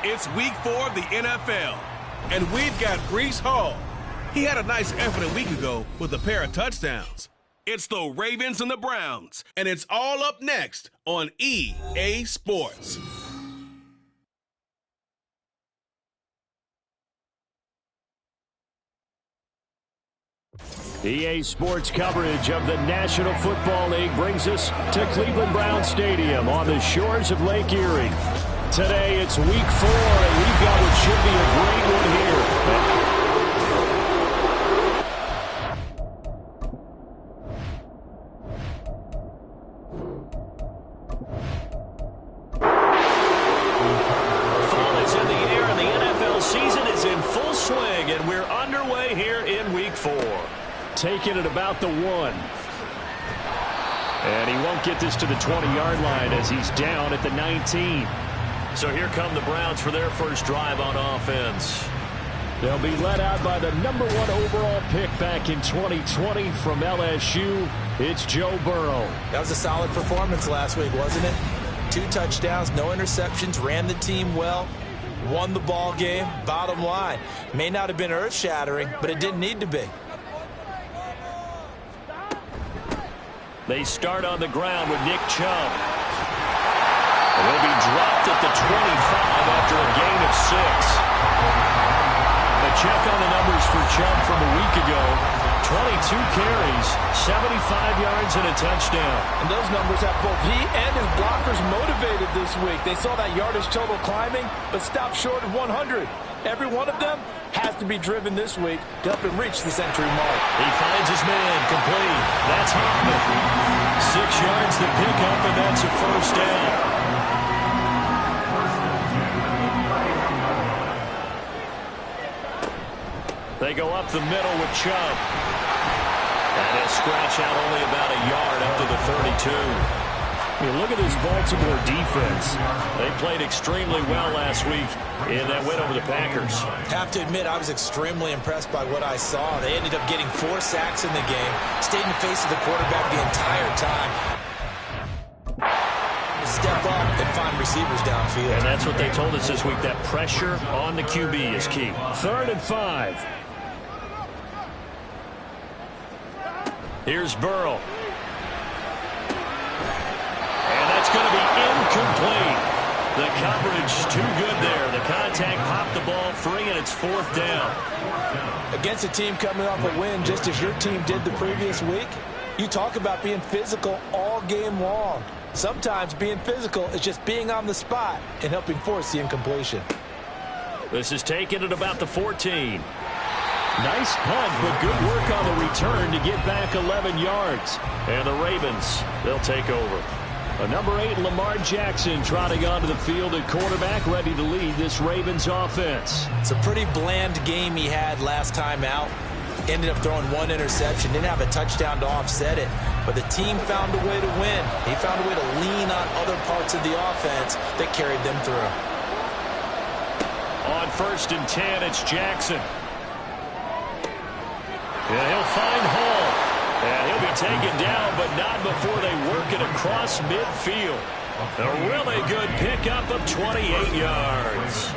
It's week 4 of the NFL, and we've got Breece Hall. He had a nice effort a week ago with a pair of touchdowns. It's the Ravens and the Browns, and it's all up next on EA Sports. EA Sports coverage of the National Football League brings us to Cleveland Browns Stadium on the shores of Lake Erie. Today it's week 4, and we've got what should be a great one here. Fall is in the air, and the NFL season is in full swing, and we're underway here in week 4. Taking it about the 1. And he won't get this to the 20-yard line as he's down at the 19. So here come the Browns for their first drive on offense. They'll be led out by the number 1 overall pick back in 2020 from LSU. It's Joe Burrow. That was a solid performance last week, wasn't it? 2 touchdowns, no interceptions, ran the team well, won the ball game. Bottom line, may not have been earth-shattering, but it didn't need to be. They start on the ground with Nick Chubb. And he'll be dropped at the 25 after a gain of 6. A check on the numbers for Chubb from a week ago. 22 carries, 75 yards, and a touchdown. And those numbers have both he and his blockers motivated this week. They saw that yardage total climbing, but stopped short of 100. Every one of them has to be driven this week to help him reach the century mark. He finds his man, complete. That's Hoffman. 6 yards to pick up, and that's a first down. They go up the middle with Chubb. And he'll scratch out only about a yard up to the 32. I mean, look at this Baltimore defense. They played extremely well last week in that win over the Packers. Have to admit, I was extremely impressed by what I saw. They ended up getting 4 sacks in the game, stayed in the face of the quarterback the entire time. Step up and find receivers downfield. And that's what they told us this week, that pressure on the QB is key. 3rd and 5. Here's Burrow. And that's going to be incomplete. The coverage too good there. The contact popped the ball free, and it's 4th down. Against a team coming off a win just as your team did the previous week, you talk about being physical all game long. Sometimes being physical is just being on the spot and helping force the incompletion. This is taken at about the 14. Nice punt, but good work on the return to get back 11 yards. And the Ravens, they'll take over. A number 8, Lamar Jackson, trotting onto the field at quarterback, ready to lead this Ravens offense. It's a pretty bland game he had last time out. Ended up throwing 1 interception, didn't have a touchdown to offset it. But the team found a way to win. He found a way to lean on other parts of the offense that carried them through. On 1st and 10, it's Jackson. And he'll find Hall. And he'll be taken down, but not before they work it across midfield. A really good pickup of 28 yards.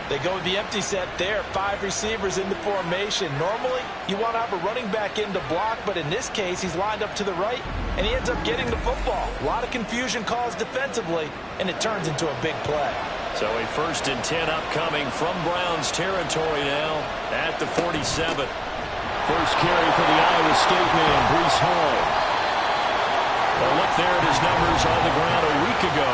They go with the empty set there. 5 receivers in the formation. Normally, you want to have a running back in to block, but in this case, he's lined up to the right, and he ends up getting the football. A lot of confusion caused defensively, and it turns into a big play. So a 1st and 10 upcoming from Browns territory now at the 47. First carry for the Iowa State man, Breece Hall. Well, look there at his numbers on the ground a week ago.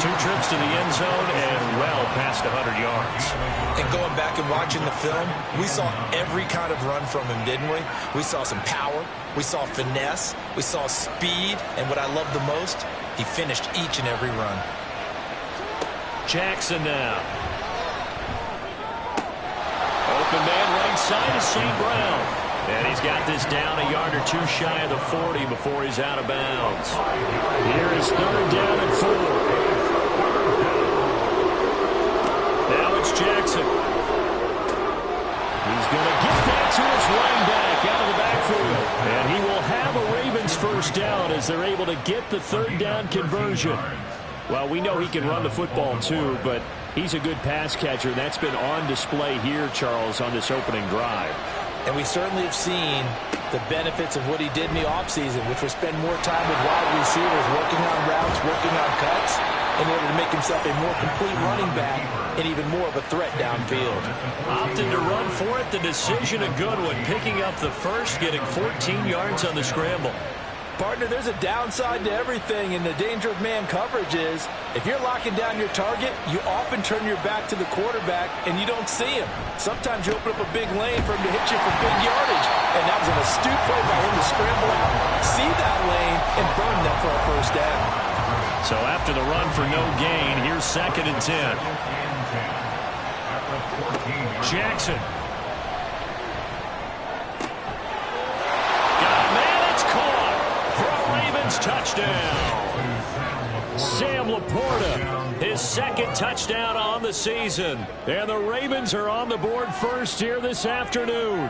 2 trips to the end zone and well past 100 yards. And going back and watching the film, we saw every kind of run from him, didn't we? We saw some power. We saw finesse. We saw speed. And what I love the most, he finished each and every run. Jackson now. Open man right side is St. Brown. And he's got this down a yard or 2 shy of the 40 before he's out of bounds. Here is 3rd down and 4. Now it's Jackson. He's going to get that to his running back out of the backfield. And he will have a Ravens first down as they're able to get the third down conversion. Well, we know he can run the football too, but he's a good pass catcher. That's been on display here, Charles, on this opening drive. And we certainly have seen the benefits of what he did in the offseason, which was spend more time with wide receivers, working on routes, working on cuts, in order to make himself a more complete running back and even more of a threat downfield. Opted to run for it. The decision a good one. Picking up the first, getting 14 yards on the scramble. Partner, there's a downside to everything, and the danger of man coverage is if you're locking down your target, you often turn your back to the quarterback and you don't see him. Sometimes you open up a big lane for him to hit you for big yardage, and that was an astute play by him to scramble out, see that lane, and burn them for a first down. So after the run for no gain, here's 2nd and 10. Jackson. Touchdown. Sam Laporta, his 2nd touchdown on the season. And the Ravens are on the board first here this afternoon.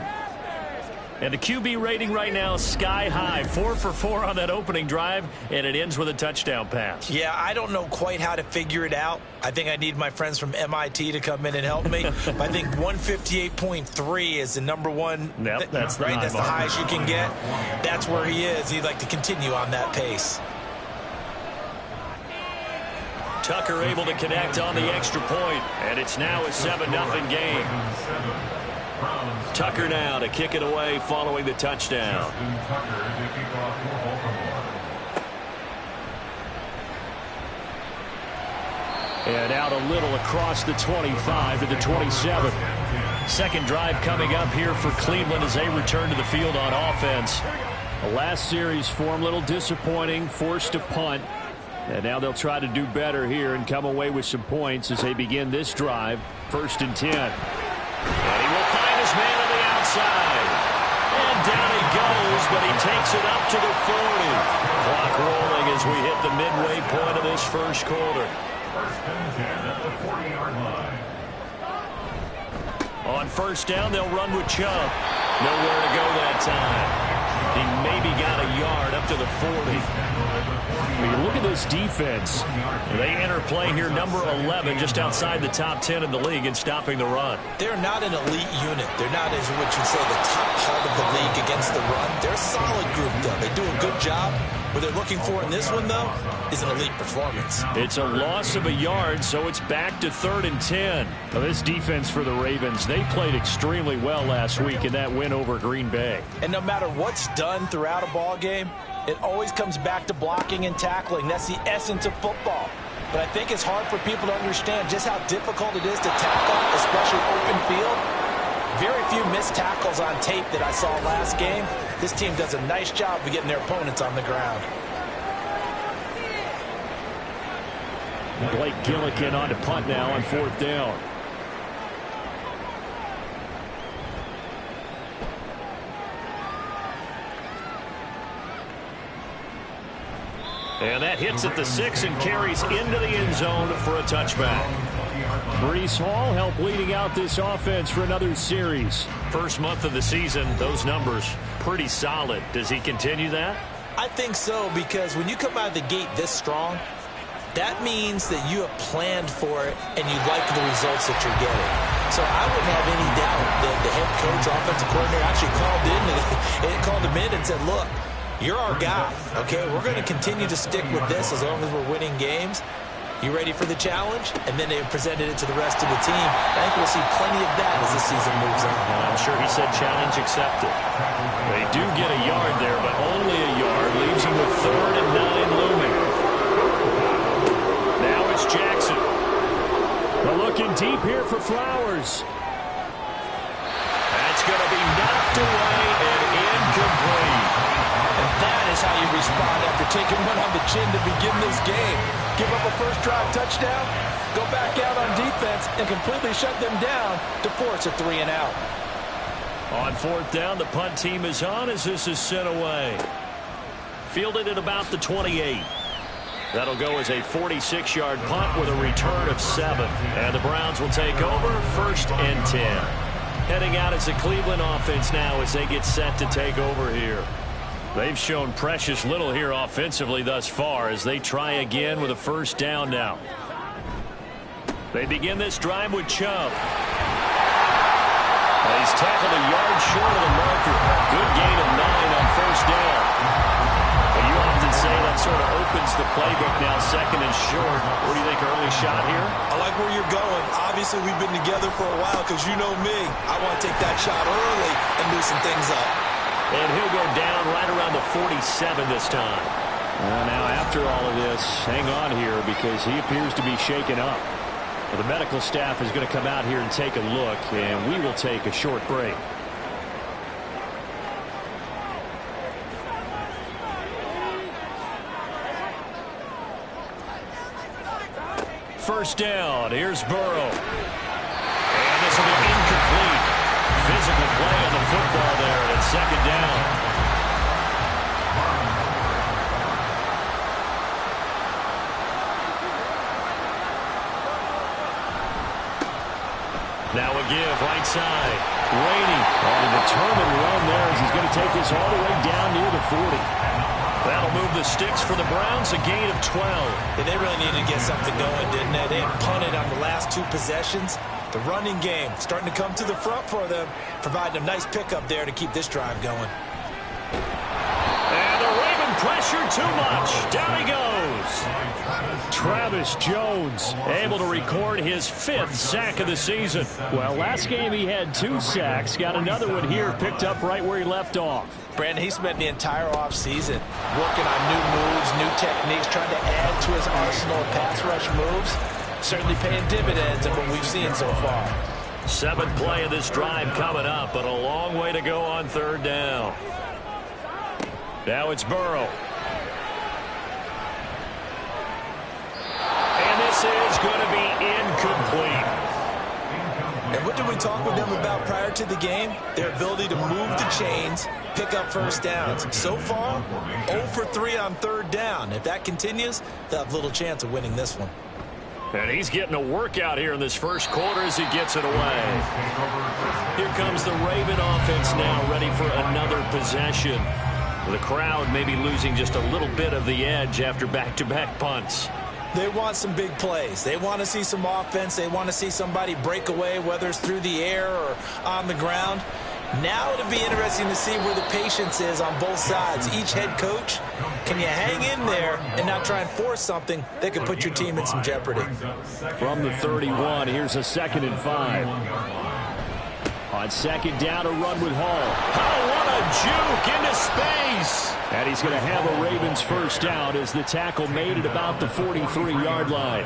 And the QB rating right now is sky high. 4 for 4 on that opening drive, and it ends with a touchdown pass. Yeah, I don't know quite how to figure it out. I think I need my friends from MIT to come in and help me. I think 158.3 is the number one. Yep, that's the right. That's the highest you can get. That's where he is. He'd like to continue on that pace. Tucker able to connect on the extra point, and it's now a 7-0 game. Tucker now to kick it away following the touchdown. And out a little across the 25 to the 27. Second drive coming up here for Cleveland as they return to the field on offense. The last series for them, a little disappointing, forced to punt. And now they'll try to do better here and come away with some points as they begin this drive. 1st and 10. And he will find his man on the outside. And down he goes, but he takes it up to the 40. Clock rolling as we hit the midway point of this first quarter. 1st and 10 at the 40-yard line. On first down, they'll run with Chubb. Nowhere to go that time. He maybe got a yard up to the 40. When you look at this defense, they enter play here number 11, just outside the top 10 in the league in stopping the run. They're not an elite unit. They're not, as what you'd say, the top part of the league against the run. They're a solid group, though. They do a good job. What they're looking for in this one, though, is an elite performance. It's a loss of a yard, so it's back to 3rd and 10. Now, this defense for the Ravens, they played extremely well last week in that win over Green Bay. And no matter what's done throughout a ball game, it always comes back to blocking and tackling. That's the essence of football. But I think it's hard for people to understand just how difficult it is to tackle, especially open field. Very few missed tackles on tape that I saw last game. This team does a nice job of getting their opponents on the ground. Blake Gillikin on to punt now on 4th down. And that hits at the 6 and carries into the end zone for a touchback. Breece Hall helped leading out this offense for another series. First month of the season, those numbers pretty solid. Does he continue that? I think so, because when you come out of the gate this strong, that means that you have planned for it and you like the results that you're getting. So I wouldn't have any doubt that the head coach, offensive coordinator actually called him in and said, look, you're our guy, okay? We're going to continue to stick with this as long as we're winning games. You ready for the challenge? And then they presented it to the rest of the team. I think we'll see plenty of that as the season moves on. And I'm sure he said challenge accepted. They do get a yard there, but only a yard. Leaves him with 3rd and 9 looming. Now it's Jackson. They're looking deep here for Flowers. That's going to be knocked away and incomplete. And that is how you respond after taking one on the chin to begin this game. Give up a first drive touchdown, go back out on defense, and completely shut them down to force a 3 and out. On 4th down, the punt team is on as this is sent away. Fielded at about the 28. That'll go as a 46-yard punt with a return of 7. And the Browns will take over 1st and 10. Heading out as the Cleveland offense now as they get set to take over here. They've shown precious little here offensively thus far as they try again with a first down now. They begin this drive with Chubb. He's tackled a yard short of the marker. Good gain of 9 on first down. But you often say that sort of opens the playbook now, second and short. What do you think, early shot here? I like where you're going. Obviously, we've been together for a while because you know me. I want to take that shot early and loosen things up. And he'll go down right around the 47 this time. Well, now, after all of this, hang on here because he appears to be shaken up. Well, the medical staff is going to come out here and take a look, and we will take a short break. First down. Here's Burrow. And this will be incomplete. Physical play on the football there, and it's second down. Now a give, right side. Rainey on a determined run there as he's going to take this all the way down near the 40. That'll move the sticks for the Browns, a gain of 12. Yeah, they really needed to get something going, didn't they? They had punted on the last 2 possessions. The running game starting to come to the front for them, providing a nice pickup there to keep this drive going. And the Raven pressure too much. Down he goes. Travis Jones able to record his 5th sack of the season. Well, last game he had 2 sacks. Got another one here picked up right where he left off. Brandon, he spent the entire offseason working on new moves, new techniques, trying to add to his arsenal of pass rush moves. Certainly paying dividends of what we've seen so far. 7th play of this drive coming up, but a long way to go on third down. Now it's Burrow. And this is going to be incomplete. And what did we talk with them about prior to the game? Their ability to move the chains, pick up first downs. So far, 0 for 3 on third down. If that continues, they'll have little chance of winning this one. And he's getting a workout here in this first quarter as he gets it away. Here comes the Raven offense now, ready for another possession. The crowd may be losing just a little bit of the edge after back-to-back punts. They want some big plays. They want to see some offense. They want to see somebody break away, whether it's through the air or on the ground. Now it'll be interesting to see where the patience is on both sides. Each head coach, can you hang in there and not try and force something that could put your team in some jeopardy? From the 31, here's a 2nd and 5. On second down, a run with Hall. Oh, what a juke into space. And he's going to have a Ravens first down as the tackle made at about the 43-yard line.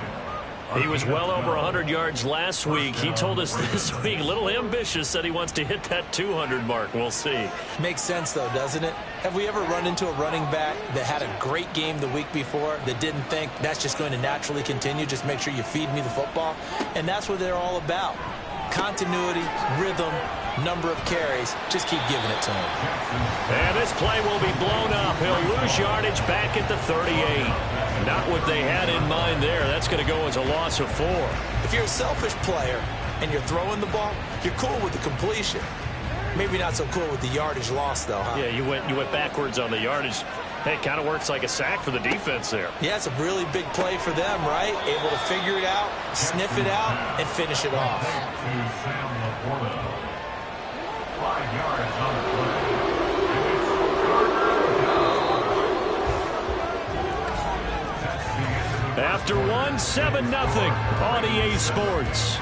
He was well over 100 yards last week. He told us this week, a little ambitious, said he wants to hit that 200 mark. We'll see. Makes sense, though, doesn't it? Have we ever run into a running back that had a great game the week before that didn't think that's just going to naturally continue? Just make sure you feed me the football. And that's what they're all about. Continuity, rhythm, number of carries. Just keep giving it to him. And this play will be blown up. He'll lose yardage back at the 38. Not what they had in mind there. That's going to go as a loss of 4. If you're a selfish player and you're throwing the ball, you're cool with the completion. Maybe not so cool with the yardage loss, though, huh? Yeah, you went backwards on the yardage. Hey, it kind of works like a sack for the defense there. Yeah, it's a really big play for them, right? Able to figure it out, sniff it out, and finish it off. 5 yards on the play. After 1, 7-0 on EA Sports.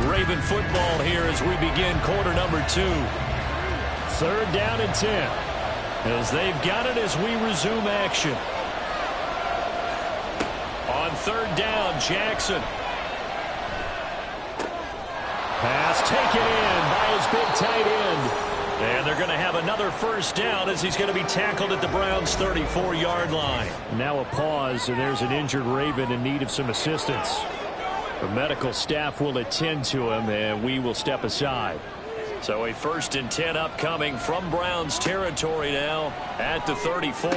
Raven football here as we begin quarter number 2. 3rd down and 10. As they've got it as we resume action. On 3rd down, Jackson. Pass taken in by his big tight end. And they're going to have another first down as he's going to be tackled at the Browns' 34-yard line. Now a pause, and there's an injured Raven in need of some assistance. The medical staff will attend to him, and we will step aside. So a 1st and 10 upcoming from Browns territory now at the 34.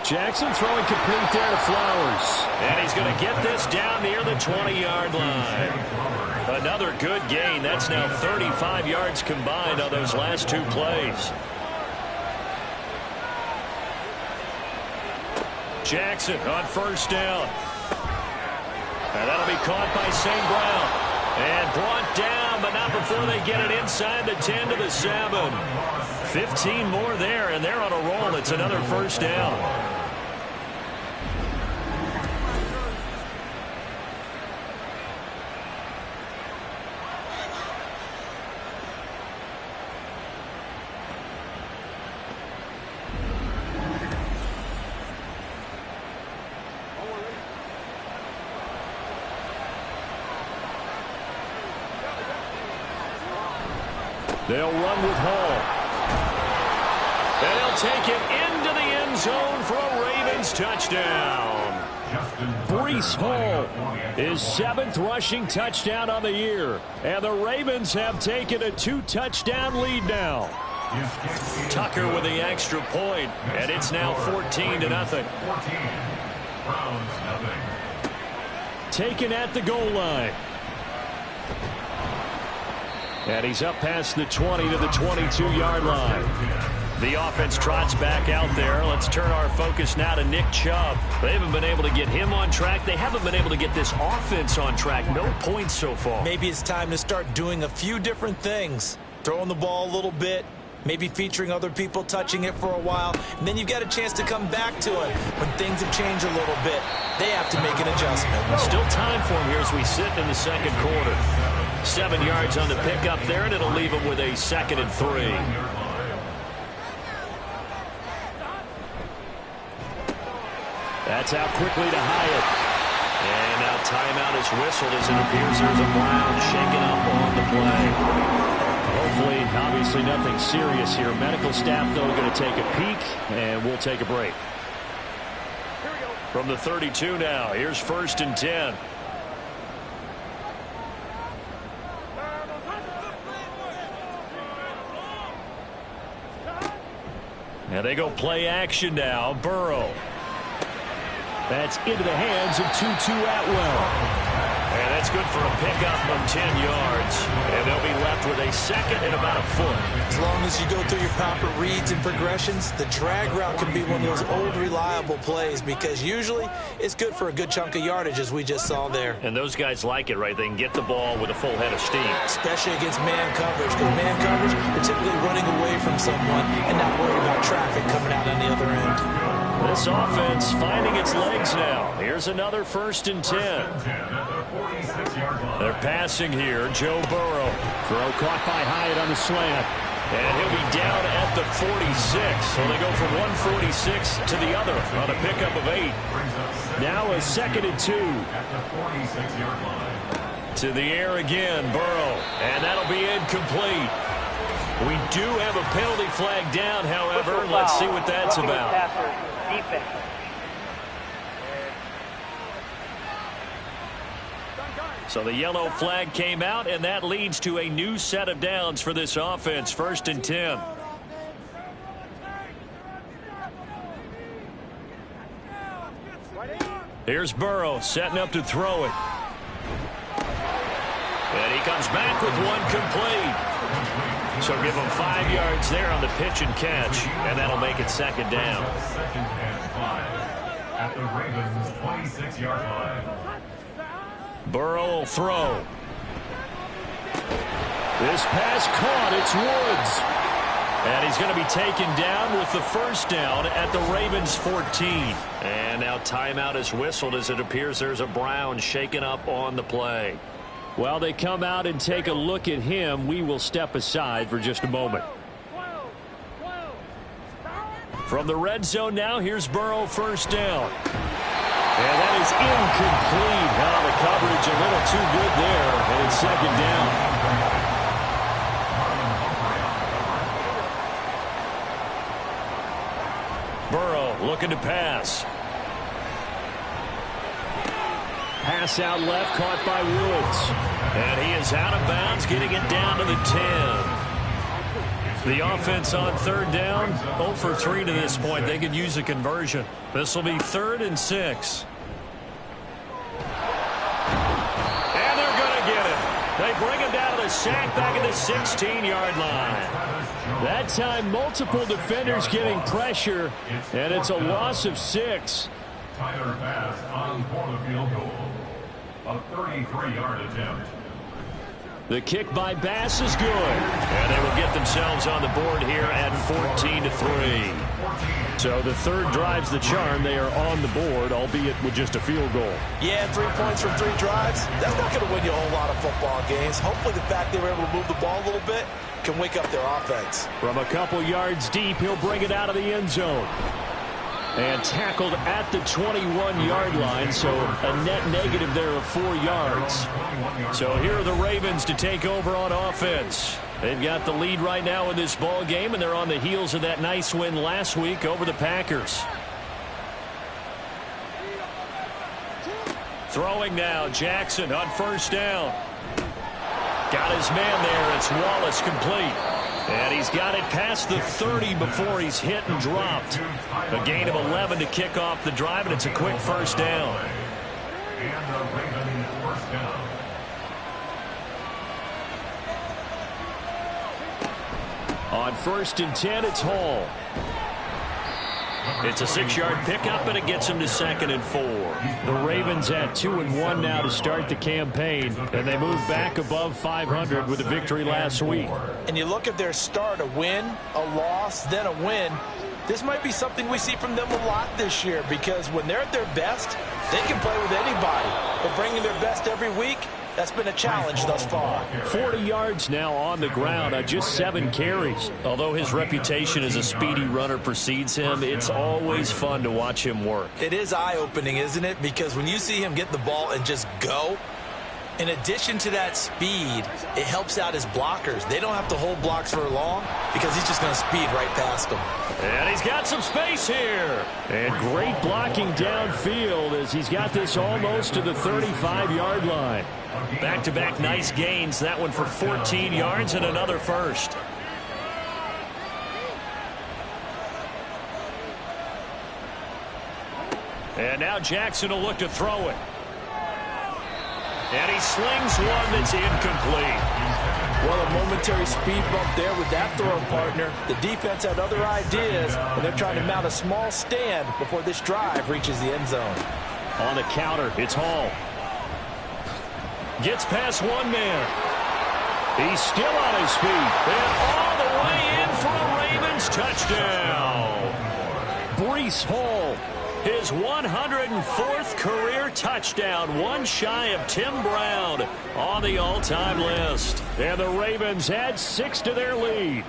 Jackson throwing complete there to Flowers. And he's going to get this down near the 20-yard line. A Another good gain. That's now 35 yards combined on those last 2 plays. Jackson on first down. And that'll be caught by St. Brown. And brought down, but not before they get it inside the 10 to the 7. 15 more there, and they're on a roll. It's another first down. They'll run with Hall. And they'll take it into the end zone for a Ravens touchdown. Breece Hall, his 7th rushing touchdown on the year. And the Ravens have taken a 2-touchdown lead now. Tucker with the extra point, and it's now 14-0. Taken at the goal line. And he's up past the 20 to the 22-yard line. The offense trots back out there. Let's turn our focus now to Nick Chubb. They haven't been able to get him on track. They haven't been able to get this offense on track. No points so far. Maybe it's time to start doing a few different things. Throwing the ball a little bit, maybe featuring other people touching it for a while, and then you've got a chance to come back to it when things have changed a little bit. They have to make an adjustment. Still time for him here as we sit in the second quarter. 7 yards on the pickup there, and it'll leave him with a 2nd and 3. That's out quickly to Hyatt. And now timeout is whistled as it appears there's a Brown shaken up on the play. Hopefully, obviously nothing serious here. Medical staff, though, going to take a peek, and we'll take a break. From the 32 now, here's 1st and 10. And they go play action now. Burrow. That's into the hands of Tutu Atwell. And that's good for a pickup of 10 yards. And they'll be left with a 2nd and about a foot. As long as you go through your proper reads and progressions, the drag route can be one of those old reliable plays because usually it's good for a good chunk of yardage as we just saw there. And those guys like it, right? They can get the ball with a full head of steam. Especially against man coverage, because man coverage, they're typically running away from someone and not worried about traffic coming out on the other end. This offense finding its legs now. Here's another 1st and 10. They're passing here. Joe Burrow. Throw caught by Hyatt on the slant. And he'll be down at the 46. So they go from 146 to the other on a pickup of 8. Now a 2nd and 2. To the air again, Burrow. And that'll be incomplete. We do have a penalty flag down, however. Let's see what that's about. So the yellow flag came out, and that leads to a new set of downs for this offense. 1st and 10. Here's Burrow setting up to throw it. And he comes back with one complete. So give him 5 yards there on the pitch and catch, and that'll make it 2nd down. 2nd and 5 at the Ravens' 26-yard line. Burrow will throw. This pass caught. It's Woods. And he's going to be taken down with the 1st down at the Ravens' 14. And now timeout is whistled as it appears there's a Brown shaken up on the play. While they come out and take a look at him, we will step aside for just a moment. From the red zone now, here's Burrow 1st down. And that is incomplete. Now the coverage a little too good there, and it's 2nd down. Burrow looking to pass. Pass out left, caught by Woods. And he is out of bounds, getting it down to the 10. The offense on 3rd down, 0 for 3 to this point. They could use a conversion. This will be 3rd and 6. And they're going to get it. They bring him down to the sack back at the 16-yard line. That time, multiple defenders getting pressure, and it's a loss of 6. Tyler Bass on for the field goal. A 33-yard attempt. The kick by Bass is good. And they will get themselves on the board here at 14-3. So the third drive's the charm. They are on the board, albeit with just a field goal. Yeah, 3 points from 3 drives. That's not going to win you a whole lot of football games. Hopefully the fact they were able to move the ball a little bit can wake up their offense. From a couple yards deep, he'll bring it out of the end zone. And tackled at the 21-yard line, so a net negative there of 4 yards. So here are the Ravens to take over on offense. They've got the lead right now in this ball game, and they're on the heels of that nice win last week over the Packers. Throwing now, Jackson on first down. Got his man there. It's Wallace complete. And he's got it past the 30 before he's hit and dropped. A gain of 11 to kick off the drive, and it's a quick first down. And the Ravens first down. On 1st and 10, it's Hall. It's a 6-yard pickup, and it gets him to 2nd and 4. The Ravens at 2-1 now to start the campaign, and they move back above 500 with a victory last week. And you look at their start, a win, a loss, then a win. This might be something we see from them a lot this year, because when they're at their best, they can play with anybody. But bringing their best every week, that's been a challenge thus far. 40 yards now on the ground on just 7 carries. Although his reputation as a speedy runner precedes him, it's always fun to watch him work. It is eye-opening, isn't it? Because when you see him get the ball and just go, in addition to that speed, it helps out his blockers. They don't have to hold blocks for long because he's just going to speed right past them. And he's got some space here. And great blocking downfield as he's got this almost to the 35-yard line. Back-to-back nice gains. That one for 14 yards and another first. And now Jackson will look to throw it. And he slings one that's incomplete. Well, a momentary speed bump there with that throwing partner. The defense had other ideas, and they're trying to mount a small stand before this drive reaches the end zone. On the counter, it's Hall. Gets past one man. He's still on his feet. And all the way in for a Ravens touchdown. Breece Hall, his 104th career touchdown, one shy of Tim Brown on the all-time list. And the Ravens add 6 to their lead.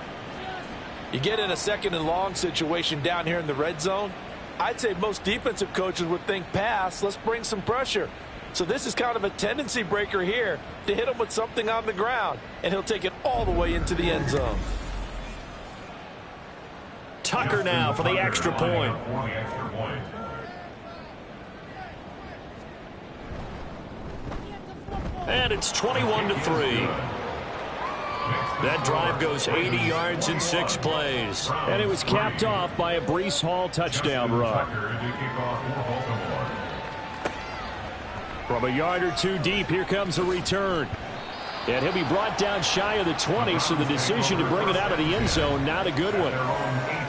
You get in a 2nd and long situation down here in the red zone, I'd say most defensive coaches would think pass, let's bring some pressure. So this is kind of a tendency breaker here to hit him with something on the ground, and he'll take it all the way into the end zone. Tucker now for the extra point. And it's 21-3. That drive goes 80 yards in 6 plays. And it was capped off by a Breece Hall touchdown run. From a yard or 2 deep, here comes a return. And he'll be brought down shy of the 20, so the decision to bring it out of the end zone, not a good one.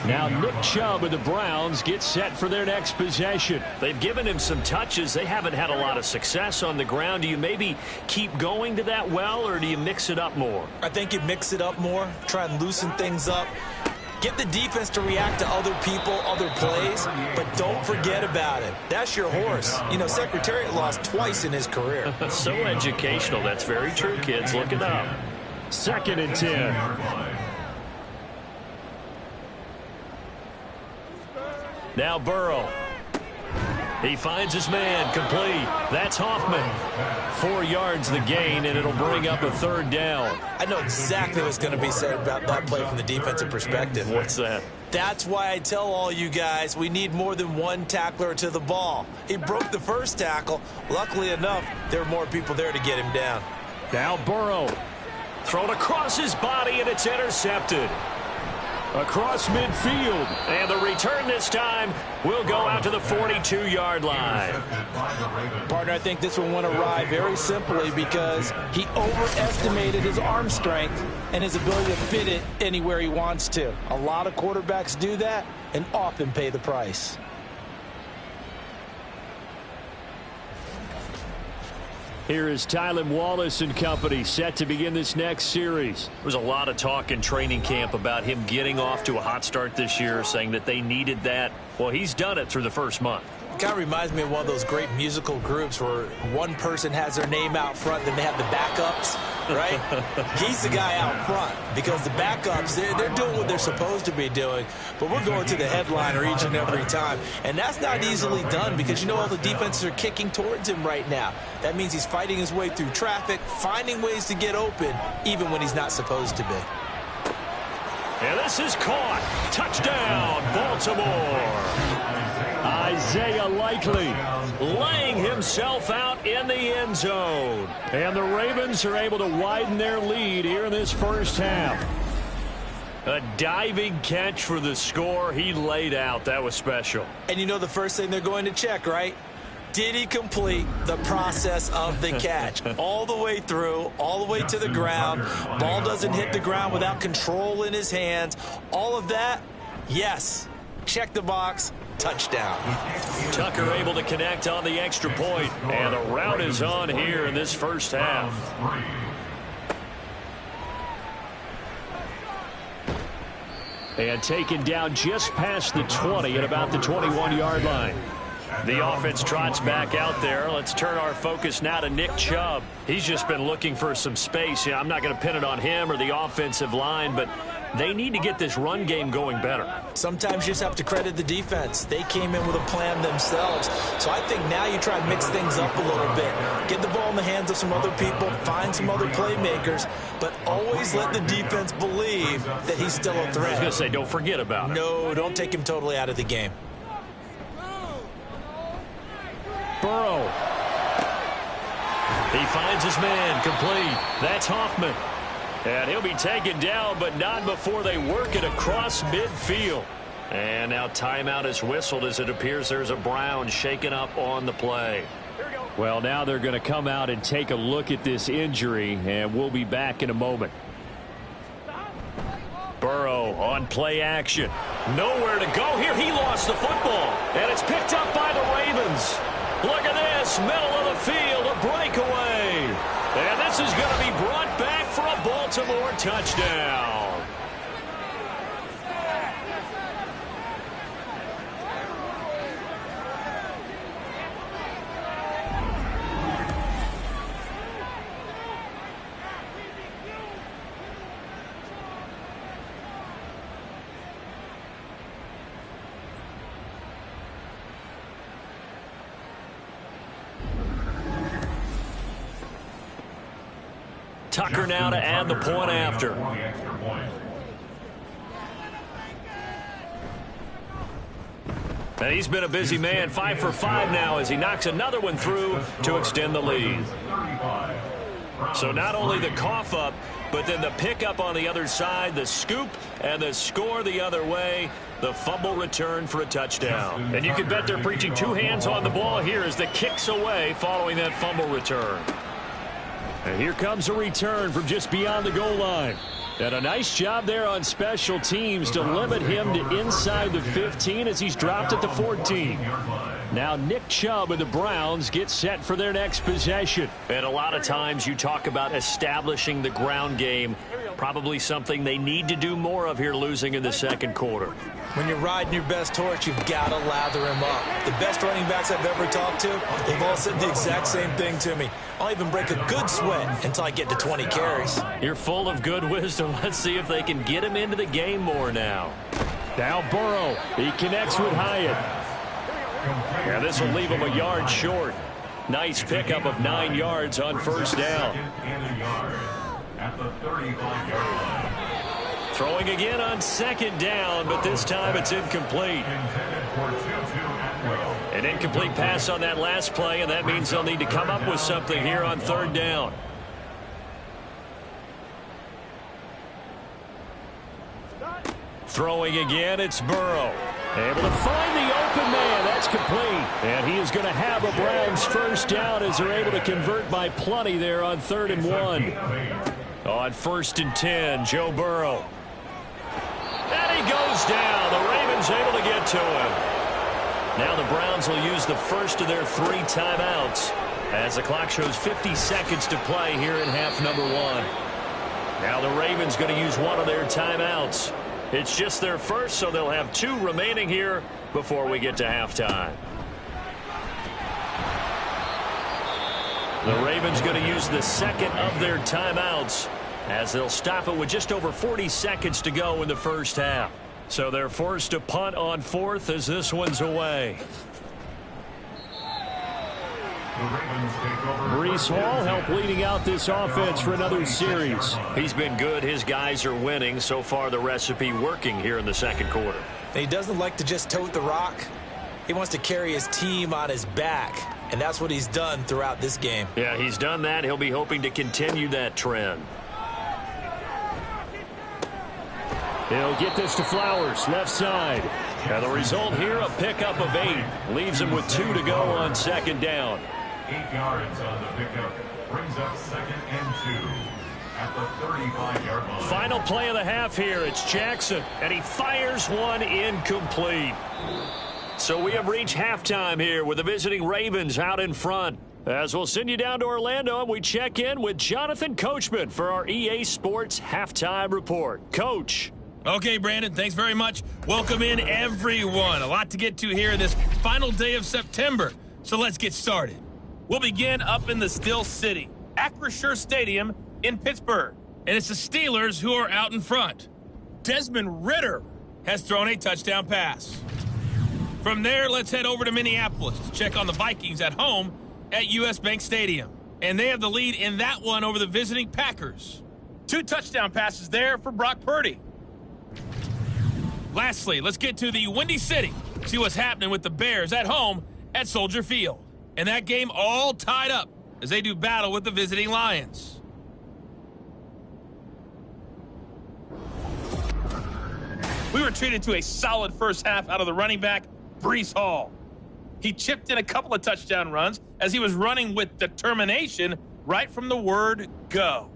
Now Nick Chubb of the Browns gets set for their next possession. They've given him some touches. They haven't had a lot of success on the ground. Do you maybe keep going to that well, or do you mix it up more? I think you mix it up more, try and loosen things up. Get the defense to react to other people, other plays, but don't forget about it. That's your horse. You know, Secretariat lost twice in his career. So educational. That's very true, kids. Look it up. 2nd and 10. Now Burrow. He finds his man, complete. That's Hoffman. 4 yards the gain, and it'll bring up a 3rd down. I know exactly what's going to be said about that play from the defensive perspective. What's that? That's why I tell all you guys we need more than one tackler to the ball. He broke the first tackle. Luckily enough, there were more people there to get him down. Now Burrow. Thrown across his body, and it's intercepted. across midfield. And the return this time will go out to the 42-yard line. Partner, I think this one went awry very simply because he overestimated his arm strength and his ability to fit it anywhere he wants to. A lot of quarterbacks do that and often pay the price. Here is Tylan Wallace and company set to begin this next series. There was a lot of talk in training camp about him getting off to a hot start this year, saying that they needed that. Well, he's done it through the first month. It kind of reminds me of one of those great musical groups where one person has their name out front, then they have the backups, right? He's the guy out front because the backups, they're doing what they're supposed to be doing, but we're going to the headliner each and every time. And that's not easily done because, you know, all the defenses are kicking towards him right now. That means he's fighting his way through traffic, finding ways to get open, even when he's not supposed to be. And this is caught. Touchdown, Baltimore. Isaiah Likely Laying himself out in the end zone. And the Ravens are able to widen their lead here in this first half. A diving catch for the score. He laid out. That was special. And you know the first thing they're going to check, right? Did he complete the process of the catch? All the way through, all the way to the ground. Ball doesn't hit the ground without control in his hands. All of that, yes. Check the box. Touchdown. Tucker able to connect on the extra point. And the route is on here in this first half. And taken down just past the 20 at about the 21-yard line. The offense trots back out there. Let's turn our focus now to Nick Chubb. He's just been looking for some space. Yeah, I'm not going to pin it on him or the offensive line, but they need to get this run game going better. Sometimes you just have to credit the defense. They came in with a plan themselves. So I think now you try and mix things up a little bit. Get the ball in the hands of some other people, find some other playmakers, but always let the defense believe that he's still a threat. I was going to say, don't forget about it. No, don't take him totally out of the game. Burrow. He finds his man, complete. That's Hoffman. And he'll be taken down, but not before they work it across midfield. And now timeout is whistled as it appears there's a Brown shaken up on the play. Well, now they're going to come out and take a look at this injury, and we'll be back in a moment. Burrow on play action. Nowhere to go here. He lost the football. And it's picked up by the Ravens. Look at this. Middle of the field. A breakaway. And this is going to be brought back for a Baltimore touchdown. Tucker now to add the point after. And he's been a busy man, 5 for 5 now as he knocks another one through to extend the lead. So not only the cough up, but then the pickup on the other side, the scoop, and the score the other way. The fumble return for a touchdown. And you can bet they're preaching two hands on the ball here as the kick's away following that fumble return. And here comes a return from just beyond the goal line. And a nice job there on special teams to limit him to inside the 15 as he's dropped at the 14. Now Nick Chubb and the Browns get set for their next possession. And a lot of times you talk about establishing the ground game. Probably something they need to do more of here losing in the second quarter. When you're riding your best horse, you've got to lather him up. The best running backs I've ever talked to, they've all said the exact same thing to me. I'll even break a good sweat until I get to 20 carries. You're full of good wisdom. Let's see if they can get him into the game more now. Now Burrow. He connects with Hyatt. Yeah, this will leave him a yard short. Nice pickup of 9 yards on first down. At the 35-yard line. Throwing again on second down, but this time it's incomplete. An incomplete pass on that last play, and that means they'll need to come up with something here on third down. Throwing again, it's Burrow. Able to find the open man. That's complete. And he is going to have a Browns first down as they're able to convert by plenty there on 3rd and 1. On 1st and 10, Joe Burrow. And he goes down. The Ravens able to get to him. Now the Browns will use the first of their 3 timeouts as the clock shows 50 seconds to play here in half number 1. Now the Ravens going to use one of their timeouts. It's just their first, so they'll have 2 remaining here before we get to halftime. The Ravens going to use the second of their timeouts as they'll stop it with just over 40 seconds to go in the first half. So they're forced to punt on 4th as this one's away. Breece Hall helped leading out this offense for another series. He's been good. His guys are winning. So far, the recipe working here in the second quarter. And he doesn't like to just tote the rock. He wants to carry his team on his back. And that's what he's done throughout this game. Yeah, he's done that. He'll be hoping to continue that trend. He'll get this to Flowers, left side. Now the result here, a pickup of 8. Leaves him with 2 to go on 2nd down. 8 yards on the pickup. Brings up 2nd and 2 at the 35-yard line. Final play of the half here. It's Jackson, and he fires one incomplete. So we have reached halftime here with the visiting Ravens out in front. As we'll send you down to Orlando, and we check in with Jonathan Coachman for our EA Sports Halftime Report. Coach. Okay, Brandon, thanks very much. Welcome in, everyone. A lot to get to here this final day of September, so let's get started. We'll begin up in the Still City, Acrisure Stadium in Pittsburgh, and it's the Steelers who are out in front. Desmond Ridder has thrown a touchdown pass. From there, let's head over to Minneapolis to check on the Vikings at home at US Bank Stadium, and they have the lead in that one over the visiting Packers. 2 touchdown passes there for Brock Purdy. Lastly, let's get to the Windy City, see what's happening with the Bears at home at Soldier Field. And that game all tied up as they do battle with the visiting Lions. We were treated to a solid first half out of the running back, Breece Hall. He chipped in a couple of touchdown runs as he was running with determination right from the word go.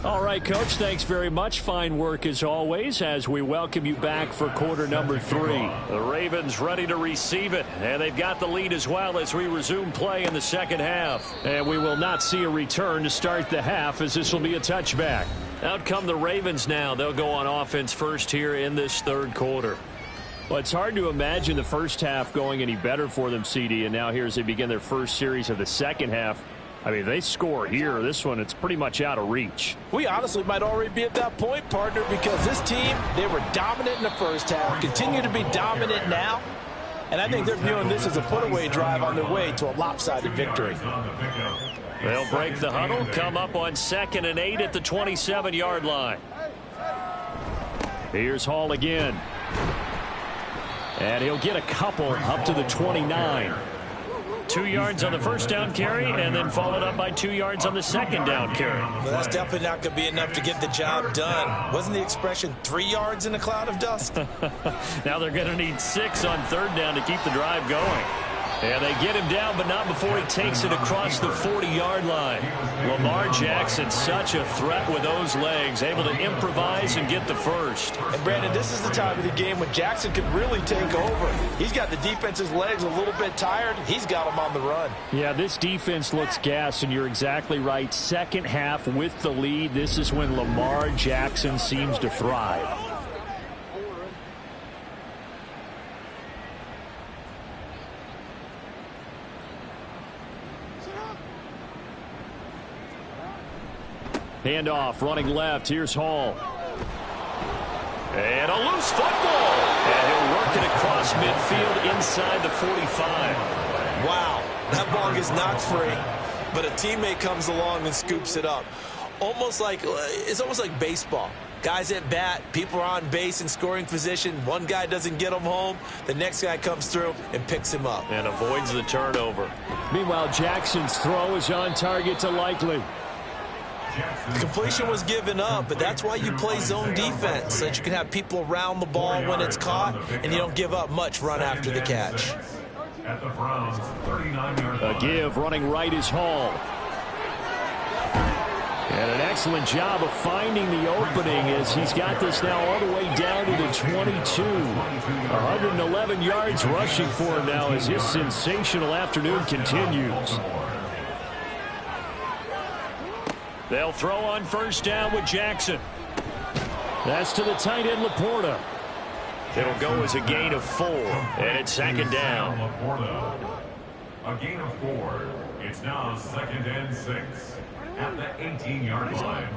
All right, Coach, thanks very much. Fine work as always as we welcome you back for quarter number 3. The Ravens ready to receive it, and they've got the lead as well as we resume play in the second half. And we will not see a return to start the half as this will be a touchback. Out come the Ravens now. They'll go on offense first here in this 3rd quarter. Well, it's hard to imagine the first half going any better for them, CD, and now here as they begin their first series of the second half. I mean, they score here. This one, it's pretty much out of reach. We honestly might already be at that point, partner, because this team, they were dominant in the first half, continue to be dominant now, and I think they're viewing this as a put-away drive on their way to a lopsided victory. They'll break the huddle, come up on 2nd and 8 at the 27-yard line. Here's Hall again. And he'll get a couple up to the 29. 2 yards on the first down carry, and then followed up by 2 yards on the second down carry. Well, that's definitely not going to be enough to get the job done. Wasn't the expression 3 yards in a cloud of dust? Now they're going to need 6 on 3rd down to keep the drive going. And they get him down, but not before he takes it across the 40-yard line. Lamar Jackson, such a threat with those legs, able to improvise and get the first. And, Brandon, this is the time of the game when Jackson could really take over. He's got the defense's legs a little bit tired. He's got them on the run. Yeah, this defense looks gassed, and you're exactly right. Second half with the lead, this is when Lamar Jackson seems to thrive. Handoff, running left. Here's Hall. And a loose football. And he'll work it across midfield inside the 45. Wow, that ball gets knocked free, but a teammate comes along and scoops it up. It's almost like baseball. Guys at bat, people are on base in scoring position. One guy doesn't get him home. The next guy comes through and picks him up. And avoids the turnover. Meanwhile, Jackson's throw is on target to Likely. The completion was given up, but that's why you play zone defense, so that you can have people around the ball when it's caught, and you don't give up much run after the catch. At the Browns, 39-yard line. A give running right is Hall. And an excellent job of finding the opening as he's got this now all the way down to the 22. 111 yards rushing for him now as his sensational afternoon continues. They'll throw on first down with Jackson. That's to the tight end, Laporta. It'll go as a gain of 4, and it's second down. A gain of 4. It's now 2nd and 6 at the 18-yard line.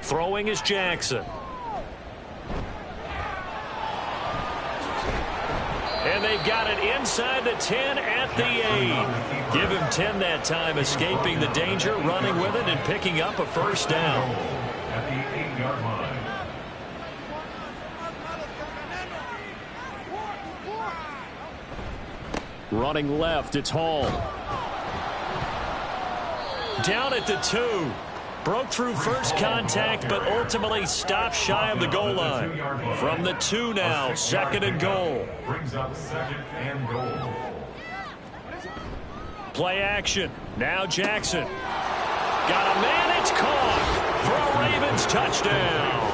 Throwing is Jackson. And they've got it inside the 10 at the 8. Give him 10 that time, escaping the danger, running with it, and picking up a first down. At the 8-yard line. Running left, it's Hall. Down at the 2. Broke through first contact, but ultimately stopped shy of the goal line. From the 2 now, 2nd and goal. Brings up 2nd and goal. Play action. Now Jackson. Got a man, it's caught for a Ravens touchdown.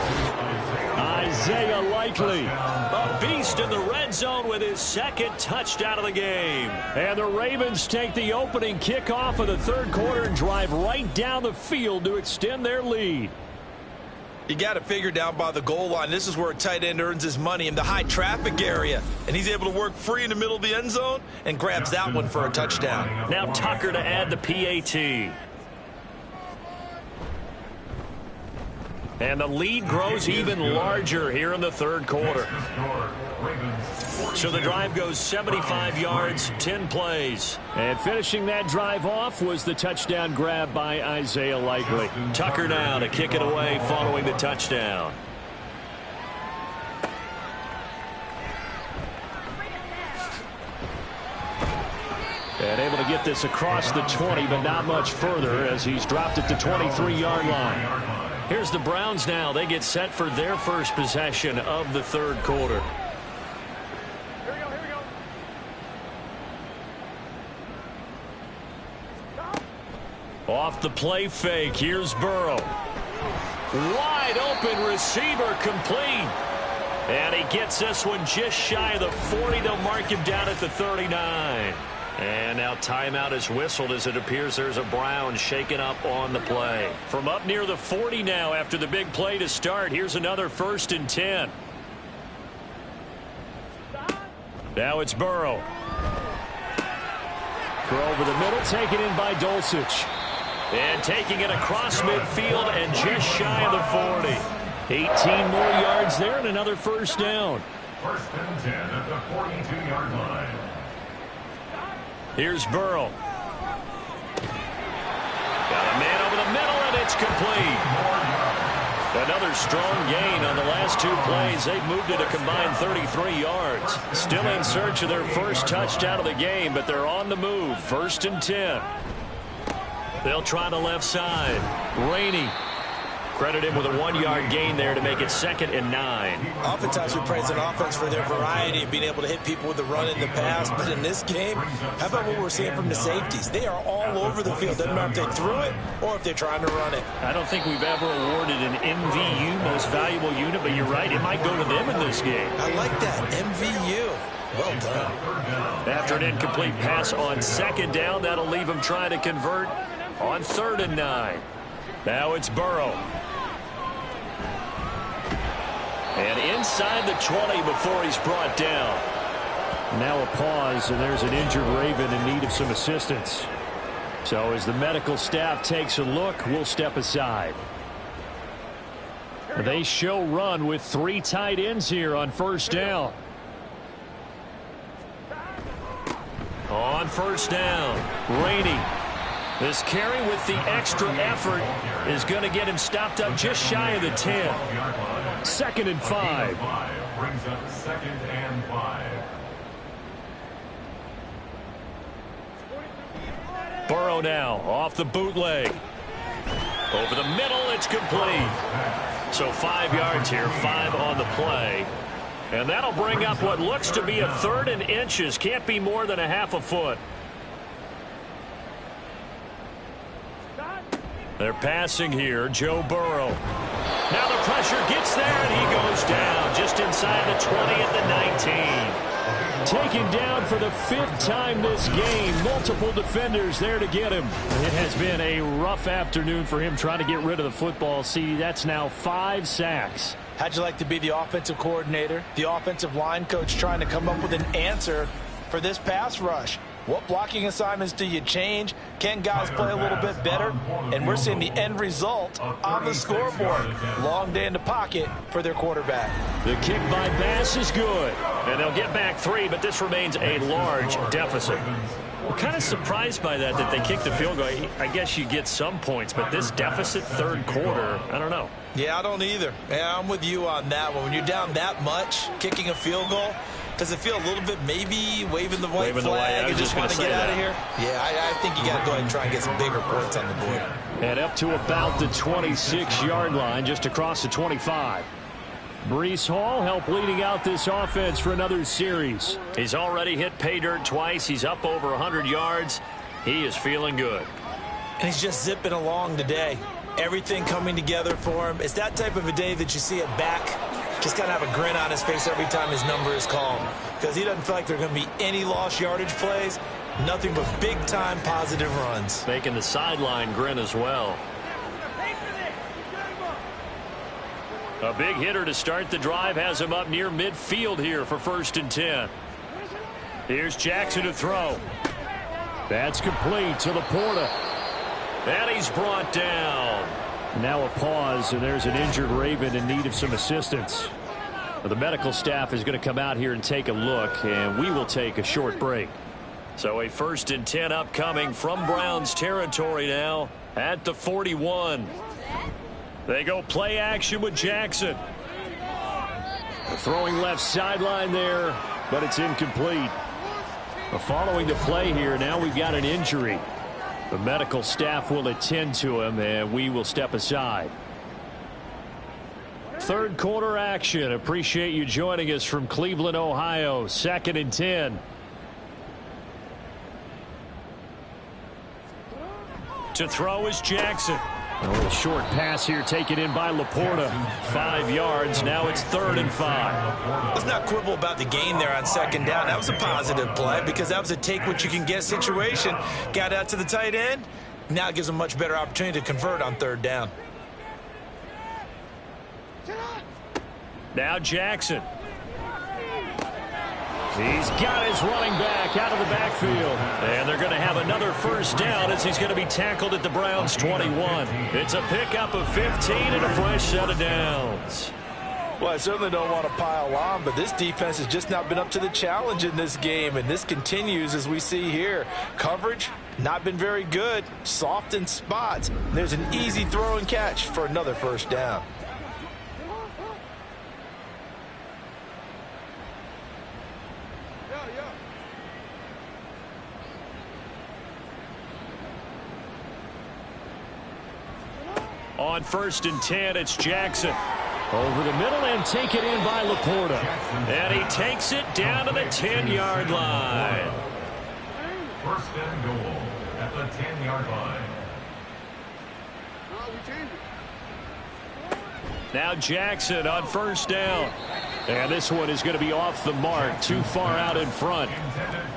Isaiah Likely. A beast in the red zone with his 2nd touchdown of the game. And the Ravens take the opening kickoff of the 3rd quarter and drive right down the field to extend their lead. You got it figured down by the goal line. This is where a tight end earns his money, in the high traffic area. And he's able to work free in the middle of the end zone and grabs that one for a touchdown. Now Tucker to add the PAT. And the lead grows even larger here in the 3rd quarter. So the drive goes 75 yards, 10 plays. And finishing that drive off was the touchdown grab by Isaiah Likely. Tucker now to kick it away following the touchdown. And able to get this across the 20, but not much further as he's dropped at the 23-yard line. Here's the Browns now. They get set for their first possession of the 3rd quarter. Off the play fake, here's Burrow. Wide open receiver, complete. And he gets this one just shy of the 40. They'll mark him down at the 39. And now timeout is whistled as it appears there's a Brown shaken up on the play. From up near the 40 now after the big play to start. Here's another 1st and 10. Now it's Burrow. Throw over the middle, taken in by Dulcich. And taking it across midfield and just shy of the 40. 18 more yards there and another first down. 1st and 10 at the 42-yard line. Here's Burrow. Got a man over the middle, and it's complete. Another strong gain on the last 2 plays. They've moved it a combined 33 yards. Still in search of their first touchdown of the game, but they're on the move. 1st and 10. They'll try the left side. Rainey. Credit him with a 1-yard gain there to make it 2nd and 9. Oftentimes we praise an offense for their variety of being able to hit people with the run in the pass. But in this game, how about what we're seeing from the safeties? They are all over the field. Doesn't matter if they threw it or if they're trying to run it. I don't think we've ever awarded an MVU, most valuable unit, but you're right, it might go to them in this game. I like that, MVU. Well done. After an incomplete pass on 2nd down, that'll leave him trying to convert on 3rd and 9. Now it's Burrow. And inside the 20 before he's brought down. Now a pause, and there's an injured Raven in need of some assistance. So as the medical staff takes a look, we'll step aside. They show run with 3 tight ends here on 1st down. On 1st down, Rainey. This carry with the extra effort is going to get him stopped up just shy of the 10. 2nd and 5. Brings up 2nd and 5. Burrow now off the bootleg. Over the middle, it's complete. So 5 yards here, 5 on the play. And that'll bring up what looks to be a 3rd and inches. Can't be more than a half a foot. They're passing here, Joe Burrow. Now the pressure gets there, and he goes down just inside the 20 at the 19. Taken down for the 5th time this game. Multiple defenders there to get him. It has been a rough afternoon for him trying to get rid of the football. See, that's now 5 sacks. How'd you like to be the offensive coordinator, the offensive line coach trying to come up with an answer for this pass rush? What blocking assignments do you change? Can guys play a little bit better? And we're seeing the end result on the scoreboard. Long day in the pocket for their quarterback. The kick by Bass is good. And they'll get back 3, but this remains a large deficit. We're kind of surprised by that they kicked the field goal. I guess you get some points, but this deficit 3rd quarter, I don't know. Yeah, I don't either. Yeah, I'm with you on that one. When you're down that much, kicking a field goal, does it feel a little bit maybe waving the white flag and just want to get out of here? Yeah, I think you got to go ahead and try and get some bigger points on the board. And up to about the 26-yard line, just across the 25. Breece Hall helped leading out this offense for another series. He's already hit pay dirt twice. He's up over 100 yards. He is feeling good. And he's just zipping along today. Everything coming together for him. It's that type of a day that you see it back. Just kind of have a grin on his face every time his number is called. Because he doesn't feel like there are going to be any lost yardage plays. Nothing but big-time positive runs. Making the sideline grin as well. A big hitter to start the drive has him up near midfield here for 1st and 10. Here's Jackson to throw. That's complete to Laporta. And he's brought down. Now a pause, and there's an injured Raven in need of some assistance. The medical staff is going to come out here and take a look, and we will take a short break. So a 1st and 10 upcoming from Browns territory now at the 41. They go play action with Jackson. Throwing left sideline there, but it's incomplete. Following the play here, now we've got an injury. The medical staff will attend to him, and we will step aside. 3rd quarter action. Appreciate you joining us from Cleveland, Ohio. 2nd and 10. To throw is Jackson. A little short pass here taken in by Laporta. 5 yards. Now it's 3rd and 5. Let's not quibble about the gain there on 2nd down. That was a positive play because that was a take-what-you-can-get situation. Got out to the tight end. Now it gives them a much better opportunity to convert on 3rd down. Now Jackson. He's got his running back out of the backfield. And they're going to have another 1st down as he's going to be tackled at the Browns' 21. It's a pickup of 15 and a fresh set of downs. Well, I certainly don't want to pile on, but this defense has just not been up to the challenge in this game, and this continues as we see here. Coverage, not been very good. Soft in spots. There's an easy throw and catch for another 1st down. On 1st and 10, it's Jackson. Over the middle and taken in by Laporta. And he takes it down to the 10-yard line. 1st and goal at the 10-yard line. Now Jackson on 1st down. And this one is going to be off the mark, too far out in front.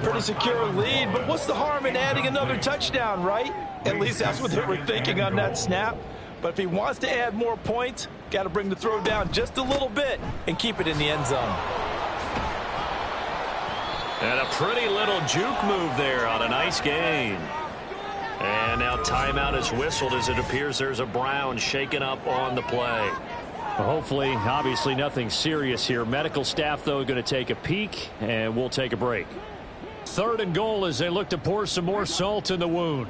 Pretty secure lead, but what's the harm in adding another touchdown, right? At least that's what they were thinking on that snap. But if he wants to add more points, got to bring the throw down just a little bit and keep it in the end zone. And a pretty little juke move there on a nice gain. And now timeout is whistled as it appears there's a Brown shaken up on the play. Well, hopefully, obviously nothing serious here. Medical staff, though, going to take a peek, and we'll take a break. 3rd and goal as they look to pour some more salt in the wound.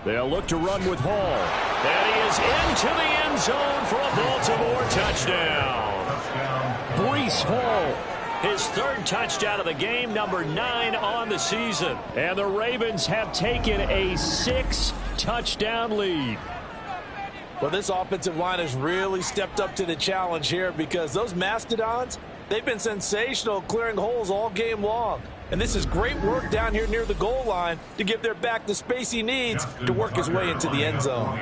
They'll look to run with Hall. And he is into the end zone for a Baltimore touchdown. Breece Hall, his third touchdown of the game, number 9 on the season. And the Ravens have taken a 6-touchdown lead. Well, this offensive line has really stepped up to the challenge here because those Mastodons, they've been sensational clearing holes all game long. And this is great work down here near the goal line to give their back the space he needs to work his way into the end zone.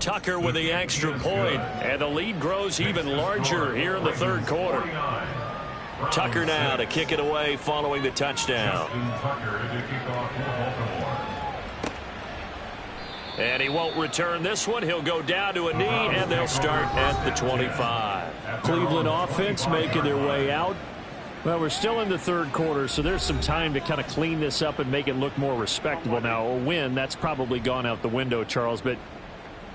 Tucker with the extra point, and the lead grows even larger here in the third quarter. Tucker now to kick it away following the touchdown. And he won't return this one. He'll go down to a knee, and they'll start at the 25. Cleveland offense making their way out. Well, we're still in the third quarter, so there's some time to kind of clean this up and make it look more respectable. Now, a win, that's probably gone out the window, Charles, but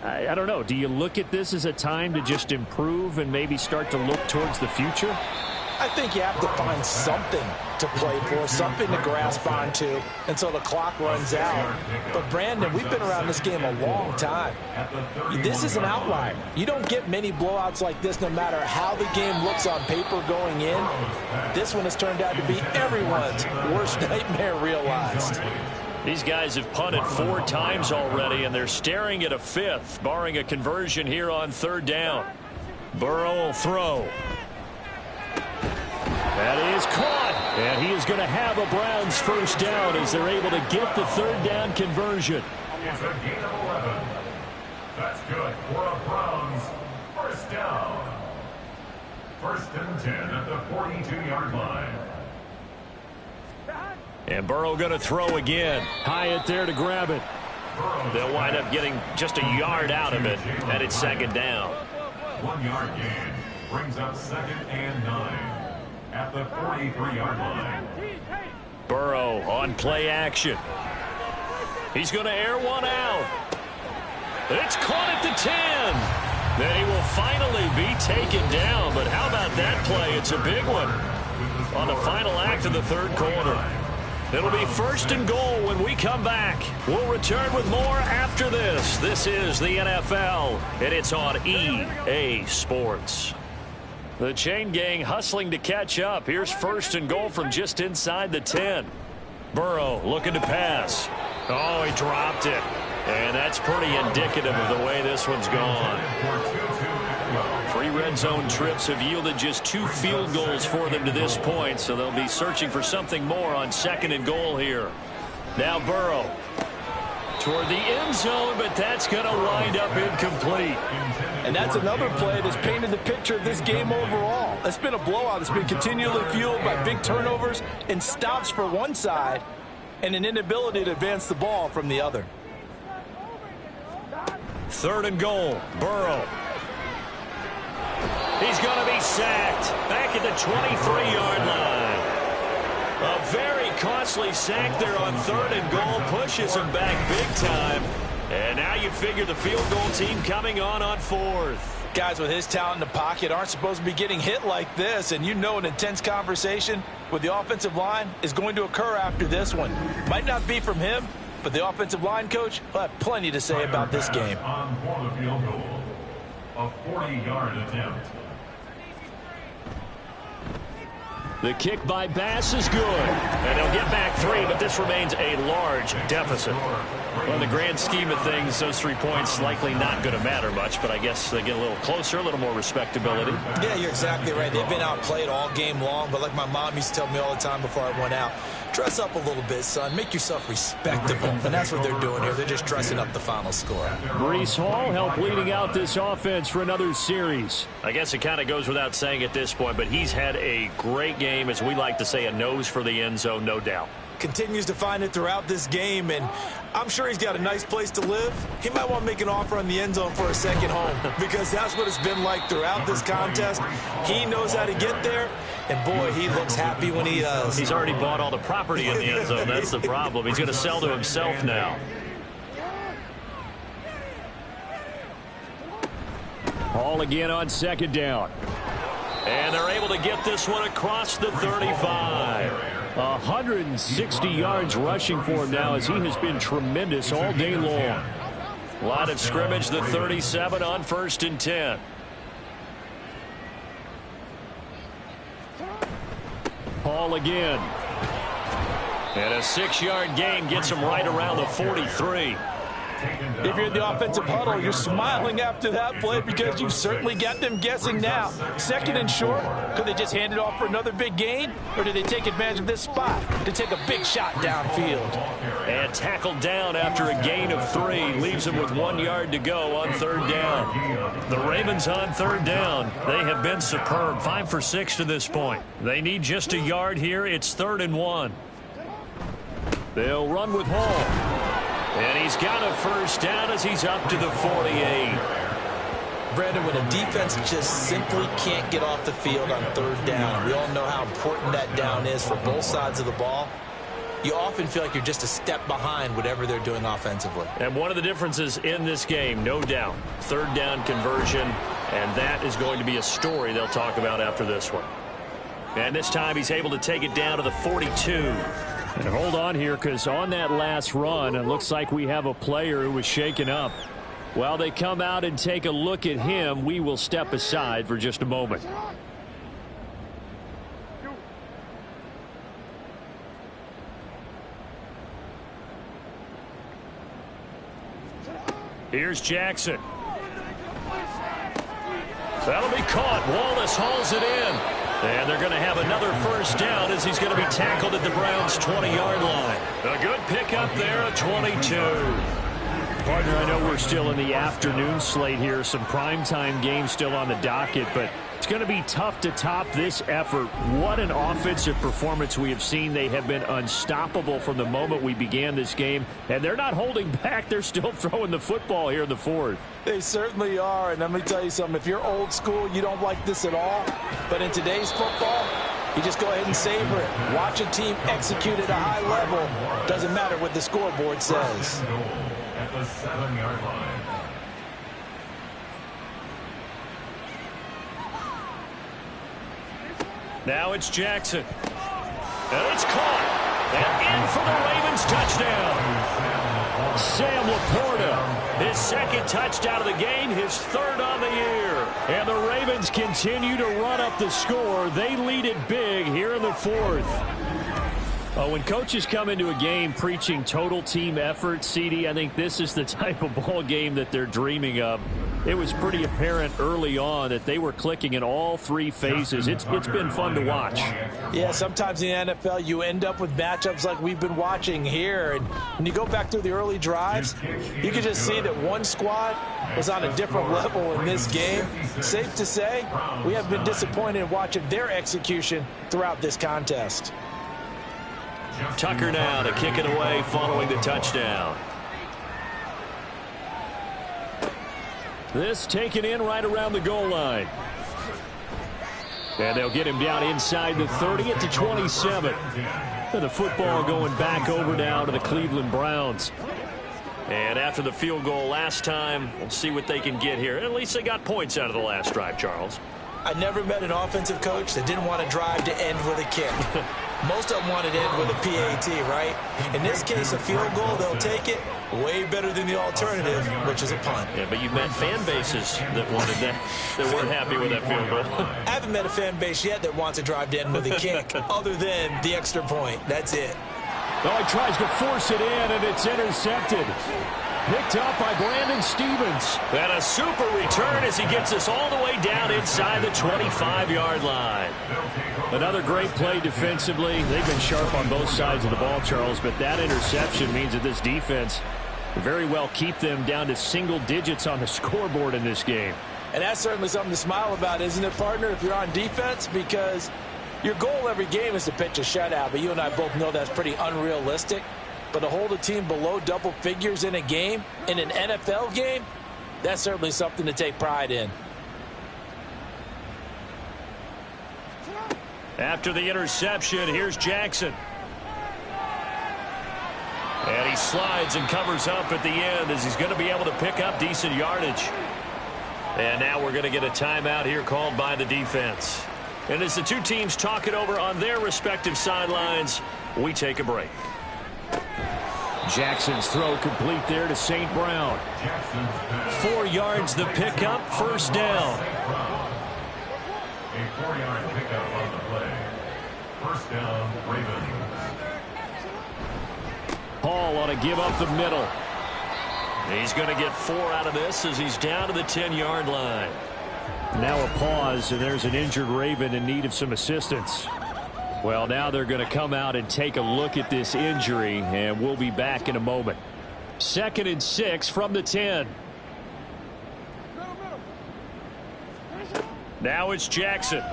I don't know. Do you look at this as a time to just improve and maybe start to look towards the future? I think you have to find something to play for, something to grasp onto until the clock runs out. But, Brandon, we've been around this game a long time. This is an outlier. You don't get many blowouts like this no matter how the game looks on paper going in. This one has turned out to be everyone's worst nightmare realized. These guys have punted 4 times already, and they're staring at a 5th, barring a conversion here on third down. Burrow will throw. That is caught, and he is going to have a Browns first down as they're able to get the third down conversion. It's a gain of 11. That's good for a Browns first down. First and 10 at the 42-yard line. And Burrow going to throw again. Hyatt there to grab it. They'll wind up getting just a yard out of it, and it's second down. 1-yard gain brings up second and 9. At the 43-yard line. Burrow on play action. He's going to air one out. It's caught at the 10. Then he will finally be taken down. But how about that play? It's a big one on the final act of the third quarter. It'll be first and goal when we come back. We'll return with more after this. This is the NFL, and it's on EA Sports. The chain gang hustling to catch up. Here's first and goal from just inside the 10. Burrow looking to pass. Oh, he dropped it. And that's pretty indicative of the way this one's gone. 3 red zone trips have yielded just 2 field goals for them to this point, so they'll be searching for something more on second and goal here. Now Burrow toward the end zone, but that's going to wind up incomplete. And that's another play that's painted the picture of this game overall. It's been a blowout. It's been continually fueled by big turnovers and stops for one side and an inability to advance the ball from the other. Third and goal, Burrow. He's going to be sacked back at the 23-yard line. A very costly sack there on third and goal pushes him back big time. And now you figure the field goal team coming on fourth. Guys with his talent in the pocket aren't supposed to be getting hit like this, and you know an intense conversation with the offensive line is going to occur after this one. Might not be from him, but the offensive line coach will have plenty to say about this game. On for the field goal. A 40-yard attempt. The kick by Bass is good. And they'll get back 3, but this remains a large deficit. Well, in the grand scheme of things, those 3 points likely not going to matter much, but I guess they get a little closer, a little more respectability. Yeah, you're exactly right. They've been outplayed all game long, but like my mom used to tell me all the time before I went out, dress up a little bit, son. Make yourself respectable. And that's what they're doing here. They're just dressing up the final score. Breece Hall helped leading out this offense for another series. I guess it kind of goes without saying at this point, but he's had a great game, as we like to say, a nose for the end zone, no doubt. Continues to find it throughout this game, and I'm sure he's got a nice place to live. He might want to make an offer on the end zone for a second home, because that's what it's been like throughout this contest. He knows how to get there, and boy, he looks happy when he does. He's already bought all the property in the end zone. That's the problem. He's going to sell to himself now. Hall again on second down. And they're able to get this one across the 35. 160 yards rushing for him now, as he has been tremendous all day long. Line of scrimmage, the 37 on 1st and 10. Paul again. And a 6-yard gain gets him right around the 43. If you're in the offensive huddle, you're smiling after that play because you've certainly got them guessing now. 2nd and short, could they just hand it off for another big gain? Or did they take advantage of this spot to take a big shot downfield? And tackled down after a gain of 3. Leaves him with 1 yard to go on 3rd down. The Ravens on 3rd down. They have been superb. 5 for 6 to this point. They need just a yard here. It's 3rd and 1. They'll run with Hall. And he's got a 1st down as he's up to the 48. Brandon, when a defense just simply can't get off the field on 3rd down, we all know how important that down is for both sides of the ball. You often feel like you're just a step behind whatever they're doing offensively. And one of the differences in this game, no doubt, 3rd down conversion, and that is going to be a story they'll talk about after this one. And this time he's able to take it down to the 42. And hold on here, because on that last run, it looks like we have a player who was shaken up. While they come out and take a look at him, we will step aside for just a moment. Here's Jackson. That'll be caught. Wallace hauls it in. And they're going to have another 1st down as he's going to be tackled at the Browns' 20-yard line. A good pickup there at 22. Partner, I know we're still in the afternoon slate here. Some primetime games still on the docket, but it's going to be tough to top this effort. What an offensive performance we have seen. They have been unstoppable from the moment we began this game, and they're not holding back. They're still throwing the football here in the 4th. They certainly are, and let me tell you something. If you're old school, you don't like this at all. But in today's football, you just go ahead and savor it. Watch a team execute at a high level. Doesn't matter what the scoreboard says. At the 7-yard line. Now it's Jackson. And it's caught. And in for the Ravens touchdown. Sam Laporta, his 2nd touchdown of the game, his 3rd on the year. And the Ravens continue to run up the score. They lead it big here in the 4th. When coaches come into a game preaching total team effort, CD, I think this is the type of ball game that they're dreaming of. It was pretty apparent early on that they were clicking in all 3 phases. It's been fun to watch. Yeah, sometimes in the NFL you end up with matchups like we've been watching here. And when you go back through the early drives, you can just see that one squad was on a different level in this game. Safe to say, we have been disappointed in watching their execution throughout this contest. Tucker now to kick it away following the touchdown. This taken in right around the goal line. And they'll get him down inside the 30 at the 27. And the football going back over now to the Cleveland Browns. And after the field goal last time, we'll see what they can get here. At least they got points out of the last drive, Charles. I never met an offensive coach that didn't want to drive to end with a kick. Most of them wanted to end with a PAT, right? In this case, a field goal, they'll take it. Way better than the alternative, which is a punt. Yeah, but you've met fan bases that wanted that, that weren't happy with that field goal. I haven't met a fan base yet that wants to drive to end with a kick other than the extra point. That's it. Oh, he tries to force it in, and it's intercepted. Picked up by Brandon Stevens. And a super return as he gets us all the way down inside the 25-yard line. Another great play defensively. They've been sharp on both sides of the ball, Charles, but that interception means that this defense very well keep them down to single digits on the scoreboard in this game. And that's certainly something to smile about, isn't it, partner, if you're on defense? Because your goal every game is to pitch a shutout, but you and I both know that's pretty unrealistic. But to hold a team below double figures in a game, in an NFL game, that's certainly something to take pride in. After the interception, here's Jackson. And he slides and covers up at the end as he's going to be able to pick up decent yardage. And now we're going to get a timeout here called by the defense. And as the two teams talk it over on their respective sidelines, we take a break. Jackson's throw complete there to St. Brown. 4 yards the pickup, first down. A 4-yard pickup on the play. First down, Ravens. Hall ought to give up the middle. He's going to get 4 out of this as he's down to the 10-yard line. Now a pause, and there's an injured Raven in need of some assistance. Well, now they're going to come out and take a look at this injury, and we'll be back in a moment. 2nd and 6 from the 10. Now it's Jackson.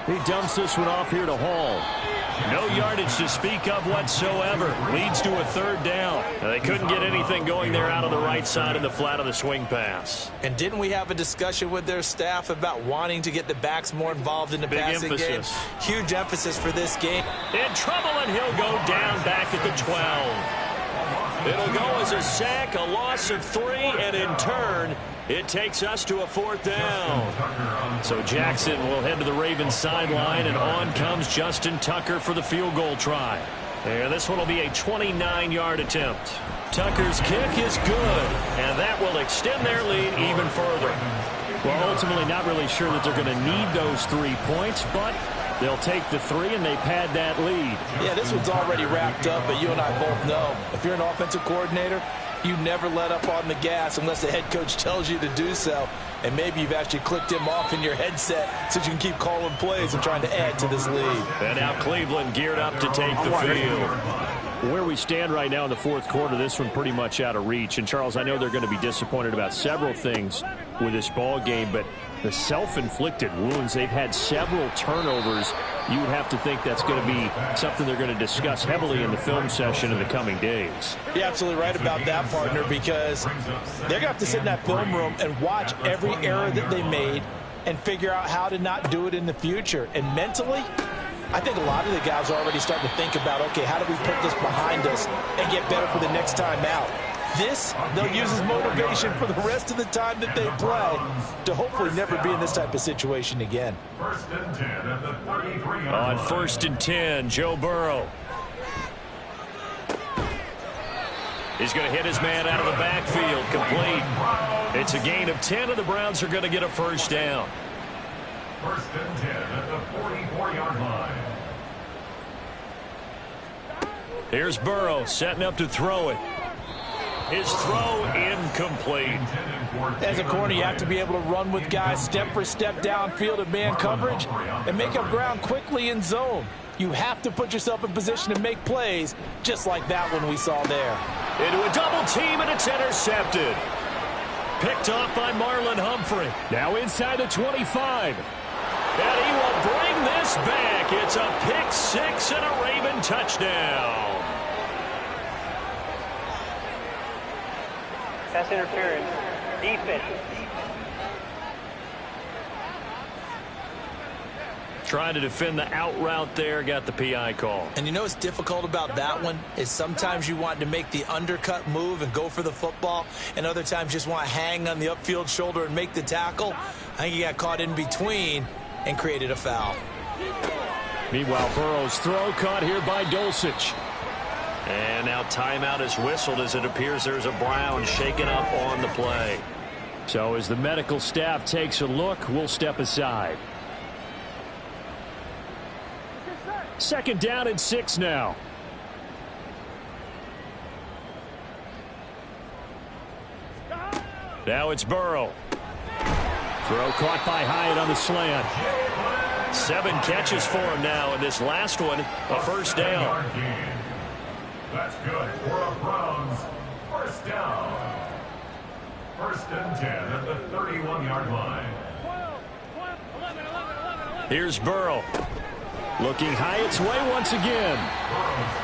He dumps this one off here to Hall. No yardage to speak of whatsoever. Leads to a 3rd down. They couldn't get anything going there out on the right side of the flat of the swing pass. And didn't we have a discussion with their staff about wanting to get the backs more involved in the passing game? Huge emphasis for this game. In trouble, and he'll go down back at the 12. It'll go as a sack, a loss of 3, and in turn, it takes us to a 4th down. So Jackson will head to the Ravens sideline, and on comes Justin Tucker for the field goal try. And this one will be a 29-yard attempt. Tucker's kick is good, and that will extend their lead even further. Well, ultimately not really sure that they're going to need those 3 points, but they'll take the 3, and they pad that lead. Yeah, this one's already wrapped up, but you and I both know if you're an offensive coordinator, you never let up on the gas unless the head coach tells you to do so. And maybe you've actually clicked him off in your headset so you can keep calling plays and trying to add to this lead. And now Cleveland geared up to take the field. Where we stand right now in the 4th quarter, this one pretty much out of reach. And, Charles, I know they're going to be disappointed about several things with this ball game, but the self-inflicted wounds, they've had several turnovers. You would have to think that's going to be something they're going to discuss heavily in the film session in the coming days. You're absolutely right about that, partner, because they're going to have to sit in that film room and watch every error that they made and figure out how to not do it in the future. And mentally, I think a lot of the guys are already starting to think about, okay, how do we put this behind us and get better for the next time out? This, they'll use as motivation for the rest of the time that they play to hopefully never be in this type of situation again. 1st and 10 at the 33-yard line. On 1st and 10, Joe Burrow. He's going to hit his man out of the backfield, complete. It's a gain of 10, and the Browns are going to get a 1st down. 1st and 10 at the 44-yard line. Here's Burrow setting up to throw it. His throw incomplete. As a corner, you have to be able to run with guys step for step downfield in man coverage and make up ground quickly in zone. You have to put yourself in position to make plays just like that one we saw there. Into a double team, and it's intercepted. Picked off by Marlon Humphrey. Now inside the 25. And he will bring this back. It's a pick 6 and a Raven touchdown. Pass interference. Defense. Trying to defend the out route there, got the PI call. And you know what's difficult about that one is sometimes you want to make the undercut move and go for the football, and other times just want to hang on the upfield shoulder and make the tackle. I think he got caught in between and created a foul. Meanwhile, Burrow's throw caught here by Dulcich. And now timeout is whistled as it appears there's a Brown shaken up on the play. So as the medical staff takes a look, we'll step aside. 2nd down and 6 now. Now it's Burrow. Throw caught by Hyatt on the slant. 7 catches for him now, and this last one, a 1st down. That's good for a Browns 1st down. 1st and 10 at the 31-yard line. Here's Burrow. Looking Hyatt's way once again.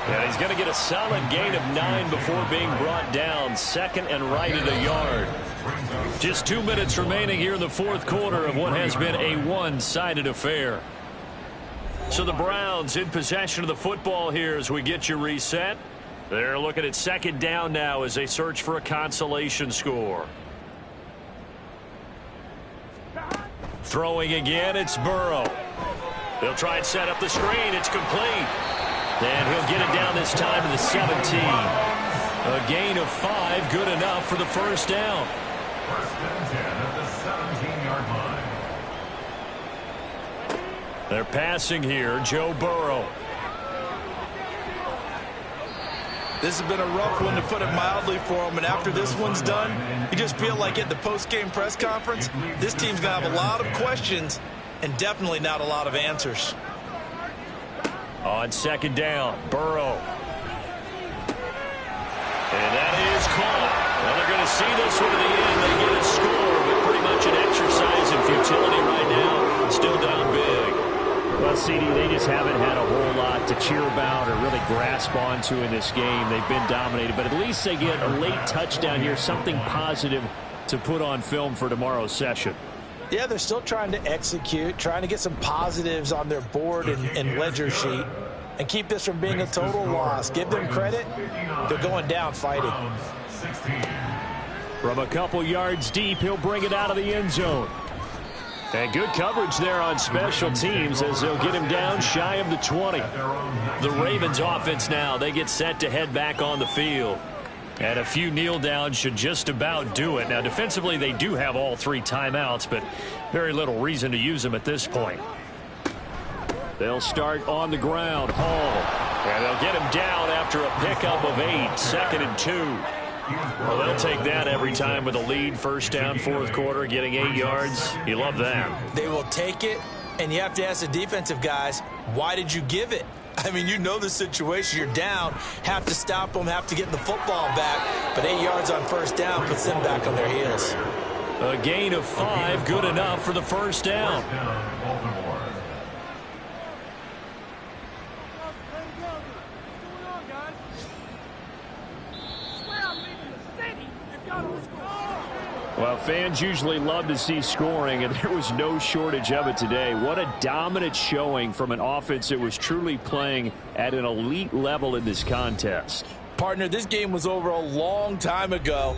And he's going to get a solid gain of 9 before being brought down. 2nd and right at a yard. Just 2 minutes remaining here in the 4th quarter of what has been a one-sided affair. So the Browns in possession of the football here as we get you reset. They're looking at 2nd down now as they search for a consolation score. Throwing again, it's Burrow. They'll try and set up the screen. It's complete. And he'll get it down this time to the 17. A gain of 5, good enough for the first down. First and 10 at the 17-yard line. They're passing here, Joe Burrow. This has been a rough one, to put it mildly, for him. And after this one's done, you just feel like at the post-game press conference, this team's going to have a lot of questions and definitely not a lot of answers. On second down, Burrow. And that is caught. Well, they're going to see this one to the end. They get a score, but pretty much an exercise in futility right now. Still down big. Well, CD, they just haven't had a whole lot to cheer about or really grasp onto in this game. They've been dominated, but at least they get a late touchdown here, something positive to put on film for tomorrow's session. Yeah, they're still trying to execute, trying to get some positives on their board and ledger sheet, and keep this from being a total loss. Give them credit. They're going down fighting. From a couple yards deep, he'll bring it out of the end zone. And good coverage there on special teams as they'll get him down shy of the 20. The Ravens offense now, they get set to head back on the field. And a few kneel downs should just about do it. Now, defensively, they do have all 3 timeouts, but very little reason to use them at this point. They'll start on the ground. Hall. And they'll get him down after a pickup of 8, 2nd and 2. Well, they'll take that every time with a lead. First down, fourth quarter, getting 8 yards. You love that. They will take it, and you have to ask the defensive guys, why did you give it? I mean, you know the situation. You're down, have to stop them, have to get the football back. But 8 yards on first down puts them back on their heels. A gain of 5, good enough for the first down. Well, fans usually love to see scoring, and there was no shortage of it today. What a dominant showing from an offense that was truly playing at an elite level in this contest. Partner, this game was over a long time ago,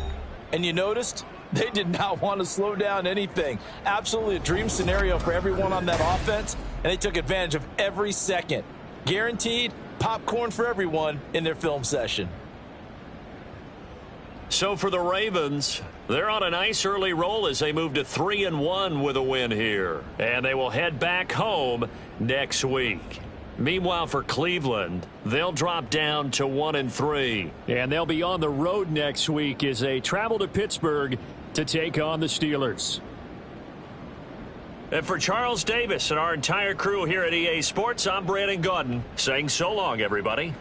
and you noticed they did not want to slow down anything. Absolutely a dream scenario for everyone on that offense, and they took advantage of every second. Guaranteed popcorn for everyone in their film session. So for the Ravens, they're on a nice early roll as they move to 3-1 with a win here. And they will head back home next week. Meanwhile, for Cleveland, they'll drop down to 1-3. And they'll be on the road next week as they travel to Pittsburgh to take on the Steelers. And for Charles Davis and our entire crew here at EA Sports, I'm Brandon Gaudin saying so long, everybody.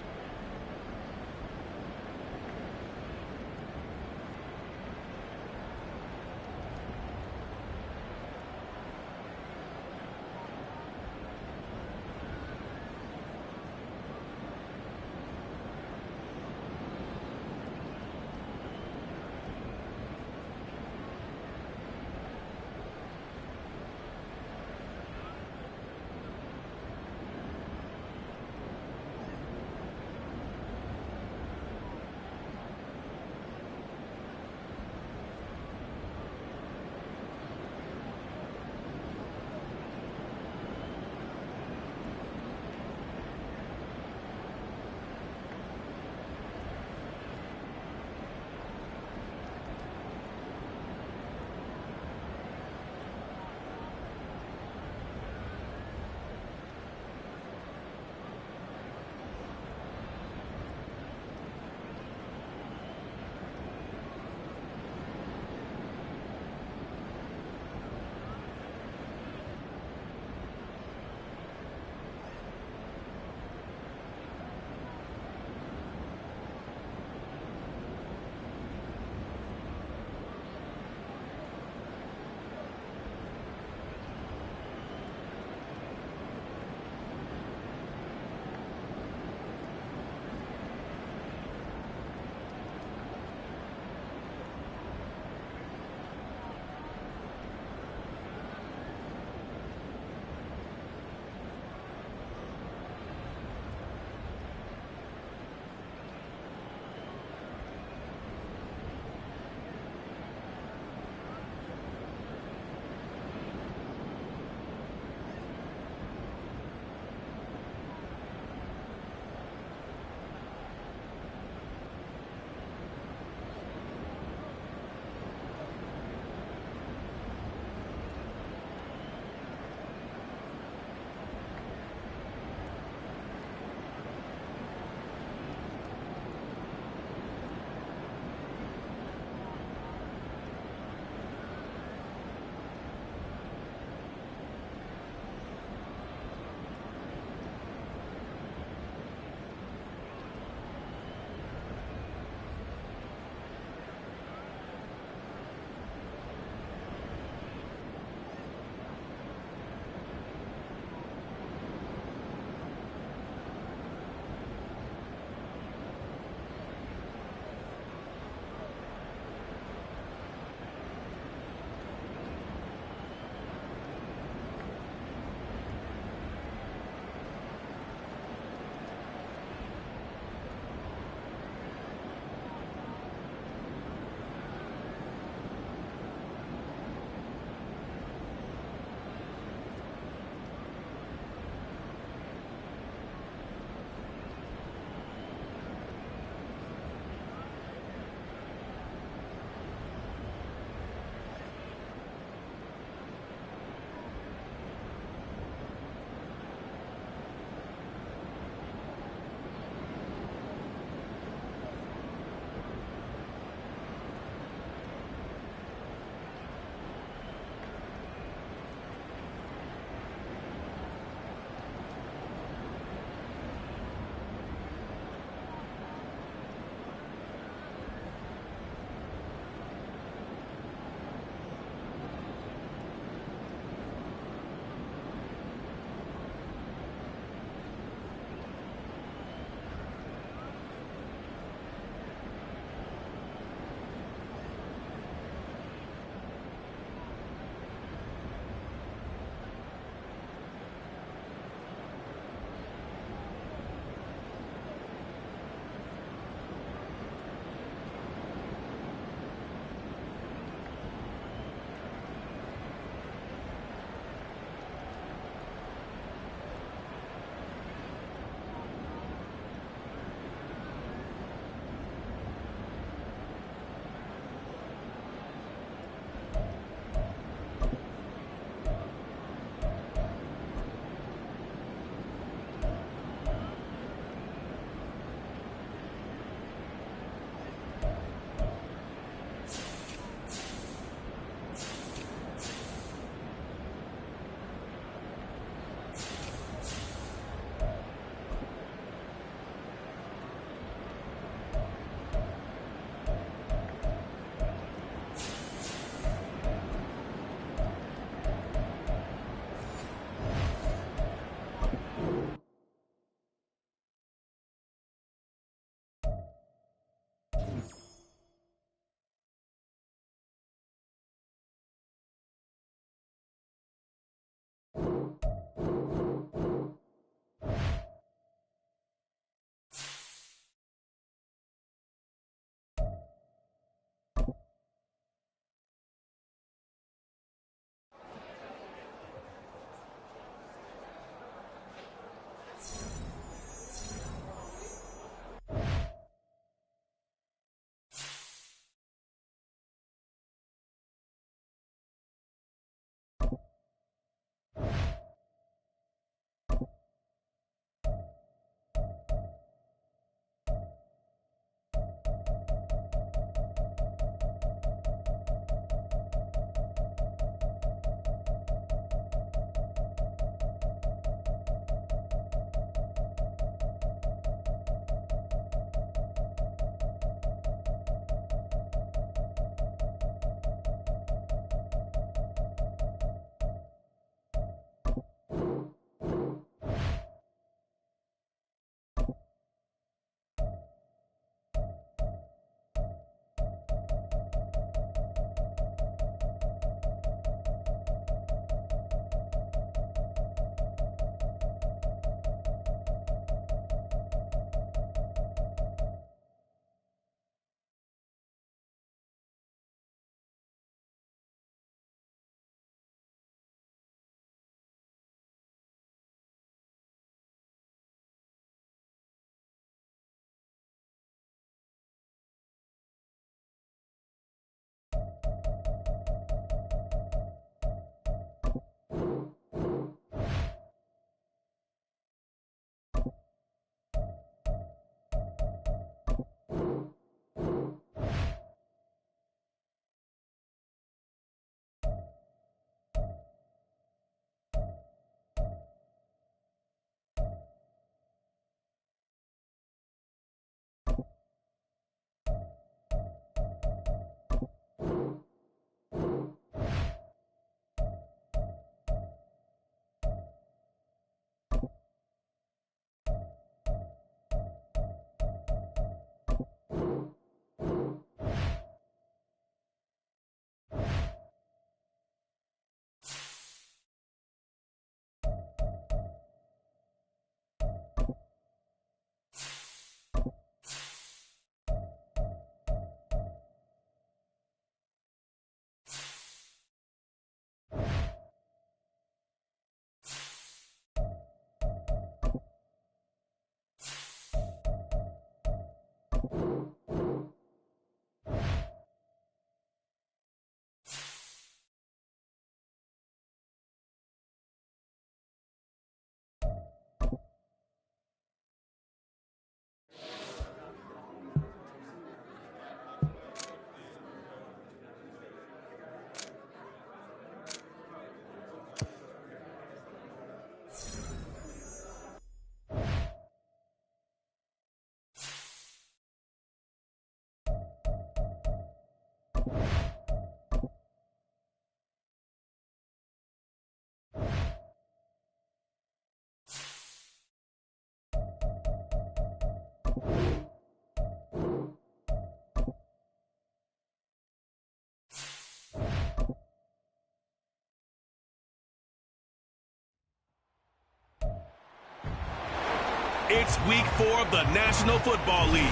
It's week 4 of the National Football League.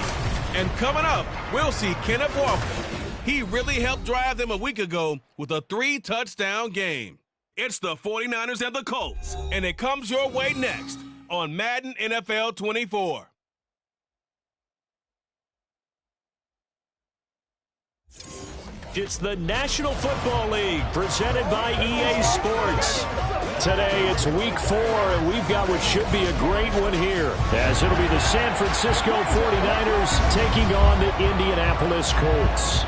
And coming up, we'll see Kenneth Walker. He really helped drive them a week ago with a 3-touchdown game. It's the 49ers and the Colts, and it comes your way next on Madden NFL 24. It's the National Football League presented by EA Sports. Today it's week 4, and we've got what should be a great one here, as it'll be the San Francisco 49ers taking on the Indianapolis Colts.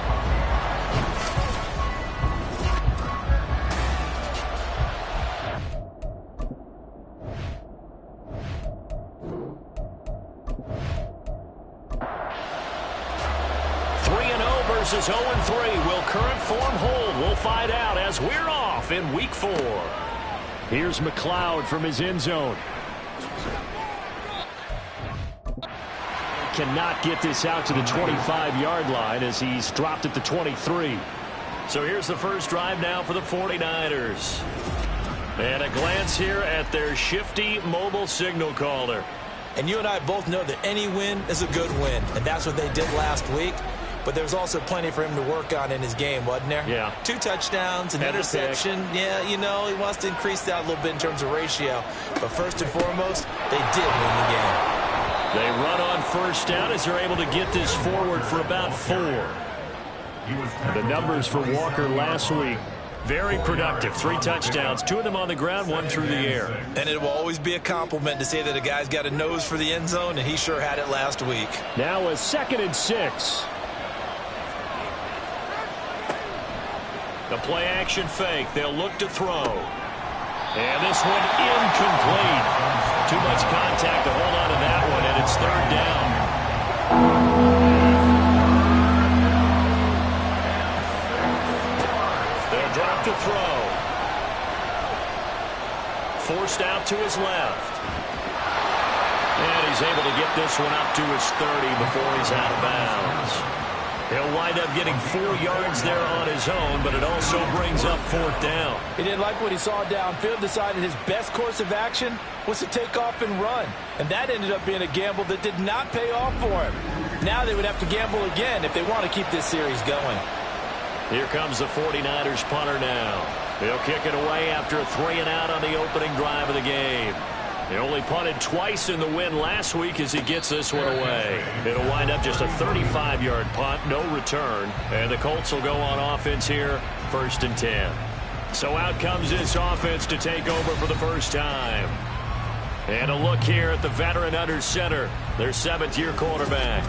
Versus 0-3. Will current form hold? We'll find out as we're off in week 4. Here's McLeod from his end zone. Cannot get this out to the 25-yard line as he's dropped at the 23. So here's the first drive now for the 49ers. And a glance here at their shifty mobile signal caller. And you and I both know that any win is a good win, and that's what they did last week. But there was also plenty for him to work on in his game, wasn't there? Yeah. 2 touchdowns, an interception. Yeah, you know, he wants to increase that a little bit in terms of ratio. But first and foremost, they did win the game. They run on first down as they're able to get this forward for about 4. The numbers for Walker last week, very productive. 3 touchdowns, 2 of them on the ground, 1 through the air. And it will always be a compliment to say that a guy's got a nose for the end zone, and he sure had it last week. Now a 2nd and 6. The play-action fake. They'll look to throw. And this one incomplete. Too much contact to hold on to that one, and it's 3rd down. They'll drop to throw. Forced out to his left. And he's able to get this one up to his 30 before he's out of bounds. He'll wind up getting 4 yards there on his own, but it also brings up 4th down. He didn't like what he saw downfield, decided his best course of action was to take off and run. And that ended up being a gamble that did not pay off for him. Now they would have to gamble again if they want to keep this series going. Here comes the 49ers punter now. He'll kick it away after a 3-and-out on the opening drive of the game. They only punted twice in the win last week as he gets this one away. It'll wind up just a 35-yard punt, no return. And the Colts will go on offense here, 1st and 10. So out comes this offense to take over for the first time. And a look here at the veteran under center, their 7th-year quarterback.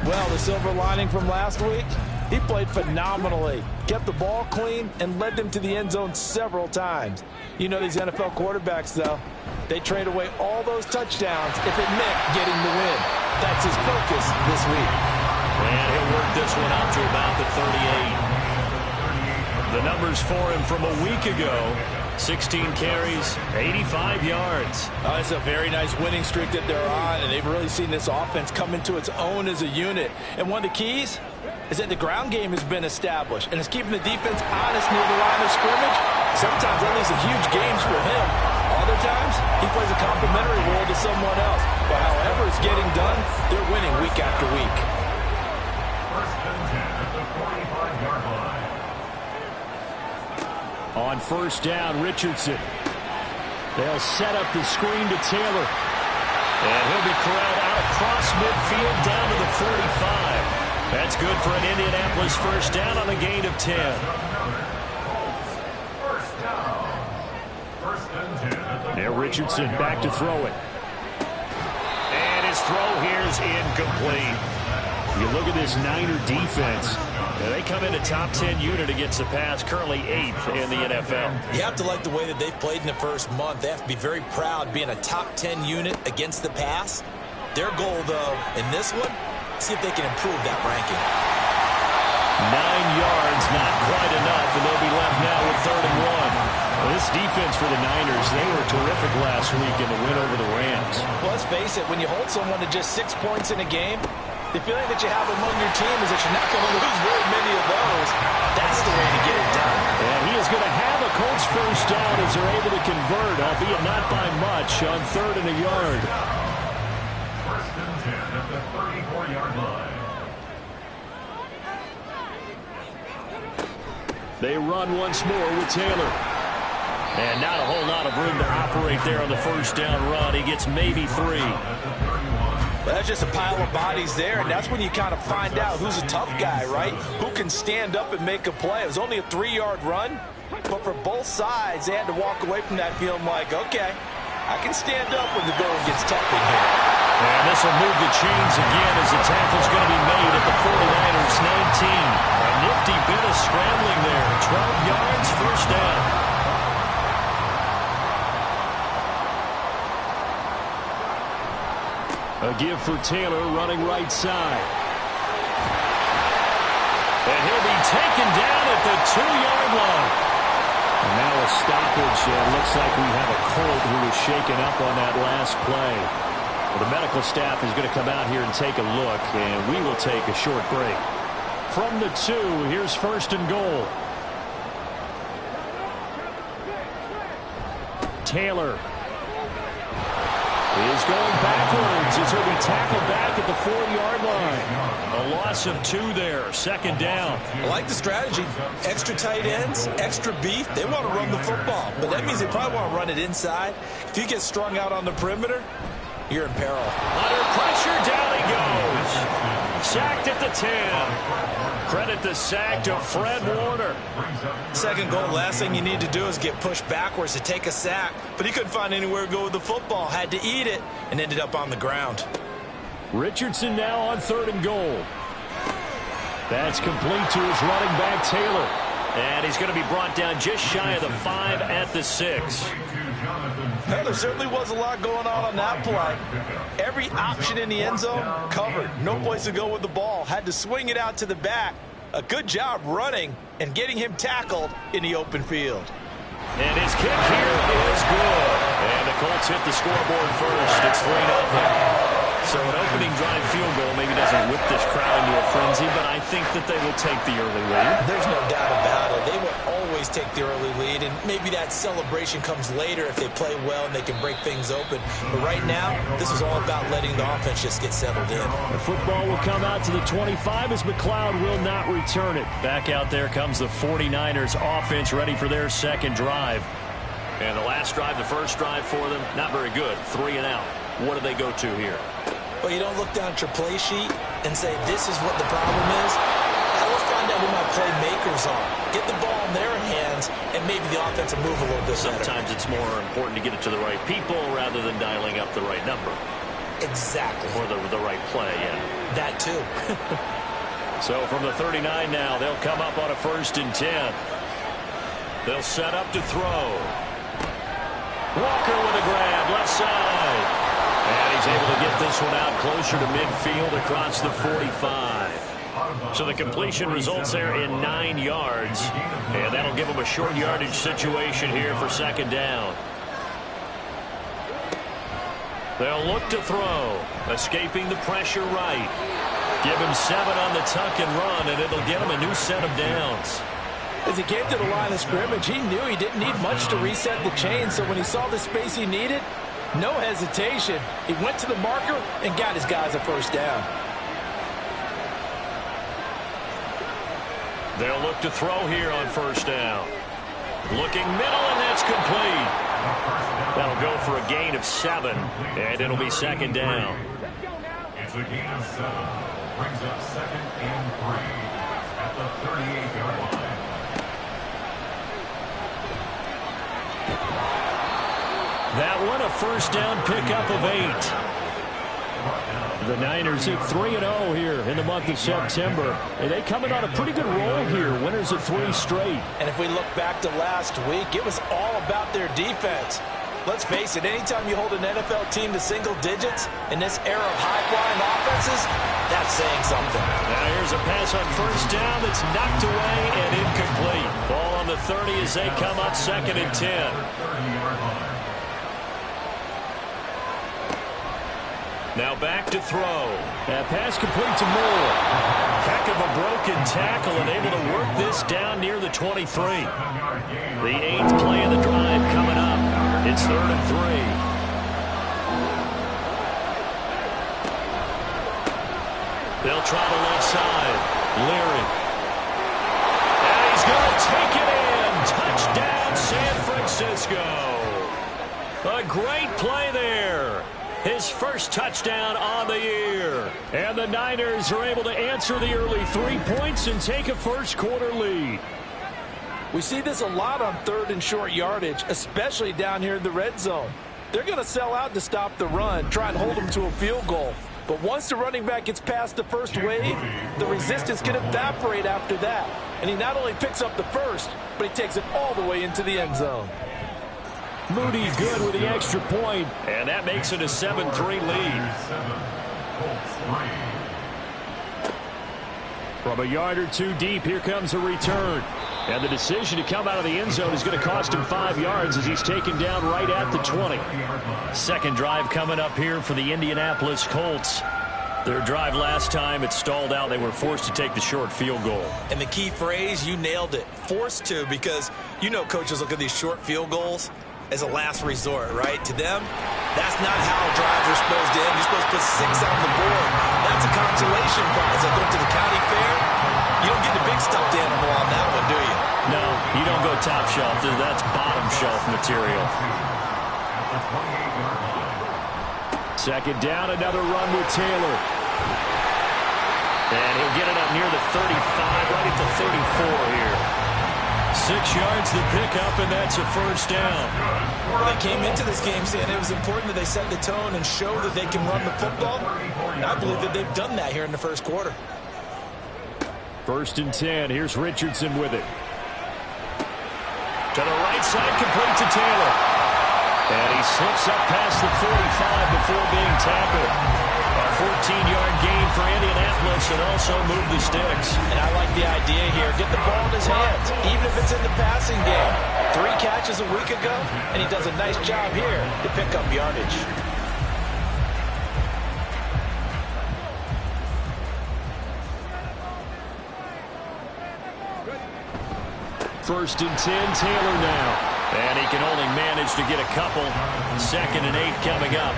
Well, the silver lining from last week, he played phenomenally, kept the ball clean, and led them to the end zone several times. You know these NFL quarterbacks, though, they trade away all those touchdowns if it meant getting the win. That's his focus this week. And he'll work this one out to about the 38. The numbers for him from a week ago, 16 carries, 85 yards. Oh, it's a very nice winning streak that they're on, and they've really seen this offense come into its own as a unit. And one of the keys is that the ground game has been established, and it's keeping the defense honest near the line of scrimmage. Sometimes that leads to huge games for him. Other times, he plays a complementary role to someone else. But however it's getting done, they're winning week after week. 1st and 10 at the 45-yard line. On 1st down, Richardson. They'll set up the screen to Taylor. And he'll be corralled out across midfield down to the 45. That's good for an Indianapolis 1st down on a gain of 10. Now Richardson back to throw it. And his throw here is incomplete. You look at this Niner defense. They come in a top 10 unit against the pass, currently 8th in the NFL. You have to like the way that they've played in the first month. They have to be very proud being a top 10 unit against the pass. Their goal, though, in this one, see if they can improve that ranking. 9 yards, not quite enough, and they'll be left now with 3rd and 1. This defense for the Niners, they were terrific last week in the win over the Rams. Well, let's face it, when you hold someone to just 6 points in a game, the feeling that you have among your team is that you're not going to lose very many of those. That's the way to get it done. And he is going to have a Colts first down as they're able to convert, albeit not by much, on 3rd and a yard. First and 10 at the 34-yard line. They run once more with Taylor. And not a whole lot of room to operate there on the first down run. He gets maybe 3. Well, that's just a pile of bodies there, and that's when you kind of find out who's a tough guy, right? Who can stand up and make a play. It was only a 3-yard run, but for both sides, they had to walk away from that feeling like, okay, I can stand up when the going gets tough in here. And this will move the chains again as the tackle's going to be made at the 49ers 19. A nifty bit of scrambling there. 12 yards, first down. A give for Taylor running right side. And he'll be taken down at the 2-yard line. And now a stoppage. Looks like we have a Colt who was shaken up on that last play. Well, the medical staff is going to come out here and take a look, and we will take a short break. From the 2, here's 1st and goal. Taylor is going backwards as he'll be tackled back at the 4-yard line. A loss of 2 there, 2nd down. I like the strategy. Extra tight ends, extra beef. They want to run the football, but that means they probably want to run it inside. If you get strung out on the perimeter, you're in peril. Under pressure, down he goes. Sacked at the 10. Credit the sack to Fred Warner. 2nd goal, last thing you need to do is get pushed backwards to take a sack. But he couldn't find anywhere to go with the football. Had to eat it and ended up on the ground. Richardson now on 3rd and goal. That's complete to his running back, Taylor. And he's going to be brought down just shy of the 5 at the 6. Well, there certainly was a lot going on that play. Every option in the end zone covered. No place to go with the ball. Had to swing it out to the back. A good job running and getting him tackled in the open field. And his kick here is good. And the Colts hit the scoreboard first. It's 3-0. So an opening drive field goal maybe doesn't whip this crowd into a frenzy, but I think that they will take the early lead. There's no doubt about it. They will always take the early lead, and maybe that celebration comes later if they play well and they can break things open. But right now, this is all about letting the offense just get settled in. The football will come out to the 25 as McLeod will not return it. Back out there comes the 49ers offense ready for their 2nd drive. And the last drive, the first drive for them, not very good. 3 and out. What do they go to here? Well, you don't look down at your play sheet and say, this is what the problem is. Let's find out who my playmakers are. Get the ball in their hands, and maybe the offense will move a little bit better. Sometimes it's more important to get it to the right people rather than dialing up the right number. Exactly. Or the right play, yeah. That too. So from the 39 now, they'll come up on a 1st and 10. They'll set up to throw. Walker with a grab, left side. And he's able to get this one out closer to midfield across the 45. So the completion results there in 9 yards. And that'll give him a short yardage situation here for 2nd down. They'll look to throw. Escaping the pressure right. Give him 7 on the tuck and run, and it'll get him a new set of downs. As he came to the line of scrimmage, he knew he didn't need much to reset the chain. So when he saw the space he needed, no hesitation. He went to the marker and got his guys a 1st down. They'll look to throw here on 1st down. Looking middle, and that's complete. That'll go for a gain of 7, and it'll be 2nd down. It's a gain of 7. Brings up 2nd and 3 at the 38-yard line. That one a 1st down pickup of 8. The Niners hit 3-0 here in the month of September. And they coming on a pretty good roll here. Winners of 3 straight. And if we look back to last week, it was all about their defense. Let's face it, anytime you hold an NFL team to single digits in this era of high-flying offenses, that's saying something. Now here's a pass on 1st down that's knocked away and incomplete. Ball on the the 30 as they come up 2nd and 10. Now back to throw. That pass complete to Moore. Heck of a broken tackle and able to work this down near the 23. The 8th play of the drive coming up. It's 3rd and 3. They'll try the left side. Leary. And he's going to take it in. Touchdown, San Francisco. A great play there. His first touchdown on the year. And the Niners are able to answer the early 3 points and take a first-quarter lead. We see this a lot on 3rd and short yardage, especially down here in the red zone. They're going to sell out to stop the run, try and hold them to a field goal. But once the running back gets past the first wave, the resistance can evaporate after that. And he not only picks up the first, but he takes it all the way into the end zone. Moody good with the extra point. And that makes it a 7-3 lead. From a yard or two deep, here comes a return. And the decision to come out of the end zone is going to cost him 5 yards as he's taken down right at the 20. Second drive coming up here for the Indianapolis Colts. Their drive last time, it stalled out. They were forced to take the short field goal. And the key phrase, you nailed it, forced to, because you know coaches look at these short field goals as a last resort, right? To them, that's not how drives are supposed to end. You're supposed to put 6 on the board. That's a consolation prize. I go to the county fair. You don't get the big stuffed animal on that one, do you? No, you don't go top shelf. That's bottom shelf material. Second down, another run with Taylor. And he'll get it up near the 35, right at the 34 here. 6 yards to pick up, and that's a first down. Well, they came into this game saying it was important that they set the tone and show that they can run the football. And I believe that they've done that here in the first quarter. 1st and 10. Here's Richardson with it. To the right side, complete to Taylor. And he slips up past the 45 before being tackled. A 14-yard gain for Indianapolis and also move the sticks. And I like the idea here. Get the ball in his hands, even if it's in the passing game. 3 catches a week ago, and he does a nice job here to pick up yardage. First and 10, Taylor now. And he can only manage to get a couple. 2nd and 8 coming up.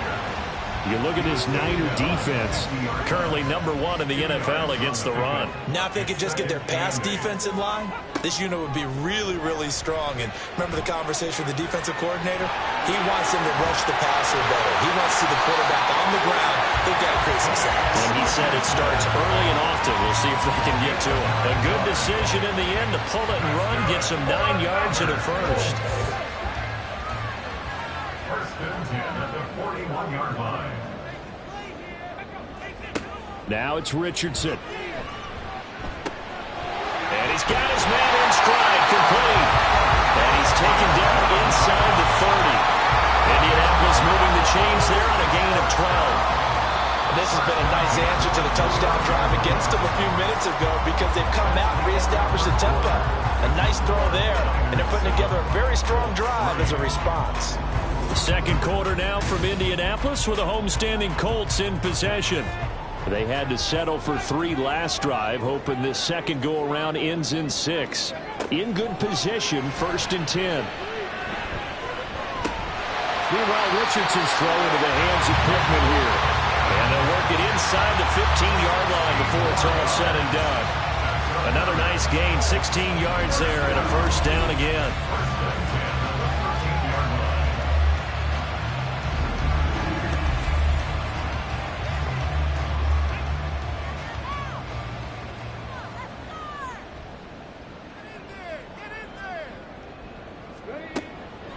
You look at this Niner defense. Currently #1 in the NFL against the run. Now if they could just get their pass defense in line, this unit would be really, really strong. And remember the conversation with the defensive coordinator? He wants them to rush the passer better. He wants to see the quarterback on the ground. They've got to create some sacks. And he said it starts early and often. We'll see if they can get to him. A good decision in the end to pull it and run. Gets him 9 yards and a first. 1st and 10 at the 41-yard line. Now it's Richardson. And he's got his man in stride, complete. And he's taken down inside the 30. Indianapolis moving the chains there on a gain of 12. And this has been a nice answer to the touchdown drive against them a few minutes ago because they've come out and reestablished the tempo. A nice throw there, and they're putting together a very strong drive as a response. Second quarter now from Indianapolis with the homestanding Colts in possession. They had to settle for 3 last drive, hoping this second go-around ends in 6. In good position, 1st and 10. Meanwhile, Richardson's throw into the hands of Pittman here. And they'll work it inside the 15-yard line before it's all said and done. Another nice gain, 16 yards there, and a first down again.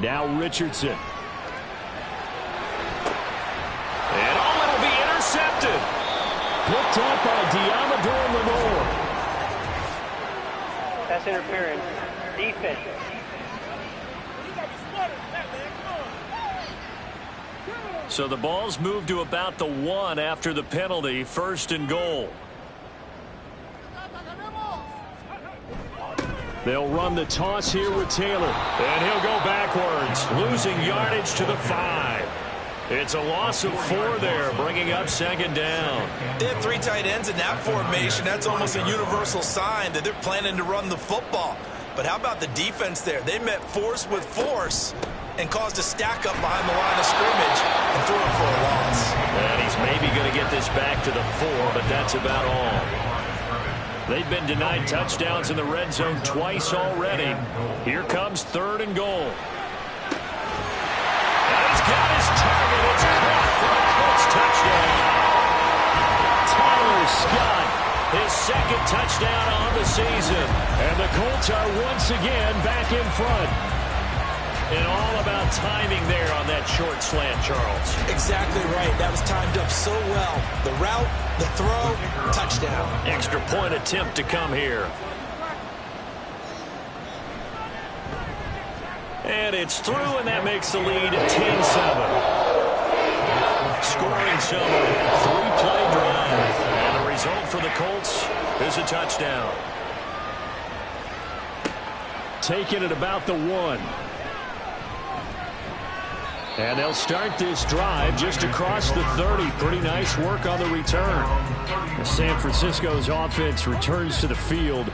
Now Richardson. And it'll be intercepted. Picked up by Diamador Lenore. Pass interference. Defense. So the ball's moved to about the 1 after the penalty. 1st and goal. They'll run the toss here with Taylor. And he'll go backwards, losing yardage to the 5. It's a loss of 4 there, bringing up second down. They have 3 tight ends in that formation. That's almost a universal sign that they're planning to run the football. But how about the defense there? They met force with force and caused a stack up behind the line of scrimmage and threw it for a loss. And he's maybe going to get this back to the 4, but that's about all. They've been denied touchdowns in the red zone twice already. Here comes 3rd and goal. And he's got his target. It's caught for a Colts touchdown. Tyler Scott, his 2nd touchdown on the season. And the Colts are once again back in front. And all about timing there on that short slant, Charles. Exactly right. That was timed up so well. The route, the throw, touchdown. Extra point attempt to come here. And it's through, and that makes the lead 10-7. Scoring summary, 3-play drive. And the result for the Colts is a touchdown. Taking it about the 1. And they'll start this drive just across the 30. Pretty nice work on the return. San Francisco's offense returns to the field.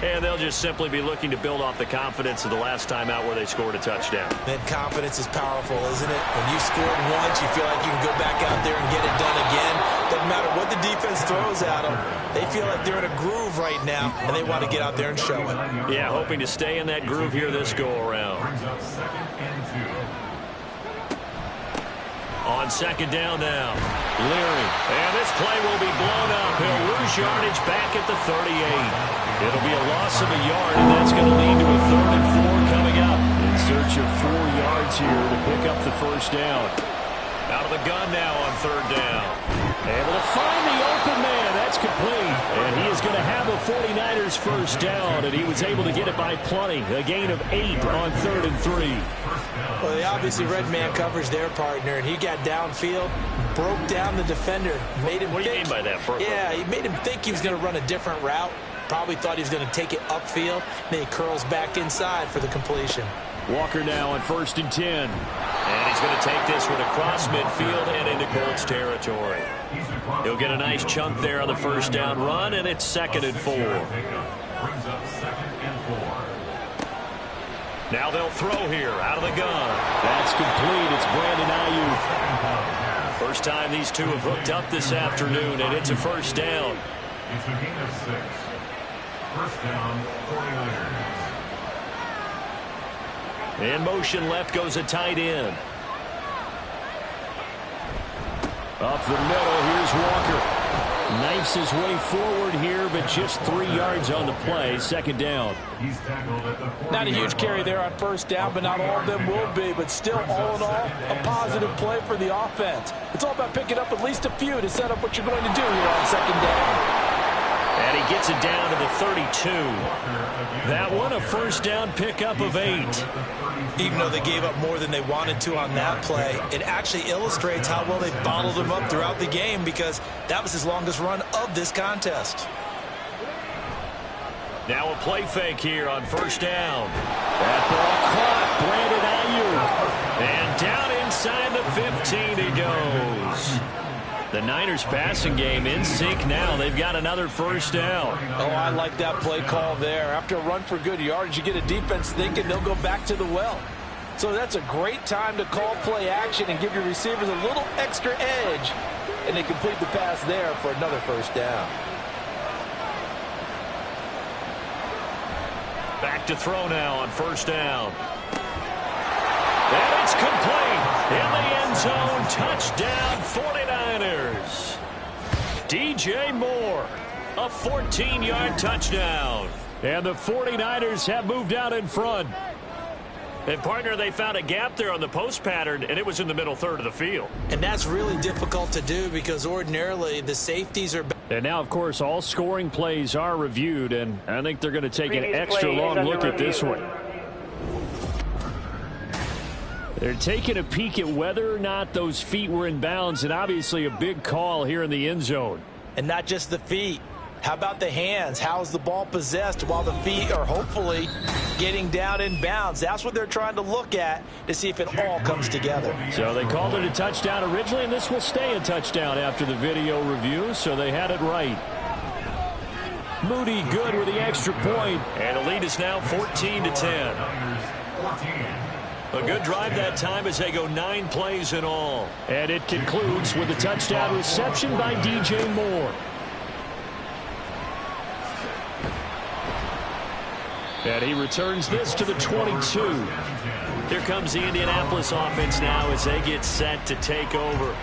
And they'll just simply be looking to build off the confidence of the last time out where they scored a touchdown. Then confidence is powerful, isn't it? When you scored once, you feel like you can go back out there and get it done again. Doesn't matter what the defense throws at them. They feel like they're in a groove right now, and they want to get out there and show it. Yeah, hoping to stay in that groove here this go-around. On second down now, Leary. And this play will be blown up. He'll lose yardage back at the 38. It'll be a loss of a yard, and that's going to lead to a 3rd and 4 coming up. In search of 4 yards here to pick up the first down. Out of the gun now on 3rd down. Able to find the open man. That's complete. And he is going to have a 49ers first down, and he was able to get it by plenty. A gain of 8 on 3rd and 3. Well, they obviously red man coverage their partner, and he got downfield, broke down the defender, made him What do you think, mean by that, Burko? Yeah, he made him think he was going to run a different route. Probably thought he was going to take it upfield. Then he curls back inside for the completion. Walker now on 1st and 10. And he's going to take this one across midfield and into Colts territory. He'll get a nice chunk there on the first down run, and it's 2nd and 4. Now they'll throw here out of the gun. That's complete. It's Brandon Ayuk. First time these two have hooked up this afternoon, and it's a first down. It's a gain of 6. First down, 49ers. In motion left goes a tight end. Up the middle, here's Walker. Knifes his way forward here, but just 3 yards on the play. Second down. He's tackled at the 40. Not a huge carry there on first down, but not all of them will be. But still, all in all, a positive play for the offense. It's all about picking up at least a few to set up what you're going to do here on second down. And he gets it down to the 32. That one, a first down pickup of 8. Even though they gave up more than they wanted to on that play, it actually illustrates how well they bottled them up throughout the game, because that was his longest run of this contest. Now a play fake here on first down. That ball caught. Brandon Ayuk. And down inside the 15 he goes. The Niners passing game in sync now. They've got another first down. Oh, I like that play call there. After a run for good yardage, you get a defense thinking they'll go back to the well. So that's a great time to call play action and give your receivers a little extra edge. And they complete the pass there for another first down. Back to throw now on first down. And it's complete. In the end zone, touchdown 49ers. DJ Moore, a 14-yard touchdown. And the 49ers have moved out in front. And, partner, they found a gap there on the post pattern, and it was in the middle third of the field. And that's really difficult to do, because ordinarily the safeties are... And now, of course, all scoring plays are reviewed, and I think they're going to take an extra long look at this one. They're taking a peek at whether or not those feet were in bounds, and obviously a big call here in the end zone. And not just the feet. How about the hands? How's the ball possessed while the feet are hopefully getting down in bounds? That's what they're trying to look at to see if it all comes together. So they called it a touchdown originally, and this will stay a touchdown after the video review, so they had it right. Moody good with the extra point. And the lead is now 14-10. A good drive that time as they go 9 plays in all. And it concludes with a touchdown reception by DJ Moore. And he returns this to the 22. Here comes the Indianapolis offense now as they get set to take over.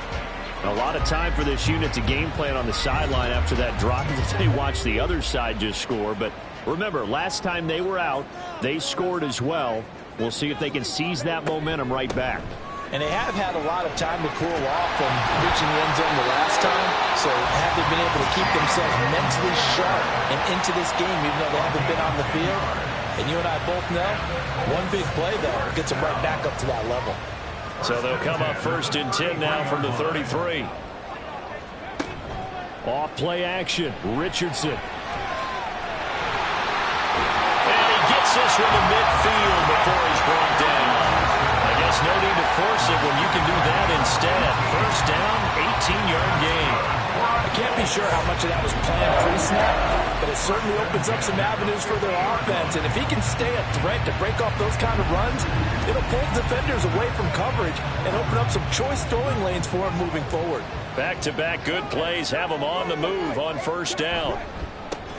A lot of time for this unit to game plan on the sideline after that drive that they watched the other side just score. But remember, last time they were out, they scored as well. We'll see if they can seize that momentum right back. And they have had a lot of time to cool off from reaching the end zone the last time. So have they been able to keep themselves mentally sharp and into this game even though they haven't been on the field? And you and I both know, one big play, though, gets them right back up to that level. So they'll come up 1st and 10 now from the 33. Off play action, Richardson. And he gets this from the midfield before he's brought down. I guess no need to force it when you can do that instead. 1st down, 18-yard gain. I can't be sure how much of that was planned pre-snap, but it certainly opens up some avenues for their offense. And if he can stay a threat to break off those kind of runs, it'll pull defenders away from coverage and open up some choice throwing lanes for him moving forward. Back-to-back good plays have him on the move on 1st down.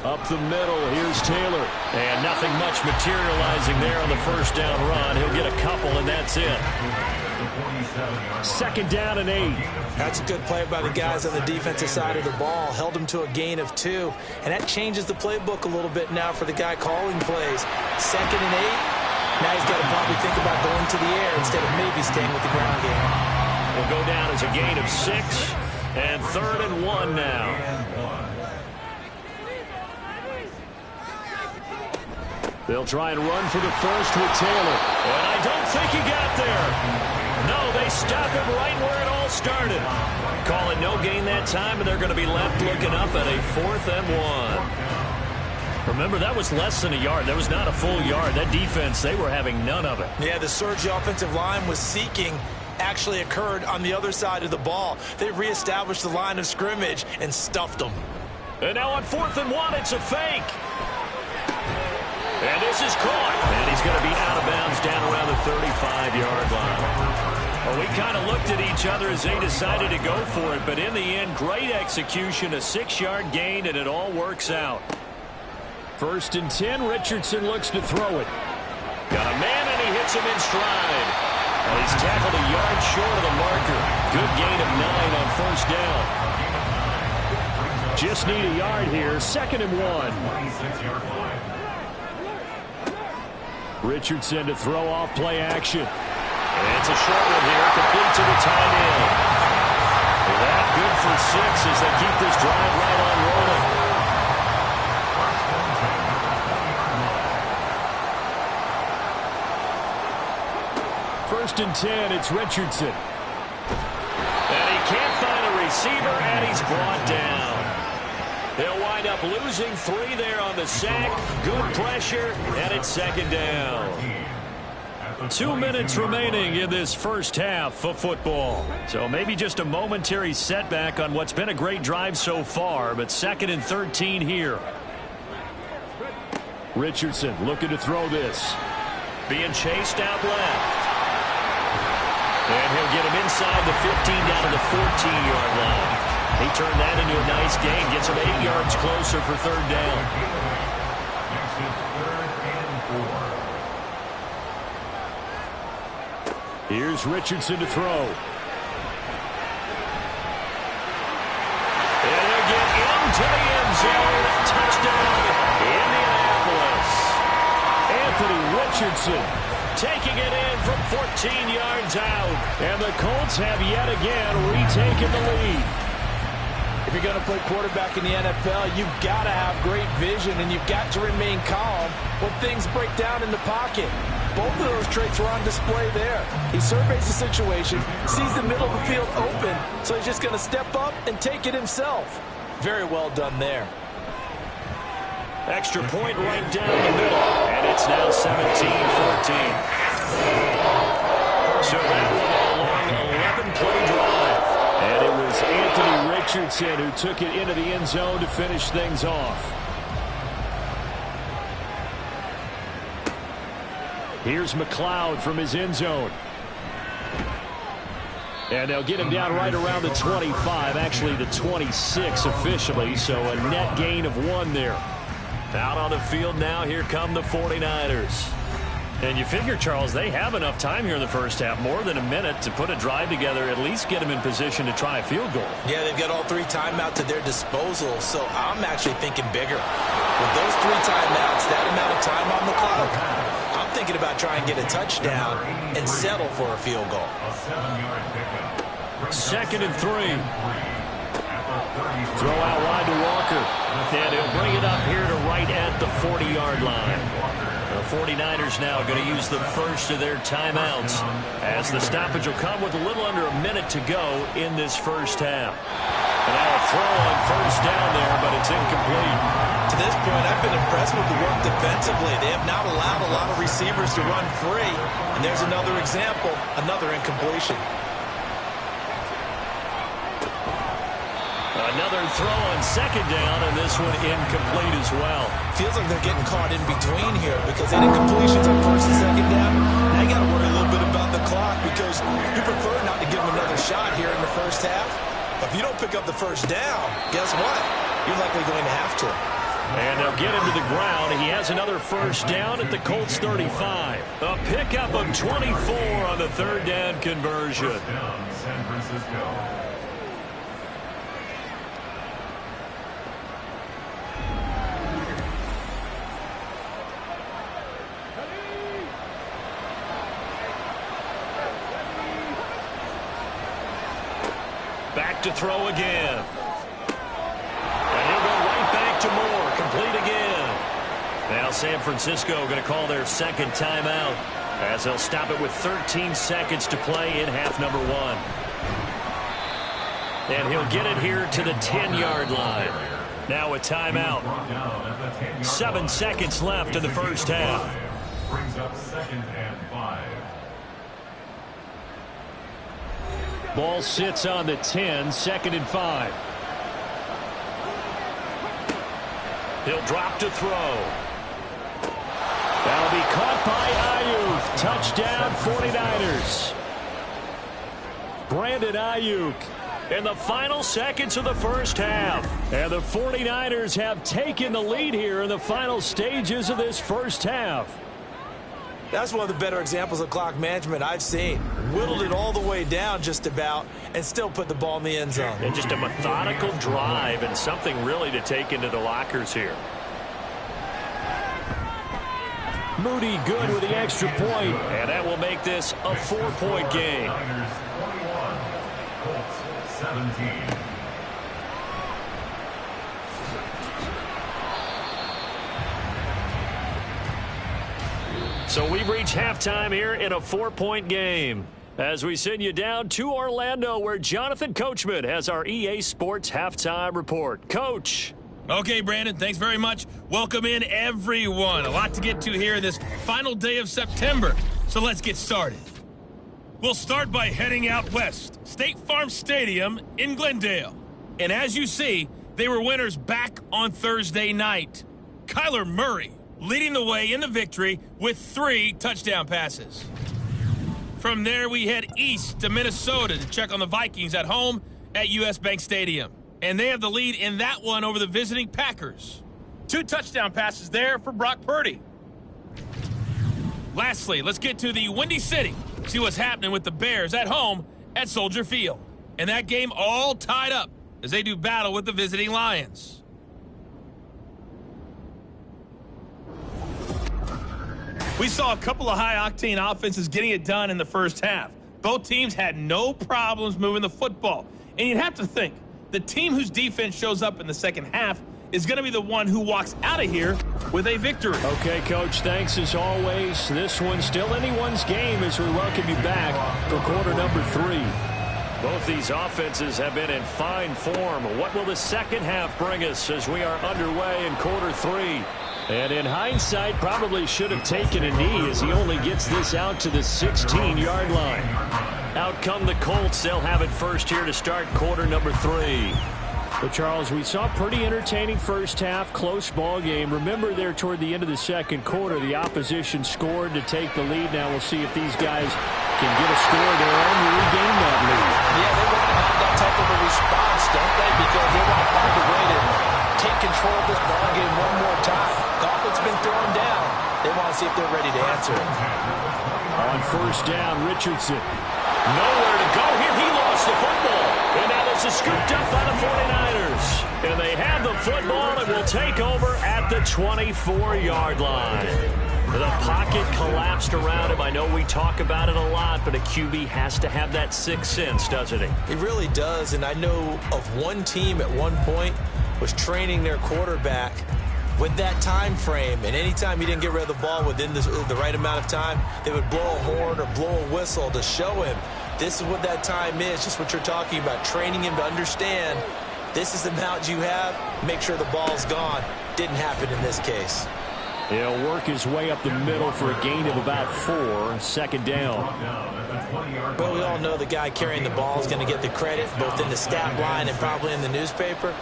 Up the middle, here's Taylor. And nothing much materializing there on the 1st down run. He'll get a couple, and that's it. 2nd down and 8. That's a good play by the guys on the defensive side of the ball. Held him to a gain of 2. And that changes the playbook a little bit now for the guy calling plays. 2nd and 8. Now he's got to probably think about going to the air instead of maybe staying with the ground game. Will go down as a gain of 6. And 3rd and 1 now. They'll try and run for the first with Taylor. And I don't think he got there. No, they stop him right where it all started. Call it no gain that time, and they're going to be left looking up at a 4th and 1. Remember, that was less than a yard. That was not a full yard. That defense, they were having none of it. Yeah, the surge the offensive line was seeking actually occurred on the other side of the ball. They reestablished the line of scrimmage and stuffed them. And now on 4th and 1, it's a fake. And this is caught. And he's going to be out of bounds down around the 35-yard line. Well, we kind of looked at each other as they decided to go for it. But in the end, great execution, a 6-yard gain, and it all works out. 1st and 10, Richardson looks to throw it. Got a man, and he hits him in stride. And he's tackled a yard short of the marker. Good gain of 9 on 1st down. Just need a yard here. 2nd and 1. Richardson to throw off play action. And it's a short one here, complete to the tight end. That good for 6 as they keep this drive right on rolling. 1st and 10, it's Richardson. And he can't find a receiver, and he's brought down. They'll wind up losing 3 there on the sack. Good pressure, and it's 2nd down. 2 minutes remaining in this first half of football. So maybe just a momentary setback on what's been a great drive so far, but 2nd and 13 here. Richardson looking to throw this. Being chased out left. And he'll get him inside the 15 down to the 14-yard line. He turned that into a nice gain. Gets him 8 yards closer for 3rd down. Here's Richardson to throw. And they'll get into the end zone. Touchdown, Indianapolis. Anthony Richardson taking it in from 14 yards out. And the Colts have yet again retaken the lead. If you're going to play quarterback in the NFL, you've got to have great vision, and you've got to remain calm when things break down in the pocket. Both of those traits were on display there. He surveys the situation, sees the middle of the field open, so he's just going to step up and take it himself. Very well done there. Extra point right down the middle, and it's now 17-14. So that one a long 11-play drive. And it was Anthony Richardson who took it into the end zone to finish things off. Here's McLeod from his end zone. And they'll get him down right around the 25, actually the 26 officially, so a net gain of 1 there. Out on the field now, here come the 49ers. And you figure, Charles, they have enough time here in the first half, more than a minute, to put a drive together, at least get them in position to try a field goal. Yeah, they've got all 3 timeouts at their disposal, so I'm actually thinking bigger. With those 3 timeouts, that amount of time on the clock, I'm thinking about trying to get a touchdown and settle for a field goal. A 7-yard pickup. 2nd and 3. Throw out wide to Walker. And he'll bring it up here to right at the 40-yard line. The 49ers now going to use the first of their timeouts as the stoppage will come with a little under a minute to go in this first half. And now a throw on first down there, but it's incomplete. To this point, I've been impressed with the work defensively. They have not allowed a lot of receivers to run free. And there's another example, another incompletion. Another throw on second down, and this one incomplete as well. Feels like they're getting caught in between here because any completions on first and second down, now you got to worry a little bit about the clock because you prefer not to give them another shot here in the first half. But if you don't pick up the first down, guess what? You're likely going to have to. And they'll get him to the ground. He has another first down at the Colts 35. A pickup of 24 on the third down conversion. First down, San Francisco. Back to throw again. And he'll go right back to Moore. Complete again. Now San Francisco going to call their second timeout as they'll stop it with 13 seconds to play in half number 1. And he'll get it here to the 10-yard line. Now a timeout. 7 seconds left in the first half. Brings up 2nd and 5. Ball sits on the 10, 2nd and 5. He'll drop to throw. That'll be caught by Ayuk. Touchdown 49ers. Brandon Ayuk in the final seconds of the first half. And the 49ers have taken the lead here in the final stages of this first half. That's one of the better examples of clock management I've seen. Whittled it all the way down just about and still put the ball in the end zone. And just a methodical drive and something really to take into the lockers here. Moody good with the extra point, and that will make this a 4-point game. Niners 21, Colts 17. So we've reached halftime here in a 4-point game as we send you down to Orlando where Jonathan Coachman has our EA Sports halftime report. Coach. Okay, Brandon, thanks very much. Welcome in, everyone. A lot to get to here this final day of September, so let's get started. We'll start by heading out west, State Farm Stadium in Glendale. And as you see, they were winners back on Thursday night. Kyler Murray leading the way in the victory with 3 touchdown passes. From there, we head east to Minnesota to check on the Vikings at home at US Bank Stadium. And they have the lead in that one over the visiting Packers. 2 touchdown passes there for Brock Purdy. Lastly, let's get to the Windy City. See what's happening with the Bears at home at Soldier Field. And that game all tied up as they do battle with the visiting Lions. We saw a couple of high-octane offenses getting it done in the first half. Both teams had no problems moving the football. And you'd have to think, the team whose defense shows up in the second half is going to be the one who walks out of here with a victory. Okay, Coach, thanks as always. This one's still anyone's game as we welcome you back for quarter number 3. Both these offenses have been in fine form. What will the second half bring us as we are underway in quarter 3? And in hindsight, probably should have taken a knee as he only gets this out to the 16-yard line. Out come the Colts. They'll have it first here to start quarter number 3. But, Charles, we saw pretty entertaining first half, close ball game. Remember there toward the end of the second quarter, the opposition scored to take the lead. Now we'll see if these guys can get a score there and regain that lead. Yeah, they want to have that type of a response, don't they? Because they want to find a way to take control of this ball game one more time. Gauntlet's been thrown down. They want to see if they're ready to answer it. On first down, Richardson. Nowhere to go here. He lost the football. And now this is scooped up by the 49ers. And they have the football and will take over at the 24-yard line. The pocket collapsed around him. I know we talk about it a lot, but a QB has to have that sixth sense, doesn't he? He really does, and I know of one team at one point was training their quarterback with that time frame, and anytime he didn't get rid of the ball within the right amount of time, they would blow a horn or blow a whistle to show him this is what that time is, just what you're talking about, training him to understand this is the amount you have, make sure the ball's gone. Didn't happen in this case. He'll work his way up the middle for a gain of about 4, second down. Well, we all know the guy carrying the ball is going to get the credit, both in the stat line and probably in the newspaper.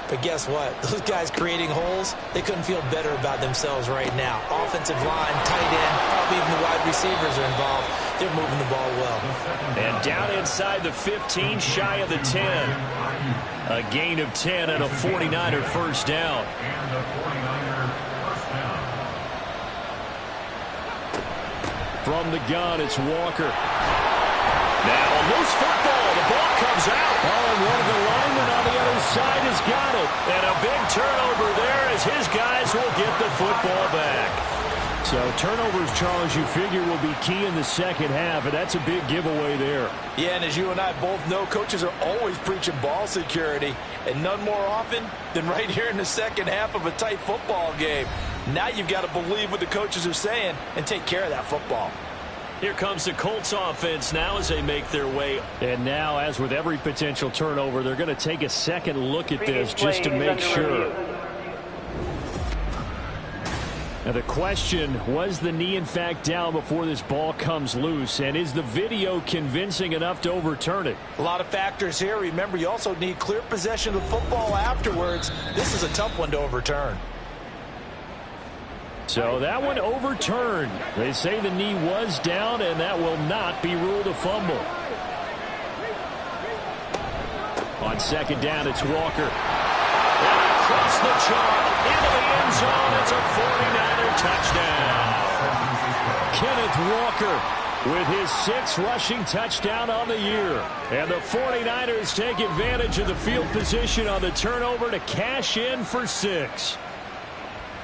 But guess what? Those guys creating holes, they couldn't feel better about themselves right now. Offensive line, tight end, probably even the wide receivers are involved. They're moving the ball well. And down inside the 15, shy of the 10. A gain of 10 and a 49er first down. From the gun, it's Walker. Now a loose football. The ball comes out. Oh, and one of the linemen on the other side has got it. And a big turnover there as his guys will get the football back. So turnovers, Charles, you figure will be key in the second half, and that's a big giveaway there. Yeah, and as you and I both know, coaches are always preaching ball security, and none more often than right here in the second half of a tight football game. Now you've got to believe what the coaches are saying and take care of that football. Here comes the Colts offense now as they make their way. And now, as with every potential turnover, they're going to take a second look at this just to make sure. Now the question, was the knee in fact down before this ball comes loose? And is the video convincing enough to overturn it? A lot of factors here. Remember, you also need clear possession of the football afterwards. This is a tough one to overturn. So that one overturned. They say the knee was down, and that will not be ruled a fumble. On second down, it's Walker. And across the chalk, into the end zone. It's a 49er touchdown. Kenneth Walker with his 6th rushing touchdown on the year. And the 49ers take advantage of the field position on the turnover to cash in for 6.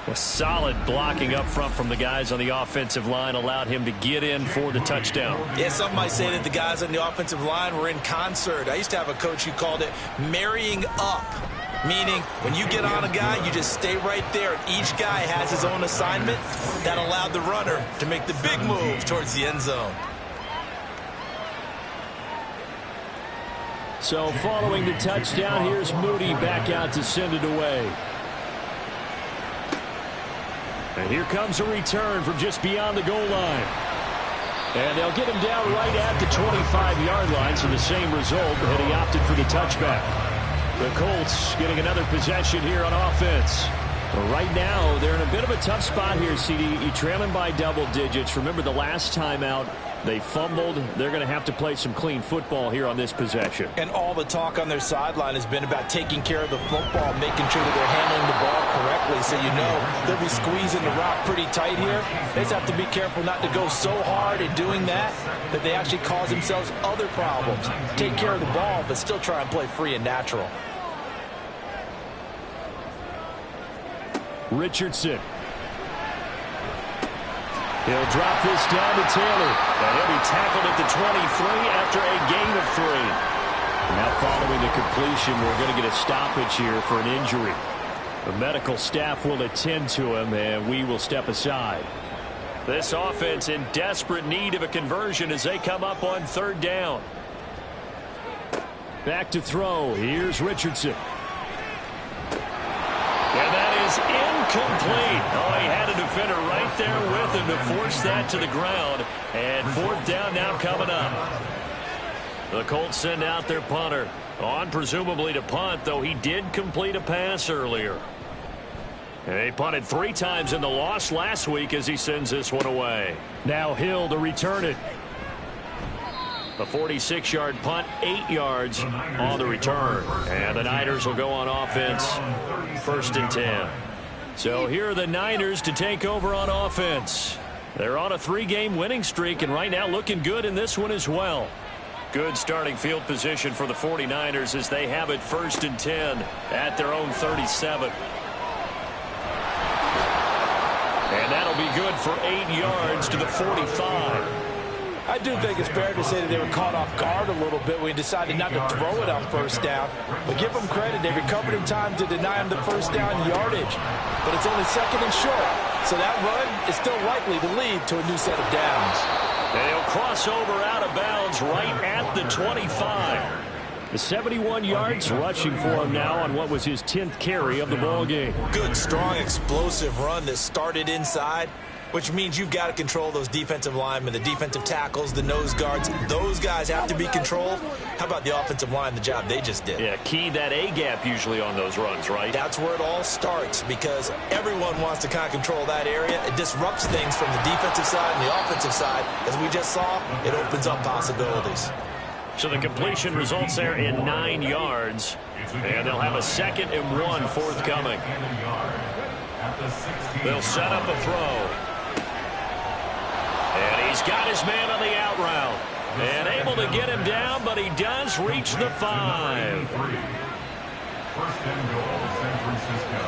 A solid blocking up front from the guys on the offensive line allowed him to get in for the touchdown. Yeah, some might say that the guys on the offensive line were in concert. I used to have a coach who called it marrying up, meaning when you get on a guy, you just stay right there. Each guy has his own assignment. That allowed the runner to make the big move towards the end zone. So following the touchdown, here's Moody back out to send it away. And here comes a return from just beyond the goal line. And they'll get him down right at the 25-yard line, so the same result, but he opted for the touchback. The Colts getting another possession here on offense. But right now, they're in a bit of a tough spot here, CD. You're trailing by double digits. Remember the last time out, they fumbled. They're going to have to play some clean football here on this possession. And all the talk on their sideline has been about taking care of the football, making sure that they're handling the ball correctly. So you know they'll be squeezing the rock pretty tight here. They just have to be careful not to go so hard in doing that that they actually cause themselves other problems. Take care of the ball, but still try and play free and natural. Richardson. He'll drop this down to Taylor. And he'll be tackled at the 23 after a gain of 3. Now following the completion, we're going to get a stoppage here for an injury. The medical staff will attend to him, and we will step aside. This offense in desperate need of a conversion as they come up on third down. Back to throw. Here's Richardson. And that is incomplete. Oh, he had a defender right there with him to force that to the ground. And fourth down now coming up. The Colts send out their punter. On presumably to punt, though he did complete a pass earlier. And he punted 3 times in the loss last week as he sends this one away. Now Hill to return it. A 46-yard punt, 8 yards on the return. And the Niners will go on offense, 1st and 10. So here are the Niners to take over on offense. They're on a 3-game winning streak, and right now looking good in this one as well. Good starting field position for the 49ers as they have it 1st and 10 at their own 37. And that'll be good for 8 yards to the 45. I do think it's fair to say that they were caught off guard a little bit when he decided not to throw it on 1st down. But give them credit. They recovered in time to deny him the 1st down yardage. But it's only 2nd and short. So that run is still likely to lead to a new set of downs. And he'll cross over out of bounds right at the 25. The 71 yards rushing for him now on what was his 10th carry of the ball game. Good, strong, explosive run that started inside, which means you've got to control those defensive linemen, the defensive tackles, the nose guards. Those guys have to be controlled. How about the offensive line, the job they just did? Yeah, key that A-gap usually on those runs, right? That's where it all starts because everyone wants to kind of control that area. It disrupts things from the defensive side and the offensive side. As we just saw, it opens up possibilities. So the completion results there in 9 yards. And they'll have a 2nd and 1 forthcoming. They'll set up a throw. And he's got his man on the out route. And able to get him down, but he does reach the 5. 1st and goal, San Francisco.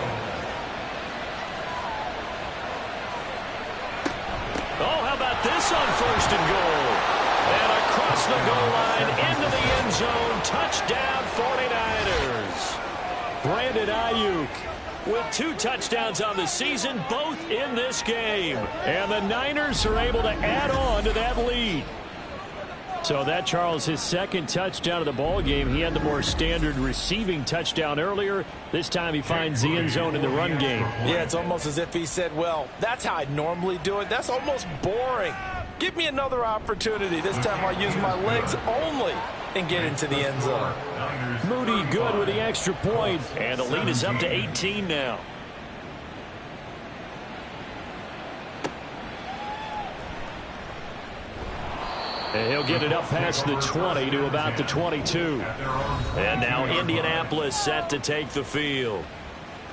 Oh, how about this on 1st and goal? And across the goal line into the end zone. Touchdown 49ers. Brandon Ayuk with 2 touchdowns on the season, both in this game. And the Niners are able to add on to that lead. So that, Charles, his 2nd touchdown of the ball game. He had the more standard receiving touchdown earlier. This time he finds the end zone in the run game. Yeah, it's almost as if he said, well, that's how I normally do it. That's almost boring. Give me another opportunity. This time I'll use my legs only and get into the end zone. Moody good with the extra point. And the lead is up to 18 now. And he'll get it up past the 20 to about the 22. And now Indianapolis set to take the field.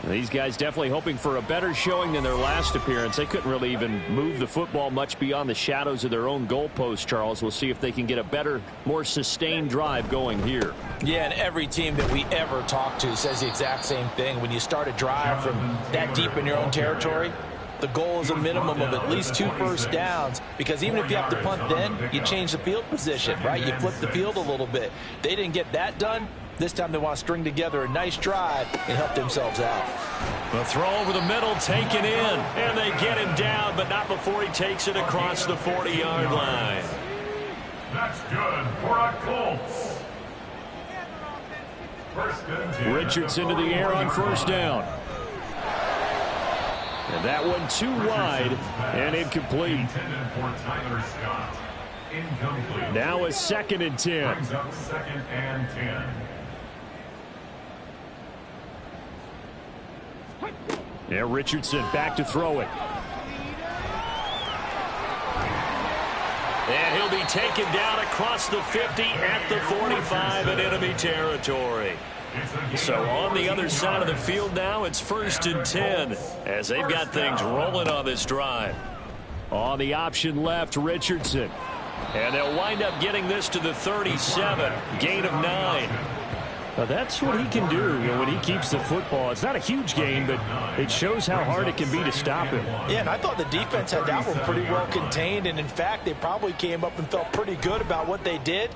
These guys definitely hoping for a better showing than their last appearance. They couldn't really even move the football much beyond the shadows of their own goalpost, Charles. We'll see if they can get a better, more sustained drive going here. Yeah, and every team that we ever talk to says the exact same thing. When you start a drive from that deep in your own territory, the goal is a minimum of at least 2 1st downs, because even if you have to punt then, you change the field position, right? You flip the field a little bit. They didn't get that done. This time they want to string together a nice drive and help themselves out. The throw over the middle taken in, and they get him down, but not before he takes it across the 40-yard line. That's good for a Colts. 1st and 10. Richardson to the air on 1st down. And that one too wide and incomplete. Intended for Tyler Scott. Incomplete. Now a 2nd and 10. Brings up 2nd and 10. Yeah, Richardson back to throw it. And he'll be taken down across the 50 at the 45 in enemy territory. So on the other side of the field now, it's 1st and 10 as they've got things rolling on this drive. On the option left, Richardson. And they'll wind up getting this to the 37, gain of 9. Now that's what he can do, when he keeps the football. It's not a huge gain, but it shows how hard it can be to stop him. Yeah, and I thought the defense had that one pretty well contained, and in fact, they probably came up and felt pretty good about what they did.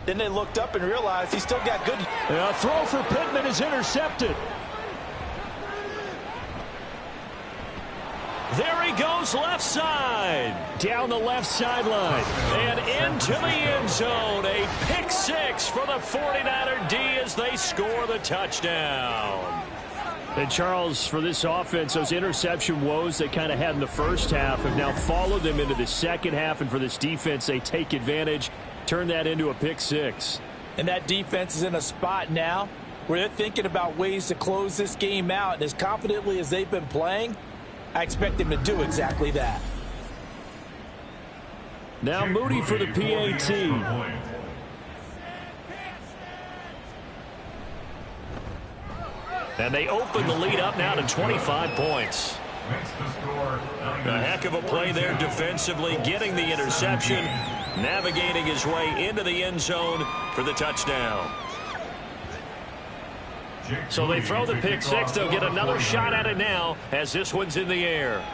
Then they looked up and realized he still got good. A throw for Pittman is intercepted. There he goes left side. Down the left sideline. And into the end zone. A pick six for the 49er D as they score the touchdown. And Charles, for this offense, those interception woes they kind of had in the first half have now followed them into the second half. And for this defense, they take advantage, turn that into a pick six. And that defense is in a spot now where they're thinking about ways to close this game out. And as confidently as they've been playing, I expect them to do exactly that. Now Moody for the PAT. And they open the lead up now to 25 points. A heck of a play there defensively, getting the interception, navigating his way into the end zone for the touchdown. So they throw the pick six. They'll get another shot at it now as this one's in the air.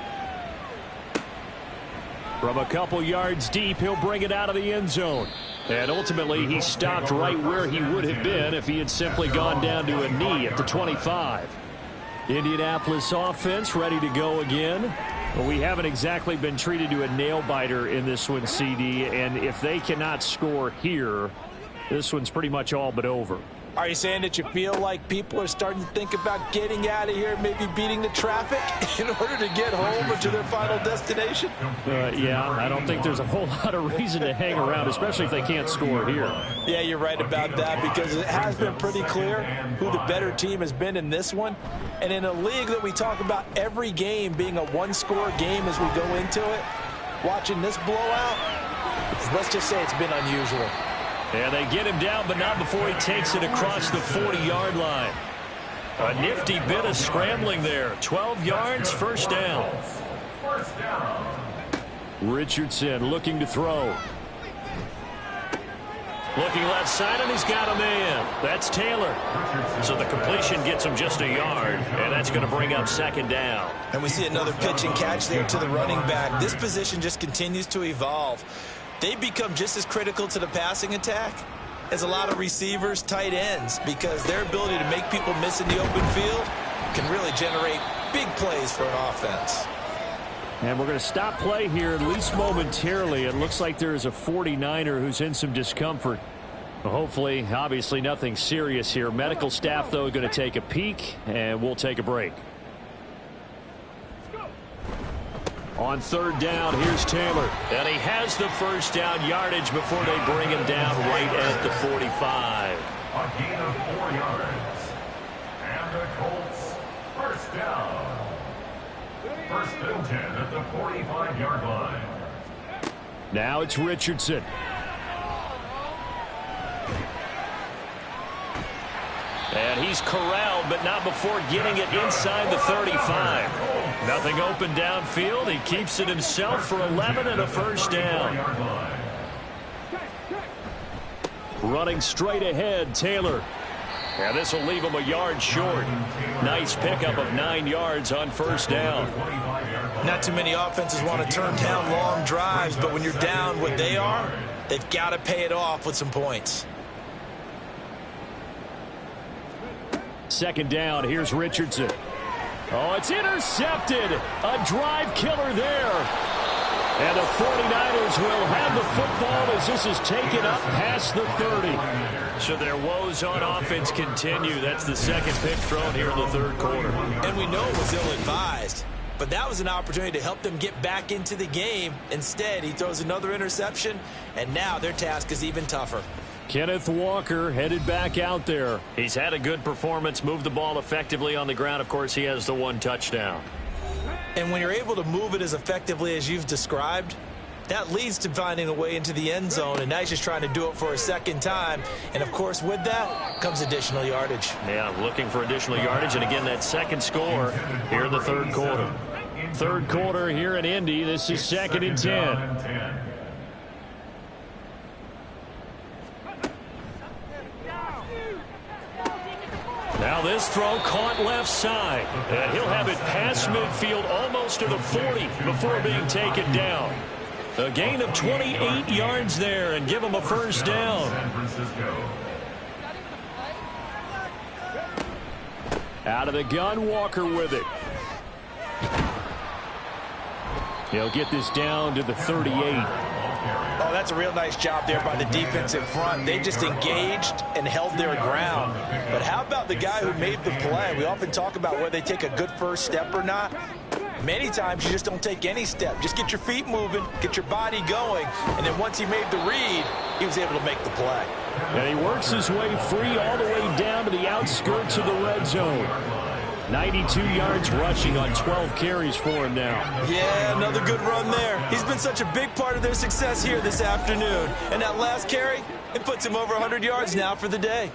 From a couple yards deep, he'll bring it out of the end zone. And ultimately, he stopped right where he would have been if he had simply gone down to a knee at the 25. Indianapolis offense ready to go again. Well, we haven't exactly been treated to a nail-biter in this one, CD. And if they cannot score here, this one's pretty much all but over. Are you saying that you feel like people are starting to think about getting out of here, maybe beating the traffic in order to get home or to their final destination? Yeah, I don't think there's a whole lot of reason to hang around, especially if they can't score here. Yeah, you're right about that because it has been pretty clear who the better team has been in this one. And in a league that we talk about every game being a one-score game as we go into it, watching this blowout, let's just say it's been unusual. And they get him down, but not before he takes it across the 40-yard line. A nifty bit of scrambling there. 12 yards, first down. Richardson looking to throw. Looking left side, and he's got a man. That's Taylor. So the completion gets him just a yard, and that's going to bring up second down. And we see another pitch and catch there to the running back. This position just continues to evolve. They become just as critical to the passing attack as a lot of receivers, tight ends, because their ability to make people miss in the open field can really generate big plays for an offense. And we're going to stop play here, at least momentarily. It looks like there is a 49er who's in some discomfort. Hopefully, obviously, nothing serious here. Medical staff, though, going to take a peek, and we'll take a break. On third down, here's Taylor. And he has the first down yardage before they bring him down right at the 45. A gain of 4 yards. And the Colts, first down. First and 10 at the 45-yard line. Now it's Richardson. And he's corralled, but not before getting it inside the 35. Nothing open downfield. He keeps it himself for 11 and a first down. Running straight ahead, Taylor. And this will leave him a yard short. Nice pickup of 9 yards on first down. Not too many offenses want to turn down long drives, but when you're down what they are, they've got to pay it off with some points. Second down, here's Richardson. Oh, it's intercepted. A drive killer there. And the 49ers will have the football as this is taken up past the 30. So their woes on offense continue. That's the second pick thrown here in the third quarter. And we know it was ill-advised, but that was an opportunity to help them get back into the game. Instead, he throws another interception, and now their task is even tougher. Kenneth Walker headed back out there. He's had a good performance, moved the ball effectively on the ground. Of course, he has the one touchdown. And when you're able to move it as effectively as you've described, that leads to finding a way into the end zone, and now he's just trying to do it for a second time. And, of course, with that comes additional yardage. Yeah, looking for additional yardage, and again, that second score here in the third quarter. Third quarter here in Indy. This is second and 10. Now this throw caught left side. And he'll have it past midfield almost to the 40 before being taken down. A gain of 28 yards there and give him a first down. Out of the gun, Walker with it. He'll get this down to the 38. Oh, that's a real nice job there by the defensive front. They just engaged and held their ground. But how about the guy who made the play? We often talk about whether they take a good first step or not. Many times you just don't take any step. Just get your feet moving, get your body going, and then once he made the read, he was able to make the play. And he works his way free all the way down to the outskirts of the red zone. 92 yards rushing on 12 carries for him now. Yeah, another good run there. He's been such a big part of their success here this afternoon. And that last carry, it puts him over 100 yards now for the day.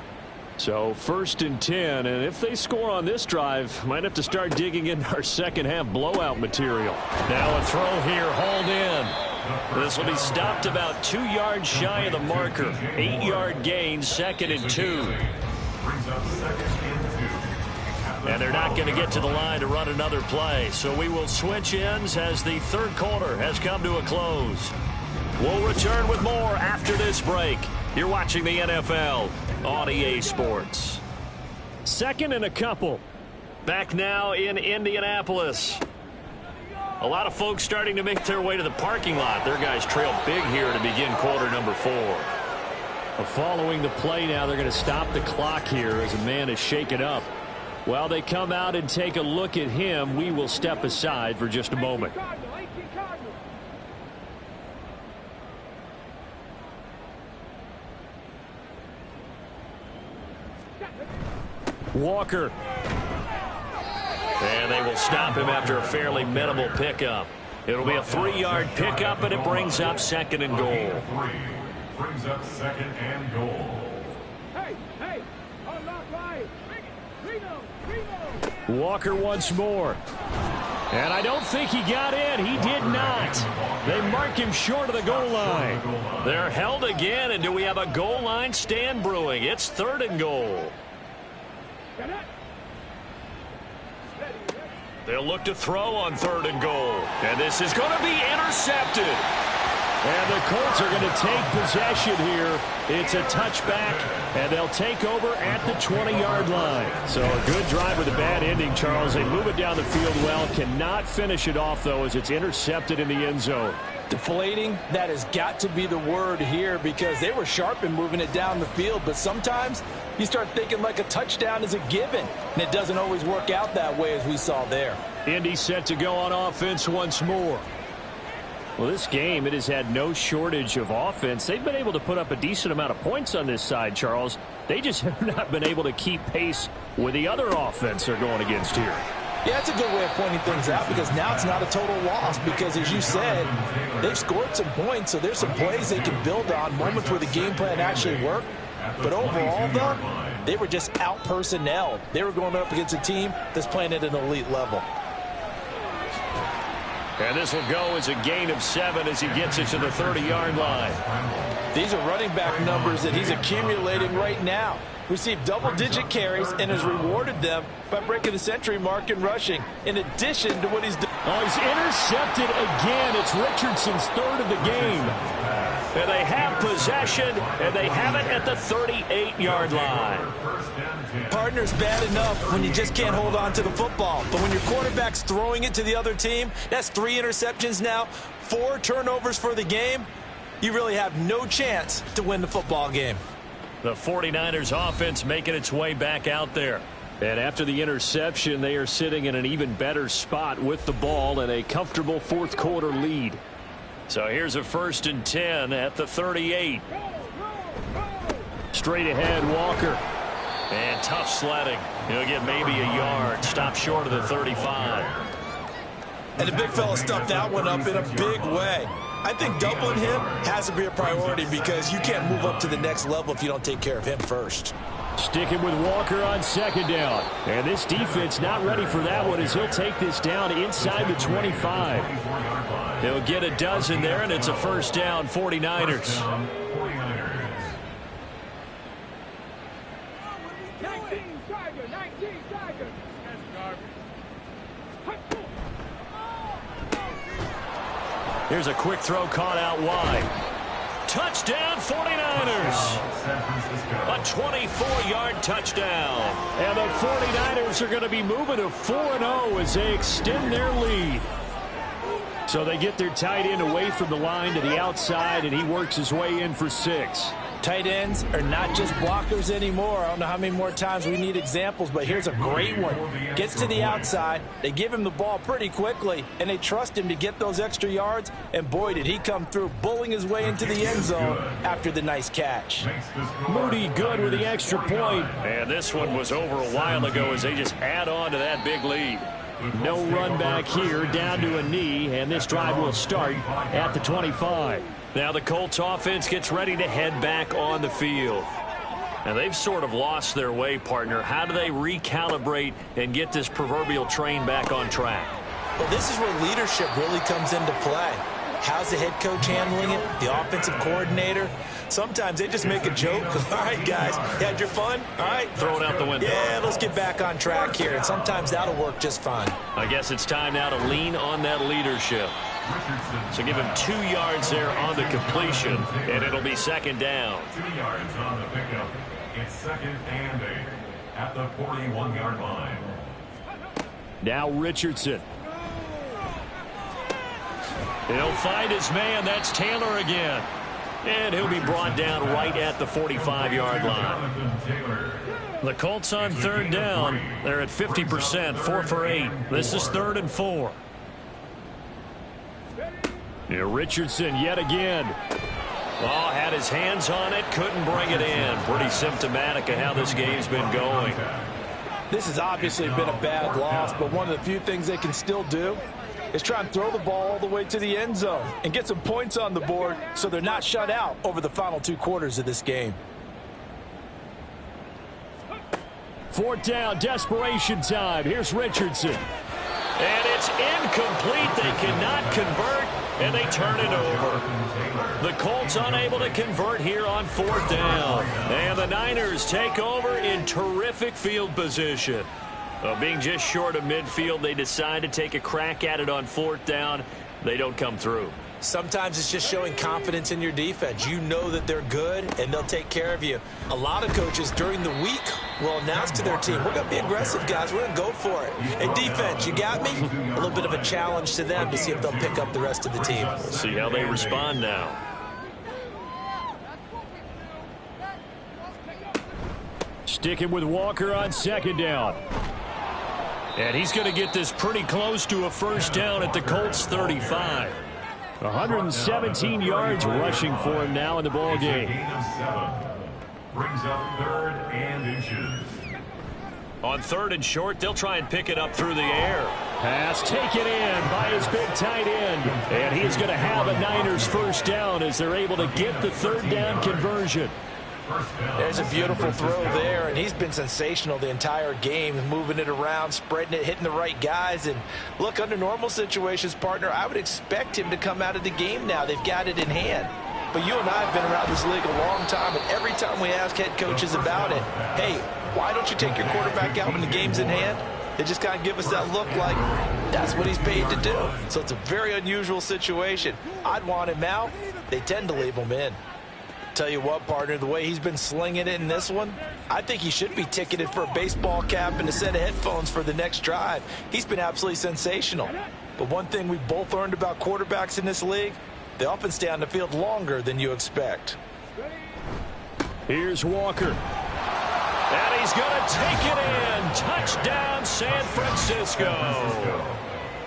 So 1st and 10, and if they score on this drive, might have to start digging into our second half blowout material. Now a throw here, hauled in. This will be stopped about 2 yards shy of the marker. 8-yard gain, 2nd and 2. And they're not going to get to the line to run another play. So we will switch ends as the third quarter has come to a close. We'll return with more after this break. You're watching the NFL on EA Sports. 2nd and a couple. Back now in Indianapolis. A lot of folks starting to make their way to the parking lot. Their guys trail big here to begin quarter number 4. Following the play now, they're going to stop the clock here as a man is shaken up. While they come out and take a look at him, we will step aside for just a moment. Walker. And they will stop him after a fairly minimal pickup. It'll be a 3-yard pickup, and it brings up 2nd and goal. Brings up 2nd and goal. Walker once more. And I don't think he got in. He did not. They mark him short of the goal line. They're held again, and do we have a goal line stand brewing? It's 3rd and goal. They'll look to throw on 3rd and goal. And this is going to be intercepted. And the Colts are going to take possession here. It's a touchback, and they'll take over at the 20-yard line. So a good drive with a bad ending, Charles. They move it down the field well. Cannot finish it off, though, as it's intercepted in the end zone. Deflating, that has got to be the word here because they were sharp in moving it down the field. But sometimes you start thinking like a touchdown is a given, and it doesn't always work out that way as we saw there. Indy set to go on offense once more. Well, this game, it has had no shortage of offense. They've been able to put up a decent amount of points on this side, Charles. They just have not been able to keep pace with the other offense they're going against here. Yeah, that's a good way of pointing things out because now it's not a total loss because, as you said, they've scored some points, so there's some plays they can build on, moments where the game plan actually worked. But overall, though, they were just out-personnelled. They were going up against a team that's playing at an elite level. And this will go as a gain of 7 as he gets it to the 30-yard line. These are running back numbers that he's accumulating right now. Received double-digit carries and has rewarded them by breaking the century mark in rushing, in addition to what he's done. Oh, he's intercepted again. It's Richardson's 3rd of the game. And they have possession, and they have it at the 38-yard line. Partner's bad enough when you just can't hold on to the football. But when your quarterback's throwing it to the other team, that's 3 interceptions now, 4 turnovers for the game. You really have no chance to win the football game. The 49ers offense making its way back out there. And after the interception, they are sitting in an even better spot with the ball and a comfortable 4th quarter lead. So here's a 1st and 10 at the 38. Straight ahead, Walker. And tough sledding. He'll get maybe a yard. Stop short of the 35. And the big fella stuffed that one up in a big way. I think doubling him has to be a priority because you can't move up to the next level if you don't take care of him first. Sticking with Walker on 2nd down. And this defense not ready for that one as he'll take this down inside the 25. He'll get a dozen there, and it's a 1st down, 49ers. Here's a quick throw caught out wide. Touchdown, 49ers. A 24-yard touchdown. And the 49ers are going to be moving to 4-0 as they extend their lead. So they get their tight end away from the line to the outside, and he works his way in for 6. Tight ends are not just blockers anymore. I don't know how many more times we need examples, but here's a great one. Gets to the outside, they give him the ball pretty quickly, and they trust him to get those extra yards, and boy, did he come through, bulling his way into the end zone after the nice catch. Moody good with the extra point. And this one was over a while ago as they just add on to that big lead. No run back here, down to a knee, and this drive will start at the 25. Now the Colts offense gets ready to head back on the field. And they've sort of lost their way, partner. How do they recalibrate and get this proverbial train back on track? Well, this is where leadership really comes into play. How's the head coach handling it? The offensive coordinator? Sometimes they just make a joke. All right, guys, you had your fun? All right. Throw it out the window. Yeah, let's get back on track here. And sometimes that'll work just fine. I guess it's time now to lean on that leadership. So give him 2 yards there on the completion, and it'll be second down. 2 yards on the pickup. It's 2nd and 8 at the 41-yard line. Now Richardson. He'll find his man. That's Taylor again. And he'll be brought down right at the 45-yard line. The Colts on 3rd down. They're at 50%, 4 for 8. This is 3rd and 4. Yeah, Richardson yet again. Oh, had his hands on it, couldn't bring it in. Pretty symptomatic of how this game's been going. This has obviously been a bad loss, but one of the few things they can still do is try and throw the ball all the way to the end zone and get some points on the board so they're not shut out over the final 2 quarters of this game. 4th down, desperation time. Here's Richardson. And it's incomplete. They cannot convert, and they turn it over. The Colts unable to convert here on 4th down. And the Niners take over in terrific field position. Being just short of midfield, they decide to take a crack at it on 4th down. They don't come through. Sometimes it's just showing confidence in your defense. You know that they're good, and they'll take care of you. A lot of coaches during the week will announce to their team, we're going to be aggressive, guys. We're going to go for it. Hey, defense, you got me? A little bit of a challenge to them to see if they'll pick up the rest of the team. We'll see how they respond now. Sticking with Walker on 2nd down. And he's going to get this pretty close to a 1st down at the Colts 35. 117 yards rushing for him now in the ball game. Gain of 7. Brings up 3rd and inches. On 3rd and short, they'll try and pick it up through the air. Pass taken in by his big tight end. And he's going to have a Niners 1st down as they're able to get the 3rd down conversion. There's a beautiful throw there, and he's been sensational the entire game, moving it around, spreading it, hitting the right guys. And look, under normal situations, partner, I would expect him to come out of the game now. They've got it in hand. But you and I have been around this league a long time, and every time we ask head coaches about it, hey, why don't you take your quarterback out when the game's in hand? They just kind of give us that look like that's what he's paid to do. So it's a very unusual situation. I'd want him out. They tend to leave him in. Tell you what, partner, the way he's been slinging it in this one, I think he should be ticketed for a baseball cap and a set of headphones for the next drive. He's been absolutely sensational. But one thing we both learned about quarterbacks in this league, they often stay on the field longer than you expect. Here's Walker. And he's going to take it in. Touchdown, San Francisco.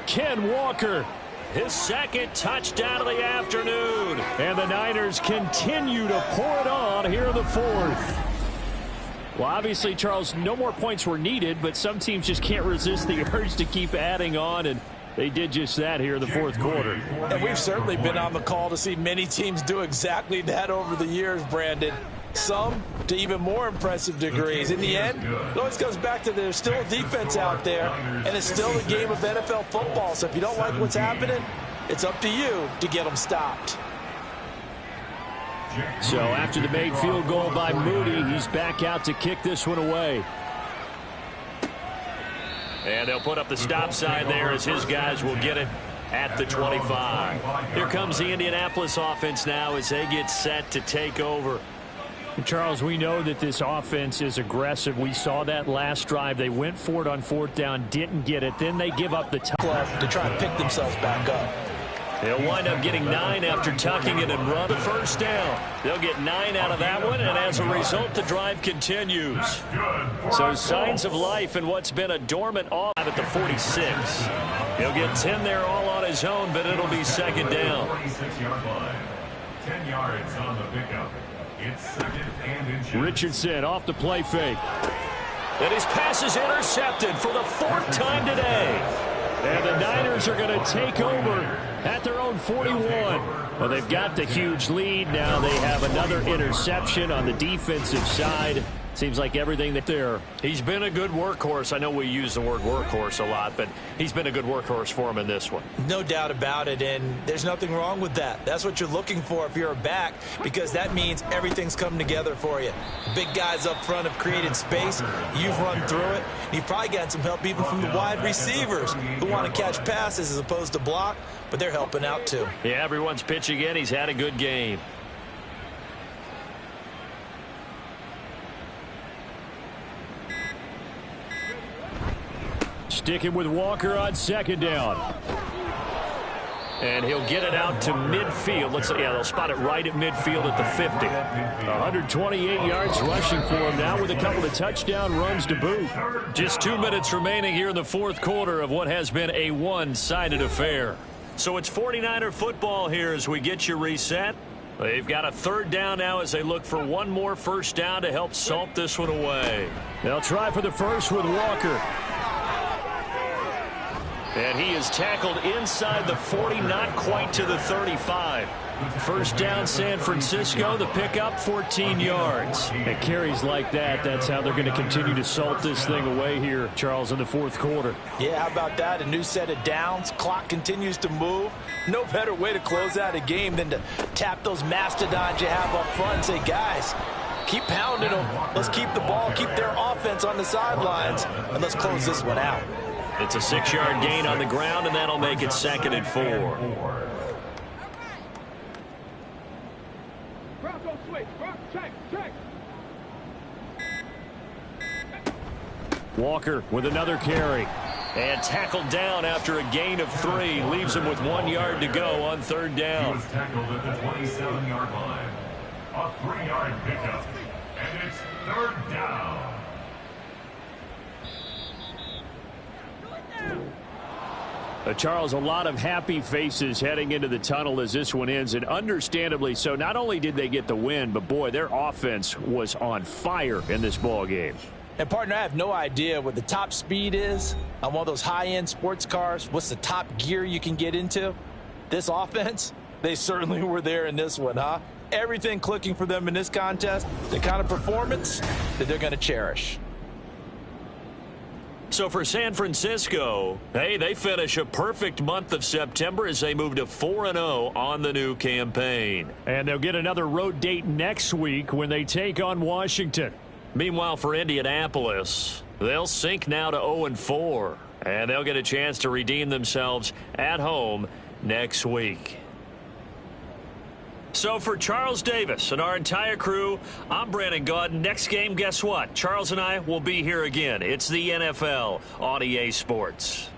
Ken Walker. His 2nd touchdown of the afternoon. And the Niners continue to pour it on here in the 4th. Well, obviously, Charles, no more points were needed, but some teams just can't resist the urge to keep adding on, and they did just that here in the 4th quarter. And we've certainly been on the call to see many teams do exactly that over the years, Brandon. Some to even more impressive degrees. In the end, it always comes back to there's still a defense out there, and it's still a game of NFL football. So if you don't like what's happening, it's up to you to get them stopped. So after the made field goal by Moody, he's back out to kick this one away. And they'll put up the stop sign there as his guys will get it at the 25. Here comes the Indianapolis offense now as they get set to take over. Charles, we know that this offense is aggressive. We saw that last drive. They went for it on 4th down, didn't get it. Then they give up the club to try and pick themselves back up. They'll wind up getting 9 after tucking it and run the first down. They'll get 9 out of that one, and as a result, the drive continues. So signs of life in what's been a dormant off at the 46. He'll get 10 there all on his own, but it'll be second down. 46-yard line. 10 yards on the pickup. It's second and inches. Richardson off the play fake. And his pass is intercepted for the 4th time today. And the Niners are going to take over at their own 41. Well, they've got the huge lead. Now they have another interception on the defensive side. Seems like everything that there. He's been a good workhorse. I know we use the word workhorse a lot, but he's been a good workhorse for him in this one. No doubt about it, and there's nothing wrong with that. That's what you're looking for if you're a back, because that means everything's coming together for you. The big guys up front have created space. You've run through it. You've probably gotten some help even from the wide receivers who want to catch passes as opposed to block, but they're helping out too. Yeah, everyone's pitching in. He's had a good game. Sticking with Walker on second down. And he'll get it out to midfield. Let's see. Yeah, they'll spot it right at midfield at the 50. 128 yards rushing for him now with a couple of touchdown runs to boot. Just 2 minutes remaining here in the 4th quarter of what has been a one-sided affair. So it's 49er football here as we get you reset. They've got a 3rd down now as they look for one more first down to help salt this one away. They'll try for the first with Walker. And he is tackled inside the 40, not quite to the 35. First down, San Francisco. The pickup, 14 yards. And carries like that, that's how they're going to continue to salt this thing away here, Charles, in the 4th quarter. Yeah, how about that? A new set of downs. Clock continues to move. No better way to close out a game than to tap those mastodons you have up front and say, guys, keep pounding them. Let's keep the ball, keep their offense on the sidelines, and let's close this one out. It's a 6-yard gain on the ground, and that'll make it 2nd and 4. Walker with another carry. And tackled down after a gain of 3. Leaves him with 1 yard to go on 3rd down. He was tackled at the 27-yard line. A 3-yard pickup. And it's 3rd down. Charles, a lot of happy faces heading into the tunnel as this one ends, and understandably so. Not only did they get the win, but boy, their offense was on fire in this ball game. And partner, I have no idea what the top speed is on one of those high-end sports cars. What's the top gear you can get into? This offense, they certainly were there in this one, huh? Everything clicking for them in this contest, the kind of performance that they're going to cherish. So for San Francisco, hey, they finish a perfect month of September as they move to 4-0 on the new campaign. And they'll get another road date next week when they take on Washington. Meanwhile, for Indianapolis, they'll sink now to 0-4, and they'll get a chance to redeem themselves at home next week. So for Charles Davis and our entire crew, I'm Brandon Gaudin. Next game, guess what? Charles and I will be here again. It's the NFL on EA Sports.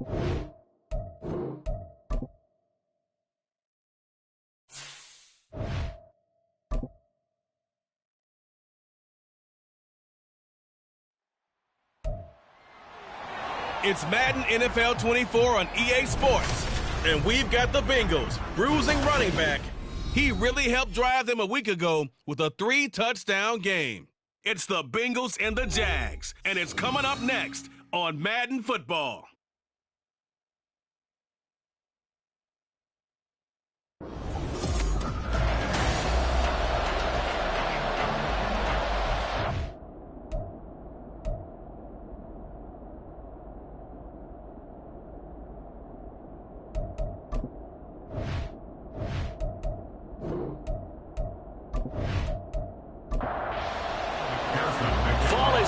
It's Madden NFL 24 on EA Sports. And we've got the Bengals bruising running back. He really helped drive them a week ago with a 3-touchdown game. It's the Bengals and the Jags, and it's coming up next on Madden Football.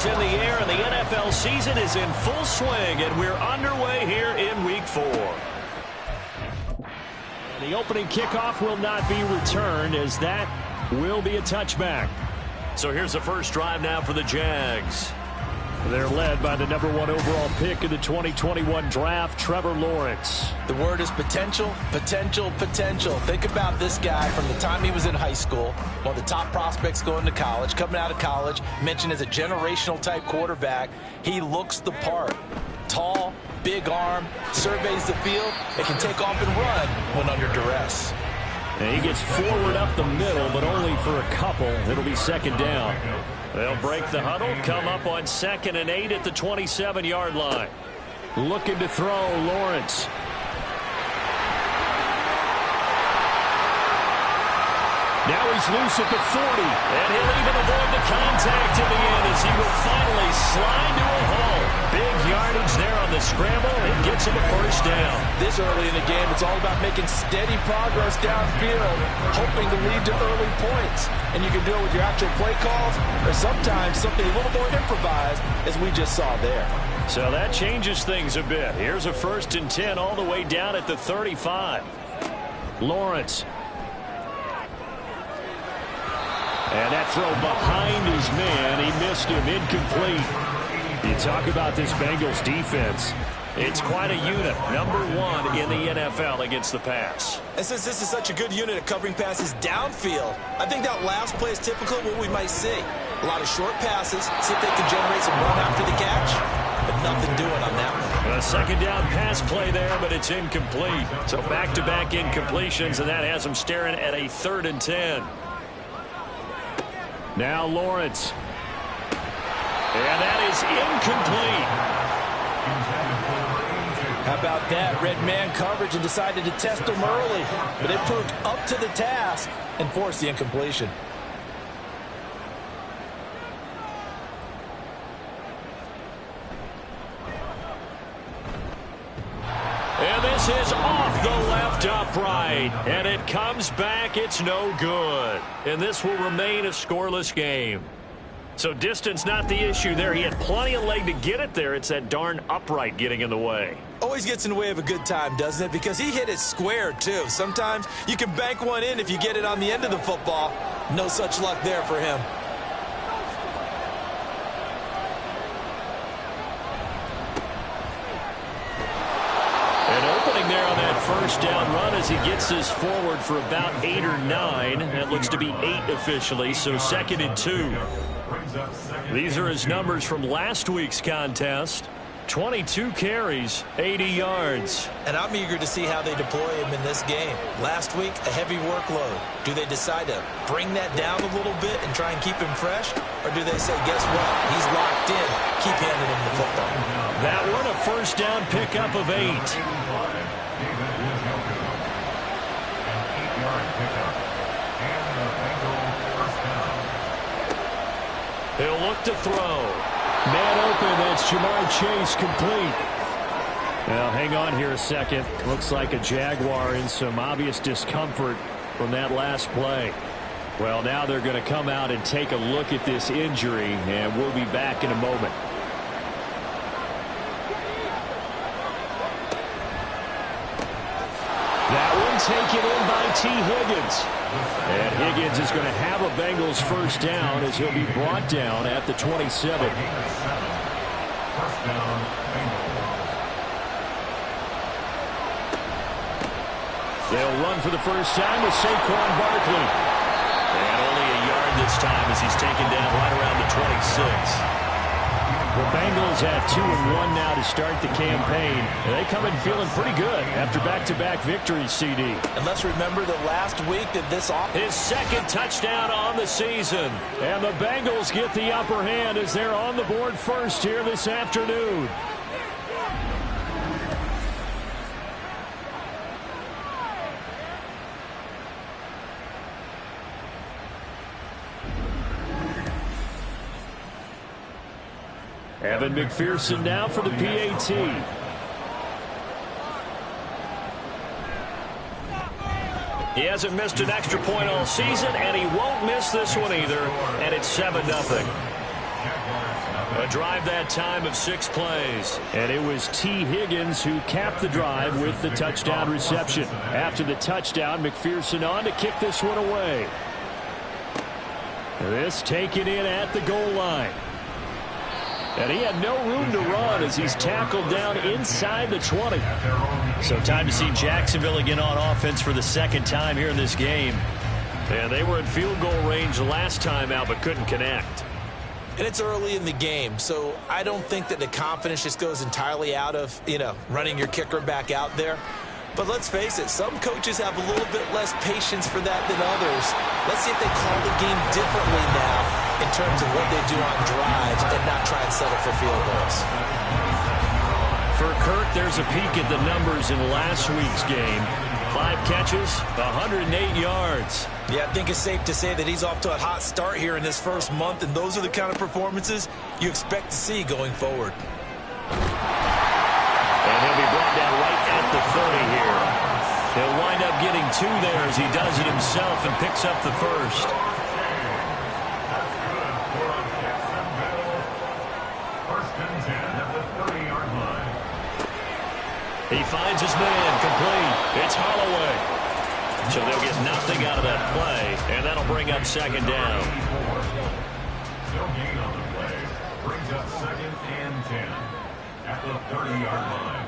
In the air, and the NFL season is in full swing, and we're underway here in Week 4. The opening kickoff will not be returned, as that will be a touchback. So here's the first drive now for the Jags. They're led by the #1 overall pick in the 2021 draft, Trevor Lawrence. The word is potential, potential, potential. Think about this guy from the time he was in high school, one of the top prospects going to college, coming out of college, mentioned as a generational type quarterback. He looks the part. Tall, big arm, surveys the field, and can take off and run when under duress. And he gets forward up the middle, but only for a couple. It'll be second down. They'll break the huddle, come up on 2nd and 8 at the 27-yard line. Looking to throw, Lawrence. Now he's loose at the 40. And he'll even avoid the contact in the end as he will finally slide to a hole. Big yardage there on the scramble. It gets him a first down. This early in the game, it's all about making steady progress downfield, hoping to lead to early points. And you can do it with your actual play calls or sometimes something a little more improvised, as we just saw there. So that changes things a bit. Here's a 1st and 10 all the way down at the 35. Lawrence. And that throw behind his man. He missed him. Incomplete. You talk about this Bengals defense. It's quite a unit. #1 in the NFL against the pass. And since this is such a good unit at covering passes downfield, I think that last play is typical of what we might see. A lot of short passes, see if they can generate some run after the catch, but nothing doing on that one. A 2nd down pass play there, but it's incomplete. So back-to-back incompletions, and that has them staring at a 3rd and 10. Now Lawrence. And that is incomplete. How about that? Red man coverage and decided to test them early. But they proved up to the task and forced the incompletion. And this is off the left upright. And it comes back. It's no good. And this will remain a scoreless game. So distance not the issue there. He had plenty of leg to get it there. It's that darn upright getting in the way. Always gets in the way of a good time, doesn't it? Because he hit it square, too. Sometimes you can bank one in if you get it on the end of the football. No such luck there for him. There on that 1st down run as he gets this forward for about 8 or 9. That looks to be 8 officially, so 2nd and 2. These are his numbers from last week's contest. 22 carries, 80 yards. And I'm eager to see how they deploy him in this game. Last week, a heavy workload. Do they decide to bring that down a little bit and try and keep him fresh? Or do they say, guess what? He's locked in. Keep handing him the football. That one a 1st down pickup of 8. He'll look to throw. Man open, that's Jamar Chase, complete. Well, hang on here a second. Looks like a Jaguar in some obvious discomfort from that last play. Well, now they're going to come out and take a look at this injury, and we'll be back in a moment. That one taken in by T. Higgins. And Higgins is going to have a Bengals 1st down as he'll be brought down at the 27. They'll run for the first time with Saquon Barkley. And only a yard this time as he's taken down right around the 26. The Bengals at 2-1 now to start the campaign. And they come in feeling pretty good after back-to-back victories, CD. And let's remember that last week that his second touchdown on the season. And the Bengals get the upper hand as they're on the board first here this afternoon. Evan McPherson now for the PAT. He hasn't missed an extra point all season, and he won't miss this one either, and it's 7-0. A drive that time of 6 plays. And it was T. Higgins who capped the drive with the touchdown reception. After the touchdown, McPherson on to kick this one away. This taken in at the goal line. And he had no room to run as he's tackled down inside the 20. So time to see Jacksonville again on offense for the second time here in this game. And they were in field goal range last time out but couldn't connect. And it's early in the game, so I don't think that the confidence just goes entirely out of, running your kicker back out there. But let's face it, some coaches have a little bit less patience for that than others. Let's see if they call the game differently now in terms of what they do on drives and not try and settle for field goals. For Kirk, there's a peek at the numbers in last week's game. 5 catches, 108 yards. Yeah, I think it's safe to say that he's off to a hot start here in this first month, and those are the kind of performances you expect to see going forward. And he'll be brought down right at the 30 here. He'll wind up getting 2 there as he does it himself and picks up the first. He finds his man complete. It's Holloway. So they'll get nothing out of that play, and that'll bring up second down. No gain on the play. Brings up 2nd and 10 at the 30-yard line.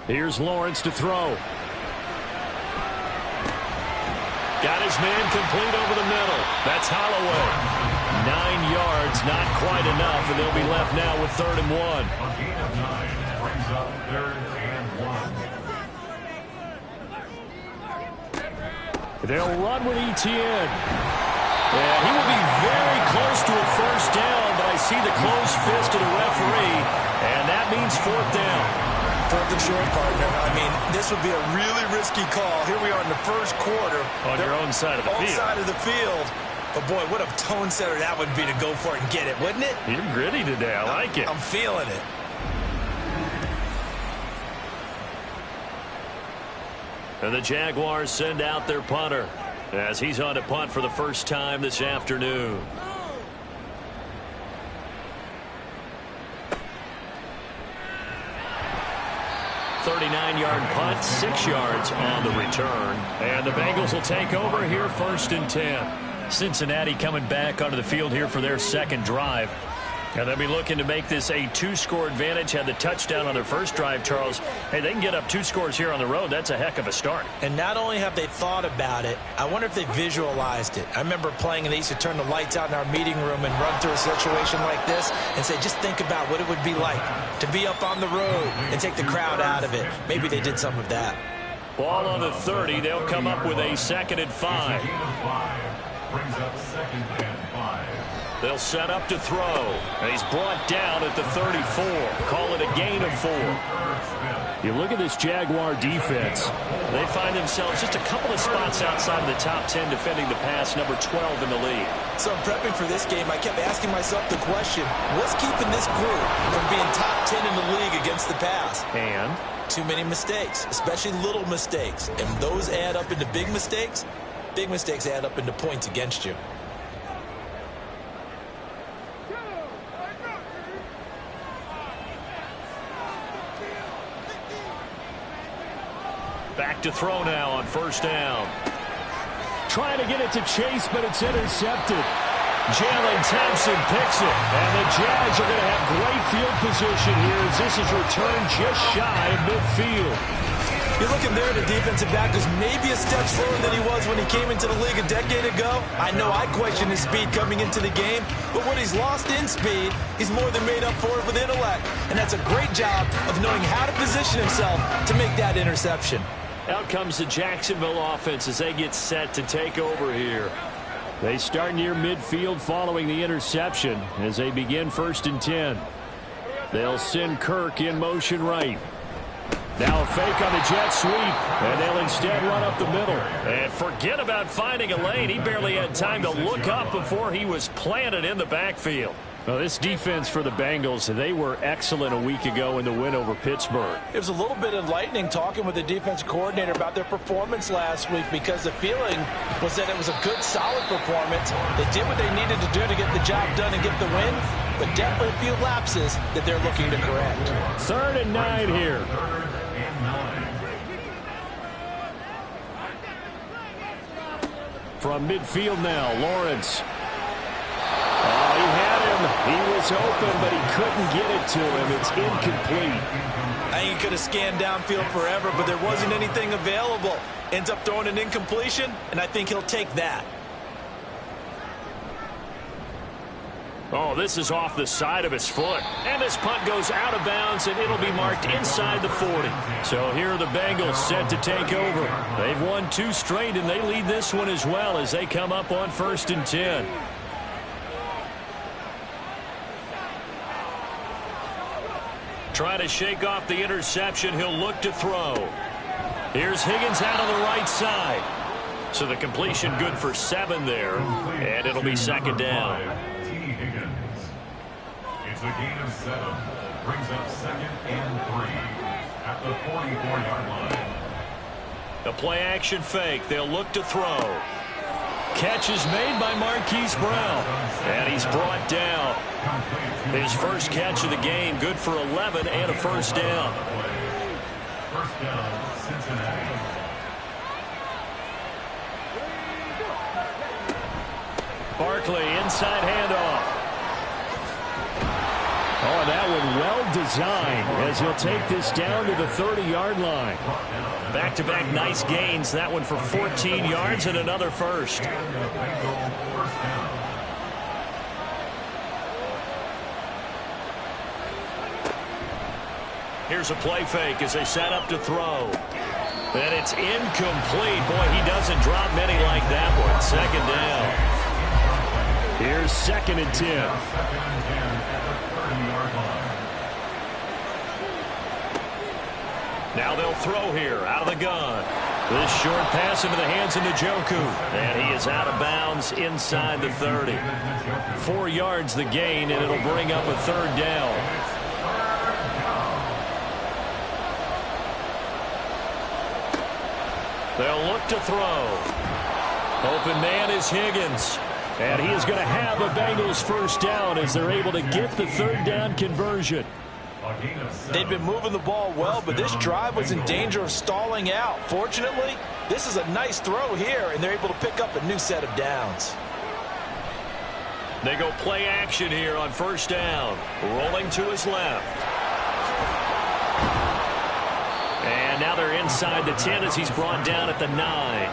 Here's Lawrence to throw. Got his man complete over the middle. That's Holloway. 9 yards, not quite enough, and they'll be left now with 3rd and 1. A gain of 9 brings up 3rd and 1. They'll run with Etienne. Yeah, he will be very close to a first down, but I see the closed fist of the referee, and that means 4th down. 4th and short, partner. I mean, this would be a really risky call. Here we are in the first quarter. On your own side of the field. Side of the field. But, boy, what a tone setter that would be to go for it and get it, wouldn't it? You're gritty today. I like it. I'm feeling it. And the Jaguars send out their punter as he's on to punt for the first time this afternoon. .39-yard punt, 6 yards on the return. And the Bengals will take over here 1st and 10. Cincinnati coming back onto the field here for their second drive. And they'll be looking to make this a 2-score advantage. Had the touchdown on their first drive, Charles. Hey, they can get up 2 scores here on the road. That's a heck of a start. And not only have they thought about it, I wonder if they visualized it. I remember playing, and they used to turn the lights out in our meeting room and run through a situation like this and say, just think about what it would be like to be up on the road and take the crowd out of it. Maybe they did some of that. Ball on the 30. They'll come up with a 2nd and 5. Brings up 2nd and 5. They'll set up to throw. And he's brought down at the 34. Call it a gain of 4. You look at this Jaguar defense. They find themselves just a couple of spots outside of the top 10 defending the pass, number 12 in the league. So in prepping for this game, I kept asking myself the question, what's keeping this group from being top 10 in the league against the pass? And? Too many mistakes, especially little mistakes. And those add up into big mistakes. Big mistakes add up into points against you. Back to throw now on 1st down. Trying to get it to Chase, but it's intercepted. Jalen Thompson picks it. And the Jags are going to have great field position here as this is returned just shy of midfield. You're looking there at a defensive back who's maybe a step slower than he was when he came into the league a decade ago. I know I questioned his speed coming into the game, but what he's lost in speed, he's more than made up for it with intellect. And that's a great job of knowing how to position himself to make that interception. Out comes the Jacksonville offense as they get set to take over here. They start near midfield following the interception as they begin 1st and 10. They'll send Kirk in motion right. Now a fake on the jet sweep, and they'll instead run up the middle. And forget about finding a lane. He barely had time to look up before he was planted in the backfield. Well, this defense for the Bengals, they were excellent a week ago in the win over Pittsburgh. It was a little bit enlightening talking with the defense coordinator about their performance last week because the feeling was that it was a good, solid performance. They did what they needed to do to get the job done and get the win, but definitely a few lapses that they're looking to correct. 3rd and 9 here. From midfield now, Lawrence. Oh, he had him. He was open, but he couldn't get it to him. It's incomplete. I think he could have scanned downfield forever, but there wasn't anything available. Ends up throwing an incompletion, and I think he'll take that. Oh, this is off the side of his foot. And this punt goes out of bounds, and it'll be marked inside the 40. So here are the Bengals set to take over. They've won 2 straight, and they lead this one as well as they come up on 1st and 10. Trying to shake off the interception. He'll look to throw. Here's Higgins out on the right side. So the completion good for 7 there. And it'll be 2nd down. It's a gain of 7. Brings up 2nd and 3 at the 44-yard line. The play action fake. They'll look to throw. Catch is made by Marquise Brown. And he's brought down. His first catch of the game, good for 11 and a 1st down. 1st down, Cincinnati. Barkley, inside handoff. Oh, that one well designed as he'll take this down to the 30-yard line. Back-to-back nice gains. That one for 14 yards and another 1st. Here's a play fake as they set up to throw. And it's incomplete. Boy, he doesn't drop many like that one. 2nd down. Here's 2nd and 10. Now they'll throw here out of the gun. This short pass into the hands of Njoku. And he is out of bounds inside the 30. 4 yards the gain, and it'll bring up a 3rd down. They'll look to throw. Open man is Higgins. And he is going to have a Bengals 1st down as they're able to get the 3rd down conversion. They've been moving the ball well, but this drive was in danger of stalling out. Fortunately, this is a nice throw here, and they're able to pick up a new set of downs. They go play action here on 1st down. Rolling to his left. And now they're inside the 10 as he's brought down at the 9.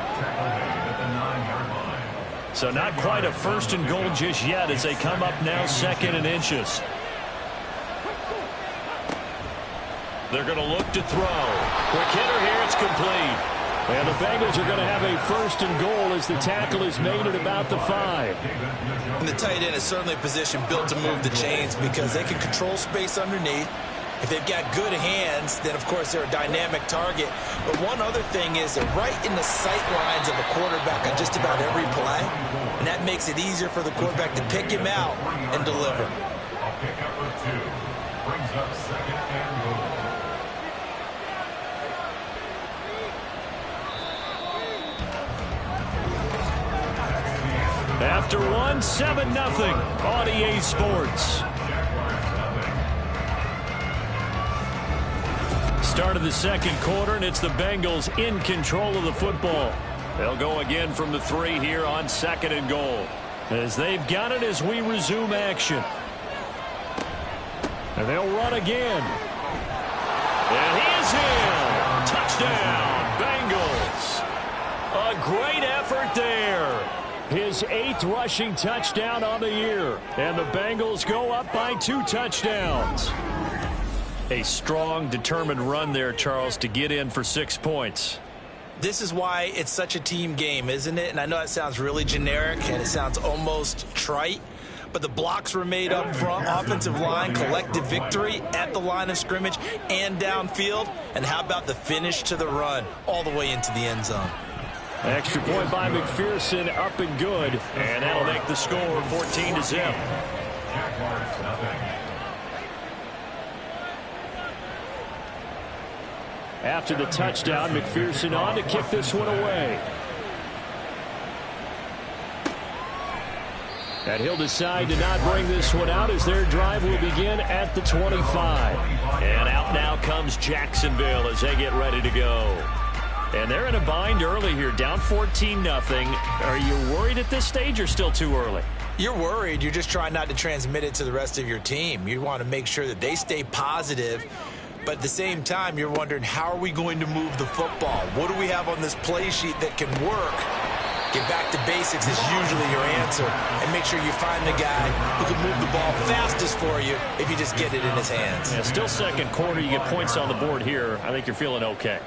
So not quite a 1st and goal just yet as they come up now 2nd and inches. They're going to look to throw. Quick hitter here. It's complete. And the Bengals are going to have a 1st and goal as the tackle is made at about the 5. And the tight end is certainly a position built to move the chains because they can control space underneath. If they've got good hands, then, of course, they're a dynamic target. But one other thing is they're right in the sight lines of a quarterback on just about every play. And that makes it easier for the quarterback to pick him out and deliver. A pickup of 2. Brings up 2nd and goal. After one, 7-0 on EA Sports. Start of the 2nd quarter, and it's the Bengals in control of the football. They'll go again from the 3 here on 2nd and goal. As they've got it as we resume action. And they'll run again. And he is in. Touchdown. touchdown, Bengals. A great effort there. His 8th rushing touchdown on the year. And the Bengals go up by 2 touchdowns. A strong, determined run there, Charles, to get in for 6 points. This is why it's such a team game, isn't it? And I know it sounds really generic and it sounds almost trite, but the blocks were made up front, offensive line, collective victory at the line of scrimmage and downfield. And how about the finish to the run all the way into the end zone? Extra point by McPherson, up and good. And that'll make the score 14-0. Jaguars nothing. After the touchdown, McPherson on to kick this one away. And he'll decide to not bring this one out as their drive will begin at the 25. And out now comes Jacksonville as they get ready to go. And they're in a bind early here, down 14-0. Are you worried at this stage or still too early? You're worried. You're just trying not to transmit it to the rest of your team. You want to make sure that they stay positive. But at the same time, you're wondering, how are we going to move the football? What do we have on this play sheet that can work? Get back to basics is usually your answer. And make sure you find the guy who can move the ball fastest for you if you just get it in his hands. Yeah, still second quarter. You get points on the board here. I think you're feeling okay.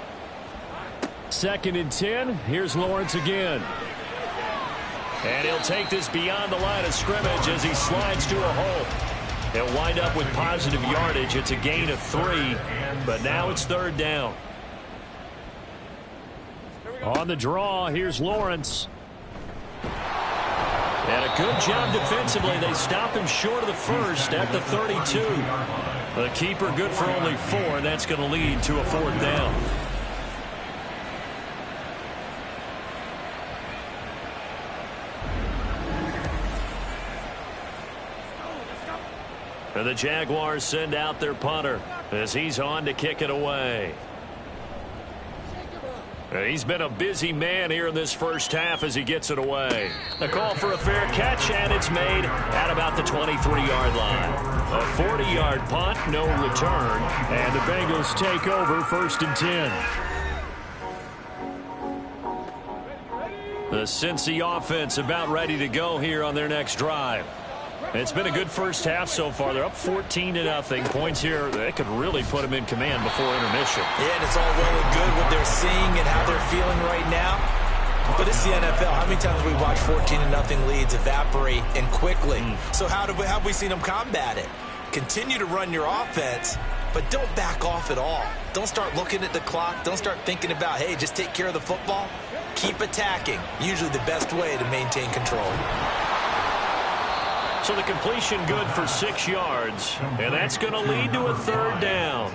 2nd and 10. Here's Lawrence again. And he'll take this beyond the line of scrimmage as he slides to a hole. He'll wind up with positive yardage. It's a gain of 3, but now it's 3rd down. On the draw, here's Lawrence. And a good job defensively. They stop him short of the first at the 32. The keeper good for only 4, and that's going to lead to a 4th down. And the Jaguars send out their punter as he's on to kick it away. He's been a busy man here in this first half as he gets it away. A call for a fair catch, and it's made at about the 23-yard line. A 40-yard punt, no return. And the Bengals take over 1st and 10. The Cincy offense about ready to go here on their next drive. It's been a good first half so far. They're up 14-0. Points here, they could really put them in command before intermission. Yeah, and it's all well and good what they're seeing and how they're feeling right now. But it's the NFL. How many times have we watched 14-0 leads evaporate and quickly? So how have we seen them combat it? Continue to run your offense, but don't back off at all. Don't start looking at the clock. Don't start thinking about, hey, just take care of the football. Keep attacking. Usually the best way to maintain control. So the completion good for 6 yards, and that's going to lead to a 3rd down.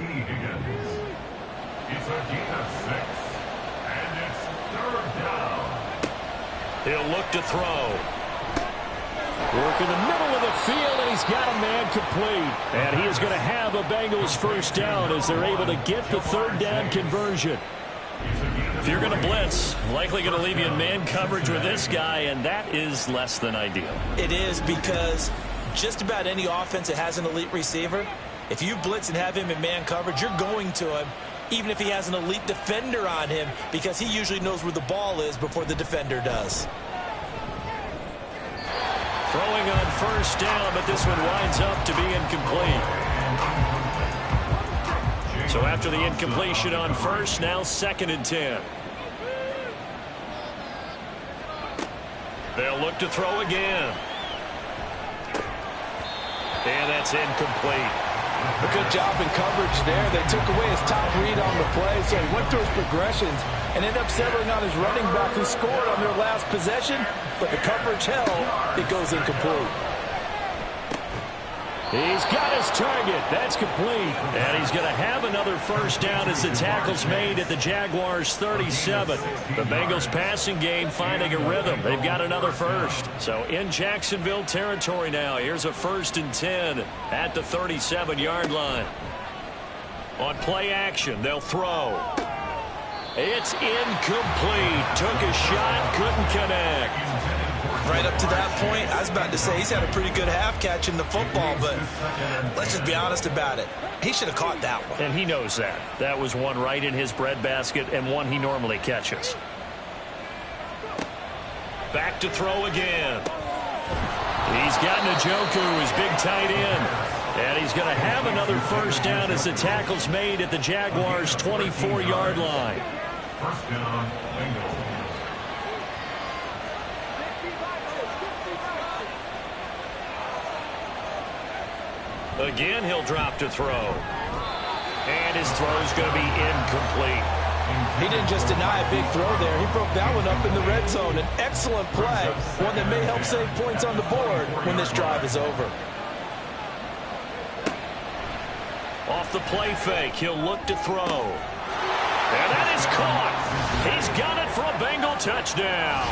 It's a gain of 6, and it's 3rd down. He'll look to throw. Work in the middle of the field, and he's got a man complete. And he is going to have a Bengals 1st down as they're able to get the 3rd down conversion. If you're going to blitz, likely going to leave you in man coverage with this guy, and that is less than ideal. It is, because just about any offense that has an elite receiver, if you blitz and have him in man coverage, you're going to him, even if he has an elite defender on him, because he usually knows where the ball is before the defender does. Throwing on 1st down, but this one winds up to be incomplete. So after the incompletion on 1st, now 2nd and 10. They'll look to throw again. And that's incomplete. A good job in coverage there. They took away his top read on the play, so he went through his progressions and ended up settling on his running back who scored on their last possession, but the coverage held. It goes incomplete. He's got his target. That's complete. And he's going to have another 1st down as the tackle's made at the Jaguars' 37. The Bengals passing game finding a rhythm. They've got another 1st. So in Jacksonville territory now. Here's a 1st and 10 at the 37-yard line. On play action, they'll throw. It's incomplete. Took a shot, couldn't connect. Right up to that point, I was about to say he's had a pretty good half catching the football, but let's just be honest about it. He should have caught that one. And he knows that. That was one right in his breadbasket and one he normally catches. Back to throw again. He's got Njoku, his big tight end. And he's going to have another first down as the tackle's made at the Jaguars' 24-yard line. First down, Bengals. Again, he'll drop to throw. And his throw's going to be incomplete. He didn't just deny a big throw there. He broke that one up in the red zone. An excellent play, one that may help save points on the board when this drive is over. Off the play fake, he'll look to throw. And that is caught. He's got it for a Bengal touchdown.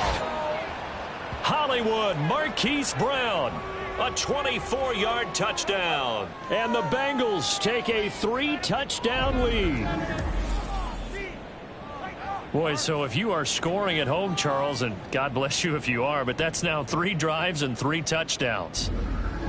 Hollywood Marquise Brown, a 24-yard touchdown. And the Bengals take a 3-touchdown lead. Boy, so if you are scoring at home, Charles, and God bless you if you are, but that's now 3 drives and 3 touchdowns.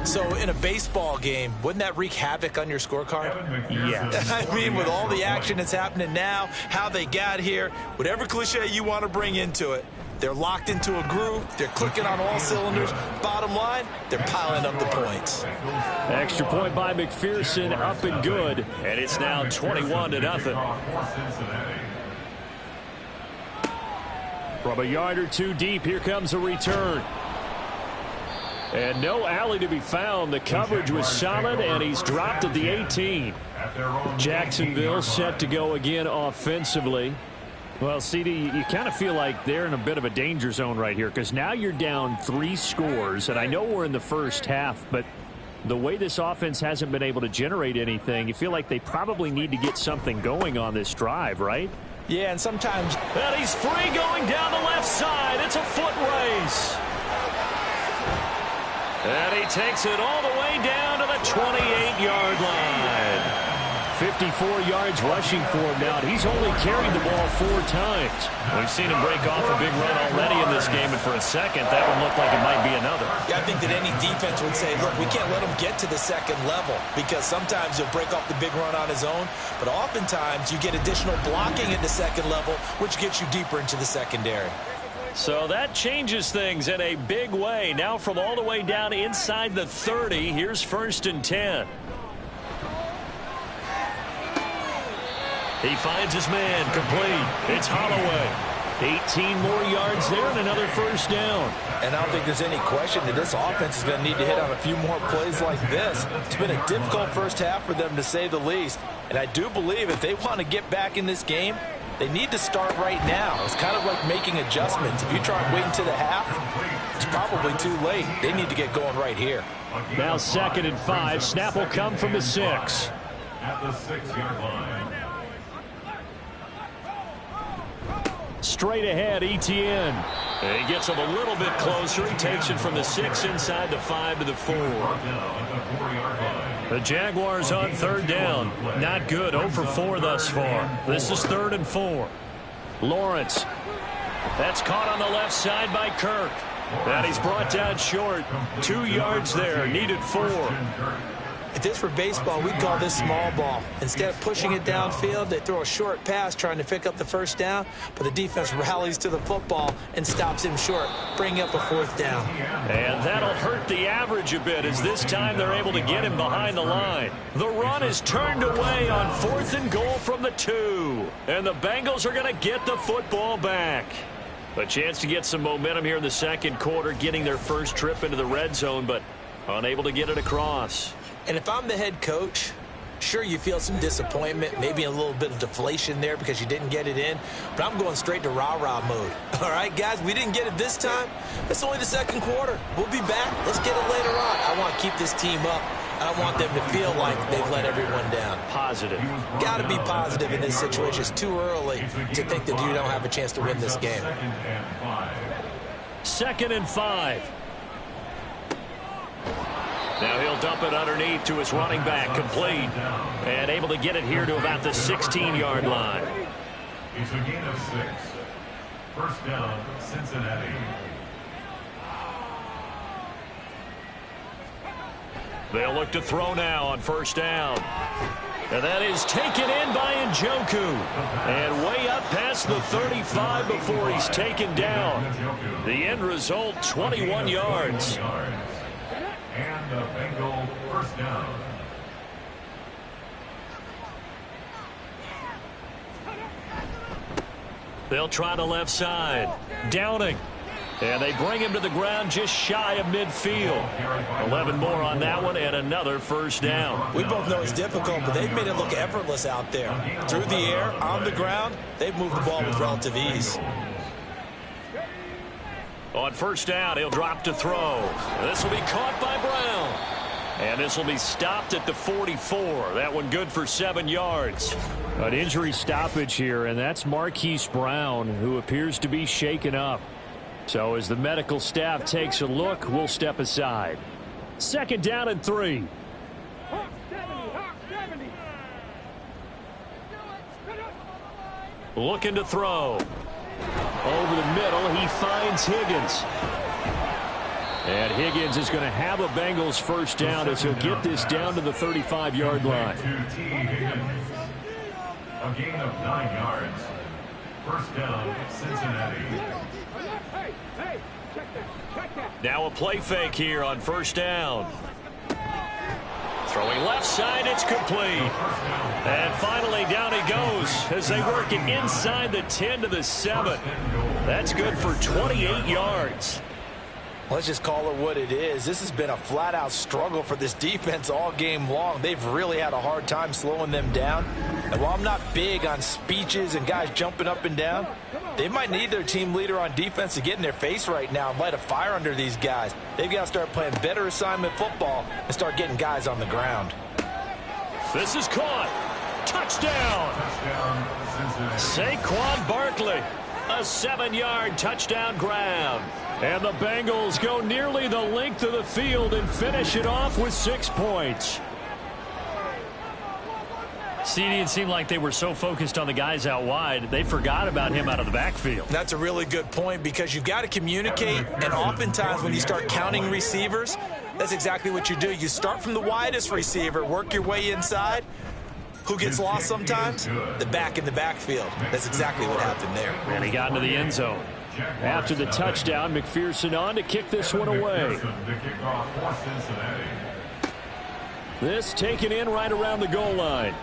So in a baseball game, wouldn't that wreak havoc on your scorecard? Yes. I mean, with all the action that's happening now, how they got here, whatever cliche you want to bring into it, they're locked into a groove. They're clicking on all cylinders. Bottom line, they're piling up the points. Extra point by McPherson, up and good. And it's now 21-0. From a yard or two deep, here comes a return. And no alley to be found. The coverage was solid, and he's dropped at the 18. Jacksonville set to go again offensively. Well, CD, you kind of feel like they're in a bit of a danger zone right here because now you're down 3 scores, and I know we're in the first half, but the way this offense hasn't been able to generate anything, you feel like they probably need to get something going on this drive, right? Yeah, and sometimes... And he's free going down the left side. It's a foot race. And he takes it all the way down to the 28-yard line. 54 yards rushing for him now. He's only carried the ball 4 times. We've seen him break off a big run already in this game, and for a second, that one looked like it might be another. Yeah, I think that any defense would say, look, we can't let him get to the second level because sometimes he'll break off the big run on his own, but oftentimes you get additional blocking at the second level, which gets you deeper into the secondary. So that changes things in a big way. Now from all the way down inside the 30, here's 1st and 10. He finds his man, complete. It's Holloway. 18 more yards there and another first down. And I don't think there's any question that this offense is going to need to hit on a few more plays like this. It's been a difficult first half for them, to say the least. And I do believe if they want to get back in this game, they need to start right now. It's kind of like making adjustments. If you try waiting to the half, it's probably too late. They need to get going right here. Now 2nd and 5. Snap will come from the 6. At the 6-yard line. Straight ahead, Etienne. And he gets him a little bit closer. He takes it from the 6 inside the 5 to the 4. The Jaguars on 3rd down. Not good. 0 for 4 thus far. This is 3rd and 4. Lawrence. That's caught on the left side by Kirk. And he's brought down short. 2 yards there. Needed 4. If this were baseball, we'd call this small ball. Instead of pushing it downfield, they throw a short pass trying to pick up the first down, but the defense rallies to the football and stops him short, bringing up a 4th down. And that'll hurt the average a bit as this time they're able to get him behind the line. The run is turned away on 4th and goal from the 2. And the Bengals are going to get the football back. A chance to get some momentum here in the 2nd quarter, getting their first trip into the red zone, but unable to get it across. And if I'm the head coach, sure, you feel some disappointment, maybe a little bit of deflation there because you didn't get it in, but I'm going straight to rah-rah mode. All right, guys, we didn't get it this time. It's only the 2nd quarter. We'll be back. Let's get it later on. I want to keep this team up. I don't want them to feel like they've let everyone down. Positive. Got to be positive in this situation. It's too early to think that you don't have a chance to win this game. 2nd and 5. Now he'll dump it underneath to his running back, complete, and able to get it here to about the 16-yard line. It's a gain of 6. First down, Cincinnati. They'll look to throw now on first down. And that is taken in by Njoku. And way up past the 35 before he's taken down. The end result, 21 yards. And the Bengal first down. They'll try the left side. Downing. And they bring him to the ground just shy of midfield. 11 more on that one and another first down. We both know it's difficult, but they've made it look effortless out there. Through the air, on the ground, they've moved the ball with relative ease. On first down, he'll drop to throw. This will be caught by Brown. And this will be stopped at the 44. That one good for 7 yards. An injury stoppage here, and that's Marquise Brown, who appears to be shaken up. So as the medical staff takes a look, we'll step aside. 2nd down and 3. Looking to throw. Over the middle, he finds Higgins. And Higgins is going to have a Bengals first down as he'll get this down to the 35-yard line. A gain of 9 yards. First down, Cincinnati. Now a play fake here on first down. Throwing left side, it's complete. And finally down he goes as they work it inside the 10 to the 7. That's good for 28 yards. Let's just call it what it is. This has been a flat-out struggle for this defense all game long. They've really had a hard time slowing them down. And while I'm not big on speeches and guys jumping up and down, they might need their team leader on defense to get in their face right now and light a fire under these guys. They've got to start playing better assignment football and start getting guys on the ground. This is caught. Touchdown. Saquon Barkley. A 7-yard touchdown grab. And the Bengals go nearly the length of the field and finish it off with 6 points. CD, it seemed like they were so focused on the guys out wide, they forgot about him out of the backfield. That's a really good point because you've got to communicate, and oftentimes when you start counting receivers, that's exactly what you do. You start from the widest receiver, work your way inside. Who gets lost sometimes? The back in the backfield. That's exactly what happened there. And he got into the end zone. After the touchdown, McPherson on to kick this one away. This taken in right around the goal line.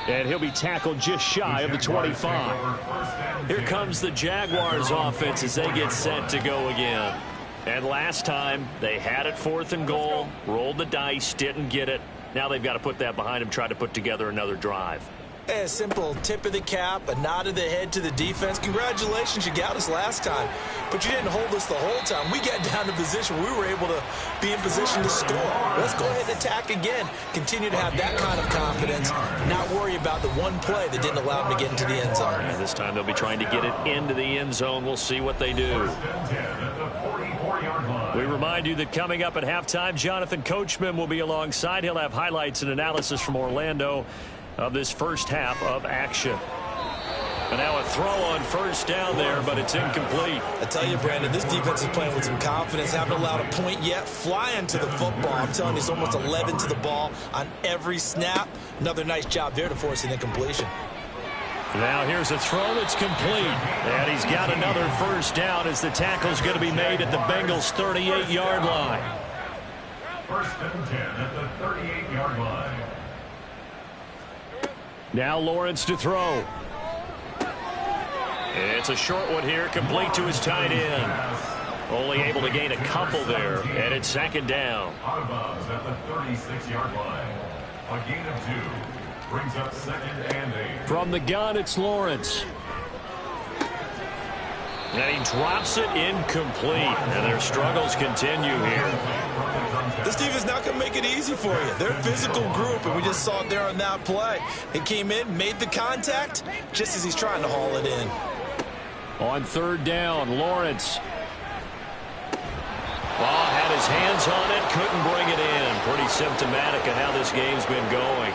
And he'll be tackled just shy of the 25. Here comes the Jaguars offense as they get set to go again. And last time, they had it 4th and goal, rolled the dice, didn't get it. Now they've got to put that behind them, try to put together another drive. A simple tip of the cap, a nod of the head to the defense. Congratulations, you got us last time, but you didn't hold us the whole time. We got down to position. We were able to be in position to score. Let's go ahead and attack again. Continue to have that kind of confidence, not worry about the one play that didn't allow them to get into the end zone. And this time they'll be trying to get it into the end zone. We'll see what they do. We remind you that coming up at halftime, Jonathan Coachman will be alongside. He'll have highlights and analysis from Orlando of this first half of action. And now a throw on first down there, but it's incomplete. I tell you, Brandon, this defense is playing with some confidence. Haven't allowed a point yet. Flying to the football. I'm telling you, it's almost 11 to the ball on every snap. Another nice job there to force an incompletion. Now here's a throw that's complete. And he's got another first down as the tackle's going to be made at the Bengals' 38-yard line. 1st and 10 at the 38-yard line. Now Lawrence to throw. It's a short one here, complete to his tight end. Only able to gain a couple there, and it's 2nd down. Out of bounds at the 36-yard line. A gain of 2 brings up 2nd and 8. From the gun, it's Lawrence. And he drops it incomplete, and their struggles continue here. This team is not going to make it easy for you. They're a physical group, and we just saw it there on that play. He came in, made the contact, just as he's trying to haul it in. On 3rd down, Lawrence. Oh, had his hands on it, couldn't bring it in. Pretty symptomatic of how this game's been going.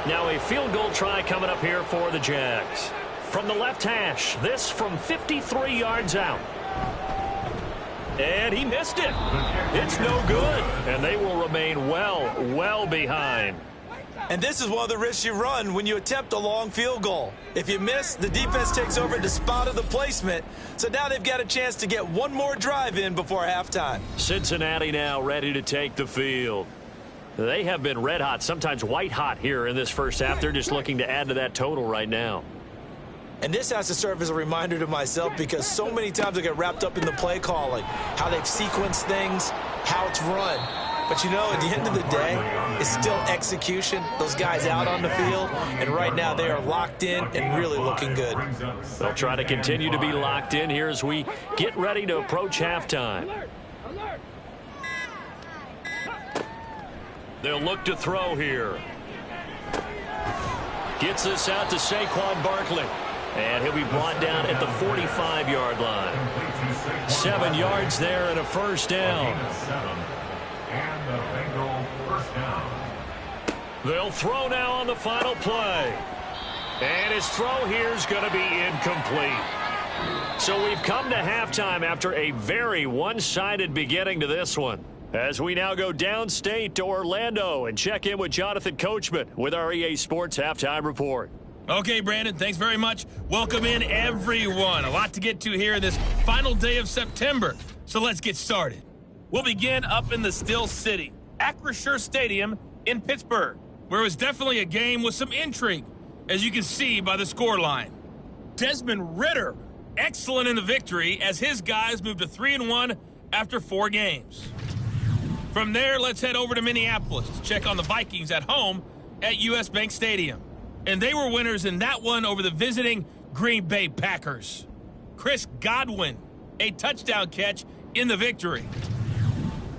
Now a field goal try coming up here for the Jags. From the left hash, this from 53 yards out. And he missed it. It's no good. And they will remain well behind. And this is one of the risks you run when you attempt a long field goal. If you miss, the defense takes over the spot of the placement. So now they've got a chance to get one more drive in before halftime. Cincinnati now ready to take the field. They have been red hot, sometimes white hot here in this first half. They're just looking to add to that total right now. And this has to serve as a reminder to myself because so many times I get wrapped up in the play calling, how they've sequenced things, how it's run. But, you know, at the end of the day, it's still execution. Those guys out on the field, and right now they are locked in and really looking good. They'll try to continue to be locked in here as we get ready to approach halftime. They'll look to throw here. Gets this out to Saquon Barkley. And he'll be brought down at the 45-yard line. 7 yards there and a first down. And the Bengal first down. They'll throw now on the final play. And his throw here is going to be incomplete. So we've come to halftime after a very one-sided beginning to this one. As we now go downstate to Orlando and check in with Jonathan Coachman with our EA Sports Halftime Report. Okay, Brandon, thanks very much. Welcome in, everyone. A lot to get to here this final day of September. So let's get started. We'll begin up in the Still City, Acrisure Stadium in Pittsburgh, where it was definitely a game with some intrigue, as you can see by the scoreline. Desmond Ridder, excellent in the victory as his guys moved to 3-1 after 4 games. From there, let's head over to Minneapolis to check on the Vikings at home at US Bank Stadium. And they were winners in that one over the visiting Green Bay Packers. Chris Godwin, a touchdown catch in the victory.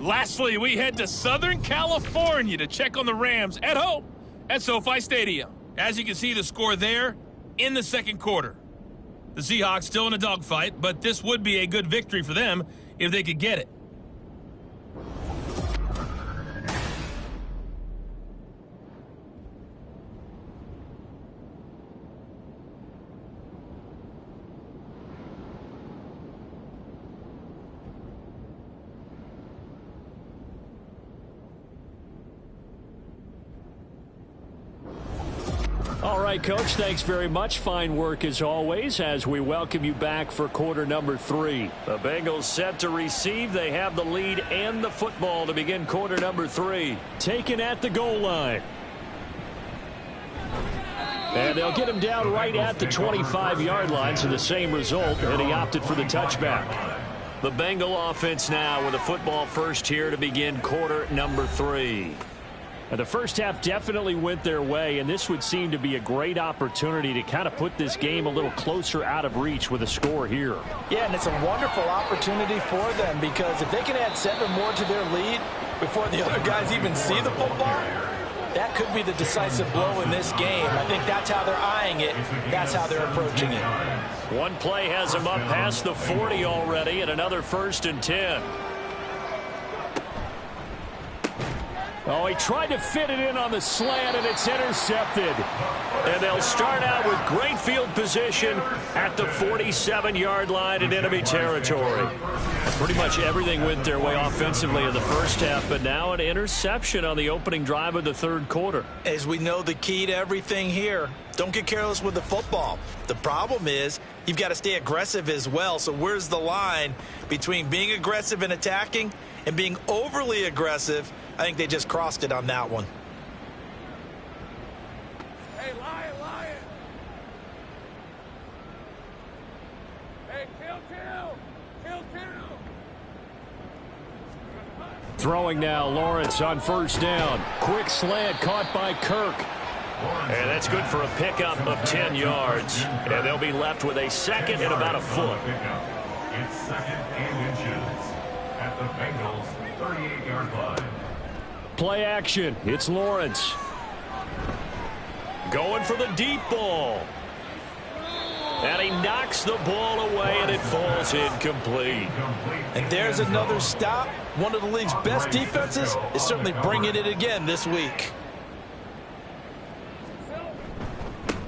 Lastly, we head to Southern California to check on the Rams at home at SoFi Stadium. As you can see, the score there in the second quarter. The Seahawks still in a dogfight, but this would be a good victory for them if they could get it. All right, Coach, thanks very much. Fine work as always as we welcome you back for quarter number 3. The Bengals set to receive. They have the lead and the football to begin quarter number 3. Taken at the goal line. And they'll get him down right at the 25-yard line, so the same result, and he opted for the touchback. The Bengal offense now with a football first here to begin quarter number 3. The first half definitely went their way, and this would seem to be a great opportunity to kind of put this game a little closer out of reach with a score here. Yeah, and it's a wonderful opportunity for them because if they can add 7 more to their lead before the other guys even see the football, that could be the decisive blow in this game. I think that's how they're eyeing it. That's how they're approaching it. One play has him up past the 40 already, and another 1st and 10. Oh, he tried to fit it in on the slant, and it's intercepted. And they'll start out with great field position at the 47-yard line in enemy territory. Pretty much everything went their way offensively in the first half, but now an interception on the opening drive of the third quarter. As we know, the key to everything here, don't get careless with the football. The problem is you've got to stay aggressive as well. So where's the line between being aggressive and attacking and being overly aggressive? I think they just crossed it on that one. Hey, Lion! Hey, kill! Throwing now, Lawrence on first down. Quick slant caught by Kirk. And that's good for a pickup of 10 yards. And they'll be left with a second and about a foot. It's 2nd and inches at the Bengals' 38-yard line. Play action. It's Lawrence. Going for the deep ball. And he knocks the ball away, and it falls incomplete. And there's another stop. One of the league's best defenses is certainly bringing it again this week.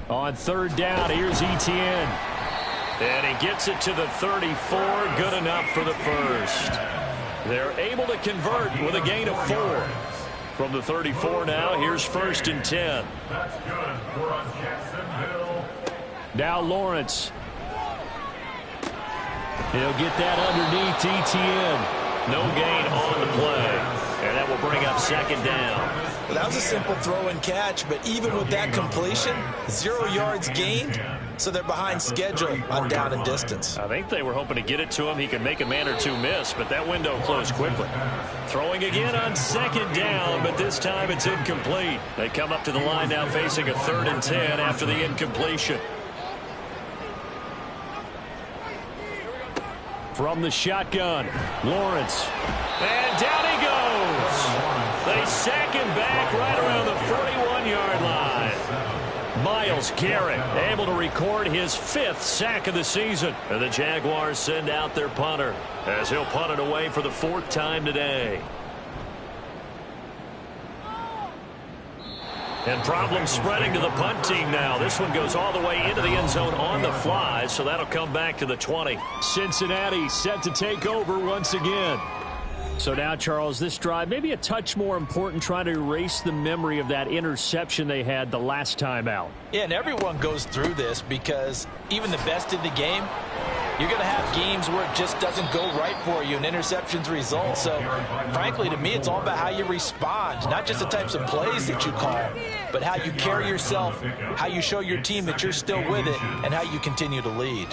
On third down, here's Etienne. And he gets it to the 34. Good enough for the first. They're able to convert with a gain of 4. From the 34 now, here's 1st and 10. That's good for Jacksonville. Now Lawrence. He'll get that underneath ETN. No gain on the play. And that will bring up 2nd down. Well, that was a simple throw and catch, but even with that completion, 0 yards gained, so they're behind schedule on down and distance. I think they were hoping to get it to him. He could make a man or two miss, but that window closed quickly. Throwing again on 2nd down, but this time it's incomplete. They come up to the line now facing a 3rd and 10 after the incompletion. From the shotgun, Lawrence. And down he goes. They sack him back right around the 41-yard line. Myles Garrett able to record his 5th sack of the season. And the Jaguars send out their punter as he'll punt it away for the 4th time today. And problems spreading to the punt team now. This one goes all the way into the end zone on the fly, so that'll come back to the 20. Cincinnati set to take over once again. So now, Charles, this drive maybe a touch more important, trying to erase the memory of that interception they had the last time out. Yeah, and everyone goes through this because even the best in the game, you're going to have games where it just doesn't go right for you and interceptions result. So, frankly, to me, it's all about how you respond, not just the types of plays that you call, but how you carry yourself, how you show your team that you're still with it, and how you continue to lead.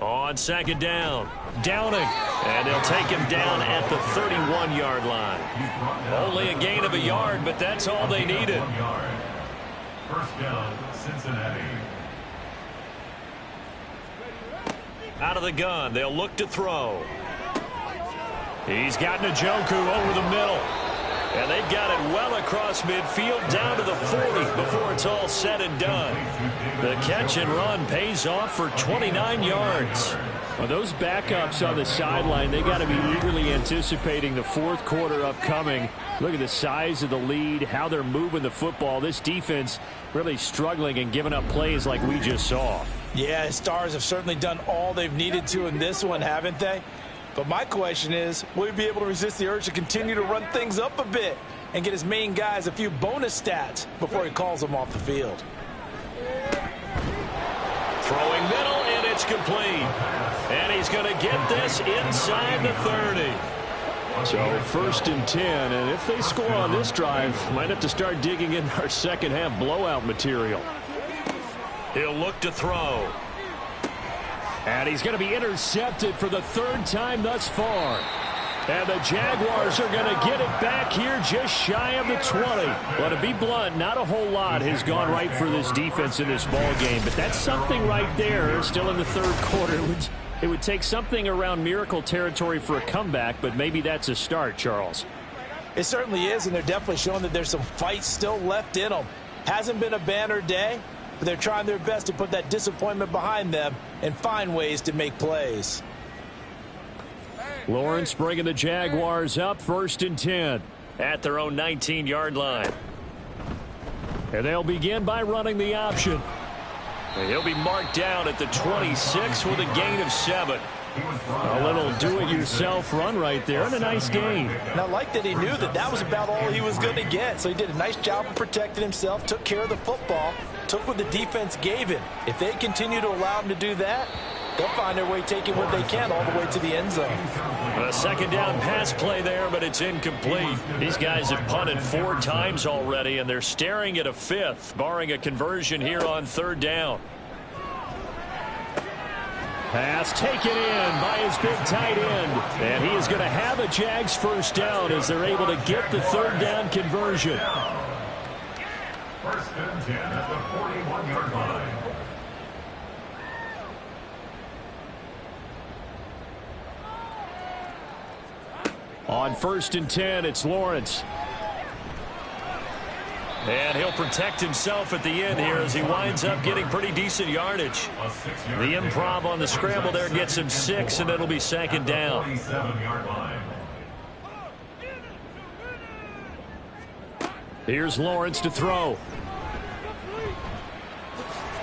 On 2nd down, Downing, and they'll take him down at the 31-yard line. Only a gain of a yard, but that's all they needed. 1st down, Cincinnati. Out of the gun, they'll look to throw. He's got Njoku over the middle. And they've got it well across midfield down to the 40 before it's all said and done. The catch and run pays off for 29 yards. Well, those backups on the sideline, they got to be eagerly anticipating the 4th quarter upcoming. Look at the size of the lead, how they're moving the football. This defense really struggling and giving up plays like we just saw. Yeah, Stars have certainly done all they've needed to in this one, haven't they? But my question is, will he be able to resist the urge to continue to run things up a bit and get his main guys a few bonus stats before he calls them off the field? Throwing middle, and it's complete. And he's going to get this inside the 30. So 1st and 10, and if they score on this drive, might have to start digging in our second half blowout material. He'll look to throw. And he's going to be intercepted for the 3rd time thus far. And the Jaguars are going to get it back here just shy of the 20. Well, to be blunt, not a whole lot has gone right for this defense in this ball game, but that's something right there still in the 3rd quarter. It would take something around miracle territory for a comeback, but maybe that's a start, Charles. It certainly is, and they're definitely showing that there's some fight still left in them. Hasn't been a banner day, but they're trying their best to put that disappointment behind them and find ways to make plays. Lawrence bringing the Jaguars up 1st and 10 at their own 19-yard line. And they'll begin by running the option. And he'll be marked down at the 26 with a gain of 7. A little do-it-yourself run right there, and a nice gain. And I like that he knew that that was about all he was going to get. So he did a nice job of protecting himself, took care of the football, took what the defense gave him. If they continue to allow him to do that, they'll find their way taking what they can all the way to the end zone. A 2nd down pass play there, but it's incomplete. These guys have punted 4 times already, and they're staring at a 5th, barring a conversion here on 3rd down. Pass taken in by his big tight end. And he is going to have a Jags 1st down as they're able to get the 3rd down conversion. 1st and 10 at the 41-yard line. On 1st and 10, it's Lawrence. And he'll protect himself at the end here as he winds up getting pretty decent yardage. The improv on the scramble there gets him 6, and it'll be 2nd down. 47-yard line. Here's Lawrence to throw.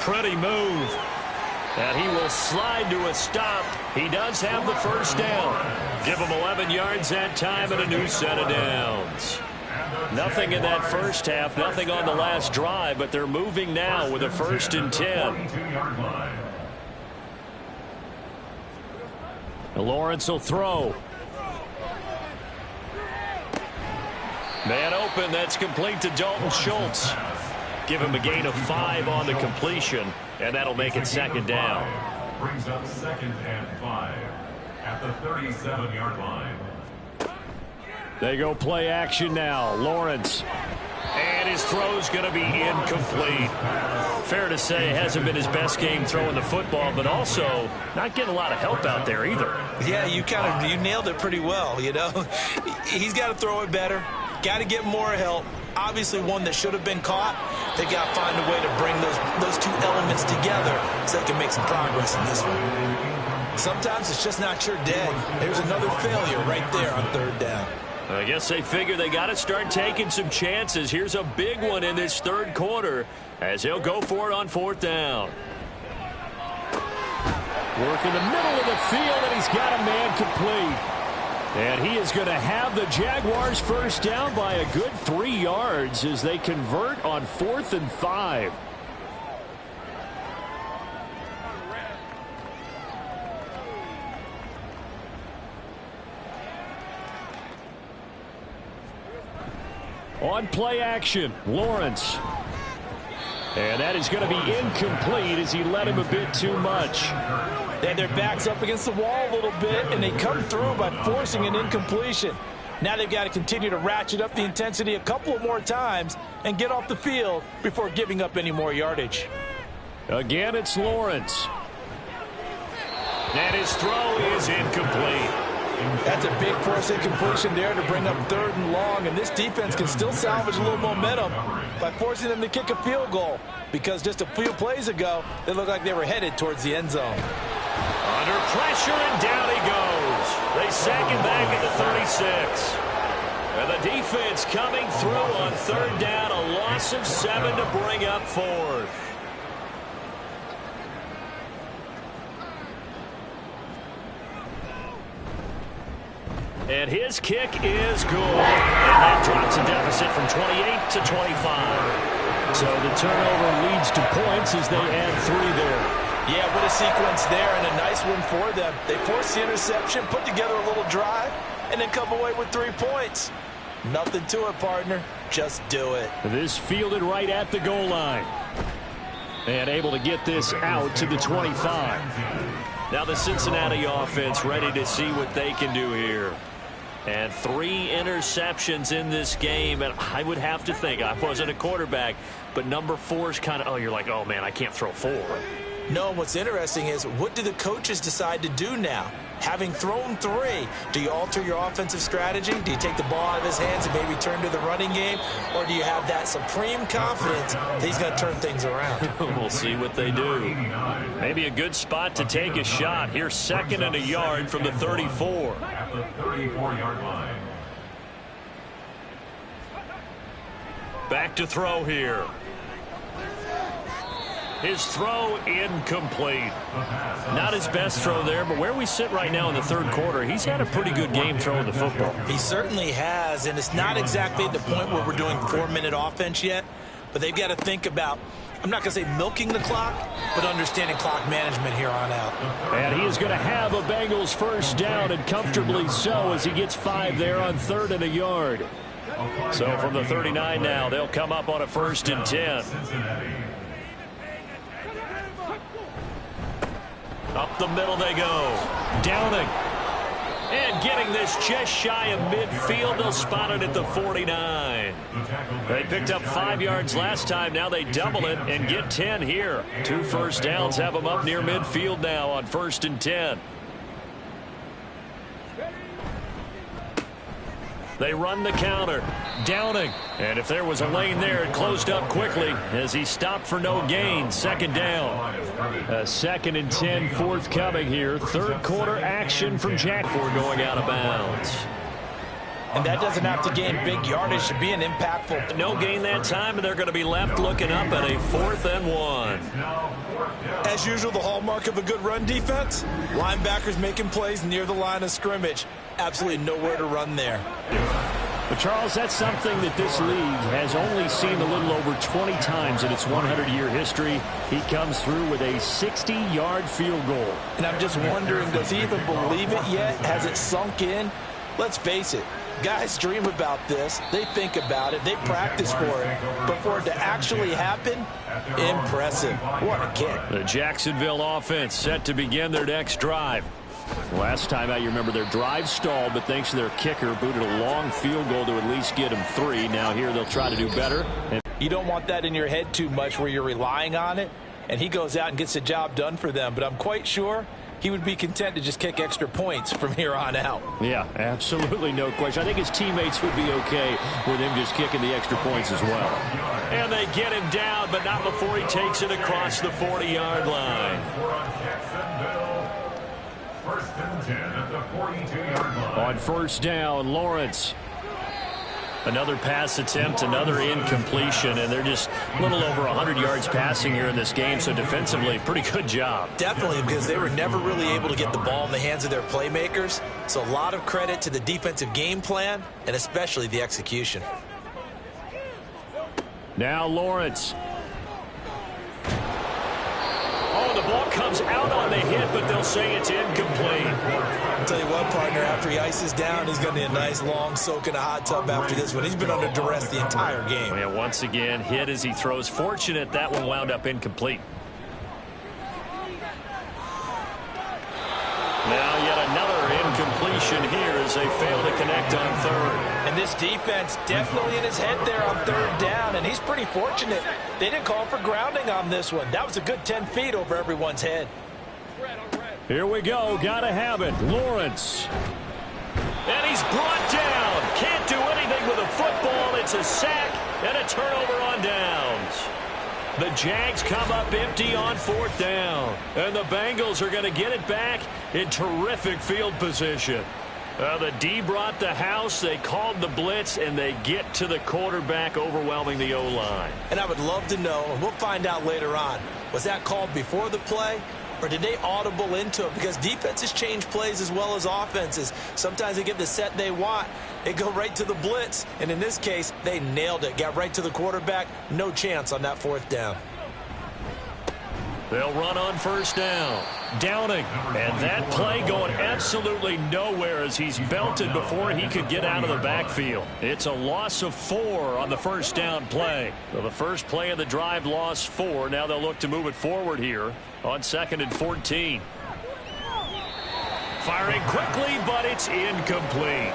pretty move. And he will slide to a stop. He does have the first down. Give him 11 yards that time and a new set of downs. Nothing in that first half, nothing on the last drive, but they're moving now with a 1st and 10. Lawrence will throw. Man open, that's complete to Dalton Schultz. Give him a gain of 5 on the completion, and that'll make it 2nd down. Brings up 2nd and 5 at the 37-yard line. They go play action now. Lawrence. And his throw's going to be incomplete. Fair to say, it hasn't been his best game throwing the football, but also not getting a lot of help out there either. Yeah, you nailed it pretty well, you know. He's got to throw it better. Got to get more help. Obviously one that should have been caught. They've got to find a way to bring those two elements together so they can make some progress in this one. Sometimes it's just not your day. There's another failure right there on 3rd down. I guess they figure they got to start taking some chances. Here's a big one in this 3rd quarter as he'll go for it on 4th down. Work in the middle of the field, and he's got a man complete. And he is going to have the Jaguars first down by a good 3 yards as they convert on 4th and 5. On play action, Lawrence. And that is going to be incomplete as he led him a bit too much. They had their backs up against the wall a little bit, and they come through by forcing an incompletion. Now they've got to continue to ratchet up the intensity a couple of more times and get off the field before giving up any more yardage. Again, it's Lawrence. And his throw is incomplete. That's a big force incompletion there to bring up 3rd and long, and this defense can still salvage a little momentum by forcing them to kick a field goal, because just a few plays ago, they looked like they were headed towards the end zone. Under pressure, and down he goes. They sack him back at the 36. And the defense coming through on 3rd down, a loss of 7 to bring up 4th. And his kick is good. And that drops a deficit from 28 to 25. So the turnover leads to points as they add 3 there. Yeah, what a sequence there, and a nice one for them. They forced the interception, put together a little drive, and then come away with 3 points. Nothing to it, partner. Just do it. This fielded right at the goal line. And able to get this out to the 25. Now the Cincinnati offense ready to see what they can do here. And 3 interceptions in this game, and I would have to think, I wasn't a quarterback, but number 4 is kind of, you're like, oh man, I can't throw 4. No, what's interesting is, what do the coaches decide to do now? Having thrown 3, do you alter your offensive strategy? Do you take the ball out of his hands and maybe turn to the running game? Or do you have that supreme confidence that he's going to turn things around? We'll see what they do. Maybe a good spot to take a shot. Here's 2nd and a yard from the 34. At the 34-yard line. Back to throw here. His throw incomplete. Not his best throw there, but where we sit right now in the 3rd quarter, he's had a pretty good game throwing the football. He certainly has, and it's not exactly at the point where we're doing 4-minute offense yet, but they've got to think about, I'm not going to say milking the clock, but understanding clock management here on out. And he is going to have a Bengals first down, and comfortably so, as he gets 5 there on 3rd and a yard. So from the 39 now, they'll come up on a 1st and 10. Up the middle they go. Downing. And getting this just shy of midfield. They'll spot it at the 49. They picked up 5 yards last time. Now they double it and get 10 here. 2 first downs have them up near midfield now on 1st and 10. They run the counter. Downing. And if there was a lane there, it closed up quickly as he stopped for no gain. 2nd down. A 2nd and 10 forthcoming here. 3rd quarter action from Jack. We're going out of bounds. And that doesn't have to gain big yardage to be an impactful. No gain that time, and they're going to be left looking up at a 4th and 1. As usual, the hallmark of a good run defense, linebackers making plays near the line of scrimmage. Absolutely nowhere to run there. But, Charles, that's something that this league has only seen a little over 20 times in its 100-year history. He comes through with a 60-yard field goal. And I'm just wondering, does he even believe it yet? Has it sunk in? Let's face it, guys dream about this. They think about it. They practice for it. But for it to actually happen, impressive. What a kick. The Jacksonville offense set to begin their next drive. Last time out, you remember their drive stalled, but thanks to their kicker, booted a long field goal to at least get them 3. Now here they'll try to do better. You don't want that in your head too much where you're relying on it, and he goes out and gets the job done for them. But I'm quite sure he would be content to just kick extra points from here on out. Yeah, absolutely no question. I think his teammates would be okay with him just kicking the extra points as well. And they get him down, but not before he takes it across the 40-yard line. First and 10 at the 42-yard line. On first down, Lawrence. Another pass attempt, another incompletion, and they're just a little over 100 yards passing here in this game, so defensively, pretty good job. Definitely, because they were never really able to get the ball in the hands of their playmakers, so a lot of credit to the defensive game plan, and especially the execution. Now Lawrence. Oh, the ball comes out on the hit, but they'll say it's incomplete. I'll tell you what, partner, after he ices down, he's going to need a nice long soak in a hot tub after this one. He's been under duress the entire game. Yeah, once again, hit as he throws. Fortunate that one wound up incomplete. Now yet another incompletion here as they fail to connect on third. And this defense definitely in his head there on third down, and he's pretty fortunate. They didn't call for grounding on this one. That was a good 10 feet over everyone's head. Here we go. Gotta have it. Lawrence. And he's brought down. Can't do anything with a football. It's a sack and a turnover on downs. The Jags come up empty on fourth down. And the Bengals are going to get it back in terrific field position. The D brought the house. They called the blitz, and they get to the quarterback, overwhelming the O-line. And I would love to know, and we'll find out later on, was that called before the play, or did they audible into it? Because defenses change plays as well as offenses. Sometimes they get the set they want. They go right to the blitz, and in this case, they nailed it. Got right to the quarterback. No chance on that fourth down. They'll run on first down. Downing. And that play going absolutely nowhere as he's belted before he could get out of the backfield. It's a loss of 4 on the first down play. So the first play of the drive lost 4. Now they'll look to move it forward here on 2nd and 14. Firing quickly, but it's incomplete.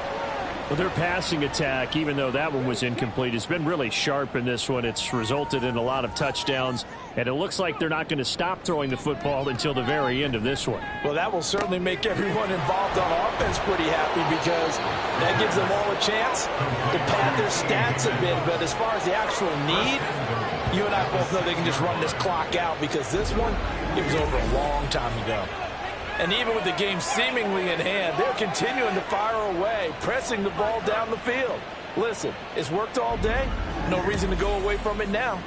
Well, their passing attack, even though that one was incomplete, has been really sharp in this one. It's resulted in a lot of touchdowns, and it looks like they're not going to stop throwing the football until the very end of this one. Well, that will certainly make everyone involved on offense pretty happy, because that gives them all a chance to pad their stats a bit. But as far as the actual need, you and I both know they can just run this clock out, because this one, it was over a long time ago. And even with the game seemingly in hand, they're continuing to fire away, pressing the ball down the field. Listen, it's worked all day. No reason to go away from it now.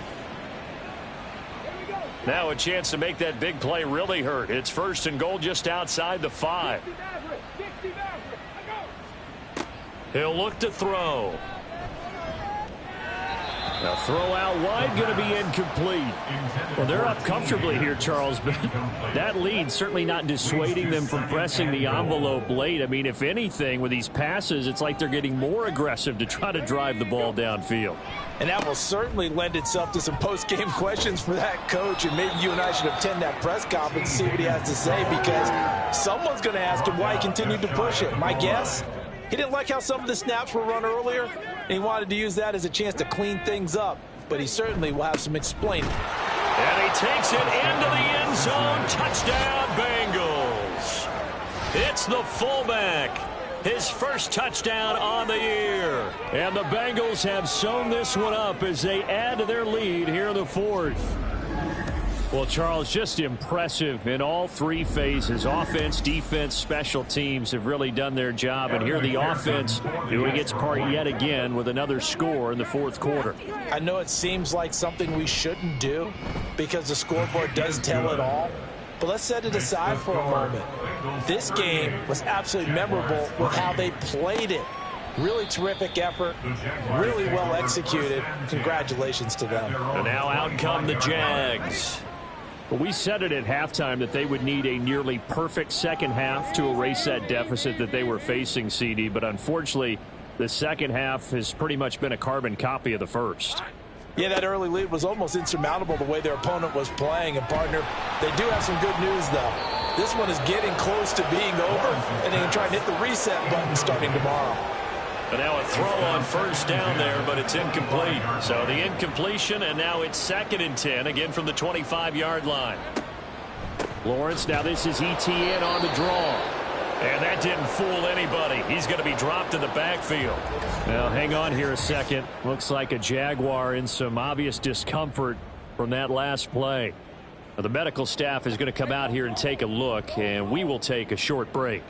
Now a chance to make that big play really hurt. It's 1st and goal just outside the 5. He'll look to throw. Now throw out wide, going to be incomplete. Well, they're up comfortably here, Charles, but that lead certainly not dissuading them from pressing the envelope late. I mean, if anything, with these passes, it's like they're getting more aggressive to try to drive the ball downfield. And that will certainly lend itself to some post-game questions for that coach, and maybe you and I should attend that press conference and see what he has to say, because someone's going to ask him why he continued to push it. My guess? He didn't like how some of the snaps were run earlier, and he wanted to use that as a chance to clean things up. But he certainly will have some explaining. And he takes it into the end zone. Touchdown, Bengals. It's the fullback. His first touchdown on the year. And the Bengals have sewn this one up as they add to their lead here in the 4th. Well, Charles, just impressive in all three phases. Offense, defense, special teams have really done their job. And here the offense doing its part yet again with another score in the fourth quarter. I know it seems like something we shouldn't do because the scoreboard does tell it all. But let's set it aside for a moment. This game was absolutely memorable with how they played it. Really terrific effort, really well executed. Congratulations to them. And now out come the Jags. Well, we said it at halftime that they would need a nearly perfect second half to erase that deficit that they were facing, CD. But unfortunately, the second half has pretty much been a carbon copy of the first. Yeah, that early lead was almost insurmountable the way their opponent was playing. And, partner, they do have some good news, though. This one is getting close to being over, and they can try and hit the reset button starting tomorrow. But now a throw on first down there, but it's incomplete. So the incompletion, and now it's 2nd and 10, again from the 25-yard line. Lawrence, now this is ETN on the draw. And that didn't fool anybody. He's going to be dropped in the backfield. Now, hang on here a second. Looks like a Jaguar in some obvious discomfort from that last play. Now, the medical staff is going to come out here and take a look, and we will take a short break.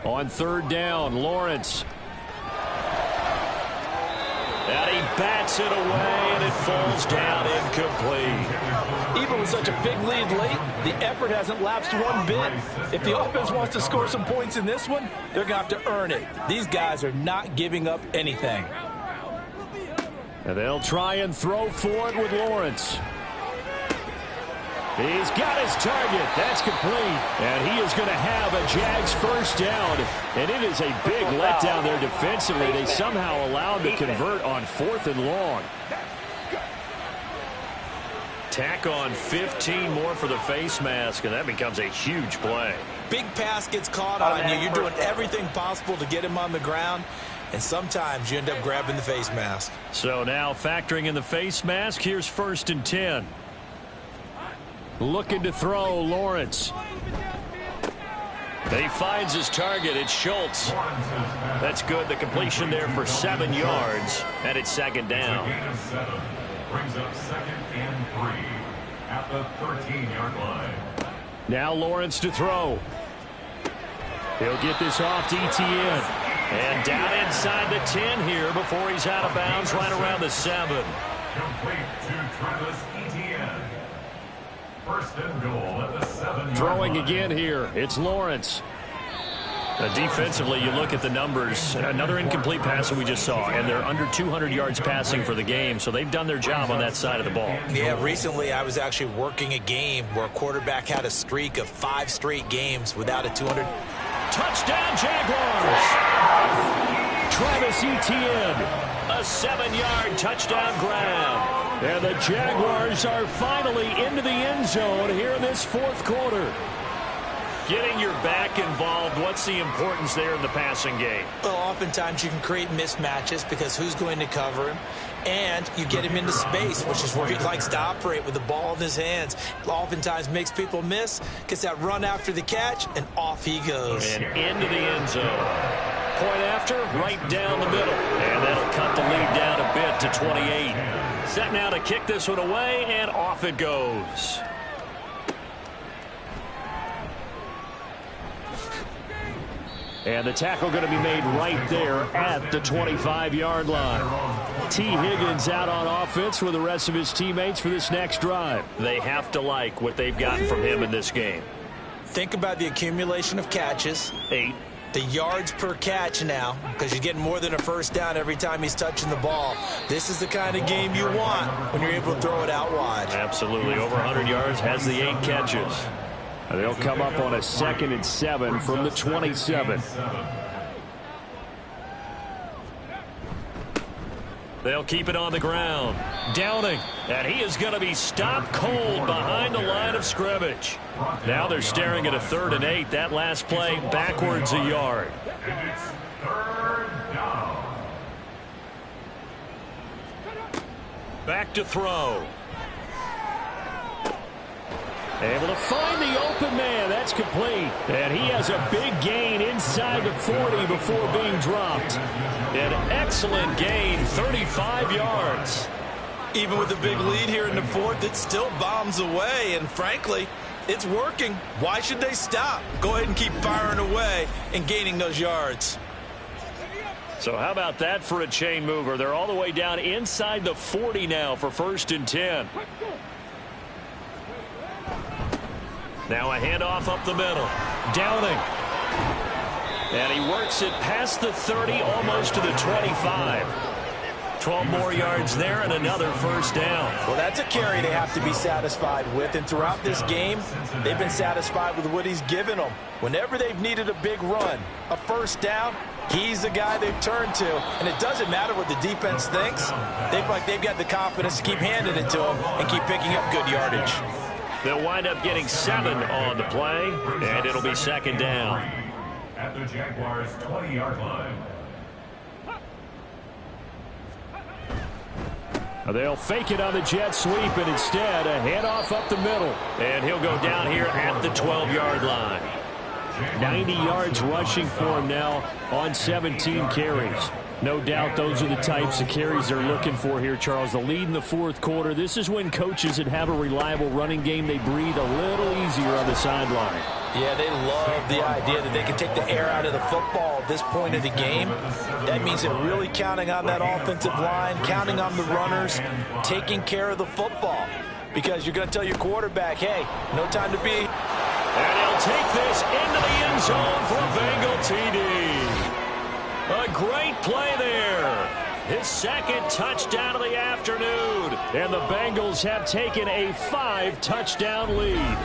On 3rd down, Lawrence. And he bats it away, and it falls down incomplete. Even with such a big lead late, the effort hasn't lapsed one bit. If the offense wants to score some points in this one, they're going to have to earn it. These guys are not giving up anything. And they'll try and throw for it with Lawrence. He's got his target. That's complete. And he is going to have a Jags first down. And it is a big letdown there defensively. They somehow allowed to convert on 4th and long. Tack on 15 more for the face mask, and that becomes a huge play. Big pass gets caught on you. You're doing everything possible to get him on the ground. And sometimes you end up grabbing the face mask. So now factoring in the face mask, here's 1st and 10. Looking to throw, Lawrence. He finds his target. It's Schultz. That's good. The completion there for 7 yards. And it's 2nd down. Brings up 2nd and 3 at the 13-yard line. Now Lawrence to throw. He'll get this off to ETN. And down inside the 10 here before he's out of bounds right around the 7. Complete to Travis Etienne. 1st and goal at the 7-yard Throwing line. again here. It's Lawrence. Defensively, you look at the numbers. Another incomplete pass that we just saw, and they're under 200 yards passing for the game, so they've done their job on that side of the ball. Yeah, recently I was actually working a game where a quarterback had a streak of 5 straight games without a 200. Touchdown, Jaguars! Travis Etienne. A 7-yard touchdown grab. And the Jaguars are finally into the end zone here in this 4th quarter. Getting your back involved, what's the importance there in the passing game? Well, oftentimes you can create mismatches because who's going to cover him? And you get him into space, which is where he likes to operate with the ball in his hands. Oftentimes makes people miss, gets that run after the catch, and off he goes. And into the end zone. Point after, right down the middle. And that'll cut the lead down a bit to 28. Set now to kick this one away, and off it goes. And the tackle going to be made right there at the 25-yard line. T. Higgins out on offense with the rest of his teammates for this next drive. They have to like what they've gotten from him in this game. Think about the accumulation of catches. 8. The yards per catch now, because you're getting more than a first down every time he's touching the ball. This is the kind of game you want when you're able to throw it out wide. Absolutely. Over 100 yards, has the 8 catches. They'll come up on a 2nd and 7 from the 27. They'll keep it on the ground. Downing. And he is going to be stopped cold behind the line of scrimmage. Now they're staring at a 3rd and 8. That last play backwards a yard. And it's 3rd down. Back to throw. Able to find the open man. That's complete. And he has a big gain inside the 40 before being dropped. An excellent gain, 35 yards. Even with a big lead here in the fourth, it still bombs away. And frankly, it's working. Why should they stop? Go ahead and keep firing away and gaining those yards. So how about that for a chain mover? They're all the way down inside the 40 now for 1st and 10. Now a handoff up the middle. Downing. And he works it past the 30, almost to the 25. 12 more yards there and another 1st down. Well, that's a carry they have to be satisfied with. And throughout this game, they've been satisfied with what he's given them. Whenever they've needed a big run, a 1st down, he's the guy they've turned to. And it doesn't matter what the defense thinks. They've got the confidence to keep handing it to him and keep picking up good yardage. They'll wind up getting 7 on the play, and it'll be 2nd down. At the Jaguars' 20-yard line. They'll fake it on the jet sweep, and instead a handoff up the middle. And he'll go down here at the 12-yard line. 90 yards rushing for him now on 17 carries. No doubt those are the types of carries they're looking for here, Charles. The lead in the fourth quarter. This is when coaches that have a reliable running game, they breathe a little easier on the sideline. Yeah, they love the idea that they can take the air out of the football at this point of the game. That means they're really counting on that offensive line, counting on the runners, taking care of the football. Because you're going to tell your quarterback, hey, no time to be. And he'll take this into the end zone for a Bengal TD. A great play there. His 2nd touchdown of the afternoon. And the Bengals have taken a 5-touchdown lead.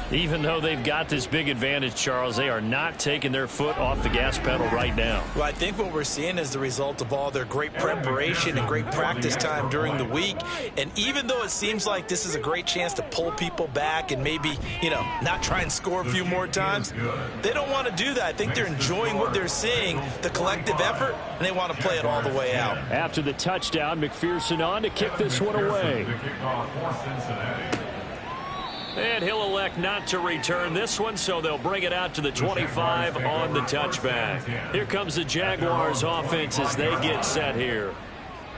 Even though they've got this big advantage, Charles, they are not taking their foot off the gas pedal right now. Well, I think what we're seeing is the result of all their great preparation and great practice time during the week. And even though it seems like this is a great chance to pull people back and maybe, not try and score a few more times, they don't want to do that. I think they're enjoying what they're seeing, the collective effort, and they want to play it all the way out. After the touchdown, McPherson on to kick this one away. And he'll elect not to return this one, so they'll bring it out to the 25 on the touchback. Here comes the Jaguars offense as they get set here.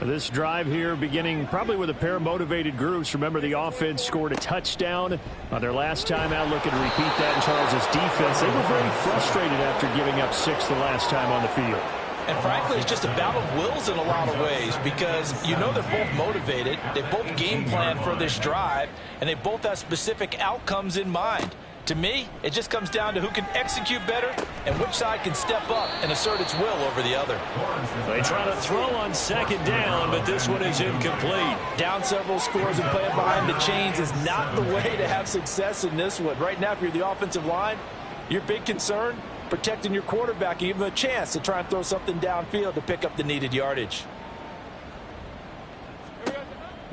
This drive here beginning probably with a pair of motivated groups. Remember, the offense scored a touchdown on their last time out. Looking to repeat that in Charles' defense. They were very frustrated after giving up 6 the last time on the field. And frankly, it's just a battle of wills in a lot of ways because they're both motivated. They both game plan for this drive, and they both have specific outcomes in mind. To me, it just comes down to who can execute better and which side can step up and assert its will over the other. They try to throw on 2nd down, but this one is incomplete. Down several scores and playing behind the chains is not the way to have success in this one. Right now, if you're the offensive line, your big concern, protecting your quarterback, give him a chance to try and throw something downfield to pick up the needed yardage.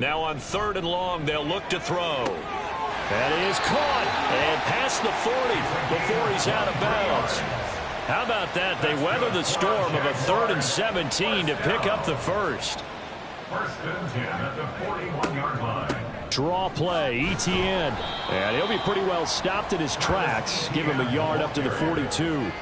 Now on 3rd and long, they'll look to throw. That is caught and past the 40 before he's out of bounds. How about that? They weather the storm of a 3rd and 17 to pick up the 1st. 1st and 10 at the 41-yard line. Draw play, ETN. And he'll be pretty well stopped in his tracks. Give him a yard up to the 42.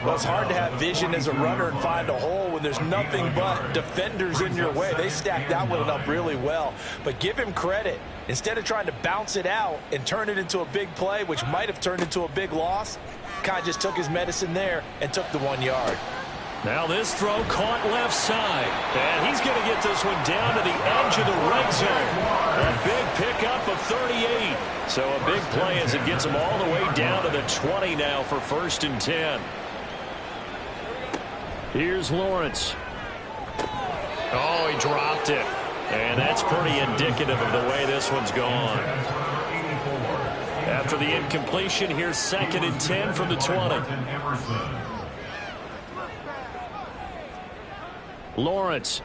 Well, it's hard to have vision as a runner and find a hole when there's nothing but defenders in your way. They stacked that one up really well. But give him credit. Instead of trying to bounce it out and turn it into a big play, which might have turned into a big loss, kind of just took his medicine there and took the 1 yard. Now this throw caught left side. And he's going to get this one down to the edge of the red zone. A big pickup of 38. So a big play as it gets him all the way down to the 20 now for 1st and 10. Here's Lawrence. Oh, he dropped it. And that's pretty indicative of the way this one's gone. After the incompletion, here's 2nd and 10 from the 20. Lawrence.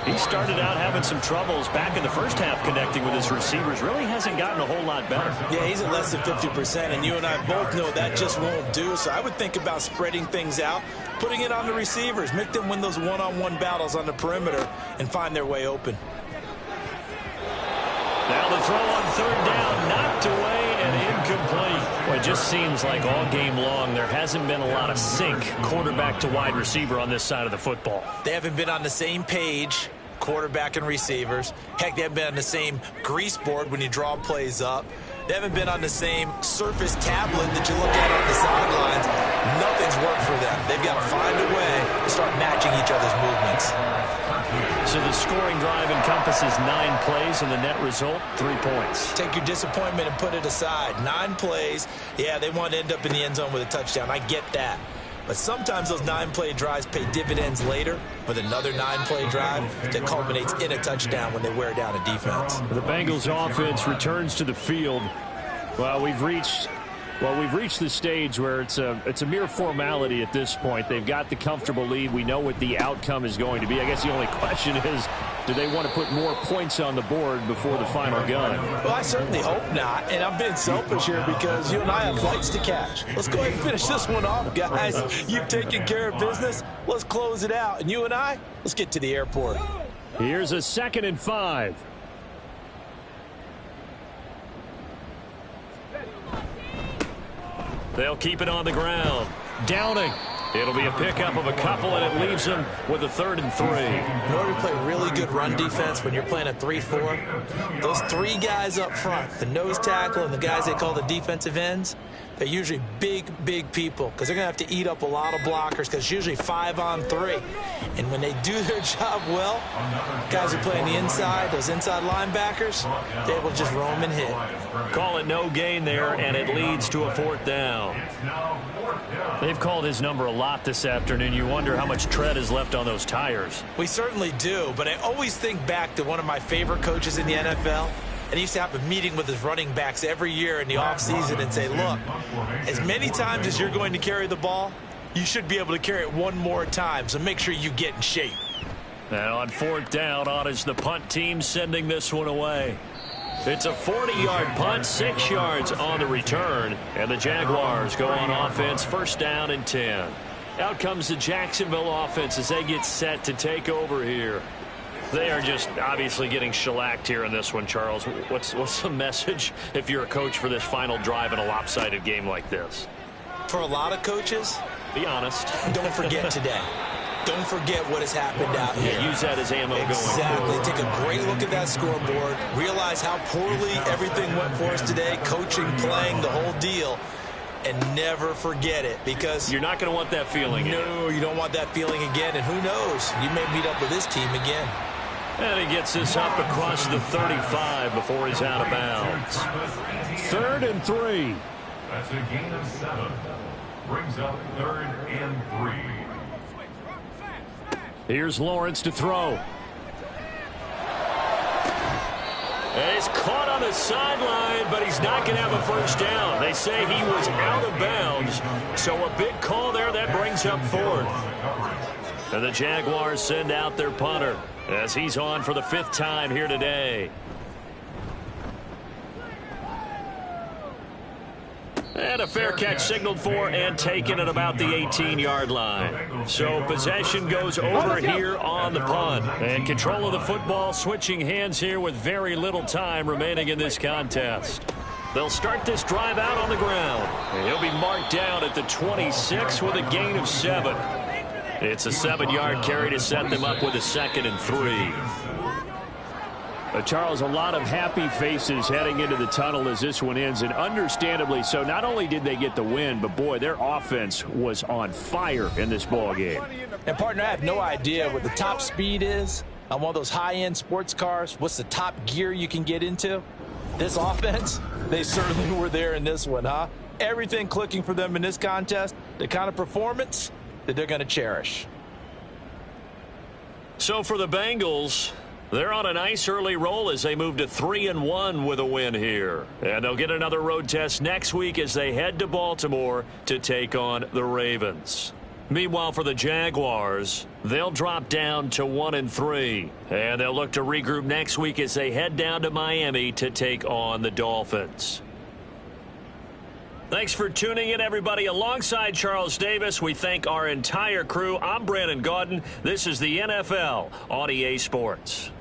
He started out having some troubles back in the first half connecting with his receivers. Really hasn't gotten a whole lot better. Yeah, he's at less than 50%, and you and I both know that just won't do. So I would think about spreading things out, putting it on the receivers. Make them win those one-on-one battles on the perimeter and find their way open. Now the throw on third down, knocked away and incomplete. Well, it just seems like all game long there hasn't been a lot of sync quarterback to wide receiver on this side of the football. They haven't been on the same page, quarterback and receivers. Heck, they haven't been on the same grease board when you draw plays up. They haven't been on the same surface tablet that you look at on the sidelines. Nothing's worked for them. They've got to find a way to start matching each other's movements. So the scoring drive encompasses 9 plays, and the net result, 3 points. Take your disappointment and put it aside. 9 plays. Yeah, they want to end up in the end zone with a touchdown. I get that. But sometimes those 9-play drives pay dividends later with another 9-play drive that culminates in a touchdown when they wear down a defense. The Bengals offense returns to the field. Well, we've reached the stage where it's a mere formality at this point. They've got the comfortable lead. We know what the outcome is going to be. I guess the only question is, do they want to put more points on the board before the final gun? Well, I certainly hope not. And I'm being selfish here because you and I have flights to catch. Let's go ahead and finish this one off, guys. You've taken care of business. Let's close it out. And you and I, let's get to the airport. Here's a 2nd and 5. They'll keep it on the ground. Downing. It'll be a pickup of a couple, and it leaves them with a 3rd and 3. In order to play really good run defense when you're playing a 3-4, those 3 guys up front, the nose tackle and the guys they call the defensive ends, they're usually big people because they're going to have to eat up a lot of blockers because it's usually 5-on-3. And when they do their job well, guys who play on the inside, those inside linebackers, they're able to just roam and hit. Call it no gain there, and it leads to a 4th down. They've called his number a lot this afternoon. You wonder how much tread is left on those tires. We certainly do, but I always think back to one of my favorite coaches in the NFL. And he used to have a meeting with his running backs every year in the offseason and say, look, as many times as you're going to carry the ball, you should be able to carry it one more time, so make sure you get in shape. Now on 4th down, on is the punt team sending this one away. It's a 40-yard punt, 6 yards on the return, and the Jaguars go on offense, 1st down and 10. Out comes the Jacksonville offense as they get set to take over here. They are just obviously getting shellacked here in this one, Charles. What's the message if you're a coach for this final drive in a lopsided game like this? For a lot of coaches, be honest. Don't forget today. Don't forget what has happened out here. Yeah, use that as ammo going forward. Exactly. Take a great look at that scoreboard. Realize how poorly everything went for us today. Coaching, playing, the whole deal. And never forget it because you're not going to want that feeling again. No, you don't want that feeling again. And who knows? You may meet up with this team again. And he gets this up across the 35 before he's out of bounds. 3rd and 3. That's a gain of 7. Brings up 3rd and 3. Here's Lawrence to throw. And he's caught on the sideline, but he's not going to have a 1st down. They say he was out of bounds. So a big call there that brings up 4th. And the Jaguars send out their punter as he's on for the 5th time here today. And a fair catch signaled for and taken at about the 18-yard line. So possession goes over here on the punt. And control of the football switching hands here with very little time remaining in this contest. They'll start this drive out on the ground. And he'll be marked down at the 26 with a gain of 7. It's a 7-yard carry to set them up with a 2nd and 3. Charles, a lot of happy faces heading into the tunnel as this one ends, and understandably so. Not only did they get the win, but boy, their offense was on fire in this ball game. And partner, I have no idea what the top speed is on one of those high-end sports cars. What's the top gear you can get into? This offense, they certainly were there in this one, huh? Everything clicking for them in this contest, the kind of performance that they're going to cherish. So for the Bengals, they're on a nice early roll as they move to 3-1 with a win here. And they'll get another road test next week as they head to Baltimore to take on the Ravens. Meanwhile, for the Jaguars, they'll drop down to 1-3. And they'll look to regroup next week as they head down to Miami to take on the Dolphins. Thanks for tuning in, everybody. Alongside Charles Davis, we thank our entire crew. I'm Brandon Gaudin. This is the NFL on EA Sports.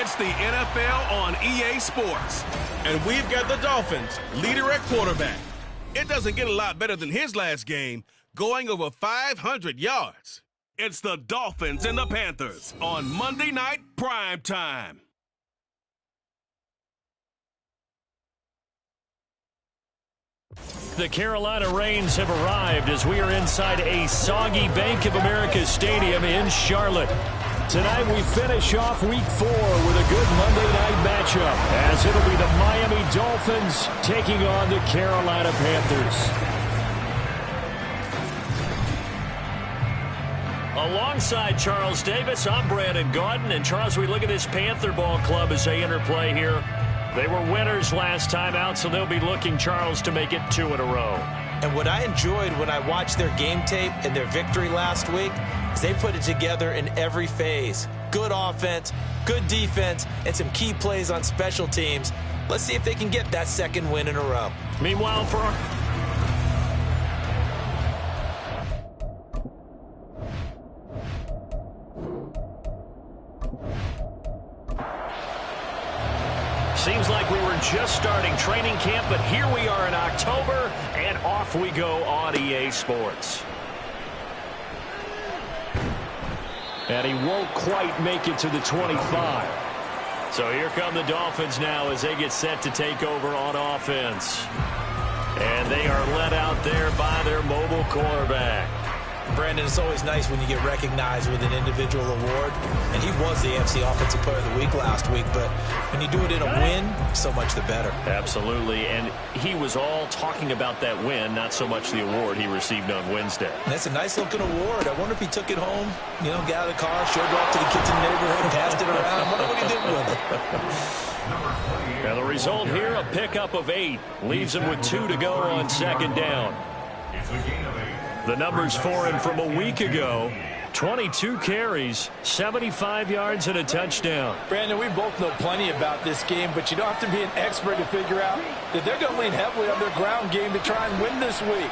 It's the NFL on EA Sports. And we've got the Dolphins, leader at quarterback. It doesn't get a lot better than his last game, going over 500 yards. It's the Dolphins and the Panthers on Monday Night Prime Time. The Carolina Rains have arrived as we are inside a soggy Bank of America Stadium in Charlotte. Tonight we finish off Week 4 with a good Monday night matchup, as it'll be the Miami Dolphins taking on the Carolina Panthers. Alongside Charles Davis, I'm Brandon Gaudin. And Charles, we look at this Panther ball club as they enter play here. They were winners last time out, so they'll be looking, Charles, to make it 2 in a row. And what I enjoyed when I watched their game tape and their victory last week is they put it together in every phase. Good offense, good defense, and some key plays on special teams. Let's see if they can get that second win in a row. Meanwhile, for our... Seems like we were just starting training camp, but here we are in October, and off we go on EA Sports. And he won't quite make it to the 25. So here come the Dolphins now as they get set to take over on offense. And they are led out there by their mobile quarterback. Brandon, it's always nice when you get recognized with an individual award, and he was the AFC Offensive Player of the Week last week, but when you do it in a win, so much the better. Absolutely, and he was all talking about that win, not so much the award he received on Wednesday. That's a nice-looking award. I wonder if he took it home, got out of the car, showed it off to the kids in the neighborhood, passed it around. I wonder what he did with it. And the result here, a pickup of 8. Leaves him with 2 to go on second down. It's a gain of 8. The numbers for him from a week ago, 22 carries, 75 yards, and a touchdown. Brandon, we both know plenty about this game, but you don't have to be an expert to figure out that they're going to lean heavily on their ground game to try and win this week.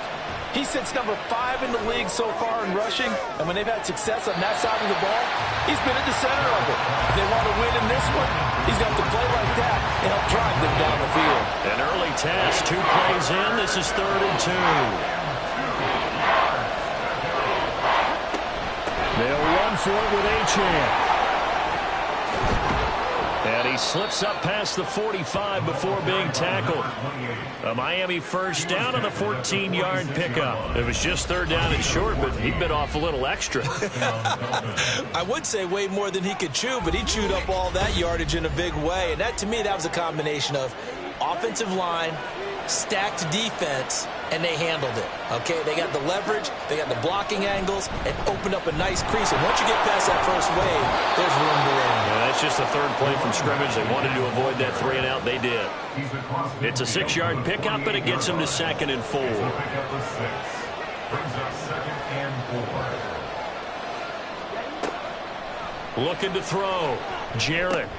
He sits number 5 in the league so far in rushing, and when they've had success on that side of the ball, he's been at the center of it. If they want to win in this one, he's got to play like that and help drive them down the field. An early task, 2 plays in. This is 3rd and 2. They'll run for it with Achane. And he slips up past the 45 before being tackled. A Miami first down on a 14-yard pickup. It was just 3rd down and short, but he bit off a little extra. I would say way more than he could chew, but he chewed up all that yardage in a big way. And that, to me, that was a combination of offensive line, stacked defense, and they handled it. Okay, they got the leverage, they got the blocking angles, and opened up a nice crease. And once you get past that first wave, there's room to run. Yeah, that's just the 3rd play from scrimmage. They wanted to avoid that 3 and out. They did. It's a 6-yard pickup, but it gets them to 2nd and 4. Brings up 2nd and 4. Looking to throw. Jarrett.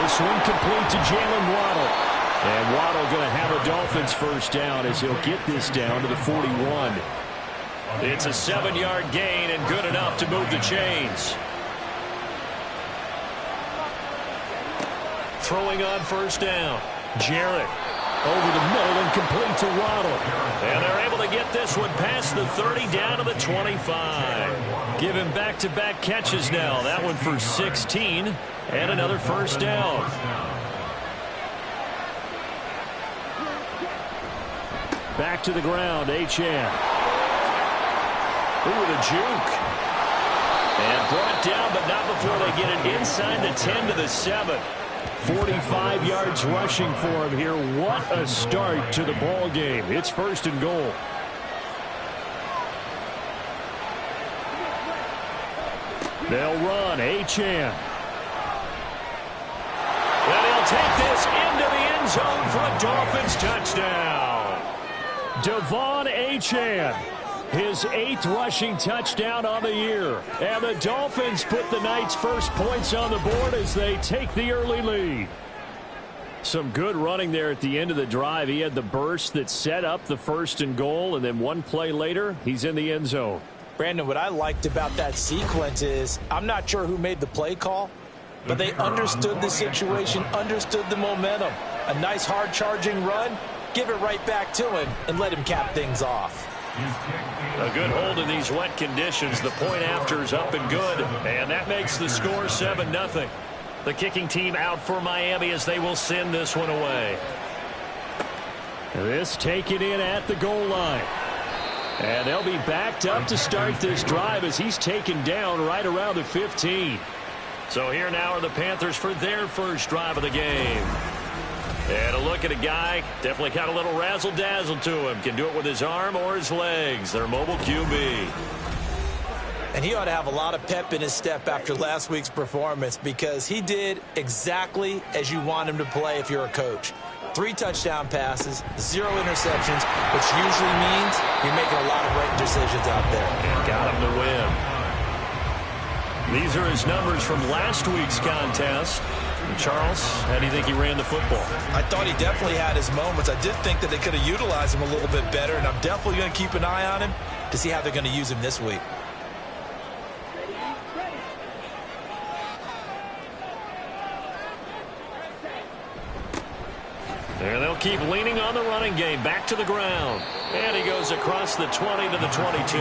This one complete to Jalen Waddle. And Waddle going to have a Dolphins first down as he'll get this down to the 41. It's a 7-yard gain and good enough to move the chains. Throwing on first down. Jarrett over the middle and complete to Waddle. And they're able to get this one past the 30 down to the 25. Give him back-to-back catches now. That one for 16 and another first down. Back to the ground, Achane. Ooh, the juke. And brought down, but not before they get it inside the 10 to the 7. 45 yards rushing for him here. What a start to the ball game. It's 1st and goal. They'll run, Achane. And he'll take this into the end zone for a Dolphins touchdown. Devon Achane, his 8th rushing touchdown on the year. And the Dolphins put the Knights' first points on the board as they take the early lead. Some good running there at the end of the drive. He had the burst that set up the 1st and goal, and then one play later, he's in the end zone. Brandon, what I liked about that sequence is I'm not sure who made the play call, but they understood the situation, understood the momentum. A nice hard-charging run, give it right back to him, and let him cap things off. A good hold in these wet conditions. The point after is up and good, and that makes the score 7-0. The kicking team out for Miami as they will send this one away. This taken in at the goal line. And they'll be backed up to start this drive as he's taken down right around the 15. So here now are the Panthers for their first drive of the game. And a look at a guy, definitely got a little razzle-dazzle to him. Can do it with his arm or his legs. Their mobile QB. And he ought to have a lot of pep in his step after last week's performance because he did exactly as you want him to play if you're a coach. 3 touchdown passes, 0 interceptions, which usually means you're making a lot of right decisions out there. And got him to win. These are his numbers from last week's contest. And Charles, how do you think he ran the football? I thought he definitely had his moments. I did think that they could have utilized him a little bit better, and I'm definitely going to keep an eye on him to see how they're going to use him this week. And they'll keep leaning on the running game. Back to the ground. And he goes across the 20 to the 22.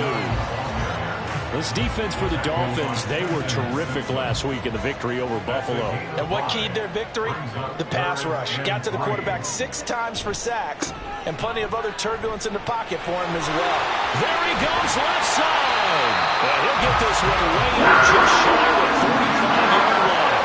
This defense for the Dolphins, they were terrific last week in the victory over Buffalo. And what keyed their victory? The pass rush. Got to the quarterback 6 times for sacks, and plenty of other turbulence in the pocket for him as well. There he goes, left side. And he'll get this one way in just shy of the 45-yard line.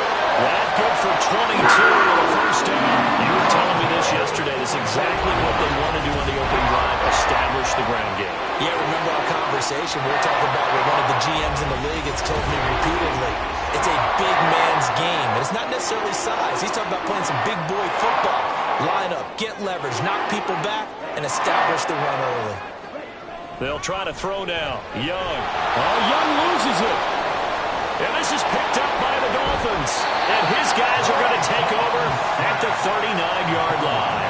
That good for 22 and a first down. You were telling me this yesterday. This is exactly what they want to do on the opening drive, establish the ground game. Yeah, remember our conversation. We were talking about where one of the GMs in the league has told me repeatedly, it's a big man's game. And it's not necessarily size. He's talking about playing some big boy football. Line up, get leverage, knock people back, and establish the run early. They'll try to throw now. Young. Oh, Young loses it. And this is picked up by the Dolphins. And his guys are going to take over at the 39-yard line.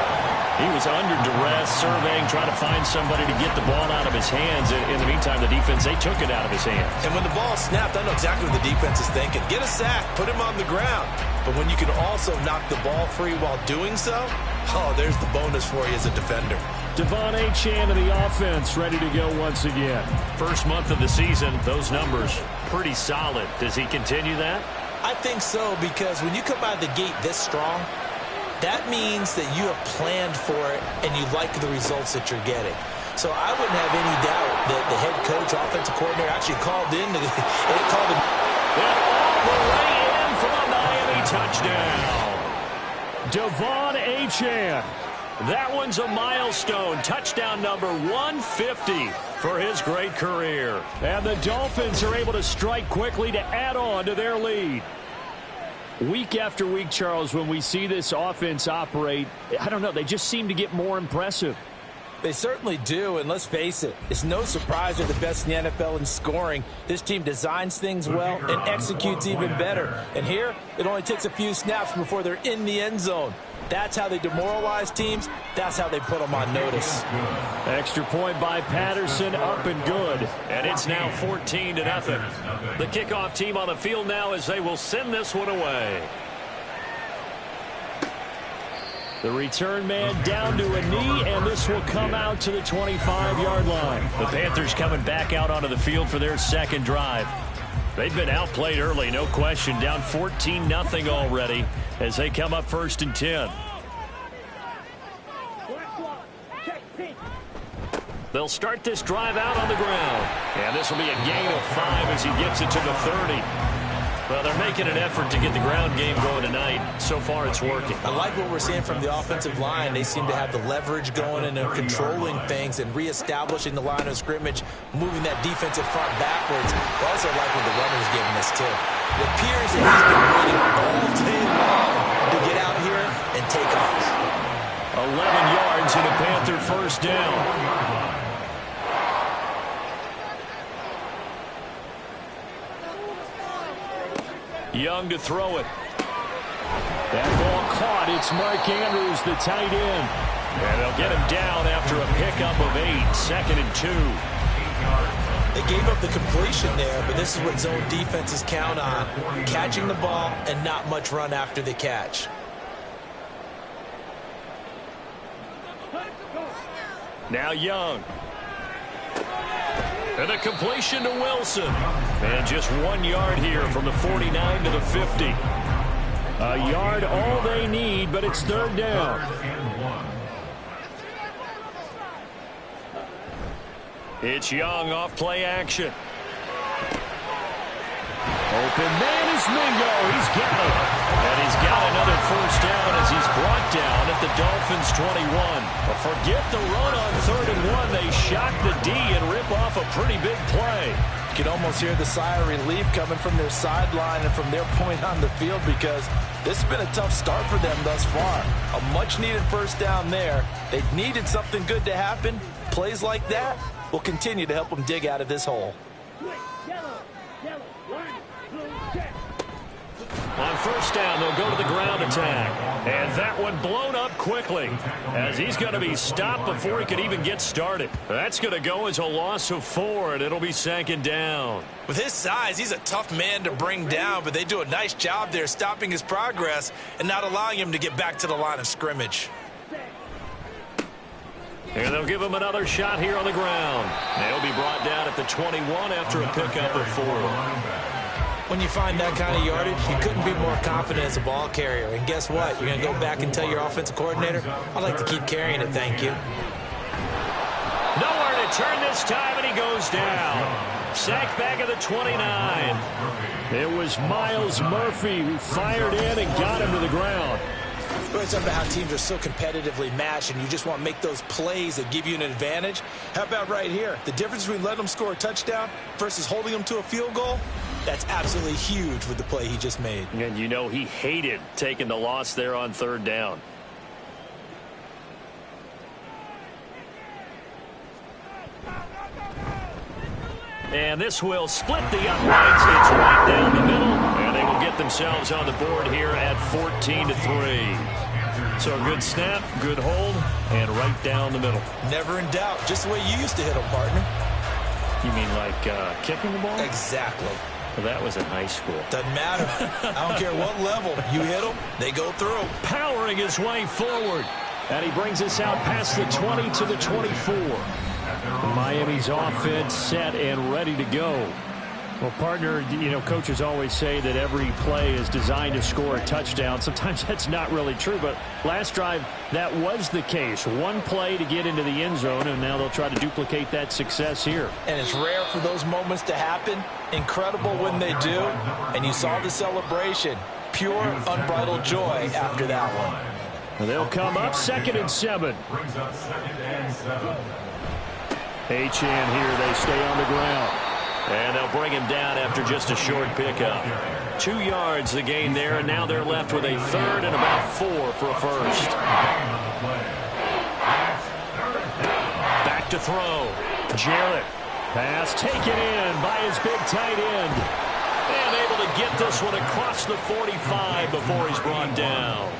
He was under duress, surveying, trying to find somebody to get the ball out of his hands. In the meantime, the defense, they took it out of his hands. And when the ball snapped, I know exactly what the defense is thinking. Get a sack, put him on the ground. But when you can also knock the ball free while doing so, oh, there's the bonus for you as a defender. Devon Achane of the offense ready to go once again. First month of the season, those numbers pretty solid. Does he continue that? I think so, because when you come out of the gate this strong, that means that you have planned for it and you like the results that you're getting. So I wouldn't have any doubt that the head coach, offensive coordinator, actually called in and called him. Well, all the way in for a Miami touchdown. Devon Achane. That one's a milestone. Touchdown number 150 for his great career. And the Dolphins are able to strike quickly to add on to their lead. Week after week, Charles, when we see this offense operate, I don't know, they just seem to get more impressive. They certainly do, and let's face it, it's no surprise they're the best in the NFL in scoring. This team designs things well and executes even better. And here, it only takes a few snaps before they're in the end zone. That's how they demoralize teams. That's how they put them on notice. Extra point by Patterson, up and good. And it's now 14-0. The kickoff team on the field now as they will send this one away. The return man down to a knee, and this will come out to the 25-yard line. The Panthers coming back out onto the field for their second drive. They've been outplayed early, no question. Down 14-0 already as they come up 1st and 10. They'll start this drive out on the ground. And this will be a gain of 5 as he gets it to the 30. Well, they're making an effort to get the ground game going tonight. So far, it's working. I like what we're seeing from the offensive line. They seem to have the leverage going, and they're controlling things and reestablishing the line of scrimmage, moving that defensive front backwards. I also like what the runner's giving us, too. It appears that he's been waiting all day long to get out here and take off. 11 yards and a Panther first down. Young to throw it. That ball caught. It's Mark Andrews, the tight end. And they'll get him down after a pickup of 8. 2nd and 2. They gave up the completion there, but this is what zone defenses count on. Catching the ball and not much run after the catch. Now Young. And a completion to Wilson. And just 1 yard here from the 49 to the 50. A yard all they need, but it's third down. It's Young off play action. Open man is Mingo. He's got it. And he's got another first down as he's brought down at the Dolphins' 21. But forget the run on 3rd and 1. They shock the D and rip off a pretty big play. You can almost hear the sigh of relief coming from their sideline and from their point on the field because this has been a tough start for them thus far. A much-needed first down there. They needed something good to happen. Plays like that will continue to help them dig out of this hole. On first down, they'll go to the ground attack. And that one blown up quickly as he's going to be stopped before he could even get started. That's going to go as a loss of 4, and it'll be 2nd down. With his size, he's a tough man to bring down, but they do a nice job there stopping his progress and not allowing him to get back to the line of scrimmage. And they'll give him another shot here on the ground. They'll be brought down at the 21 after a pickup of 4. When you find that kind of yardage, you couldn't be more confident as a ball carrier. And guess what? You're going to go back and tell your offensive coordinator, I'd like to keep carrying it, thank you. Nowhere to turn this time, and he goes down. Sacked back at the 29. It was Miles Murphy who fired in and got him to the ground. We're talking about how teams are so competitively matched and you just want to make those plays that give you an advantage. How about right here? The difference between letting them score a touchdown versus holding them to a field goal, that's absolutely huge with the play he just made. And you know he hated taking the loss there on 3rd down. And this will split the uprights. It's right down the middle. And they will get themselves on the board here at 14-3. So a good snap, good hold, and right down the middle. Never in doubt. Just the way you used to hit them, partner. You mean like kicking the ball? Exactly. Well, that was in high school. Doesn't matter. I don't care what level. You hit them, they go through. Powering his way forward. And he brings us out past the 20 to the 24. Miami's offense set and ready to go. Well, partner, you know, coaches always say that every play is designed to score a touchdown. Sometimes that's not really true, but last drive, that was the case. One play to get into the end zone, and now they'll try to duplicate that success here. And it's rare for those moments to happen. Incredible when they do. And you saw the celebration. Pure, unbridled joy after that one. And they'll come up 2nd and 7. Brings up 2nd and 7. Achane here, they stay on the ground. And they'll bring him down after just a short pickup. 2 yards the gain there, and now they're left with a 3rd and about 4 for a first. Back to throw. Jarrett. Pass taken in by his big tight end. And able to get this one across the 45 before he's brought down.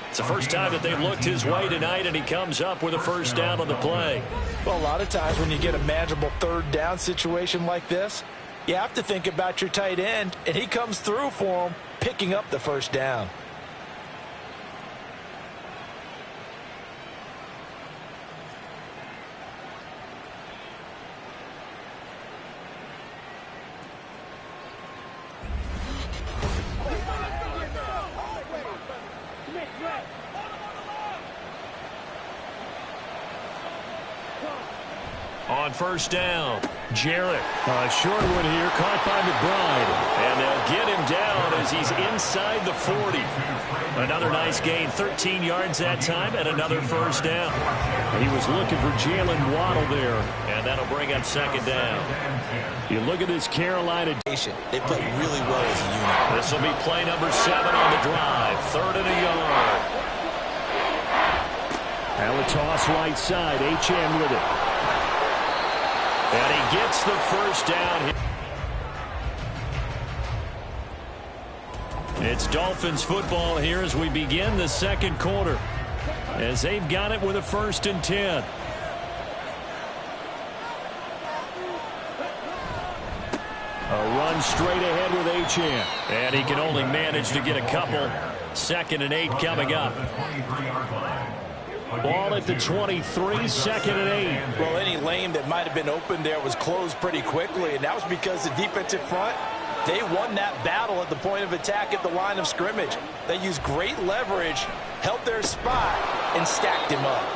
It's the first time that they've looked his way tonight, and he comes up with a first down on the play. Well, a lot of times when you get a manageable 3rd down situation like this, you have to think about your tight end, and he comes through for him, picking up the first down. On first down, Jarrett. A short one here, caught by McBride. And they'll get him down as he's inside the 40. Another nice gain, 13 yards that time, and another first down. He was looking for Jalen Waddle there, and that'll bring up 2nd down. You look at this Carolina. They play really well as a unit. This will be play number 7 on the drive, 3rd and a yard. Now a toss right side, Achane with it. And he gets the first down. It's Dolphins football here as we begin the 2nd quarter. As they've got it with a 1st and 10. A run straight ahead with Achane. And he can only manage to get a couple. 2nd and 8 coming up. Ball at the 23, 2nd and 8. Well, any lane that might have been open there was closed pretty quickly, and that was because the defensive front, they won that battle at the point of attack at the line of scrimmage. They used great leverage, held their spot, and stacked him up.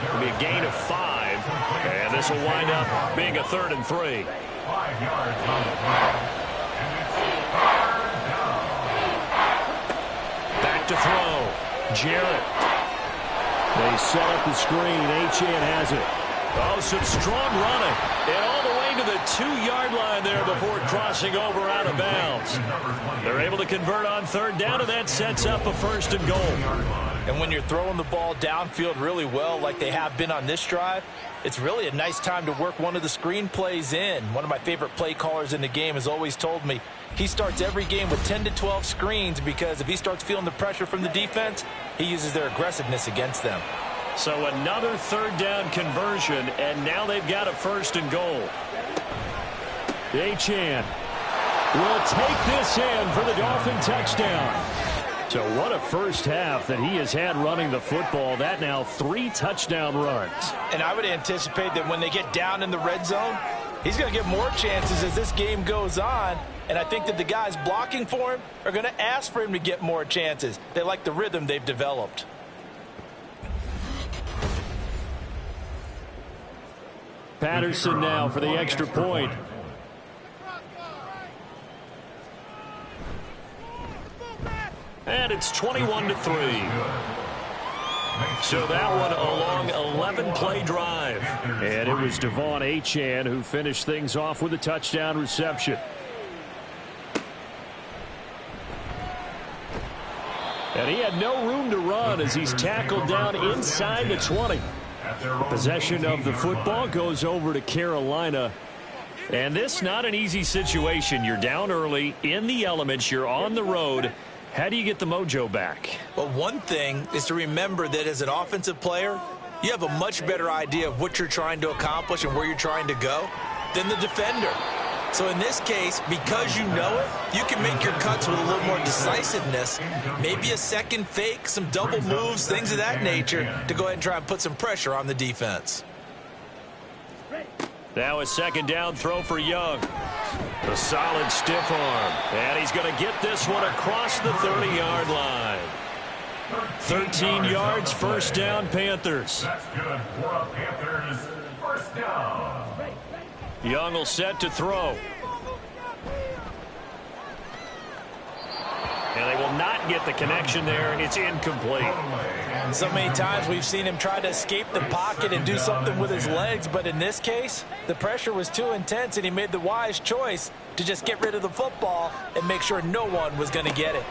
It'll be a gain of 5, and this will wind up being a 3rd and 3. 5 yards on the play, and it's 3rd down. Back to throw. Jarrett. They set up the screen. Achane has it. Oh, some strong running. And all the way to the 2-yard line there before crossing over out of bounds. They're able to convert on 3rd down, and that sets up a 1st and goal. And when you're throwing the ball downfield really well like they have been on this drive, it's really a nice time to work one of the screen plays in. One of my favorite play callers in the game has always told me he starts every game with 10 to 12 screens because if he starts feeling the pressure from the defense, he uses their aggressiveness against them. So another 3rd down conversion, and now they've got a 1st and goal. Achane will take this in for the Dolphin touchdown. So what a first half that he has had running the football. That now 3 touchdown runs. And I would anticipate that when they get down in the red zone, he's going to get more chances as this game goes on. And I think that the guys blocking for him are going to ask for him to get more chances. They like the rhythm they've developed. Patterson now for the extra point. And it's 21-3. So that one a long 11-play drive. And it was Devon Achane who finished things off with a touchdown reception. And he had no room to run as he's tackled down inside the 20. Possession of the football goes over to Carolina. And this not an easy situation. You're down early, in the elements, you're on the road. How do you get the mojo back? Well, one thing is to remember that as an offensive player, you have a much better idea of what you're trying to accomplish and where you're trying to go than the defender. So in this case, because you know it, you can make your cuts with a little more decisiveness, maybe a second fake, some double moves, things of that nature, to go ahead and try and put some pressure on the defense. Now a 2nd down throw for Young. A solid stiff arm. And he's going to get this one across the 30-yard line. 13 yards, 1st down, Panthers. That's good for Panthers. 1st down. Young will set to throw. And they will not get the connection there. It's incomplete. So many times we've seen him try to escape the pocket and do something with his legs, but in this case, the pressure was too intense and he made the wise choice to just get rid of the football and make sure no one was going to get it.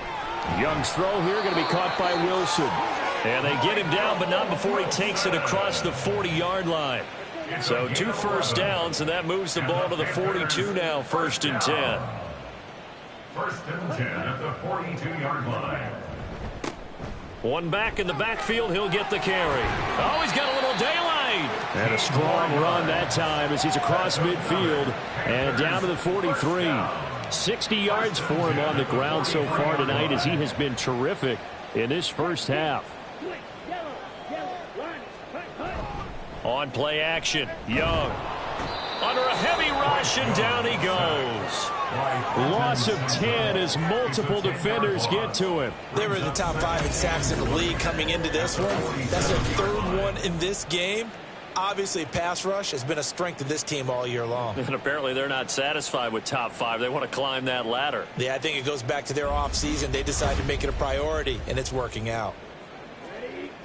Young's throw here going to be caught by Wilson. And they get him down, but not before he takes it across the 40-yard line. So 2 first downs, and that moves the ball to the 42 now, 1st and 10. 1st and 10 at the 42-yard line. One back in the backfield, he'll get the carry. Oh, he's got a little daylight. And a strong run that time as he's across midfield and down to the 43. 60 yards for him on the ground so far tonight as he has been terrific in this first half. On play action, Young. Under a heavy rush, and down he goes. Loss of 10 as multiple defenders get to him. They were in the top 5 in sacks in the league coming into this one. That's their 3rd one in this game. Obviously, pass rush has been a strength of this team all year long. And apparently they're not satisfied with top 5. They want to climb that ladder. Yeah, I think it goes back to their offseason. They decided to make it a priority, and it's working out.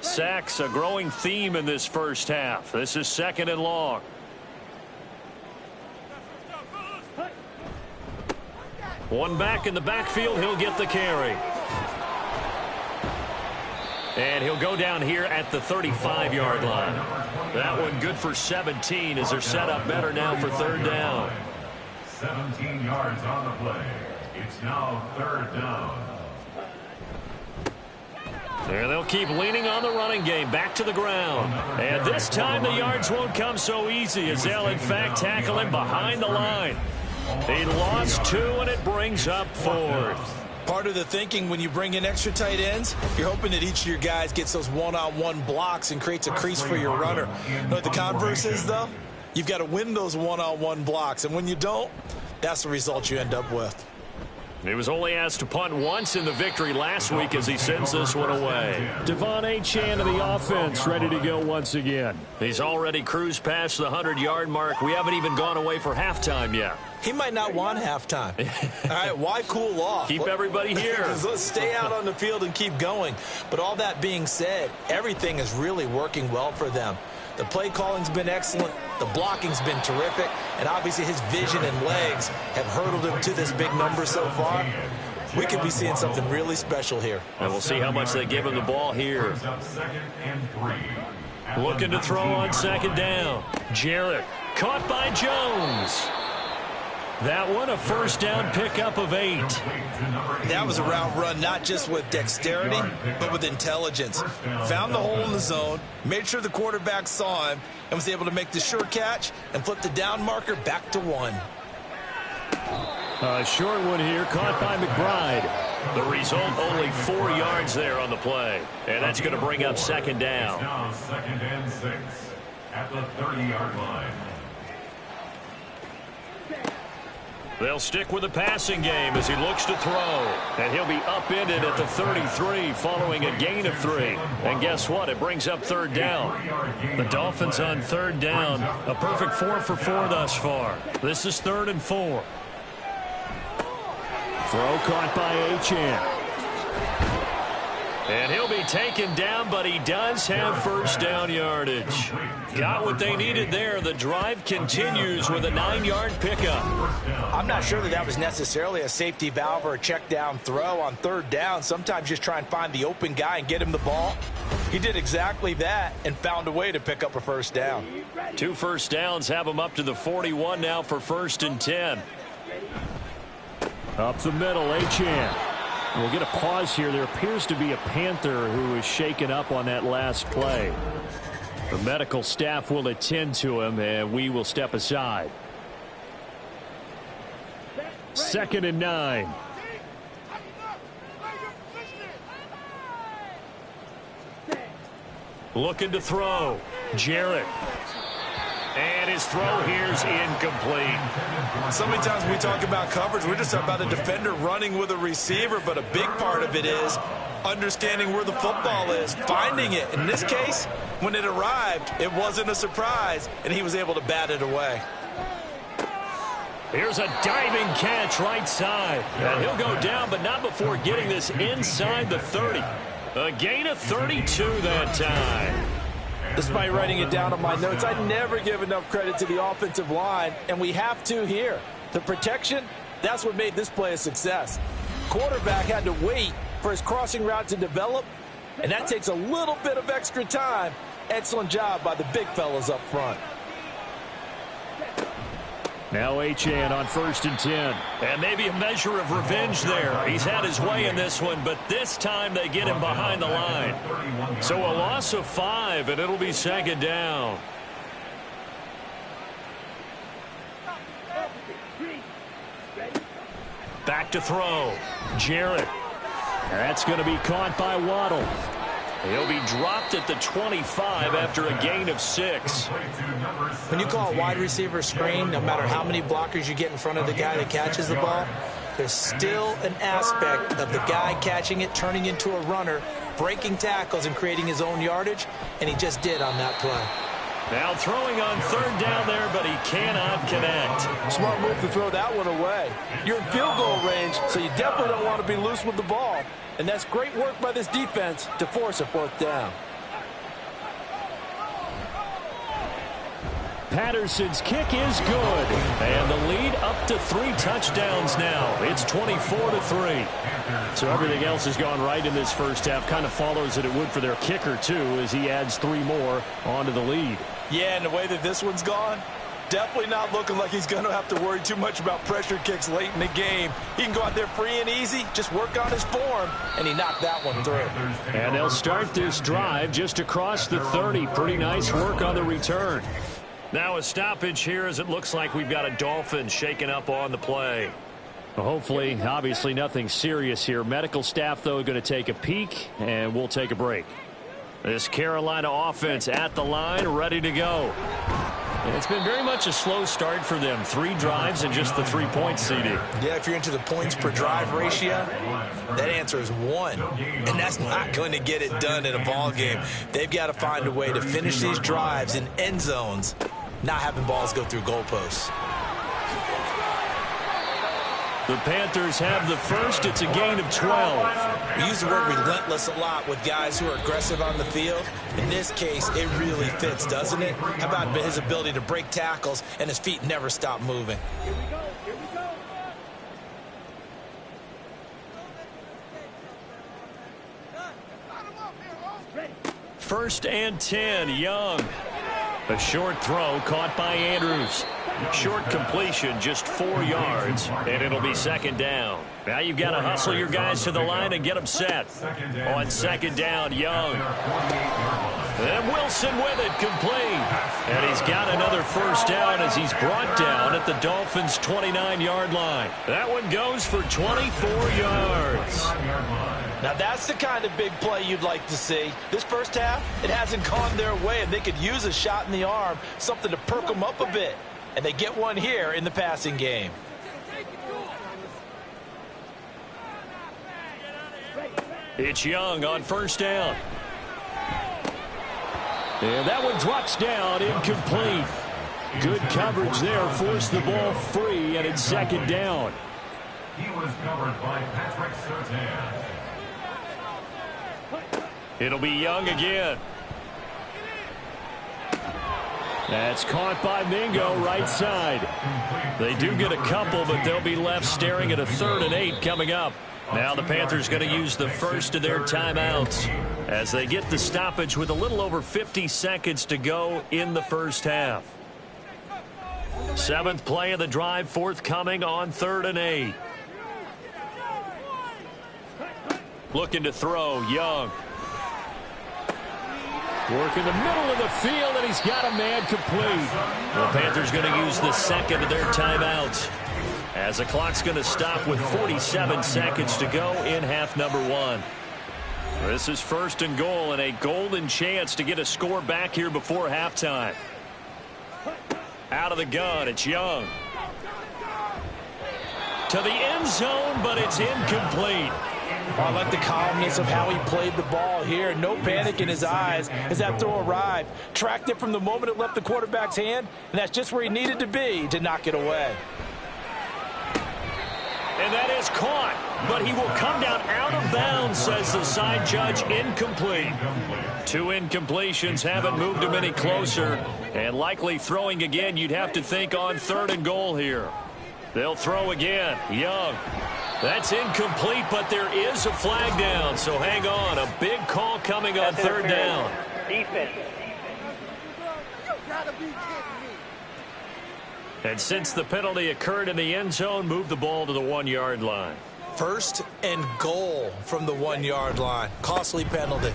Sacks, a growing theme in this first half. This is 2nd and long. One back in the backfield, he'll get the carry. And he'll go down here at the 35-yard line. That one good for 17 as they're set up better now for 3rd down. 17 yards on the play. It's now 3rd down. And they'll keep leaning on the running game, back to the ground. And this time the yards won't come so easy as they'll, in fact, tackle him behind the line. He lost 2, and it brings up 4th. Part of the thinking when you bring in extra tight ends, you're hoping that each of your guys gets those one-on-one blocks and creates a crease for your runner. You know what the converse is, though? You've got to win those one-on-one blocks, and when you don't, that's the result you end up with. He was only asked to punt once in the victory last week as he sends this one away. Devon Achane of the offense ready to go once again. He's already cruised past the 100-yard mark. We haven't even gone away for halftime yet. He might not want halftime. All right, why cool off? Keep everybody here. Let's stay out on the field and keep going. But all that being said, everything is really working well for them. The play calling's been excellent. The blocking's been terrific. And obviously his vision and legs have hurdled him to this big number so far. We could be seeing something really special here. And we'll see how much they give him the ball here. Looking to throw on 2nd down. Jarrett caught by Jones. That one a 1st down pickup of 8. That was a route run not just with dexterity, but with intelligence. Found the hole in the zone, made sure the quarterback saw him, and was able to make the sure catch and flip the down marker back to 1. A short one here, caught by McBride. The result, only 4 yards there on the play. And that's going to bring up 2nd down. Now 2nd and 6 at the 30-yard line. They'll stick with the passing game as he looks to throw. And he'll be upended at the 33 following a gain of 3. And guess what? It brings up 3rd down. The Dolphins on 3rd down. A perfect 4 for 4 thus far. This is 3rd and 4. Throw caught by Achane. And he'll be taken down, but he does have 1st down yardage. Got what they needed there. The drive continues with a 9-yard pickup. I'm not sure that was necessarily a safety valve or a check down throw on 3rd down. Sometimes just try and find the open guy and get him the ball. He did exactly that and found a way to pick up a 1st down. 2 first downs have him up to the 41 now for 1st and 10. Up the middle, Achane. We'll get a pause here. There appears to be a Panther who is shaken up on that last play. The medical staff will attend to him, and we will step aside. 2nd and 9. Looking to throw. Jarrett. And his throw here's incomplete. So many times when we talk about coverage, we're just about a defender running with a receiver, but a big part of it is understanding where the football is, finding it. In this case, when it arrived, it wasn't a surprise, and he was able to bat it away. Here's a diving catch right side. And he'll go down, but not before getting this inside the 30. A gain of 32 that time. Despite writing it down on my notes, I never give enough credit to the offensive line, and we have to here. The protection, that's what made this play a success. Quarterback had to wait for his crossing route to develop, and that takes a little bit of extra time. Excellent job by the big fellas up front. Now Achane on 1st and 10. And maybe a measure of revenge there. He's had his way in this one, but this time they get him behind the line. So a loss of 5, and it'll be 2nd down. Back to throw. Jarrett. That's going to be caught by Waddle. He'll be dropped at the 25 after a gain of 6. When you call a wide receiver screen, no matter how many blockers you get in front of the guy that catches the ball, there's still an aspect of the guy catching it, turning into a runner, breaking tackles and creating his own yardage, and he just did on that play. Now throwing on 3rd down there, but he cannot connect. Smart move to throw that one away. You're in field goal range, so you definitely don't want to be loose with the ball. And that's great work by this defense to force a 4th down. Patterson's kick is good. And the lead up to 3 touchdowns now. It's 24-3. So everything else has gone right in this first half. Kind of follows that it would for their kicker, too, as he adds 3 more onto the lead. Yeah, and the way that this one's gone, definitely not looking like he's going to have to worry too much about pressure kicks late in the game. He can go out there free and easy, just work on his form, and he knocked that one through. And they'll start this drive just across the 30. Pretty nice work on the return. Now a stoppage here as it looks like we've got a Dolphin shaken up on the play. Well, hopefully, obviously nothing serious here. Medical staff, though, going to take a peek, and we'll take a break. This Carolina offense at the line, ready to go. And it's been very much a slow start for them. 3 drives and just the 3-point CD. Yeah, if you're into the points per drive ratio, that answer is 1. And that's not going to get it done in a ball game. They've got to find a way to finish these drives in end zones, not having balls go through goalposts. The Panthers have the first. It's a gain of 12. We use the word relentless a lot with guys who are aggressive on the field. In this case, it really fits, doesn't it? How about his ability to break tackles and his feet never stop moving? Here we go. Here we go. First and 10, Young. A short throw caught by Andrews. Short completion, just 4 yards, and it'll be second down. Now you've got to hustle your guys to the line and get them set. On second down, Young. And Wilson with it, complete. And he's got another first down as he's brought down at the Dolphins' 29-yard line. That one goes for 24 yards. Now that's the kind of big play you'd like to see. This first half, it hasn't gone their way, and they could use a shot in the arm, something to perk them up a bit. And they get one here in the passing game. It's Young on first down. And that one drops down, incomplete. Good coverage there, forced the ball free, and it's second down. He was covered by Patrick Surtain. It'll be Young again. That's caught by Mingo, right side. They do get a couple, but they'll be left staring at a 3rd and 8 coming up. Now the Panthers going to use the first of their timeouts as they get the stoppage with a little over 50 seconds to go in the first half. 7th play of the drive forthcoming on 3rd and 8. Looking to throw, Young. Work in the middle of the field, and he's got a man complete. The Panthers going to use the second of their timeouts as the clock's going to stop with 47 seconds to go in half number 1. This is 1st and goal and a golden chance to get a score back here before halftime. Out of the gun, it's Young. To the end zone, but it's incomplete. Oh, I like the calmness of how he played the ball here. No panic in his eyes as that throw arrived. Tracked it from the moment it left the quarterback's hand, and that's just where he needed to be to knock it away. And that is caught, but he will come down out of bounds, says the side judge. Incomplete. 2 incompletions haven't moved him any closer, and likely throwing again, you'd have to think on 3rd and goal here. They'll throw again. Young. That's incomplete, but there is a flag down, so hang on. A big call coming on 3rd down. Defense. And since the penalty occurred in the end zone, move the ball to the 1-yard line. 1st and goal from the 1-yard line. Costly penalty.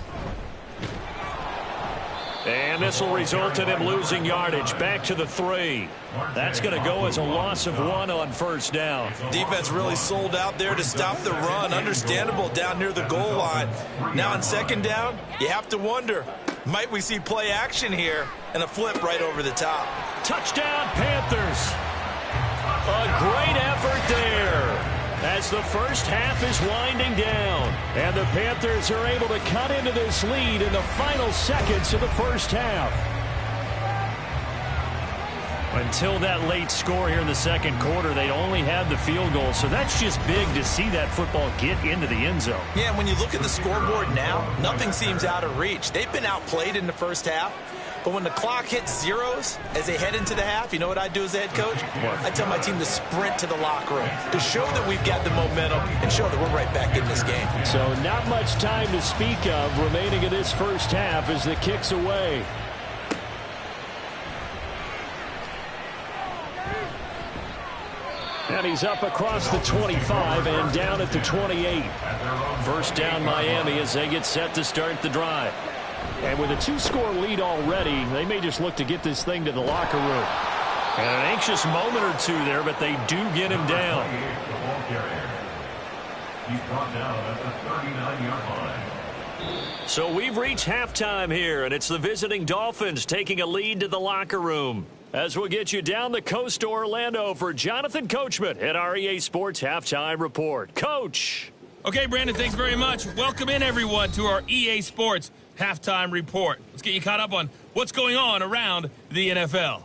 And this will result in him losing yardage. Back to the 3. That's going to go as a loss of 1 on first down. Defense really sold out there to stop the run. Understandable down near the goal line. Now on 2nd down, you have to wonder, might we see play action here and a flip right over the top? Touchdown, Panthers. A great effort there as the first half is winding down. And the Panthers are able to cut into this lead in the final seconds of the first half. Until that late score here in the 2nd quarter, they'd only had the field goal. So that's just big to see that football get into the end zone. Yeah, and when you look at the scoreboard now, nothing seems out of reach. They've been outplayed in the first half. But when the clock hits zeros as they head into the half, you know what I do as a head coach? I tell my team to sprint to the locker room to show that we've got the momentum and show that we're right back in this game. So not much time to speak of remaining in this first half as the kick's away. And he's up across the 25 and down at the 28. First down Miami as they get set to start the drive. And with a 2-score lead already, they may just look to get this thing to the locker room. And an anxious moment or two there, but they do get him down. He's brought down at the 39-yard line. So we've reached halftime here, and it's the visiting Dolphins taking a lead to the locker room. As we'll get you down the coast to Orlando for Jonathan Coachman at our EA Sports Halftime Report. Coach. Okay, Brandon, thanks very much. Welcome in, everyone, to our EA Sports Halftime Report. Let's get you caught up on what's going on around the NFL.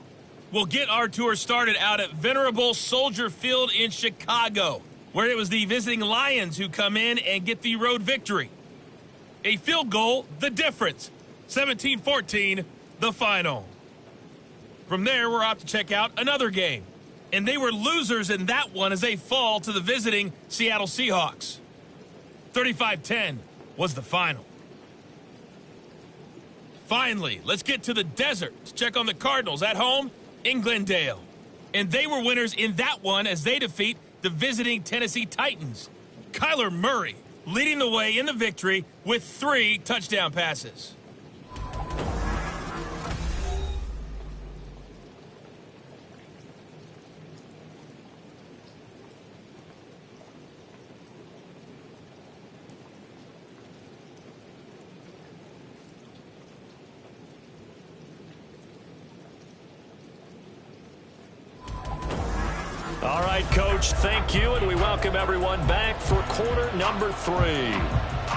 We'll get our tour started out at Venerable Soldier Field in Chicago, where it was the visiting Lions who come in and get the road victory. A field goal, the difference. 17-14, the final. From there, we're off to check out another game. And they were losers in that one as they fall to the visiting Seattle Seahawks. 35-10 was the final. Finally, let's get to the desert to check on the Cardinals at home in Glendale. And they were winners in that one as they defeat the visiting Tennessee Titans. Kyler Murray leading the way in the victory with 3 touchdown passes. All right, Coach, thank you, and we welcome everyone back for quarter number 3.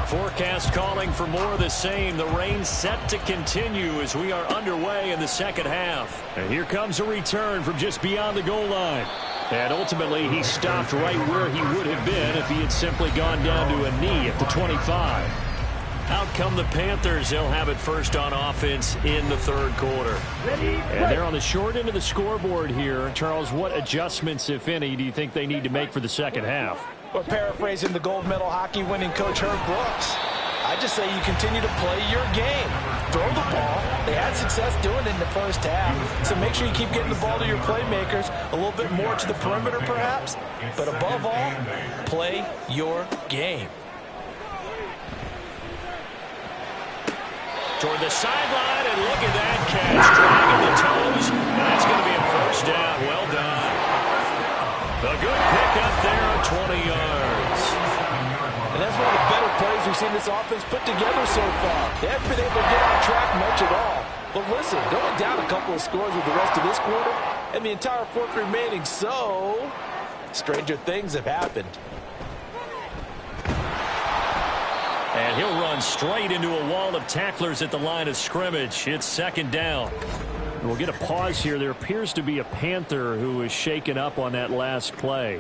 Forecast calling for more of the same. The rain set to continue as we are underway in the second half. And here comes a return from just beyond the goal line. And ultimately, he stopped right where he would have been if he had simply gone down to a knee at the 25. Out come the Panthers. They'll have it first on offense in the third quarter. And they're on the short end of the scoreboard here. Charles, what adjustments, if any, do you think they need to make for the second half? Well, paraphrasing the gold medal hockey winning coach Herb Brooks, I just say you continue to play your game. Throw the ball. They had success doing it in the first half, so make sure you keep getting the ball to your playmakers, a little bit more to the perimeter perhaps, but above all, play your game. Toward the sideline, and look at that catch. Dragging the toes, and that's going to be a first down. Well done. A good pickup there of 20 yards. And that's one of the better plays we've seen this offense put together so far. They haven't been able to get on track much at all. But listen, they're only down a couple of scores with the rest of this quarter, and the entire fourth remaining, so stranger things have happened. And he'll run straight into a wall of tacklers at the line of scrimmage. It's second down. We'll get a pause here. There appears to be a Panther who was shaken up on that last play.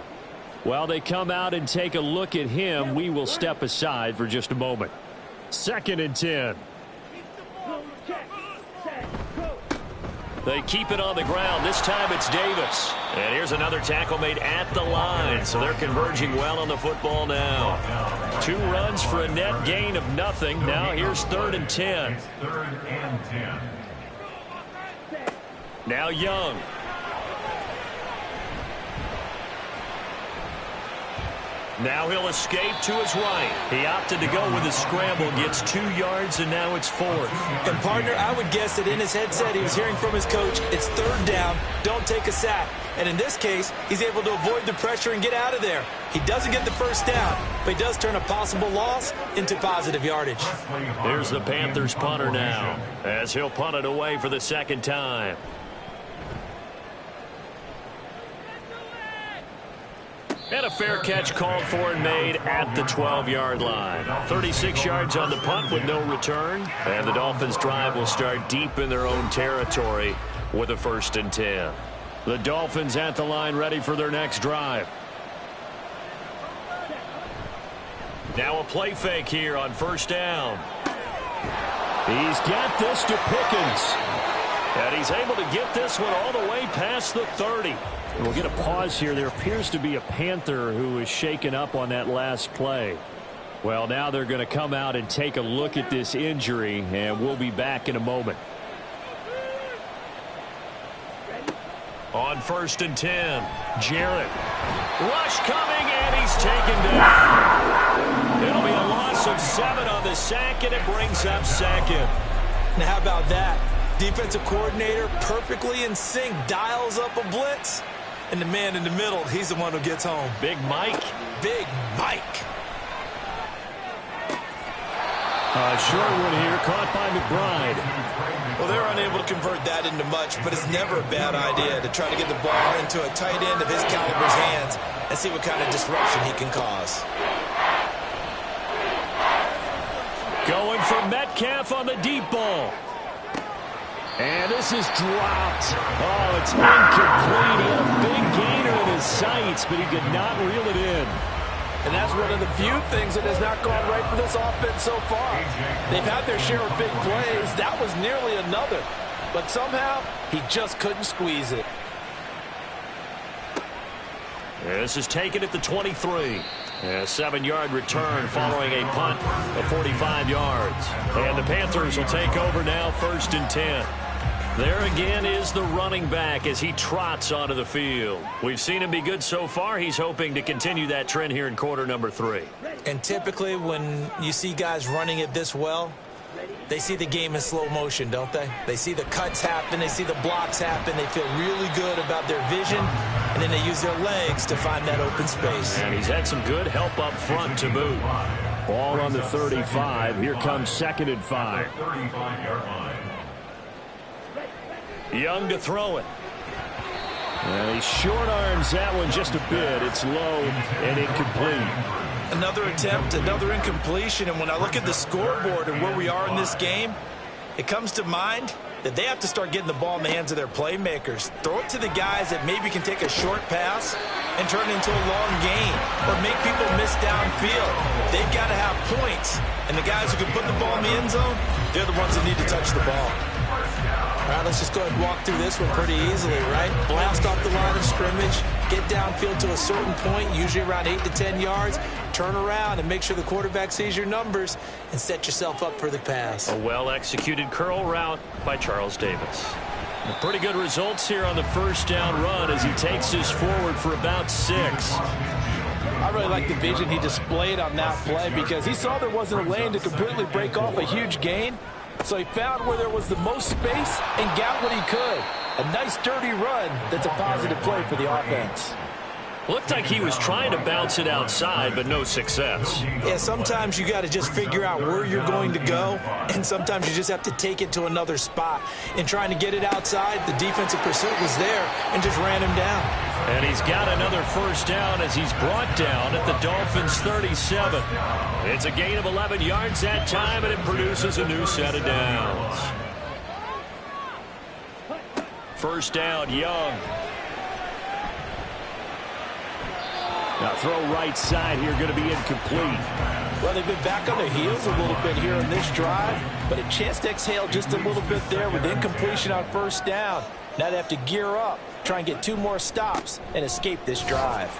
While they come out and take a look at him, we will step aside for just a moment. 2nd and 10. They keep it on the ground. This time it's Davis. And here's another tackle made at the line. So they're converging well on the football now. 2 runs for a net gain of nothing. Now here's 3rd and 10. It's 3rd and 10. Now Young. Now he'll escape to his right. He opted to go with a scramble, gets 2 yards, and now it's 4th. And, partner, I would guess that in his headset he was hearing from his coach, it's 3rd down, don't take a sack. And in this case, he's able to avoid the pressure and get out of there. He doesn't get the first down, but he does turn a possible loss into positive yardage. Here's the Panthers punter now, as he'll punt it away for the 2nd time. And a fair catch called for and made at the 12-yard line. 36 yards on the punt with no return. And the Dolphins' drive will start deep in their own territory with a 1st and 10. The Dolphins at the line ready for their next drive. Now a play fake here on 1st down. He's got this to Pickens. And he's able to get this one all the way past the 30. We'll get a pause here. There appears to be a Panther who was shaken up on that last play. Well, now they're going to come out and take a look at this injury, and we'll be back in a moment. On 1st and 10, Jarrett. Rush coming, and he's taken down. It'll be a loss of 7 on the sack, and it brings up 2nd. Now, how about that? Defensive coordinator perfectly in sync, dials up a blitz. And the man in the middle, he's the one who gets home. Big Mike. Big Mike. Short one here, caught by McBride. Well, they're unable to convert that into much, but it's never a bad idea to try to get the ball into a tight end of his caliber's hands and see what kind of disruption he can cause. Going for Metcalf on the deep ball. And this is dropped. Oh, it's incomplete. He had a big gainer in his sights, but he could not reel it in. And that's one of the few things that has not gone right for this offense so far. They've had their share of big plays. That was nearly another. But somehow, he just couldn't squeeze it. This is taken at the 23. A 7-yard return following a punt of 45 yards. And the Panthers will take over now, 1st and 10. There again is the running back as he trots onto the field. We've seen him be good so far. He's hoping to continue that trend here in quarter number 3. And typically when you see guys running it this well, they see the game in slow motion, don't they? They see the cuts happen. They see the blocks happen. They feel really good about their vision. And then they use their legs to find that open space. And he's had some good help up front to boot. Ball on the 35. Here comes 2nd and 5. Young to throw it. And he short arms that one just a bit. It's low and incomplete. Another attempt, another incompletion. And when I look at the scoreboard and where we are in this game, it comes to mind that they have to start getting the ball in the hands of their playmakers. Throw it to the guys that maybe can take a short pass and turn it into a long gain or make people miss downfield. They've got to have points. And the guys who can put the ball in the end zone, they're the ones that need to touch the ball. All right, let's just go ahead and walk through this one pretty easily, right? Blast off the line of scrimmage, get downfield to a certain point, usually around 8 to 10 yards, turn around and make sure the quarterback sees your numbers and set yourself up for the pass. A well-executed curl route by Charles Davis. Pretty good results here on the 1st down run as he takes this forward for about 6. I really like the vision he displayed on that play because he saw there wasn't a lane to completely break off a huge gain. So he found where there was the most space and got what he could. A nice dirty run that's a positive play for the offense. Looked like he was trying to bounce it outside, but no success. Yeah, sometimes you got to just figure out where you're going to go, and sometimes you just have to take it to another spot. In trying to get it outside, the defensive pursuit was there and just ran him down. And he's got another 1st down as he's brought down at the Dolphins' 37. It's a gain of 11 yards that time, and it produces a new set of downs. 1st down, Young. Now throw right side here, going to be incomplete. Well, they've been back on their heels a little bit here in this drive, but a chance to exhale just a little bit there with incompletion on 1st down. Now they have to gear up, try and get 2 more stops, and escape this drive.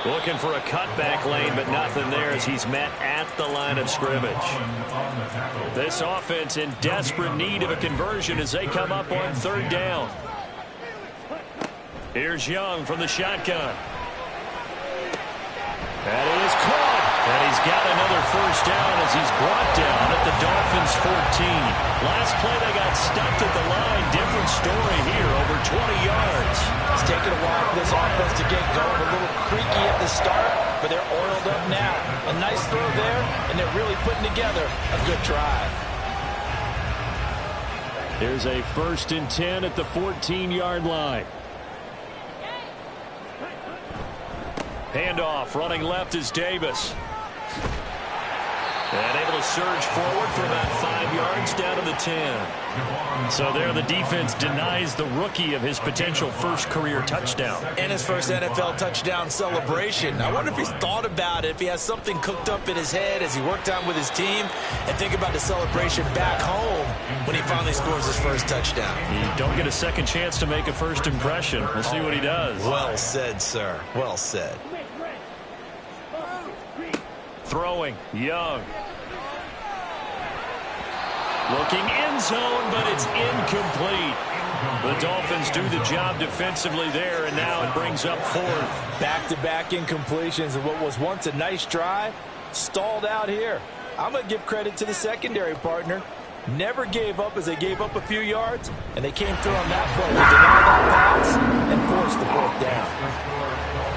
Looking for a cutback lane, but nothing there as he's met at the line of scrimmage. This offense in desperate need of a conversion as they come up on 3rd down. Here's Young from the shotgun. That is caught. And he's got another 1st down as he's brought down at the Dolphins' 14. Last play they got stuffed at the line. Different story here, over 20 yards. It's taken a while for this offense to get going. A little creaky at the start, but they're oiled up now. A nice throw there, and they're really putting together a good drive. There's a 1st and 10 at the 14-yard line. Handoff, running left is Davis. And able to surge forward for about 5 yards down to the 10. So there the defense denies the rookie of his potential 1st career touchdown. And his 1st NFL touchdown celebration. I wonder if he's thought about it, if he has something cooked up in his head as he worked out with his team, and think about the celebration back home when he finally scores his 1st touchdown. You don't get a second chance to make a 1st impression. We'll see what he does. Well said, sir. Well said. Throwing, Young. Looking end zone, but it's incomplete. The Dolphins do the job defensively there, and now it brings up 4th. Back-to-back incompletions of what was once a nice drive, stalled out here. I'm going to give credit to the secondary partner. Never gave up as they gave up a few yards, and they came through on that play to deny that pass and force the 4th down.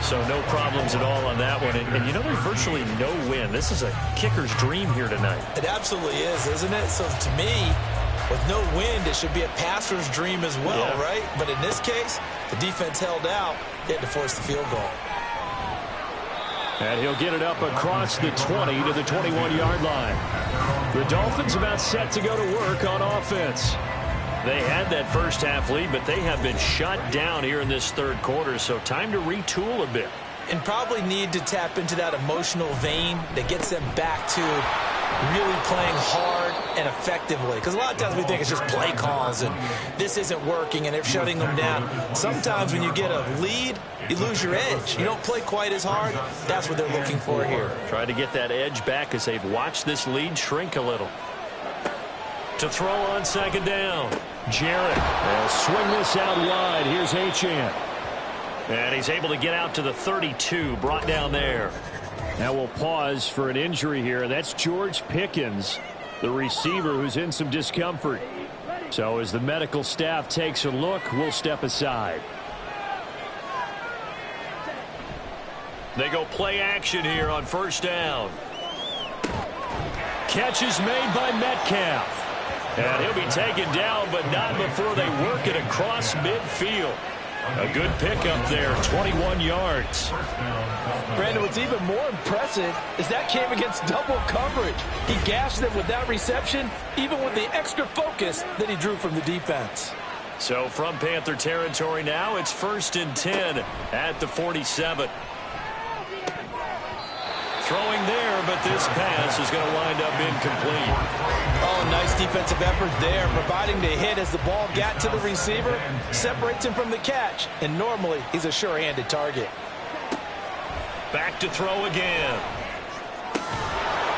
So no problems at all on that one. And you know, there's virtually no win. This is a kicker's dream here tonight. It absolutely is, isn't it? So to me, with no wind, it should be a passer's dream as well, right? But in this case, the defense held out. They had to force the field goal. And he'll get it up across the 20 to the 21-yard line. The Dolphins about set to go to work on offense. They had that first half lead, but they have been shut down here in this 3rd quarter, so time to retool a bit. And probably need to tap into that emotional vein that gets them back to really playing hard and effectively. Because a lot of times we think it's just play calls and this isn't working and they're shutting them down. Sometimes when you get a lead, you lose your edge. You don't play quite as hard. That's what they're looking for here. Try to get that edge back as they've watched this lead shrink a little. To throw on 2nd down. Jarrett will swing this out wide. Here's Achane. And he's able to get out to the 32, brought down there. Now we'll pause for an injury here. That's George Pickens, the receiver who's in some discomfort. So as the medical staff takes a look, we'll step aside. They go play action here on 1st down. Catch is made by Metcalf. And he'll be taken down, but not before they work it across midfield. A good pickup there, 21 yards. Brandon, what's even more impressive is that came against double coverage. He gashed them with that reception, even with the extra focus that he drew from the defense. So from Panther territory now, it's 1st and 10 at the 47. Throwing there, but this pass is going to wind up incomplete. Oh, nice defensive effort there, providing the hit as the ball got to the receiver, separates him from the catch, and normally he's a sure-handed target. Back to throw again.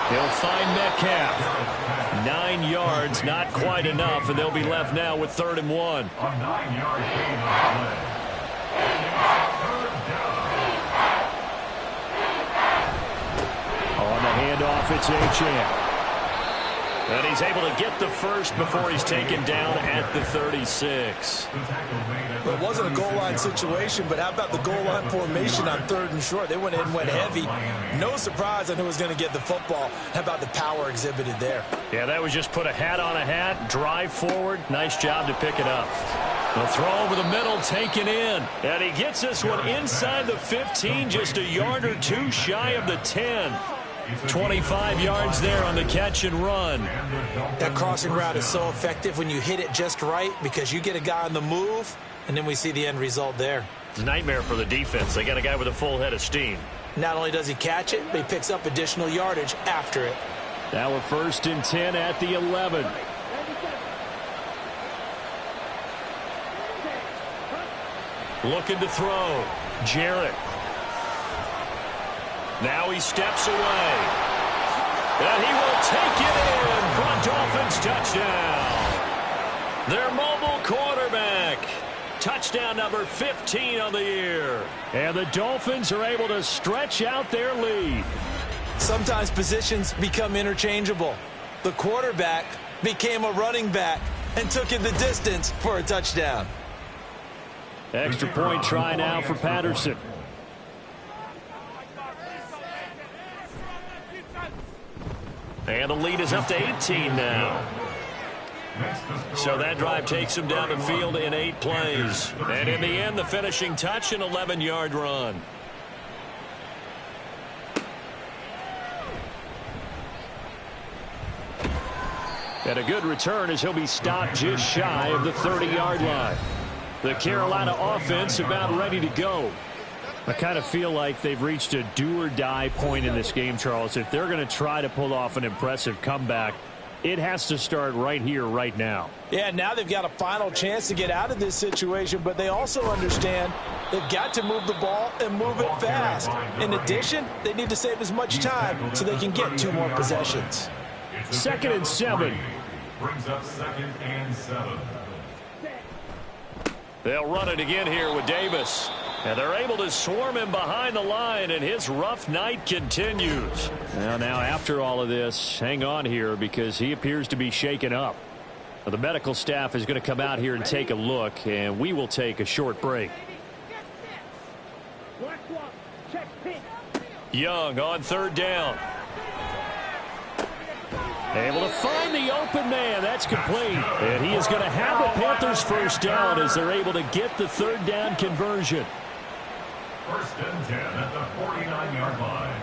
He'll find Metcalf. 9 yards, not quite enough, and they'll be left now with 3rd and 1. A 9-yard gain on the play. On the handoff, it's Achane. And he's able to get the first before he's taken down at the 36. Well, it wasn't a goal line situation, but how about the goal line formation on 3rd and short? They went in and went heavy. No surprise on who was going to get the football. How about the power exhibited there? Yeah, that was just put a hat on a hat, drive forward. Nice job to pick it up. The throw over the middle, taken in. And he gets this one inside the 15, just a yard or two shy of the 10. 25 yards there on the catch and run. That crossing route is so effective when you hit it just right because you get a guy on the move, and then we see the end result there. It's a nightmare for the defense. They got a guy with a full head of steam. Not only does he catch it, but he picks up additional yardage after it. Now we're 1st and 10 at the 11. Looking to throw. Jarrett. Now he steps away. And he will take it in for a Dolphins touchdown. Their mobile quarterback. Touchdown number 15 on the year. And the Dolphins are able to stretch out their lead. Sometimes positions become interchangeable. The quarterback became a running back and took it the distance for a touchdown. Extra point try now for Patterson. And the lead is up to 18 now. So that drive takes him down the field in 8 plays. And in the end, the finishing touch, an 11-yard run. And a good return as he'll be stopped just shy of the 30-yard line. The Carolina offense about ready to go. I kind of feel like they've reached a do-or-die point in this game, Charles. If they're going to try to pull off an impressive comeback, it has to start right here, right now. Yeah, now they've got a final chance to get out of this situation, but they also understand they've got to move the ball and move it fast. In addition, they need to save as much time so they can get 2 more possessions. 2nd and 7. Brings up 2nd and 7. They'll run it again here with Davis. And they're able to swarm him behind the line, and his rough night continues. Now after all of this, hang on here because he appears to be shaken up. The medical staff is going to come out here and take a look, and we will take a short break. Young on third down. Able to find the open man. That's complete. And he is going to have a Panthers first down as they're able to get the third down conversion. First and 10 at the 49-yard line.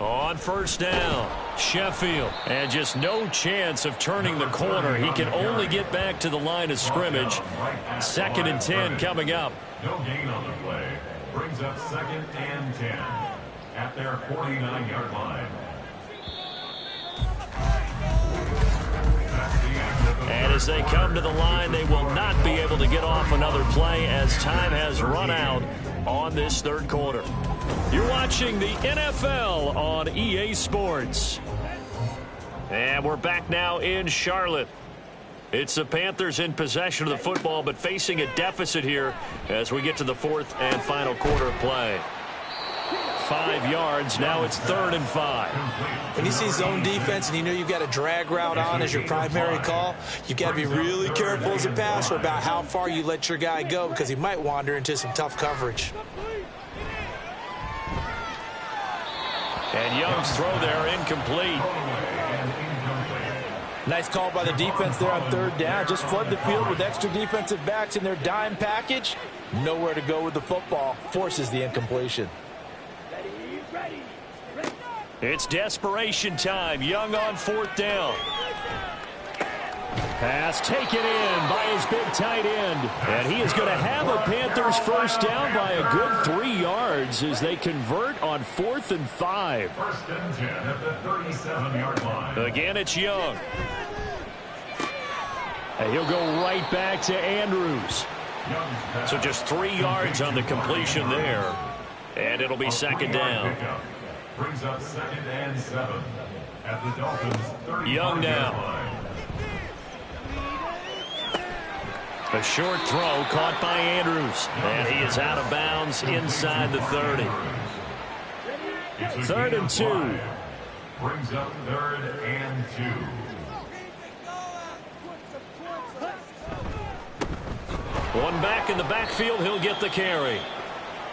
On first down, Sheffield. And just no chance of turning the corner. He can only get back to the line of scrimmage. Second and 10 coming up. No gain on the play. Brings up second and 10 at their 49-yard line. And as they come to the line, they will not be able to get off another play as time has run out on this third quarter. You're watching the NFL on EA Sports. And we're back now in Charlotte. It's the Panthers in possession of the football, but facing a deficit here as we get to the fourth and final quarter of play. 5 yards. Now it's 3rd and 5. When you see zone defense and you know you've got a drag route on as your primary call, you've got to be really careful as a passer about how far you let your guy go because he might wander into some tough coverage. And Young's throw there incomplete. Nice call by the defense there on third down. Just flood the field with extra defensive backs in their dime package. Nowhere to go with the football. Forces the incompletion. It's desperation time. Young on 4th down. Pass taken in by his big tight end. And he is going to have a Panthers first down by a good 3 yards as they convert on 4th and 5. First and 10 at the 37-yard line. Again, it's Young. And he'll go right back to Andrews. So just 3 yards on the completion there. And it'll be second down. Brings up second and 7 at the Dolphins' 35-yard Young now. line. A short throw caught by Andrews. And he is out of bounds inside the 30. 3rd and 2. Brings up 3rd and 2. One back in the backfield. He'll get the carry.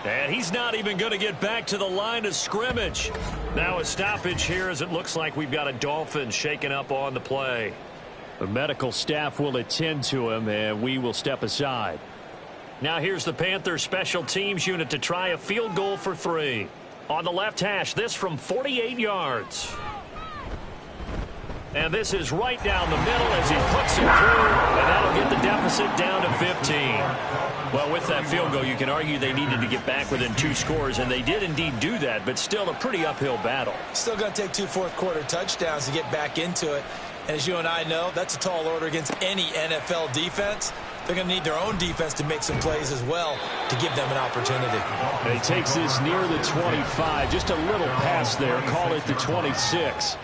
And he's not even going to get back to the line of scrimmage. Now a stoppage here as it looks like we've got a Dolphin shaken up on the play. The medical staff will attend to him, and we will step aside. Now here's the Panthers special teams unit to try a field goal for 3. On the left hash, this from 48 yards. And this is right down the middle as he puts it through, and that'll get the deficit down to 15. Well, with that field goal, you can argue they needed to get back within 2 scores, and they did indeed do that, but still a pretty uphill battle. Still going to take 2 fourth-quarter touchdowns to get back into it. And as you and I know, that's a tall order against any NFL defense. They're going to need their own defense to make some plays as well to give them an opportunity. And he takes this near the 25. Just a little pass there. Call it the 26.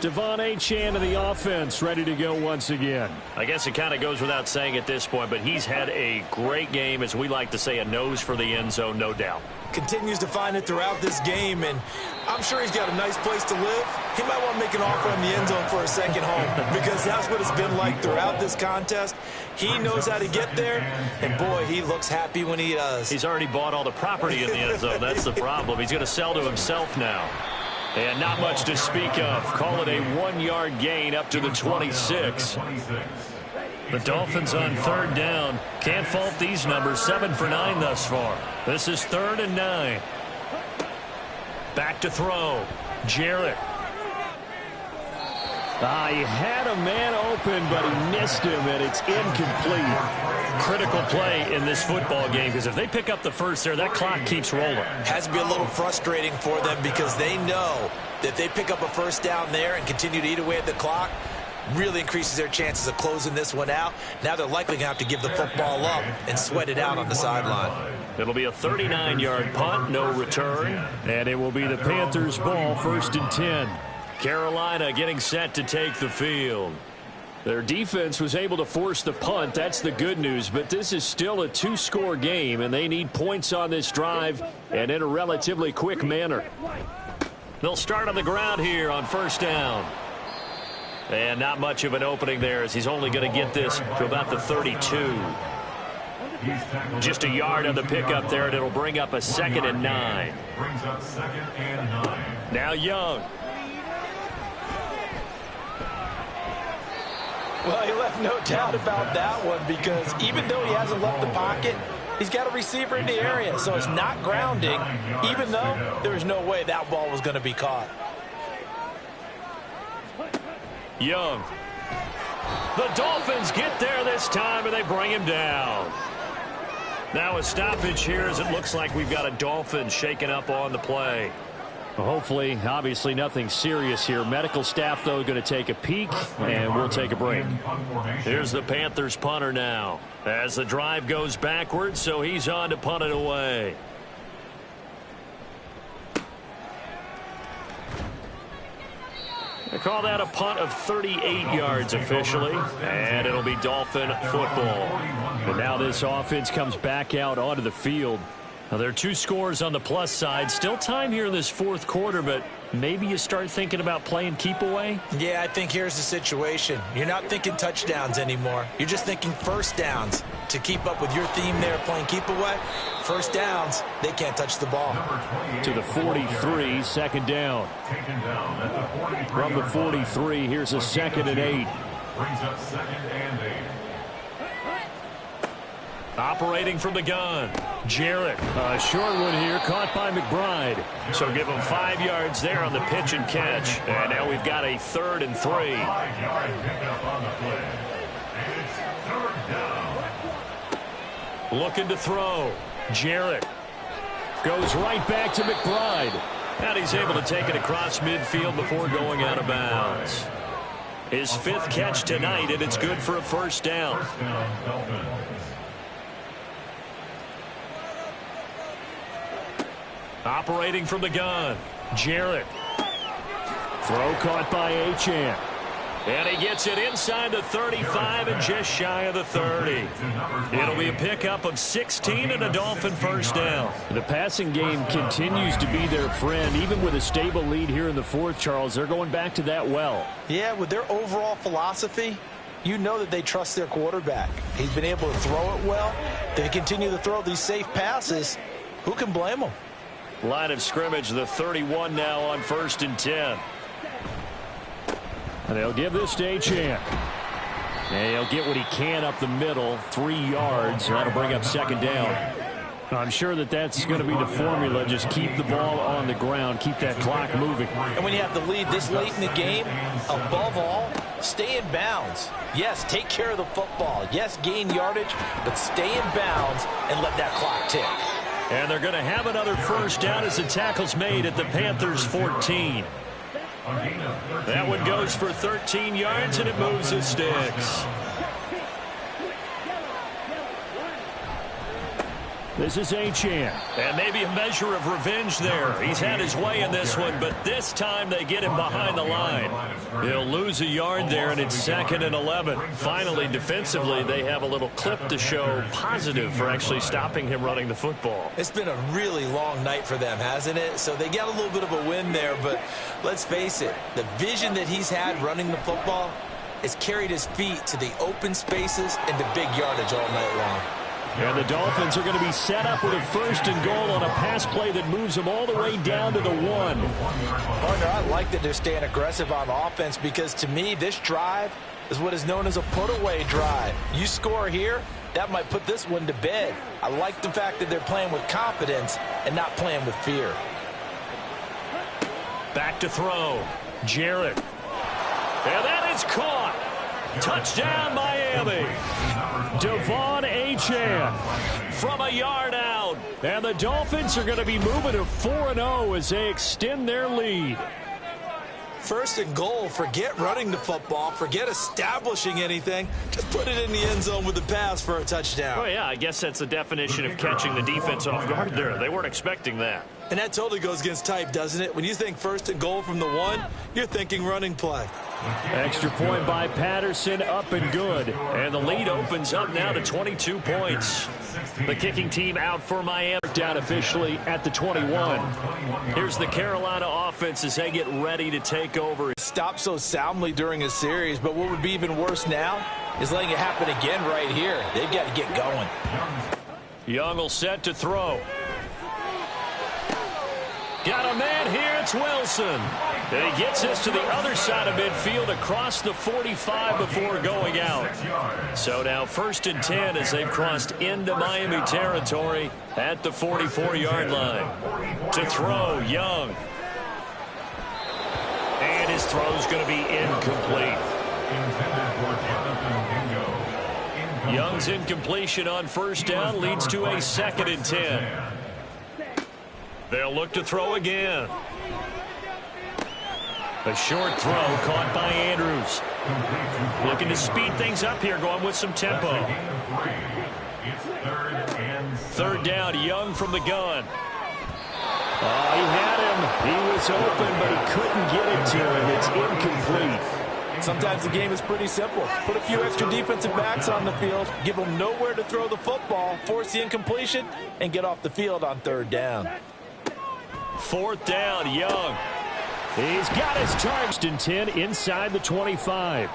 Devon Achane of the offense ready to go once again. I guess it kind of goes without saying at this point, but he's had a great game, as we like to say, a nose for the end zone, no doubt. Continues to find it throughout this game, and I'm sure he's got a nice place to live. He might want to make an offer in the end zone for a second home because that's what it's been like throughout this contest. He knows how to get there, and boy, he looks happy when he does. He's already bought all the property in the end zone. That's the problem. He's going to sell to himself now. And not much to speak of. Call it a 1-yard gain up to the 26. The Dolphins on 3rd down. Can't fault these numbers. 7 for 9 thus far. This is 3rd and 9. Back to throw. Jarrett. He had a man open, but he missed him, and it's incomplete. Critical play in this football game, because if they pick up the first there, that clock keeps rolling. Has to be a little frustrating for them because they know that if they pick up a first down there and continue to eat away at the clock, really increases their chances of closing this one out. Now they're likely going to have to give the football up and sweat it out on the sideline. It'll be a 39-yard punt, no return, and it will be the Panthers' ball, 1st and 10. Carolina getting set to take the field. Their defense was able to force the punt. That's the good news. But this is still a two-score game, and they need points on this drive and in a relatively quick manner. They'll start on the ground here on first down. And not much of an opening there, as he's only going to get this to about the 32. Just a yard on the pickup there, and it'll bring up a 2nd and 9. Brings up 2nd and 9. Now Young. Well, he left no doubt about that one, because even though he hasn't left the pocket, he's got a receiver in the area, so it's not grounding, even though there was no way that ball was going to be caught. Young. The Dolphins get there this time, and they bring him down. Now a stoppage here, as it looks like we've got a Dolphin shaken up on the play. Well, hopefully, obviously nothing serious here. Medical staff, though, going to take a peek, and we'll take a break. Here's the Panthers punter now, as the drive goes backwards, so he's on to punt it away. They call that a punt of 38 yards officially, and it'll be Dolphin football. And now this offense comes back out onto the field. Now, there are 2 scores on the plus side. Still time here in this fourth quarter, but maybe you start thinking about playing keep away? Yeah, I think here's the situation. You're not thinking touchdowns anymore. You're just thinking first downs. To keep up with your theme there, playing keep away, first downs, they can't touch the ball. To the 43, 2nd down. From the 43, here's a 2nd and 8. Brings up 2nd and 8. Operating from the gun, Jarrett. A short one here, caught by McBride. So give him 5 yards there on the pitch and catch. And now we've got a 3rd and 3. 5-yard pickup on the play. And it's 3rd down. Looking to throw. Jarrett goes right back to McBride. And he's able to take it across midfield before going out of bounds. His 5th catch tonight, and it's good for a first down. First down, Dolphins. Operating from the gun, Jarrett. Throw caught by Achane. And he gets it inside the 35 and just shy of the 30. It'll be a pickup of 16 and a Dolphin first down. The passing game continues to be their friend. Even with a stable lead here in the fourth, Charles, they're going back to that well. Yeah, with their overall philosophy, you know that they trust their quarterback. He's been able to throw it well. They continue to throw these safe passes. Who can blame them? Line of scrimmage, the 31 now on 1st and 10. And they'll give this to Achane. And he'll get what he can up the middle, 3 yards. That'll bring up 2nd down. I'm sure that that's going to be the formula. Just keep the ball on the ground, keep that clock moving. And when you have the lead this late in the game, above all, stay in bounds. Yes, take care of the football. Yes, gain yardage, but stay in bounds and let that clock tick. And they're going to have another first down as the tackle's made at the Panthers' 14. That one goes for 13 yards, and it moves the sticks. This is Achane. And maybe a measure of revenge there. He's had his way in this one, but this time they get him behind the line. He'll lose a yard there, and it's 2nd and 11. Finally, defensively, they have a little clip to show positive for actually stopping him running the football. It's been a really long night for them, hasn't it? So they got a little bit of a win there, but let's face it, the vision that he's had running the football has carried his feet to the open spaces and the big yardage all night long. And the Dolphins are going to be set up with a 1st and goal on a pass play that moves them all the way down to the 1. Partner, I like that they're staying aggressive on offense, because to me, this drive is what is known as a put-away drive. You score here, that might put this one to bed. I like the fact that they're playing with confidence and not playing with fear. Back to throw. Jarrett. And that is caught. Touchdown, Miami. Devon Achane from a yard out. And the Dolphins are going to be moving to 4-0 as they extend their lead. 1st and goal. Forget running the football. Forget establishing anything. Just put it in the end zone with the pass for a touchdown. Oh, yeah, I guess that's the definition of catching the defense off guard there. They weren't expecting that. And that totally goes against type, doesn't it? When you think 1st and goal from the 1, you're thinking running play. Extra point by Patterson, up and good. And the lead opens up now to 22 points. The kicking team out for Miami. Down officially at the 21. Here's the Carolina offense as they get ready to take over. Stopped so soundly during a series, but what would be even worse now is letting it happen again right here. They've got to get going. Young will set to throw. Got a man here. It's Wilson. And he gets us to the other side of midfield across the 45 before going out. So now 1st and 10 as they've crossed into Miami territory at the 44-yard line. To throw, Young. And his throw's going to be incomplete. Young's incompletion on 1st down leads to a 2nd and 10. They'll look to throw again. A short throw caught by Andrews. Looking to speed things up here, going with some tempo. 3rd down, Young from the gun. Oh, he had him. He was open, but he couldn't get it to him. It's incomplete. Sometimes the game is pretty simple. Put a few extra defensive backs on the field, give them nowhere to throw the football, force the incompletion, and get off the field on 3rd down. 4th down, Young. He's got his charged in 10 inside the 25.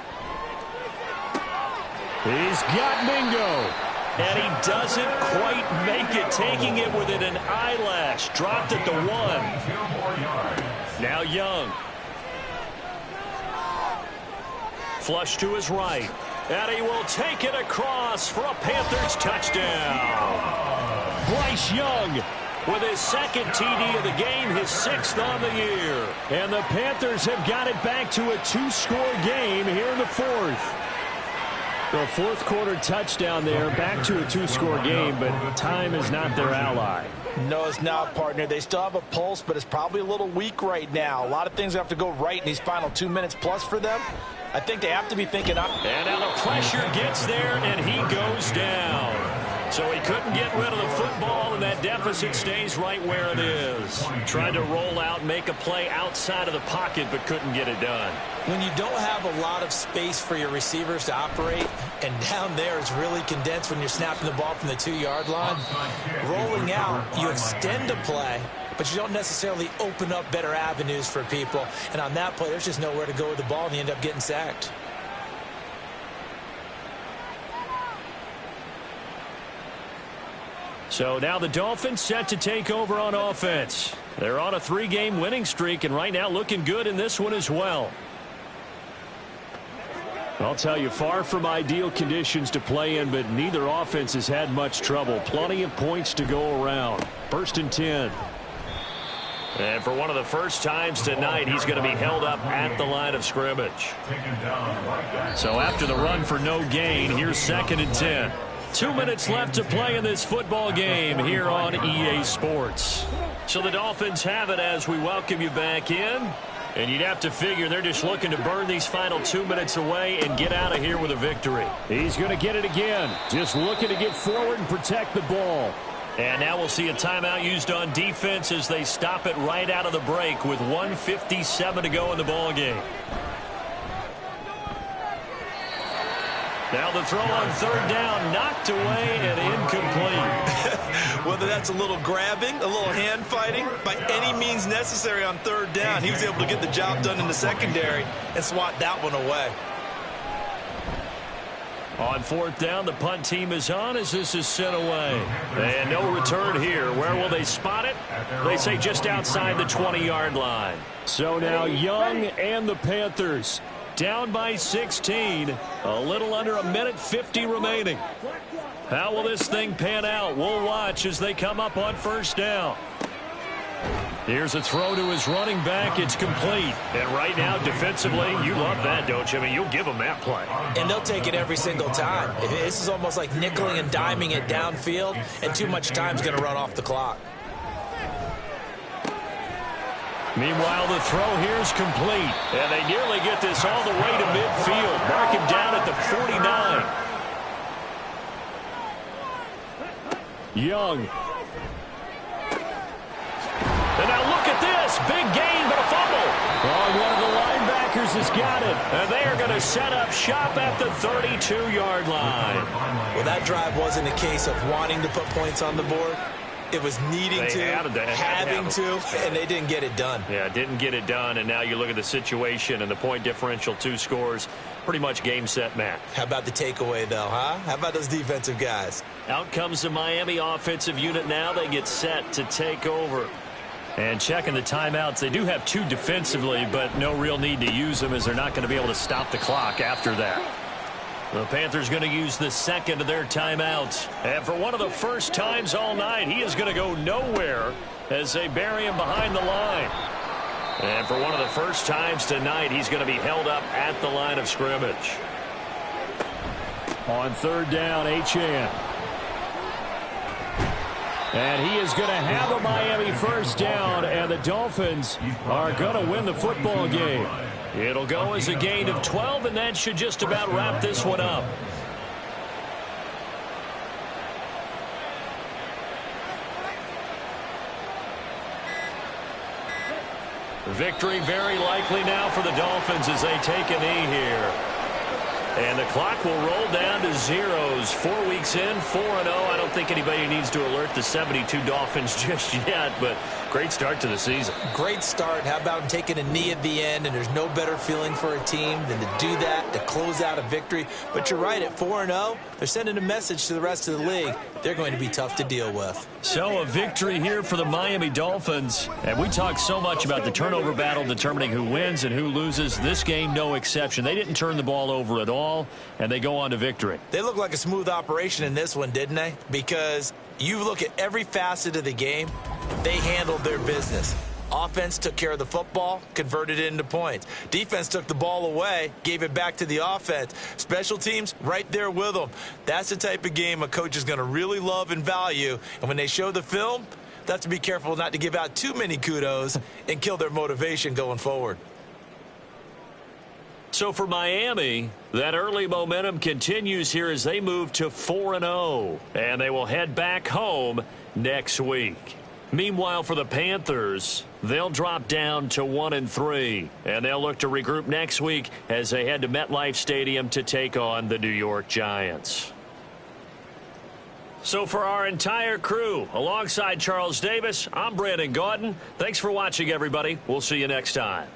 He's got Mingo. And he doesn't quite make it, taking it within an eyelash. Dropped at the 1. Now Young. Flush to his right. And he will take it across for a Panthers touchdown. Bryce Young with his 2nd TD of the game, his 6th on the year. And the Panthers have got it back to a 2-score game here in the 4th. The 4th quarter touchdown there, back to a 2-score game, but time is not their ally. No, it's not, partner. They still have a pulse, but it's probably a little weak right now. A lot of things have to go right in these final 2 minutes plus for them. I think they have to be thinking up. And now the pressure gets there, and he goes down. So he couldn't get rid of the football, and that deficit stays right where it is. Tried to roll out, make a play outside of the pocket, but couldn't get it done. When you don't have a lot of space for your receivers to operate, and down there is really condensed when you're snapping the ball from the 2-yard line, rolling out, you extend a play, but you don't necessarily open up better avenues for people. And on that play, there's just nowhere to go with the ball, and you end up getting sacked. So now the Dolphins set to take over on offense. They're on a 3-game winning streak, and right now looking good in this one as well. I'll tell you, far from ideal conditions to play in, but neither offense has had much trouble. Plenty of points to go around. 1st and 10. And for one of the first times tonight, he's going to be held up at the line of scrimmage. So after the run for no gain, here's 2nd and 10. 2 minutes left to play in this football game here on EA Sports. So the Dolphins have it as we welcome you back in. And you'd have to figure they're just looking to burn these final 2 minutes away and get out of here with a victory. He's going to get it again. Just looking to get forward and protect the ball. And now we'll see a timeout used on defense as they stop it right out of the break with 1:57 to go in the ball game. Now the throw on 3rd down, knocked away and incomplete. Whether that's a little grabbing, a little hand fighting, by any means necessary on 3rd down, he was able to get the job done in the secondary and swat that one away. On 4th down, the punt team is on as this is sent away. And no return here. Where will they spot it? They say just outside the 20-yard line. So now Young and the Panthers down by 16. A little under 1:50 remaining. How will this thing pan out? We'll watch as they come up on 1st down. Here's a throw to his running back. It's complete. And right now, defensively, you love that, don't you? I mean, you'll give them that play. And they'll take it every single time. This is almost like nickeling and diming it downfield, and too much time's going to run off the clock. Meanwhile, the throw here is complete. And they nearly get this all the way to midfield. Mark him down at the 49. Young. And now look at this. Big gain, but a fumble. Oh, one of the Packers has got it. And they are going to set up shop at the 32-yard line. Well, that drive wasn't a case of wanting to put points on the board. It was needing having to, and they didn't get it done. Yeah, didn't get it done, and now you look at the situation and the point differential, 2 scores, pretty much game, set, match. How about the takeaway, though, huh? How about those defensive guys? Out comes the Miami offensive unit now. They get set to take over. And checking the timeouts, they do have 2 defensively, but no real need to use them as they're not going to be able to stop the clock after that. The Panthers going to use the second of their timeouts. And for one of the first times all night, he is going to go nowhere as they bury him behind the line. And for one of the first times tonight, he's going to be held up at the line of scrimmage. On 3rd down, Achane. And he is going to have a Miami first down, and the Dolphins are going to win the football game. It'll go as a gain of 12, and that should just about wrap this one up. Victory very likely now for the Dolphins as they take a knee here. And the clock will roll down to zeros. 4 weeks in, 4-0. I don't think anybody needs to alert the 72 Dolphins just yet, but great start to the season. Great start. How about taking a knee at the end, and there's no better feeling for a team than to do that, to close out a victory. But you're right, at 4-0, they're sending a message to the rest of the league. They're going to be tough to deal with. So a victory here for the Miami Dolphins. And we talk so much about the turnover battle determining who wins and who loses. This game, no exception. They didn't turn the ball over at all, and they go on to victory. They look like a smooth operation in this one, didn't they? Because you look at every facet of the game, they handled their business. Offense took care of the football, converted it into points. Defense took the ball away, gave it back to the offense. Special teams, right there with them. That's the type of game a coach is going to really love and value. And when they show the film, they have to be careful not to give out too many kudos and kill their motivation going forward. So for Miami, that early momentum continues here as they move to 4-0. And they will head back home next week. Meanwhile, for the Panthers, they'll drop down to 1-3. And they'll look to regroup next week as they head to MetLife Stadium to take on the New York Giants. So for our entire crew, alongside Charles Davis, I'm Brandon Gaudin. Thanks for watching, everybody. We'll see you next time.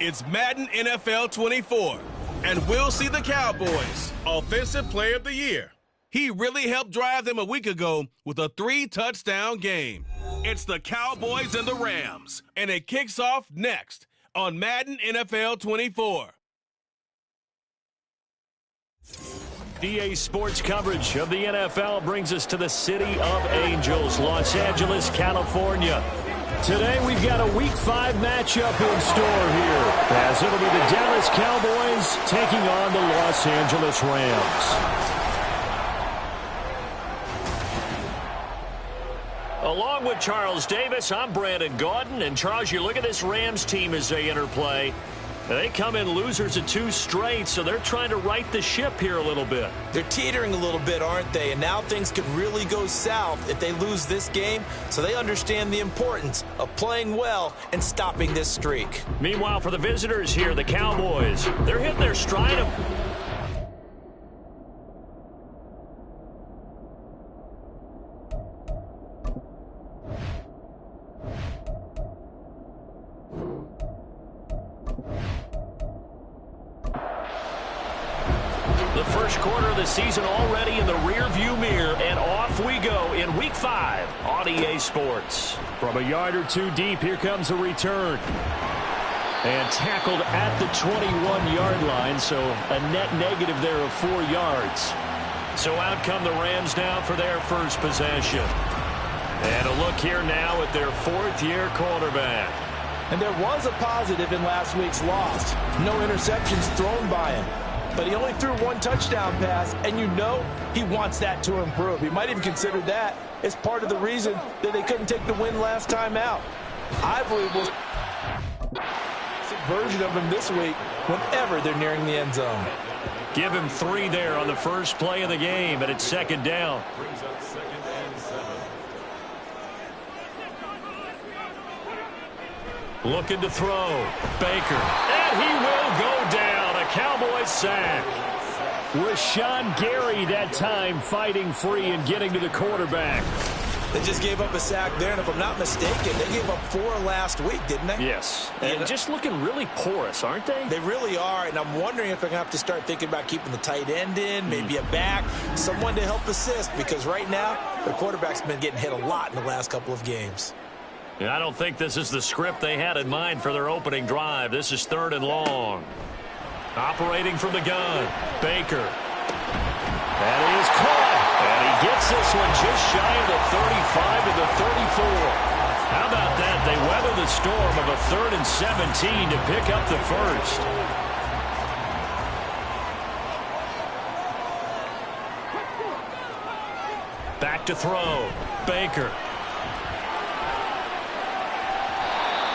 It's Madden NFL 24, and we'll see the Cowboys Offensive Player of the Year. He really helped drive them a week ago with a 3-touchdown game. It's the Cowboys and the Rams, and it kicks off next on Madden NFL 24. EA Sports coverage of the NFL brings us to the City of Angels, Los Angeles, California. Today we've got a Week 5 matchup in store here, as it'll be the Dallas Cowboys taking on the Los Angeles Rams. Along with Charles Davis, I'm Brandon Gaudin. And Charles, you look at this Rams team as they interplay. They come in losers of 2 straight, so they're trying to right the ship here a little bit. They're teetering a little bit, aren't they? And now things could really go south if they lose this game, so they understand the importance of playing well and stopping this streak. Meanwhile, for the visitors here, the Cowboys, they're hitting their stride of... The first quarter of the season already in the rear-view mirror, and off we go in Week 5 on EA Sports. From a yard or 2 deep, here comes a return. And tackled at the 21-yard line, so a net negative there of 4 yards. So out come the Rams now for their first possession. And a look here now at their 4th-year quarterback. And there was a positive in last week's loss. No interceptions thrown by him. But he only threw 1 touchdown pass, and you know he wants that to improve. He might even consider that as part of the reason that they couldn't take the win last time out. I believe we'll see a version of him this week whenever they're nearing the end zone. Give him 3 there on the first play of the game, and it's 2nd down. Looking to throw. Baker. And he will go down. A Cowboys sack. Rashawn Gary that time fighting free and getting to the quarterback. They just gave up a sack there, and if I'm not mistaken, they gave up 4 last week, didn't they? Yes. And just looking really porous, aren't they? They really are, and I'm wondering if they're going to have to start thinking about keeping the tight end in, maybe a back, someone to help assist, because right now, the quarterback's been getting hit a lot in the last couple of games. I don't think this is the script they had in mind for their opening drive. This is 3rd and long. Operating from the gun, Baker. That is caught. And he gets this one just shy of the 35 to the 34. How about that? They weather the storm of a 3rd and 17 to pick up the first. Back to throw. Baker.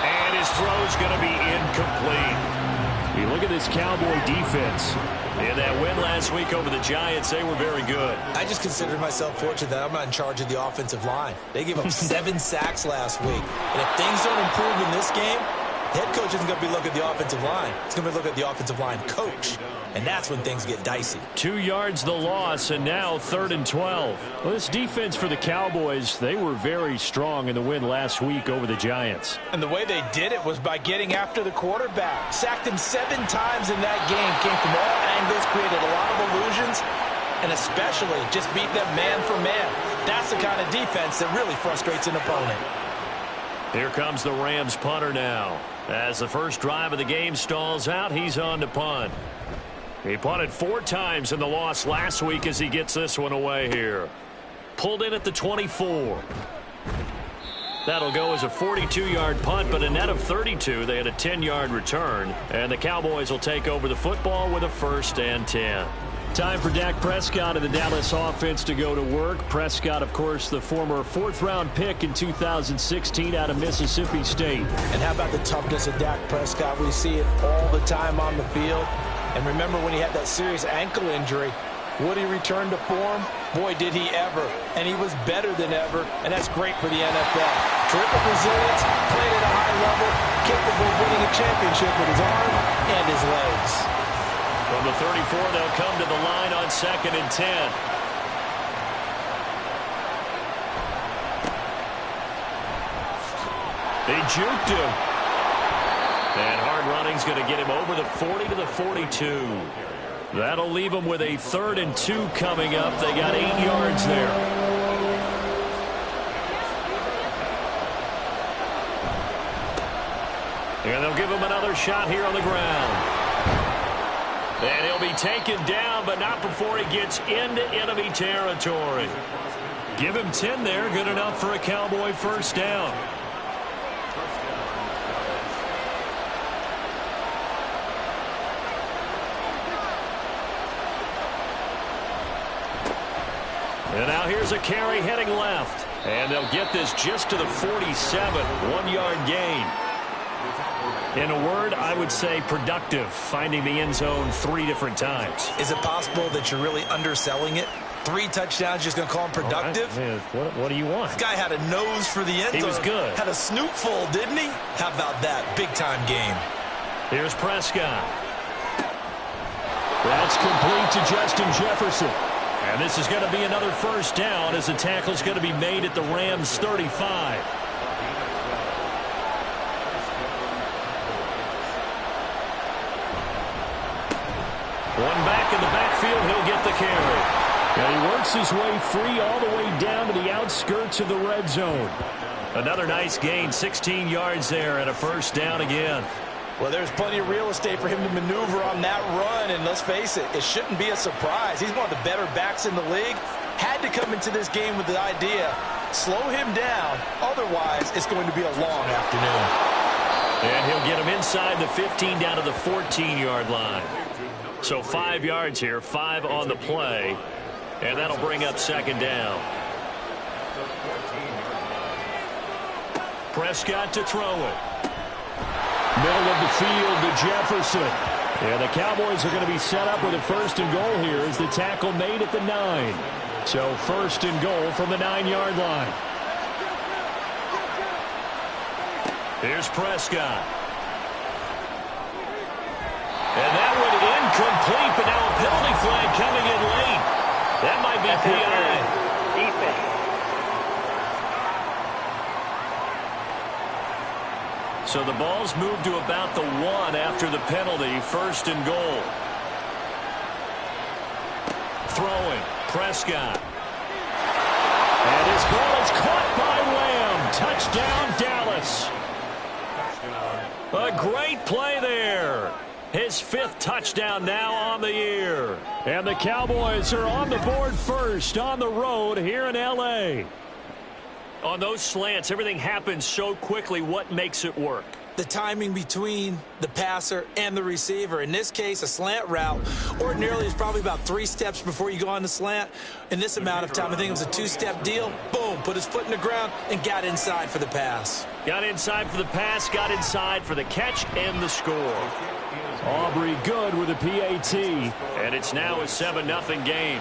And his throw's going to be incomplete. You look at this Cowboy defense. In that win last week over the Giants, they were very good. I just consider myself fortunate that I'm not in charge of the offensive line. They gave up 7 sacks last week. And if things don't improve in this game, the head coach isn't going to be looking at the offensive line. He's going to be looking at the offensive line coach. And that's when things get dicey. 2 yards the loss, and now 3rd and 12. Well, this defense for the Cowboys, they were very strong in the win last week over the Giants. And the way they did it was by getting after the quarterback. Sacked him 7 times in that game. Came from all angles, created a lot of illusions, and especially just beat them man for man. That's the kind of defense that really frustrates an opponent. Here comes the Rams punter now. As the first drive of the game stalls out, he's on to punt. He punted 4 times in the loss last week as he gets this one away here. Pulled in at the 24. That'll go as a 42-yard punt, but a net of 32. They had a 10-yard return, and the Cowboys will take over the football with a 1st and 10. Time for Dak Prescott and the Dallas offense to go to work. Prescott, of course, the former 4th-round pick in 2016 out of Mississippi State. And how about the toughness of Dak Prescott? We see it all the time on the field. And remember when he had that serious ankle injury, would he return to form? Boy, did he ever. And he was better than ever, and that's great for the NFL. Terrific resilience, played at a high level, capable of winning a championship with his arm and his legs. From the 34, they'll come to the line on 2nd and 10. They juked him. And hard running's going to get him over the 40 to the 42. That'll leave him with a 3rd and 2 coming up. They got 8 yards there. And they'll give him another shot here on the ground. And he'll be taken down, but not before he gets into enemy territory. Give him 10 there. Good enough for a Cowboy first down. And now here's a carry heading left. And they'll get this just to the 47. 1-yard gain. In a word, I would say productive, finding the end zone 3 different times. Is it possible that you're really underselling it? 3 touchdowns, just going to call him productive? Right, what do you want? This guy had a nose for the end zone. He was good. Had a snoop full, didn't he? How about that? Big-time game. Here's Prescott. That's complete to Justin Jefferson. And this is going to be another first down as the tackle's going to be made at the Rams' 35. One back in the backfield, he'll get the carry. And he works his way free all the way down to the outskirts of the red zone. Another nice gain, 16 yards there, and a first down again. Well, there's plenty of real estate for him to maneuver on that run, and let's face it, it shouldn't be a surprise. He's one of the better backs in the league. Had to come into this game with the idea, slow him down, otherwise it's going to be a long afternoon. And he'll get him inside the 15 down to the 14-yard line. So 5 yards here, 5 on the play, and that'll bring up second down. Prescott to throw it. Middle of the field to Jefferson. And the Cowboys are going to be set up with a 1st and goal here as the tackle made at the 9. So 1st and goal from the 9-yard line. Here's Prescott. And that went incomplete, but now a penalty flag coming in late. That might be PI. So the ball's moved to about the 1 after the penalty. 1st and goal. Throwing. Prescott. And his ball is caught by Lamb. Touchdown, Dallas. A great play there. His 5th touchdown now on the year. And the Cowboys are on the board first on the road here in L.A. On those slants, everything happens so quickly. What makes it work? The timing between the passer and the receiver. In this case, a slant route ordinarily is probably about 3 steps before you go on the slant. In this amount of time, I think it was a 2-step deal. Boom, put his foot in the ground and got inside for the pass. Got inside for the pass, got inside for the catch and the score. Aubrey good with a PAT. And it's now a 7-0 game.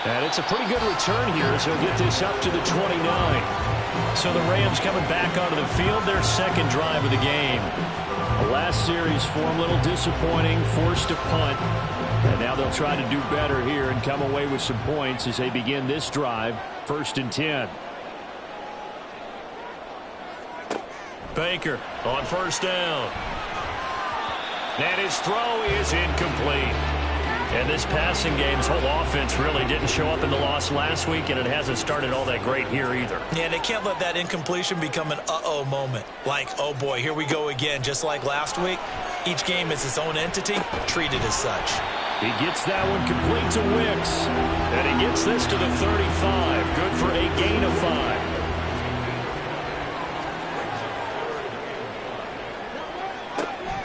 And it's a pretty good return here as he'll get this up to the 29. So the Rams coming back onto the field, their 2nd drive of the game. The last series for them, a little disappointing, forced a punt. And now they'll try to do better here and come away with some points as they begin this drive, 1st and 10. Baker on 1st down. And his throw is incomplete. And this passing game's whole offense really didn't show up in the loss last week, and it hasn't started all that great here either. Yeah, they can't let that incompletion become an uh-oh moment. Like, oh boy, here we go again, just like last week. Each game is its own entity, treated as such. He gets that one complete to Wicks. And he gets this to the 35. Good for a gain of 5.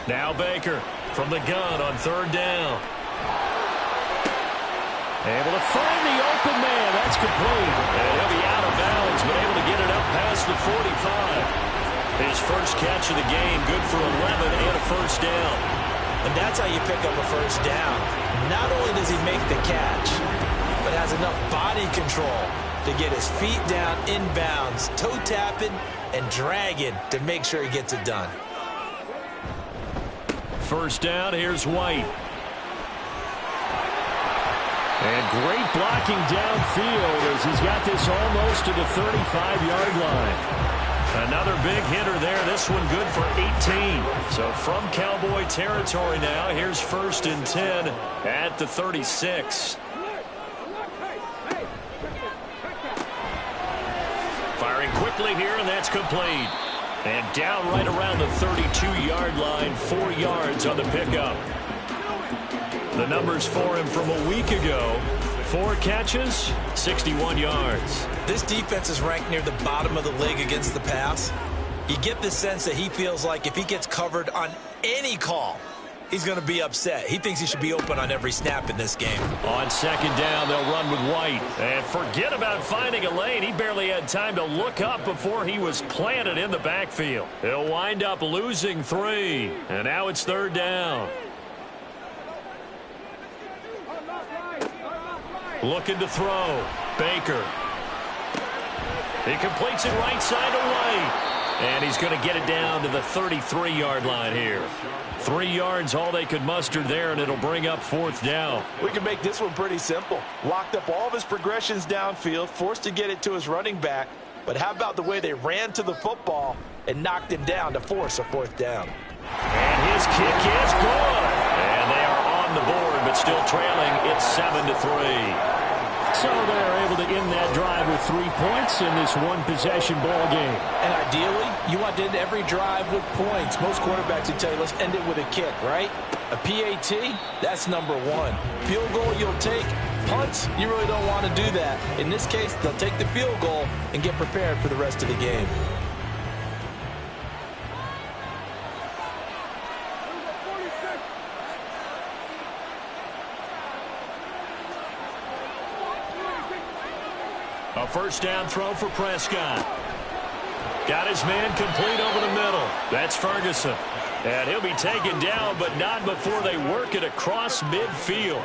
Now Baker from the gun on 3rd down. Able to find the open man. That's complete. And he'll be out of bounds, but able to get it up past the 45. His first catch of the game, good for 11 and a 1st down. And that's how you pick up a 1st down. Not only does he make the catch, but has enough body control to get his feet down inbounds, toe tapping and dragging to make sure he gets it done. 1st down, here's White. And great blocking downfield as he's got this almost to the 35-yard line. Another big hitter there. This one good for 18. So from Cowboy territory now, here's 1st and 10 at the 36. Firing quickly here, and that's complete. And down right around the 32-yard line, 4 yards on the pickup. The numbers for him from a week ago: 4 catches, 61 yards. This defense is ranked near the bottom of the league against the pass. You get the sense that he feels like if he gets covered on any call, he's going to be upset. He thinks he should be open on every snap in this game. On 2nd down, they'll run with White. And forget about finding a lane. He barely had time to look up before he was planted in the backfield. He'll wind up losing 3. And now it's 3rd down. Looking to throw. Baker. He completes it right side to White. And he's going to get it down to the 33-yard line here. 3 yards, all they could muster there, and it'll bring up 4th down. We can make this one pretty simple. Locked up all of his progressions downfield, forced to get it to his running back. But how about the way they ran to the football and knocked him down to force a 4th down? And his kick is good. And they are on the board, but still trailing. It's 7-3. So they're able to end that drive with 3 points in this one-possession ball game. And ideally, you want to end every drive with points. Most quarterbacks would tell you, let's end it with a kick, right? A PAT, that's number 1. Field goal, you'll take. Punts, you really don't want to do that. In this case, they'll take the field goal and get prepared for the rest of the game. A 1st down throw for Prescott. Got his man complete over the middle. That's Ferguson. And he'll be taken down, but not before they work it across midfield.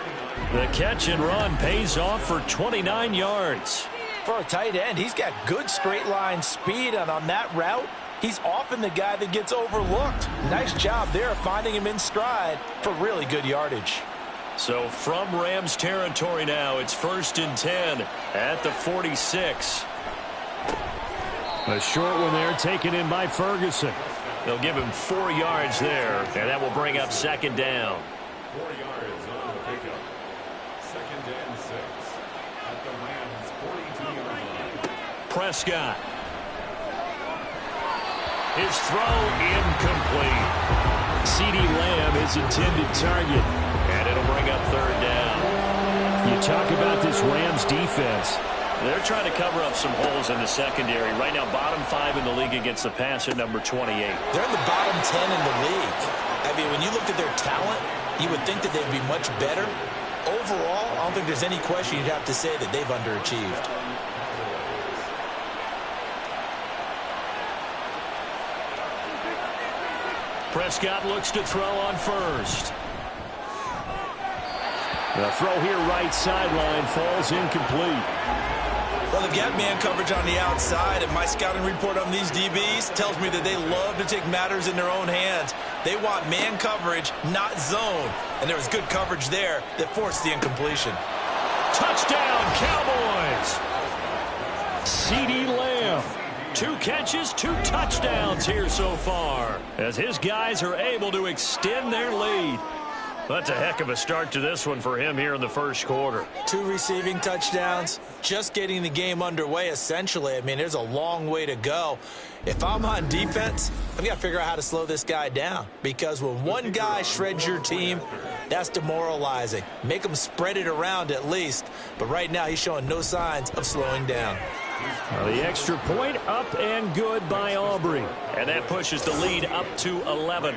The catch and run pays off for 29 yards. For a tight end, he's got good straight line speed, and on that route, he's often the guy that gets overlooked. Nice job there finding him in stride for really good yardage. So from Rams territory now, it's 1st and 10 at the 46. A short one there taken in by Ferguson. They'll give him 4 yards there, and that will bring up 2nd down. 4 yards on the pickup. 2nd and 6 at the Rams 42-yard line. Prescott. His throw incomplete. CeeDee Lamb is intended target. And it'll bring up 3rd down. You talk about this Rams defense. They're trying to cover up some holes in the secondary. Right now, bottom 5 in the league against the pass at number 28. They're in the bottom 10 in the league. I mean, when you look at their talent, you would think that they'd be much better. Overall, I don't think there's any question you'd have to say that they've underachieved. Prescott looks to throw on 1st. The throw here right sideline falls incomplete. Well, they've got man coverage on the outside, and my scouting report on these DBs tells me that they love to take matters in their own hands. They want man coverage, not zone. And there was good coverage there that forced the incompletion. Touchdown, Cowboys! CeeDee Lamb. 2 catches, 2 touchdowns here so far, as his guys are able to extend their lead. That's a heck of a start to this one for him here in the 1st quarter. 2 receiving touchdowns, just getting the game underway, essentially. I mean, there's a long way to go. If I'm on defense, I've got to figure out how to slow this guy down, because when one guy shreds your team, that's demoralizing. Make him spread it around at least. But right now, he's showing no signs of slowing down. The extra point up and good by Aubrey. And that pushes the lead up to 11.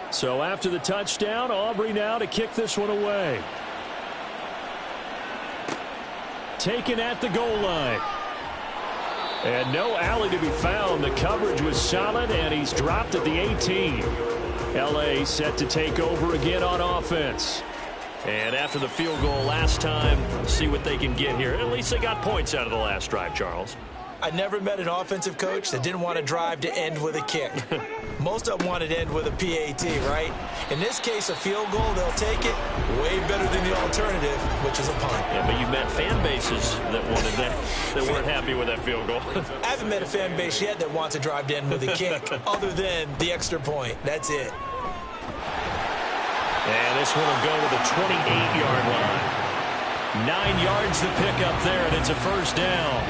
So after the touchdown, Aubrey now to kick this one away. Taken at the goal line. And no alley to be found. The coverage was solid, and he's dropped at the 18. L.A. set to take over again on offense. And after the field goal last time, see what they can get here. At least they got points out of the last drive, Charles. I never met an offensive coach that didn't want to drive to end with a kick. Most of them wanted to end with a PAT, right? In this case, a field goal, they'll take it way better than the alternative, which is a punt. Yeah, but you've met fan bases that wanted that weren't happy with that field goal. I haven't met a fan base yet that wants to drive to end with a kick, other than the extra point. That's it. And this one will go to the 28-yard line. 9 yards to pick up there, and it's a first down.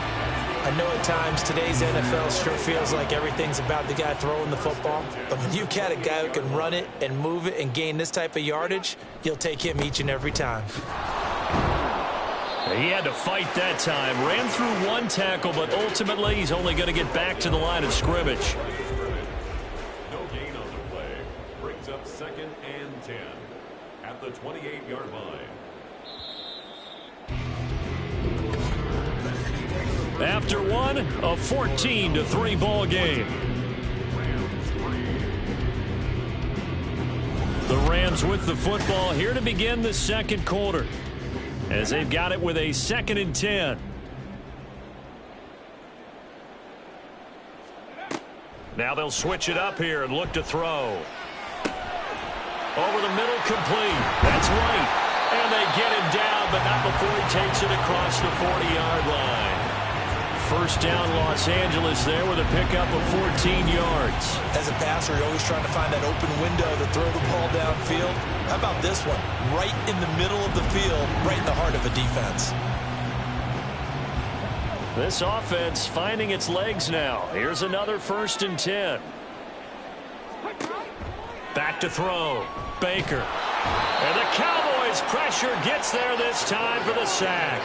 I know at times today's NFL sure feels like everything's about the guy throwing the football. But when you got a guy who can run it and move it and gain this type of yardage, you'll take him each and every time. He had to fight that time. Ran through one tackle, but ultimately he's only going to get back to the line of scrimmage. No gain on the play. Brings up 2nd and 10 at the 28-yard line. After one, a 14-3 ball game. The Rams with the football here to begin the second quarter, as they've got it with a 2nd and 10. Now they'll switch it up here and look to throw. Over the middle, complete. That's right. And they get him down, but not before he takes it across the 40-yard line. First down, Los Angeles there with a pickup of 14 yards. As a passer, you're always trying to find that open window to throw the ball downfield. How about this one? Right in the middle of the field, right in the heart of a defense. This offense finding its legs now. Here's another 1st and 10. Back to throw. Baker. And the Cowboys pressure gets there this time for the sack.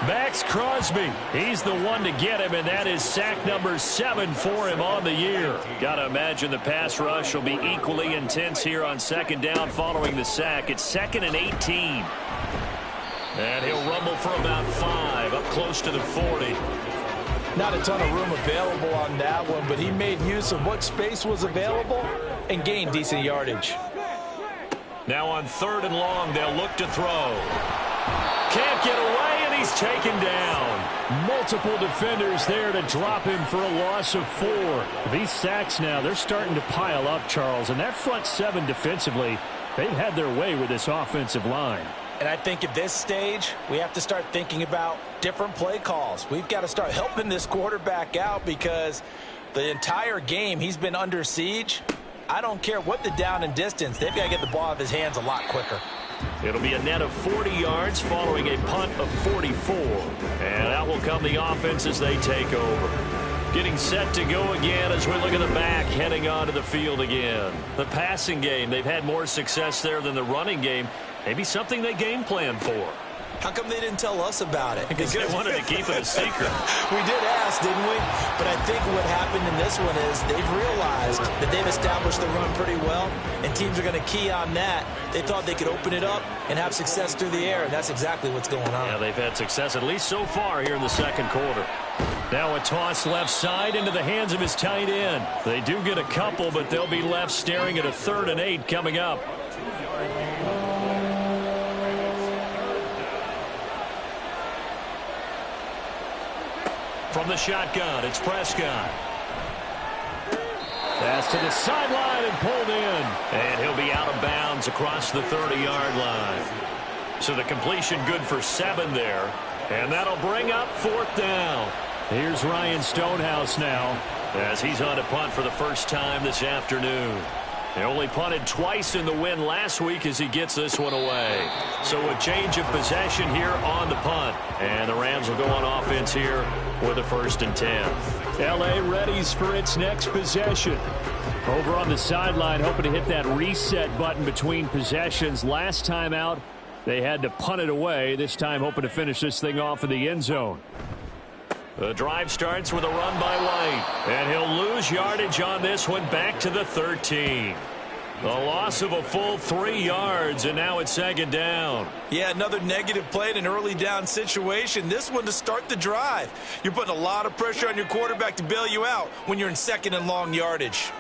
Max Crosby, he's the one to get him, and that is sack number 7 for him on the year. Got to imagine the pass rush will be equally intense here on 2nd down following the sack. It's 2nd and 18. And he'll rumble for about 5, up close to the 40. Not a ton of room available on that one, but he made use of what space was available and gained decent yardage. Now on 3rd and long, they'll look to throw. Can't get away, and he's taken down. Multiple defenders there to drop him for a loss of 4. These sacks now, they're starting to pile up, Charles. And that front 7 defensively, they've had their way with this offensive line. And I think at this stage, we have to start thinking about different play calls. We've got to start helping this quarterback out because the entire game he's been under siege. I don't care what the down and distance. They've got to get the ball out of his hands a lot quicker. It'll be a net of 40 yards following a punt of 44. And out will come the offense as they take over. Getting set to go again as we look at the back, heading onto the field again. The passing game, they've had more success there than the running game. Maybe something they game plan for. How come they didn't tell us about it? Because they wanted to keep it a secret. We did ask, didn't we? But I think what happened in this one is they've realized that they've established the run pretty well, and teams are going to key on that. They thought they could open it up and have success through the air, and that's exactly what's going on. Yeah, they've had success, at least so far, here in the second quarter. Now a toss left side into the hands of his tight end. They do get a couple, but they'll be left staring at a 3rd and 8 coming up. From the shotgun, it's Prescott. Pass to the sideline and pulled in. And he'll be out of bounds across the 30-yard line. So the completion good for 7 there. And that'll bring up 4th down. Here's Ryan Stonehouse now as he's on a punt for the first time this afternoon. They only punted twice in the win last week as he gets this one away. So a change of possession here on the punt. And the Rams will go on offense here with a 1st and 10. L.A. readies for its next possession. Over on the sideline, hoping to hit that reset button between possessions. Last time out, they had to punt it away. This time hoping to finish this thing off in the end zone. The drive starts with a run by White. And he'll lose yardage on this one back to the 13. The loss of a full 3 yards, and now it's 2nd down. Yeah, another negative play in an early down situation. This one to start the drive. You're putting a lot of pressure on your quarterback to bail you out when you're in 2nd and long yardage.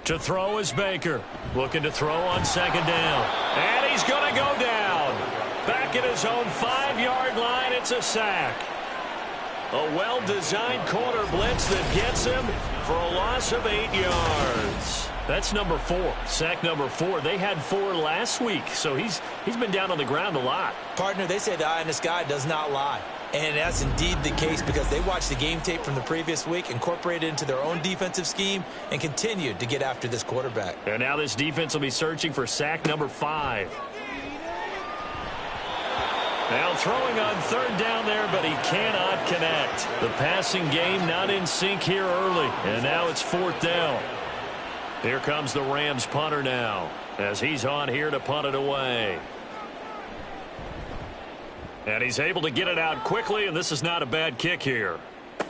To throw is Baker. Looking to throw on 2nd down. And he's going to go down. Back at his own 5-yard line, it's It's a sack. A well-designed corner blitz that gets him for a loss of 8 yards. That's number 4, sack number 4. They had 4 last week, so he's been down on the ground a lot. Partner, they say the eye in the sky does not lie. And that's indeed the case because they watched the game tape from the previous week, incorporated it into their own defensive scheme, and continued to get after this quarterback. And now this defense will be searching for sack number 5. Now throwing on 3rd down there, but he cannot connect. The passing game not in sync here early, and now it's 4th down. Here comes the Rams punter now, as he's on here to punt it away. And he's able to get it out quickly, and this is not a bad kick here.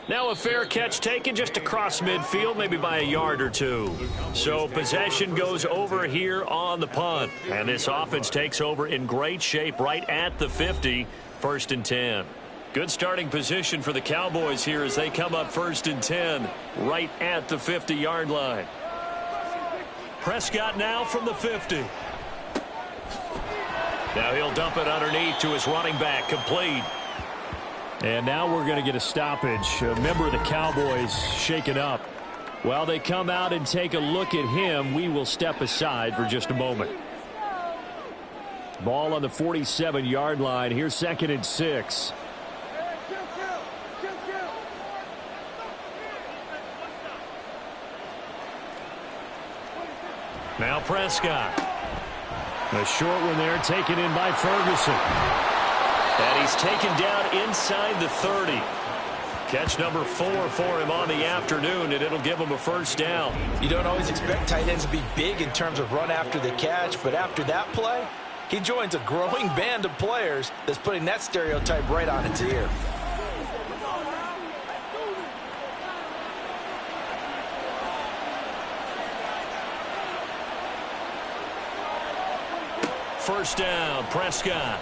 Now a fair catch taken just across midfield, maybe by a yard or 2. So possession goes over here on the punt. And this offense takes over in great shape right at the 50, 1st and 10. Good starting position for the Cowboys here as they come up 1st and 10, right at the 50-yard line. Prescott now from the 50. Now he'll dump it underneath to his running back, complete. And now we're going to get a stoppage. A member of the Cowboys shaken up. While they come out and take a look at him, we will step aside for just a moment. Ball on the 47-yard line. Here's 2nd and 6. Now Prescott. A short one there taken in by Ferguson. And he's taken down inside the 30. Catch number 4 for him on the afternoon, and it'll give him a 1st down. You don't always expect tight ends to be big in terms of run after the catch, but after that play, he joins a growing band of players that's putting that stereotype right on its ear. First down, Prescott.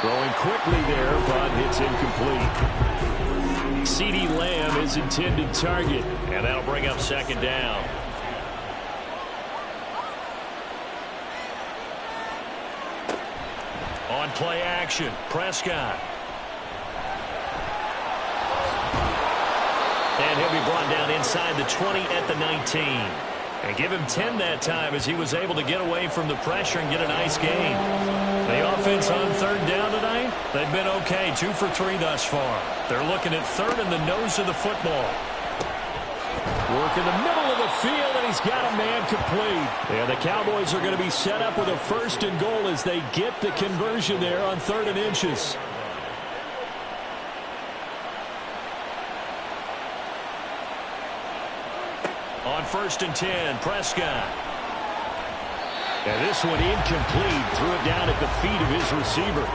Throwing quickly there, but it's incomplete. CeeDee Lamb is intended target, and that'll bring up 2nd down. On play action, Prescott. And he'll be brought down inside the 20 at the 19. And give him 10 that time as he was able to get away from the pressure and get a nice gain. The offense on 3rd down tonight, they've been okay, 2 for 3 thus far. They're looking at 3rd in the nose of the football. Work in the middle of the field, and he's got a man complete. And the Cowboys are going to be set up with a 1st and goal as they get the conversion there on 3rd and inches. On 1st and 10, Prescott. And this one incomplete. Threw it down at the feet of his receiver.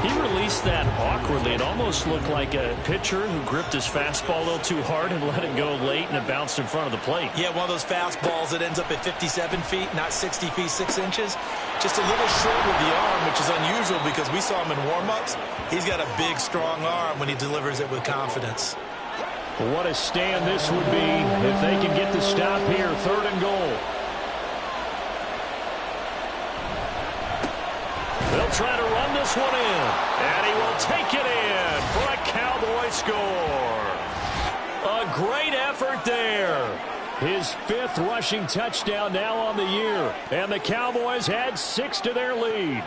He released that awkwardly. It almost looked like a pitcher who gripped his fastball a little too hard and let it go late, and it bounced in front of the plate. Yeah, one of those fastballs that ends up at 57 feet, not 60 feet, 6 inches. Just a little short with the arm, which is unusual because we saw him in warm-ups. He's got a big, strong arm when he delivers it with confidence. Well, what a stand this would be if they can get the stop here. 3rd and goal. They'll try to run this one in, and he will take it in for a Cowboy score. A great effort there. His 5th rushing touchdown now on the year, and the Cowboys had 6 to their lead.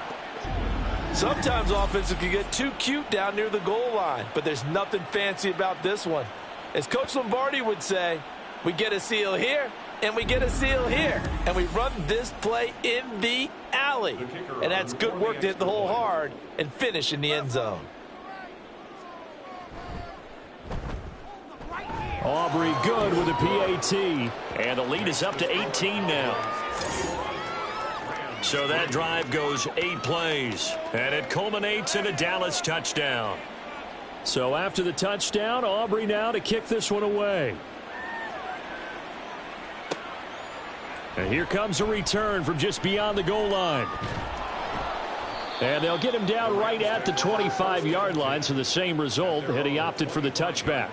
Sometimes offenses can get too cute down near the goal line, but there's nothing fancy about this one. As Coach Lombardi would say, we get a seal here, and we get a seal here, and we run this play in the alley. And that's good work to hit the hole hard and finish in the end zone. Aubrey good with a PAT, and the lead is up to 18 now. So that drive goes 8 plays, and it culminates in a Dallas touchdown. So after the touchdown, Aubrey now to kick this one away. And here comes a return from just beyond the goal line. And they'll get him down right at the 25-yard line, so the same result, and he opted for the touchback.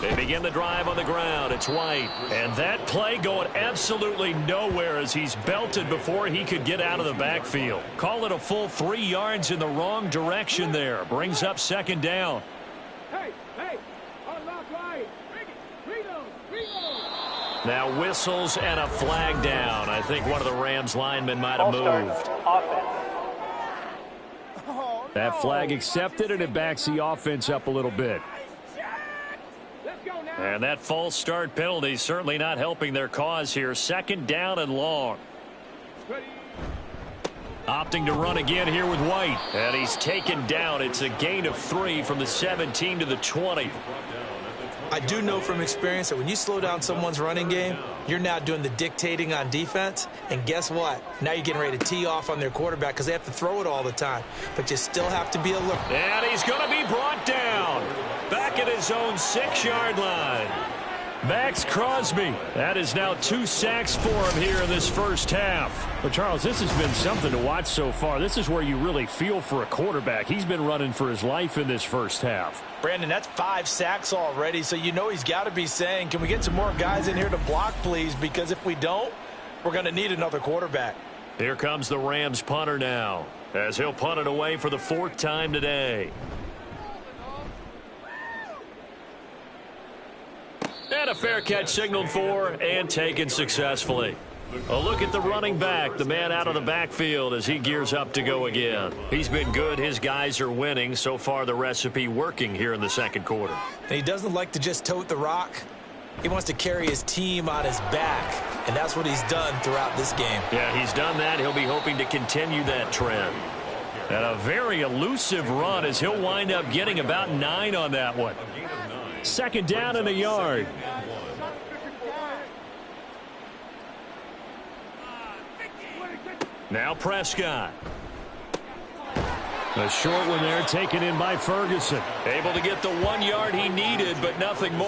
They begin begin the drive on the ground. It's White. And that play going absolutely nowhere as he's belted before he could get out of the backfield. Call it a full 3 yards in the wrong direction there. Brings up second down. Hey, unlock right. Now whistles and a flag down. I think one of the Rams linemen might have moved. That flag accepted, and it backs the offense up a little bit. And that false start penalty certainly not helping their cause here. Second down and long. Opting to run again here with White. And he's taken down. It's a gain of 3 from the 17 to the 20. I do know from experience that when you slow down someone's running game, you're now doing the dictating on defense. And guess what? Now you're getting ready to tee off on their quarterback because they have to throw it all the time. But you still have to be alert. And he's going to be brought down back at his own 6-yard line. Max Crosby. That is now 2 sacks for him here in this first half. But, Charles, this has been something to watch so far. This is where you really feel for a quarterback. He's been running for his life in this first half. Brandon, that's 5 sacks already, so you know he's got to be saying, can we get some more guys in here to block, please? Because if we don't, we're going to need another quarterback. Here comes the Rams punter now, as he'll punt it away for the 4th time today. And a fair catch signaled for and taken successfully. A look at the running back, the man out of the backfield as he gears up to go again. He's been good. His guys are winning. So far, the recipe working here in the second quarter. And he doesn't like to just tote the rock. He wants to carry his team on his back, and that's what he's done throughout this game. Yeah, he's done that. He'll be hoping to continue that trend. And a very elusive run as he'll wind up getting about 9 on that one. Second down and a yard. Now Prescott. A short one there taken in by Ferguson. Able to get the 1 yard he needed, but nothing more. A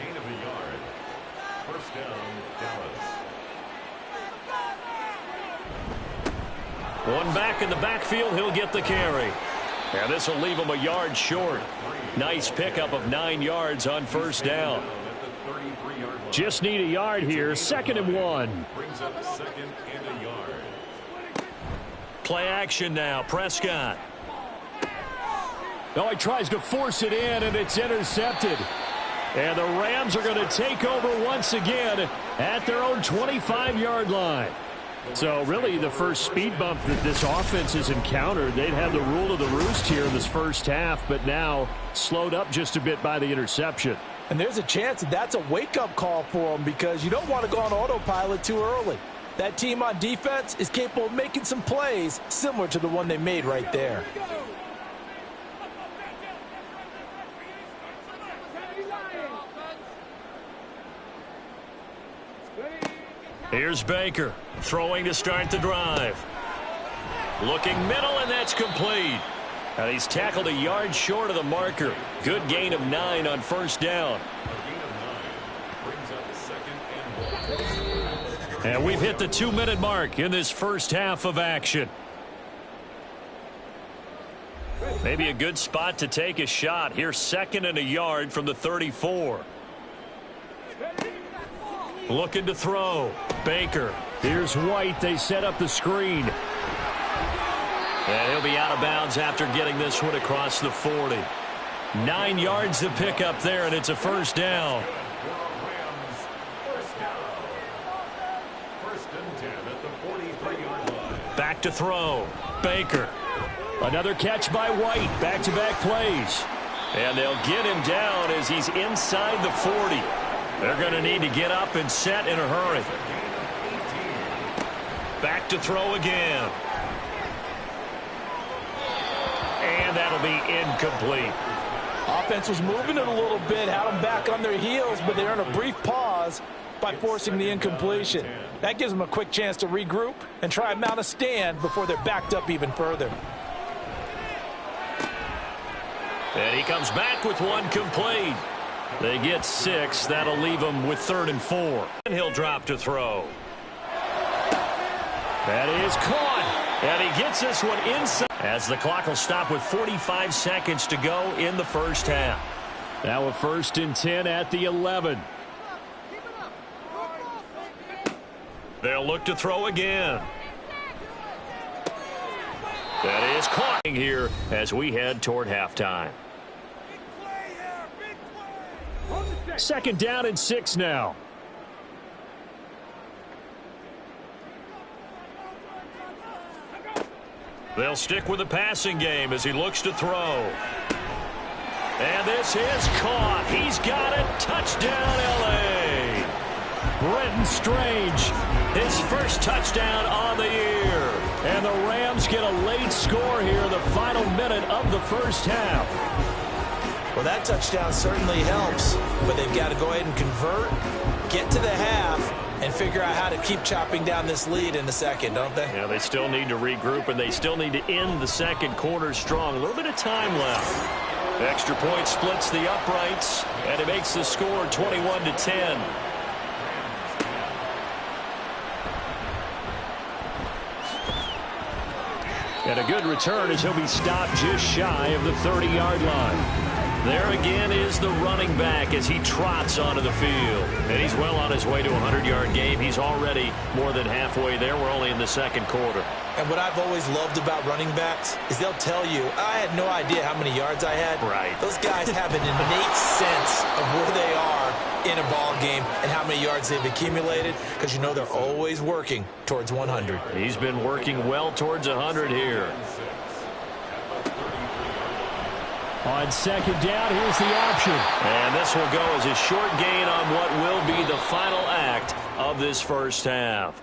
gain of a yard. First down, Dallas. One back in the backfield, he'll get the carry. And this will leave him a yard short. Nice pickup of 9 yards on first down. Just need a yard here. 2nd and 1. Brings up 2nd and a yard. Play action now. Prescott. Oh, he tries to force it in, and it's intercepted. And the Rams are going to take over once again at their own 25-yard line. So really the first speed bump that this offense has encountered. They'd had the rule of the roost here in this first half, but now slowed up just a bit by the interception. And there's a chance that that's a wake-up call for them because you don't want to go on autopilot too early. That team on defense is capable of making some plays similar to the one they made right there. Here's Baker throwing to start the drive. Looking middle, and that's complete. And he's tackled a yard short of the marker. Good gain of 9 on first down. And we've hit the 2-minute mark in this first half of action. Maybe a good spot to take a shot. Here's 2nd and a yard from the 34. Looking to throw. Baker. Here's White. They set up the screen. And he'll be out of bounds after getting this one across the 40. 9 yards to pick up there, and it's a first down. Back to throw. Baker. Another catch by White. Back-to-back plays. And they'll get him down as he's inside the 40. They're going to need to get up and set in a hurry. Back to throw again. And that'll be incomplete. Offense was moving it a little bit, had them back on their heels, but they're in a brief pause by forcing the incompletion. That gives them a quick chance to regroup and try and mount a stand before they're backed up even further. And he comes back with one complete. They get 6. That'll leave him with 3rd and 4. And he'll drop to throw. That is caught. And he gets this one inside. As the clock will stop with 45 seconds to go in the first half. Now a 1st and 10 at the 11. They'll look to throw again. That is caught here as we head toward halftime. 2nd down and 6 now. They'll stick with the passing game as he looks to throw. And this is caught. He's got it. Touchdown, L.A. Brenton Strange, His first touchdown on the year. and the Rams get a late score here in the final minute of the first half. Well, that touchdown certainly helps, but they've got to go ahead and convert, get to the half, and figure out how to keep chopping down this lead in the second, don't they? Yeah, they still need to regroup, and they still need to end the second quarter strong. A little bit of time left. Extra point splits the uprights, and it makes the score 21-10. And a good return as he'll be stopped just shy of the 30-yard line. There again is the running back as he trots onto the field. And he's well on his way to a 100-yard game. He's already more than halfway there. We're only in the second quarter. And what I've always loved about running backs is they'll tell you, I had no idea how many yards I had. Right. Those guys have an innate sense of where they are in a ball game and how many yards they've accumulated, because you know they're always working towards 100. He's been working well towards 100 here. On 2nd down, here's the option. And this will go as a short gain on what will be the final act of this first half.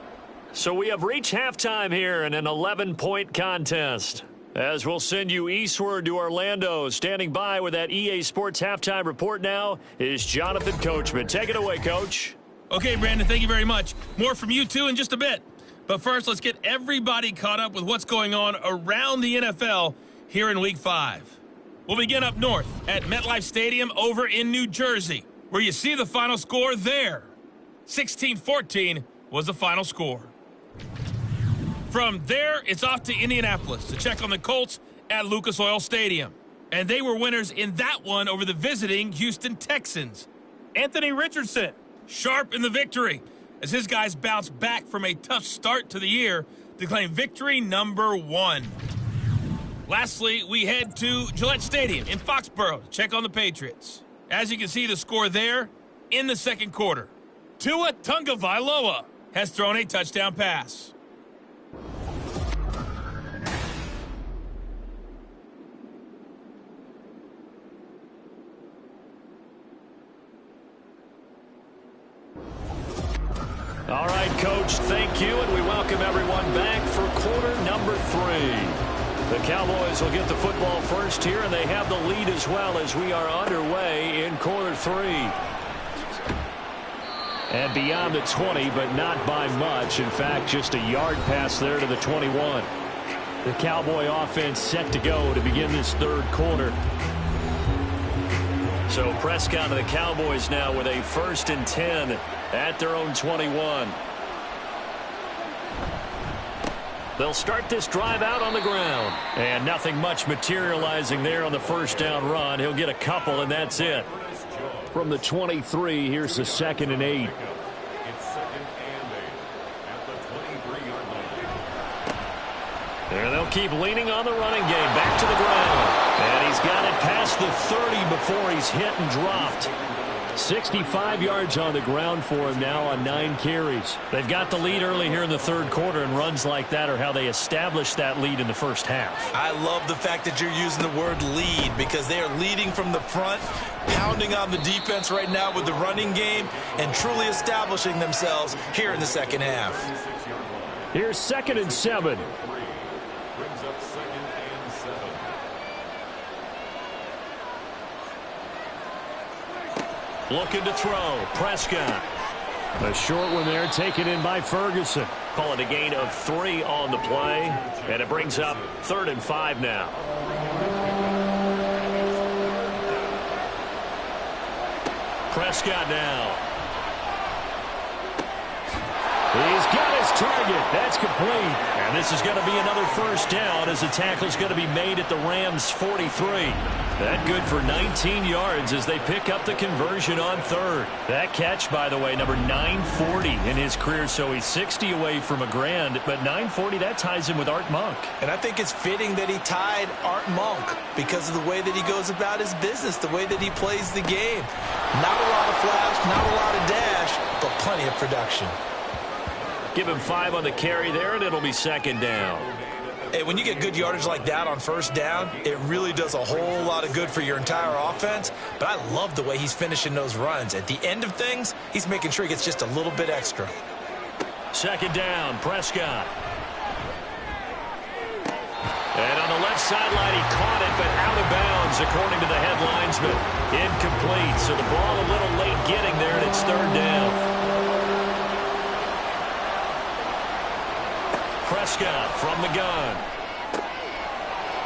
So we have reached halftime here in an 11-point contest. As we'll send you eastward to Orlando, standing by with that EA Sports halftime report now is Jonathan Coachman. Take it away, Coach. Okay, Brandon, thank you very much. More from you two in just a bit. But first, let's get everybody caught up with what's going on around the NFL here in Week 5. We'll begin up north at MetLife Stadium over in New Jersey, where you see the final score there. 16-14 was the final score. From there, it's off to Indianapolis to check on the Colts at Lucas Oil Stadium. And they were winners in that one over the visiting Houston Texans. Anthony Richardson, sharp in the victory, as his guys bounced back from a tough start to the year to claim victory number 1. Lastly, we head to Gillette Stadium in Foxborough to check on the Patriots. As you can see, the score there in the second quarter. Tua Tagovailoa has thrown a touchdown pass. All right, Coach, thank you, and we welcome everyone back for quarter number 3. The Cowboys will get the football first here, and they have the lead as well as we are underway in quarter 3. And beyond the 20, but not by much. In fact, just a yard pass there to the 21. The Cowboy offense set to go to begin this third quarter. So Prescott and the Cowboys now with a 1st and 10 at their own 21. They'll start this drive out on the ground. And nothing much materializing there on the first down run. He'll get a couple, and that's it. From the 23, here's the 2nd and 8. It's 2nd and 8 at the 23-yard line. And they'll keep leaning on the running game. Back to the ground. And he's got it past the 30 before he's hit and dropped. 65 yards on the ground for him now on 9 carries. They've got the lead early here in the third quarter, and runs like that are how they established that lead in the first half. I love the fact that you're using the word lead, because they are leading from the front, pounding on the defense right now with the running game, and truly establishing themselves here in the second half. Here's 2nd and 7. Brings up 2nd and 7. Looking to throw. Prescott. A short one there, taken in by Ferguson. Call it a gain of 3 on the play. And it brings up 3rd and 5 now. Prescott now. He's got his target. That's complete. And this is going to be another first down as the tackle's going to be made at the Rams' 43. That good for 19 yards as they pick up the conversion on third. That catch, by the way, number 940 in his career, so he's 60 away from a grand, but 940, that ties him with Art Monk. And I think it's fitting that he tied Art Monk because of the way that he goes about his business, the way that he plays the game. Not a lot of flash, not a lot of dash, but plenty of production. Give him 5 on the carry there, and it'll be second down. Hey, when you get good yardage like that on first down, it really does a whole lot of good for your entire offense. But I love the way he's finishing those runs. At the end of things, he's making sure he gets just a little bit extra. Second down, Prescott. And on the left sideline, he caught it, but out of bounds, according to the head linesman. Incomplete, so the ball a little late getting there, and it's third down. Prescott from the gun.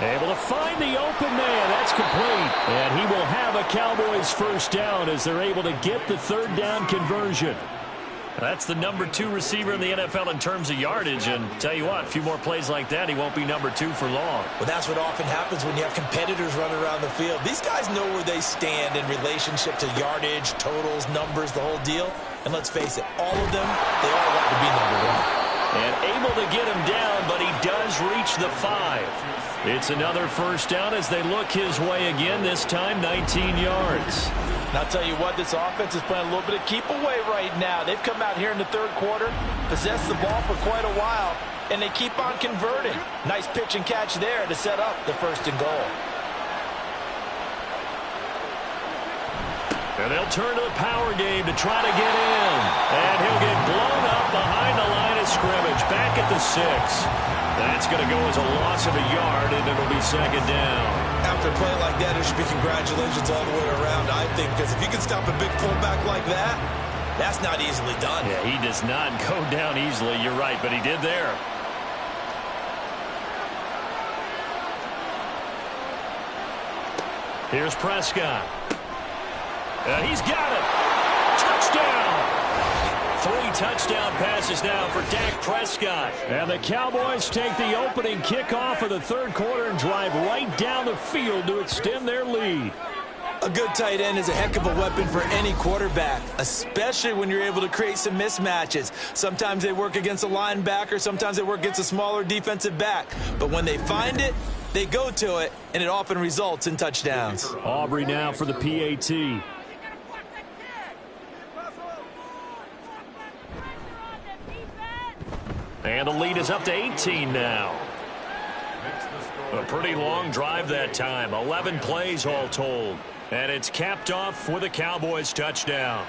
Able to find the open man. That's complete. And he will have a Cowboys first down as they're able to get the third down conversion. That's the number 2 receiver in the NFL in terms of yardage. And tell you what, a few more plays like that, he won't be number 2 for long. Well, that's what often happens when you have competitors running around the field. These guys know where they stand in relationship to yardage, totals, numbers, the whole deal. And let's face it, all of them, they all want to be number 1. And able to get him down, but he does reach the 5. It's another first down as they look his way again, this time 19 yards. And I'll tell you what, this offense is playing a little bit of keep away right now. They've come out here in the third quarter, possessed the ball for quite a while, and they keep on converting. Nice pitch and catch there to set up the first and goal. And they'll turn to the power game to try to get in. And he'll get blown up behind the line of scrimmage, back at the 6. That's going to go as a loss of a yard, and it'll be second down. After a play like that, there should be congratulations all the way around, I think, because if you can stop a big fullback like that, that's not easily done. Yeah, he does not go down easily. You're right, but he did there. Here's Prescott. He's got it. Touchdown. 3 touchdown passes now for Dak Prescott. And the Cowboys take the opening kickoff of the third quarter and drive right down the field to extend their lead. A good tight end is a heck of a weapon for any quarterback, especially when you're able to create some mismatches. Sometimes they work against a linebacker, sometimes they work against a smaller defensive back. But when they find it, they go to it, and it often results in touchdowns. Aubrey now for the PAT. And the lead is up to 18 now. A pretty long drive that time. 11 plays all told. And it's capped off with a Cowboys touchdown.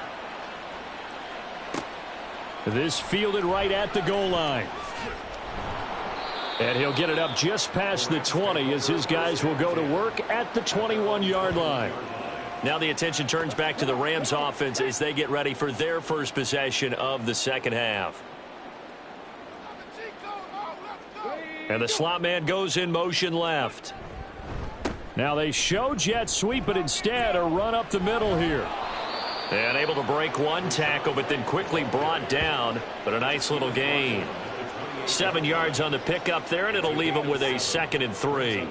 This fielded right at the goal line. And he'll get it up just past the 20 as his guys will go to work at the 21-yard line. Now the attention turns back to the Rams offense as they get ready for their first possession of the second half. And the slot man goes in motion left. Now they show jet sweep, but instead a run up the middle here. And able to break one tackle, but then quickly brought down. But a nice little gain. 7 yards on the pickup there, and it'll leave him with a 2nd and 3.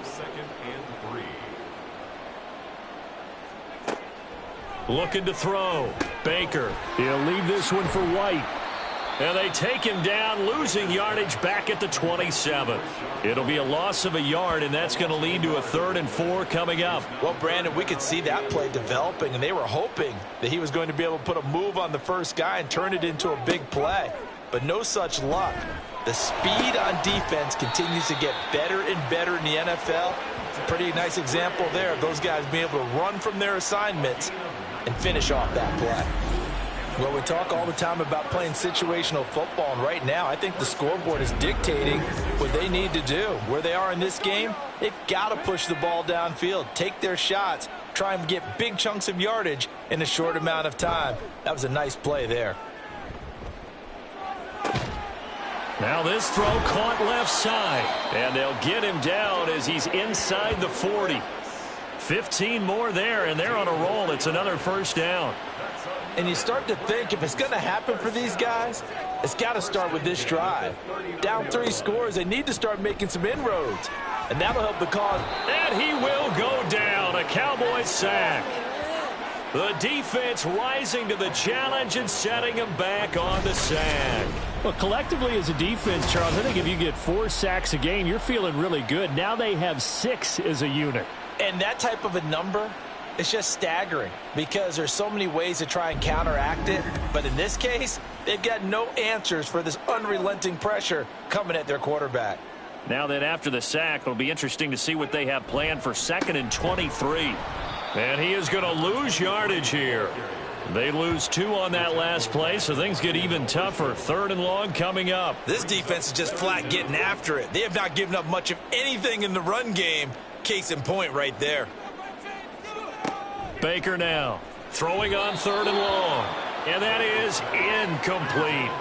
Looking to throw. Baker. He'll leave this one for White. And they take him down, losing yardage back at the 27. It'll be a loss of a yard, and that's going to lead to a 3rd and 4 coming up. Well, Brandon, we could see that play developing, and they were hoping that he was going to be able to put a move on the first guy and turn it into a big play. But no such luck. The speed on defense continues to get better and better in the NFL. It's a pretty nice example there of those guys being able to run from their assignments and finish off that play. Well, we talk all the time about playing situational football, and right now I think the scoreboard is dictating what they need to do. Where they are in this game, they've got to push the ball downfield, take their shots, try and get big chunks of yardage in a short amount of time. That was a nice play there. Now this throw caught left side, and they'll get him down as he's inside the 40. 15 more there, and they're on a roll. It's another first down. And you start to think if it's going to happen for these guys, it's got to start with this drive. Down 3 scores, they need to start making some inroads. And that'll help the cause. And he will go down. A Cowboys sack. The defense rising to the challenge and setting him back on the sack. Well, collectively as a defense, Charles, I think if you get 4 sacks a game, you're feeling really good. Now they have 6 as a unit. And that type of a number, it's just staggering because there's so many ways to try and counteract it. But in this case, they've got no answers for this unrelenting pressure coming at their quarterback. Now then, after the sack, it'll be interesting to see what they have planned for 2nd and 23. And he is going to lose yardage here. They lose 2 on that last play, so things get even tougher. 3rd and long coming up. This defense is just flat getting after it. They have not given up much of anything in the run game. Case in point right there. Baker now throwing on 3rd and long. And that is incomplete.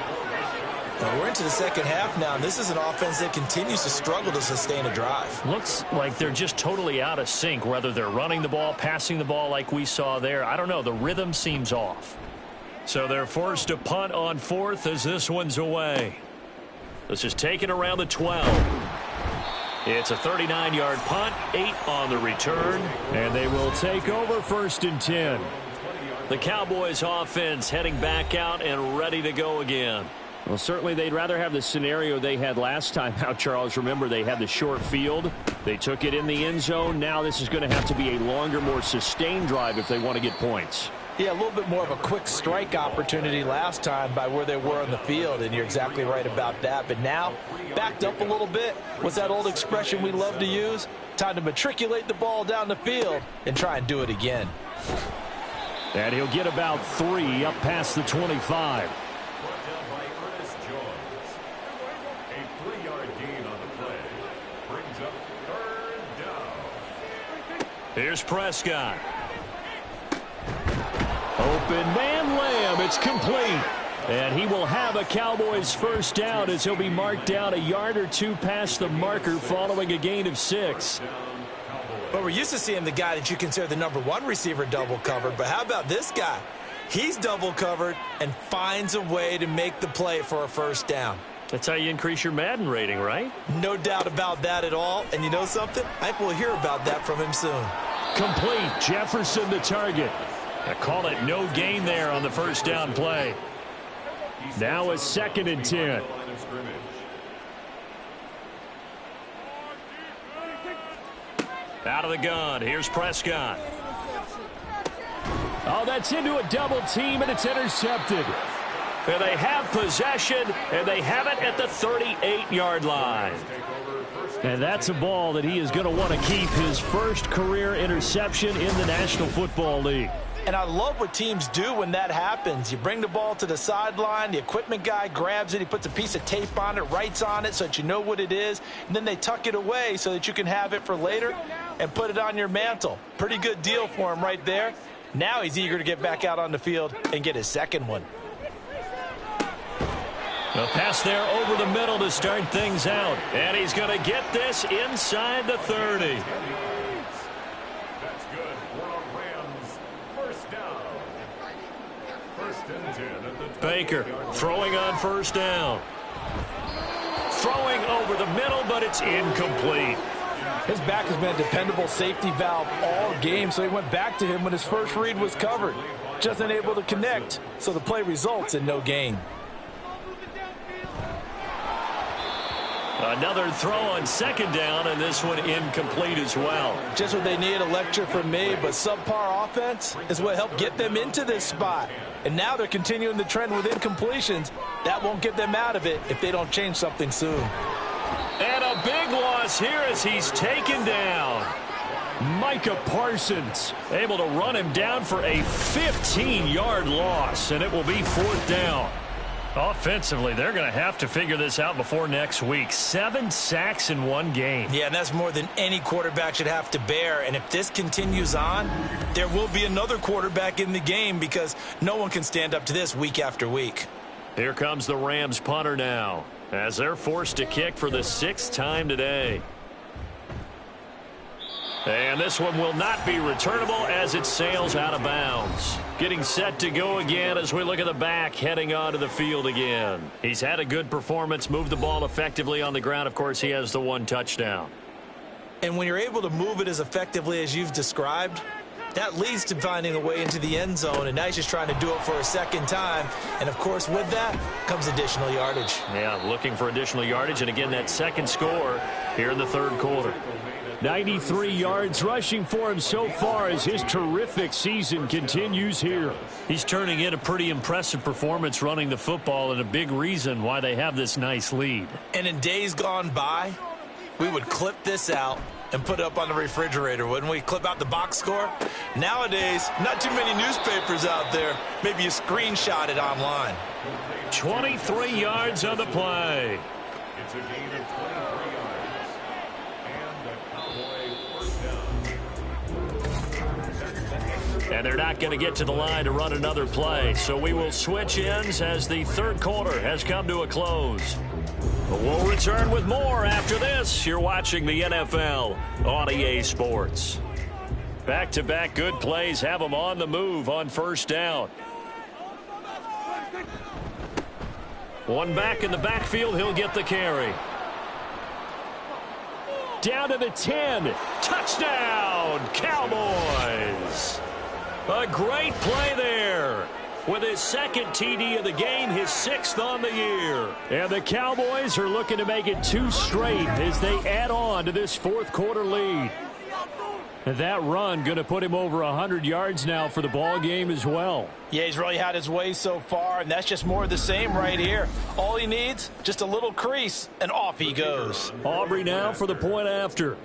Now we're into the second half now, and this is an offense that continues to struggle to sustain a drive. Looks like they're just totally out of sync, whether they're running the ball, passing the ball like we saw there. I don't know. The rhythm seems off. So they're forced to punt on 4th as this one's away. This is taken around the 12. It's a 39-yard punt, 8 on the return. And they will take over 1st and 10. The Cowboys offense heading back out and ready to go again. Well, certainly they'd rather have the scenario they had last time out, Charles. Remember, they had the short field. They took it in the end zone. Now this is going to have to be a longer, more sustained drive if they want to get points. Yeah, a little bit more of a quick strike opportunity last time by where they were on the field, and you're exactly right about that. But now, backed up a little bit. What's that old expression we love to use? Time to matriculate the ball down the field and try and do it again. And he'll get about 3 up past the 25. Here's Prescott. Open man Lamb. It's complete. And he will have a Cowboys first down as he'll be marked down a yard or 2 past the marker following a gain of 6. But we're used to seeing the guy that you consider the #1 receiver double covered. But how about this guy? He's double covered and finds a way to make the play for a first down. That's how you increase your Madden rating, right? No doubt about that at all. And you know something? I think we'll hear about that from him soon. Complete. Jefferson the target. I call it no gain there on the first down play. Now a 2nd and 10. Out of the gun. Here's Prescott. Oh, that's into a double team, and it's intercepted. And they have possession, and they have it at the 38-yard line. And that's a ball that he is going to want to keep, his first career interception in the National Football League. And I love what teams do when that happens. You bring the ball to the sideline, the equipment guy grabs it, he puts a piece of tape on it, writes on it so that you know what it is, and then they tuck it away so that you can have it for later and put it on your mantle. Pretty good deal for him right there. Now he's eager to get back out on the field and get his second one. A pass there over the middle to start things out. And he's going to get this inside the 30. That's good for a Rams first down. 1st and 10 at the Baker throwing on first down. Throwing over the middle, but it's incomplete. His back has been a dependable safety valve all game, so he went back to him when his first read was covered. Just unable to connect, so the play results in no gain. Another throw on 2nd down, and this one incomplete as well. Just what they need, a lecture from me, but subpar offense is what helped get them into this spot. And now they're continuing the trend with incompletions. That won't get them out of it if they don't change something soon. And a big loss here as he's taken down. Micah Parsons Able to run him down for a 15-yard loss, and it will be 4th down. Offensively, they're going to have to figure this out before next week. 7 sacks in one game. Yeah, and that's more than any quarterback should have to bear. And if this continues on, there will be another quarterback in the game because no one can stand up to this week after week. Here comes the Rams punter now as they're forced to kick for the 6th time today. And this one will not be returnable as it sails out of bounds. Getting set to go again as we look at the back heading onto the field again. He's had a good performance, moved the ball effectively on the ground. Of course, he has the 1 touchdown. And when you're able to move it as effectively as you've described, that leads to finding a way into the end zone, and now he's just trying to do it for a second time. And, of course, with that comes additional yardage. Yeah, looking for additional yardage, and again, that second score here in the third quarter. 93 yards rushing for him so far as his terrific season continues here. He's turning in a pretty impressive performance running the football, and a big reason why they have this nice lead. And in days gone by, we would clip this out and put it up on the refrigerator, wouldn't we? Clip out the box score. Nowadays, not too many newspapers out there. Maybe you screenshot it online. 23 yards on the play. It's a gain of 23 yards. And the Cowboy first down. And they're not going to get to the line to run another play. So we will switch ends as the third quarter has come to a close. But we'll return with more after this. You're watching the NFL on EA Sports. Back-to-back good plays have them on the move on first down. One back in the backfield, he'll get the carry. Down to the 10. Touchdown, Cowboys. A great play there. With his second TD of the game, his 6th on the year. And the Cowboys are looking to make it 2 straight as they add on to this fourth quarter lead. And that run going to put him over 100 yards now for the ball game as well. Yeah, he's really had his way so far, and that's just more of the same right here. All he needs, just a little crease, and off he goes. Aubrey now for the point after.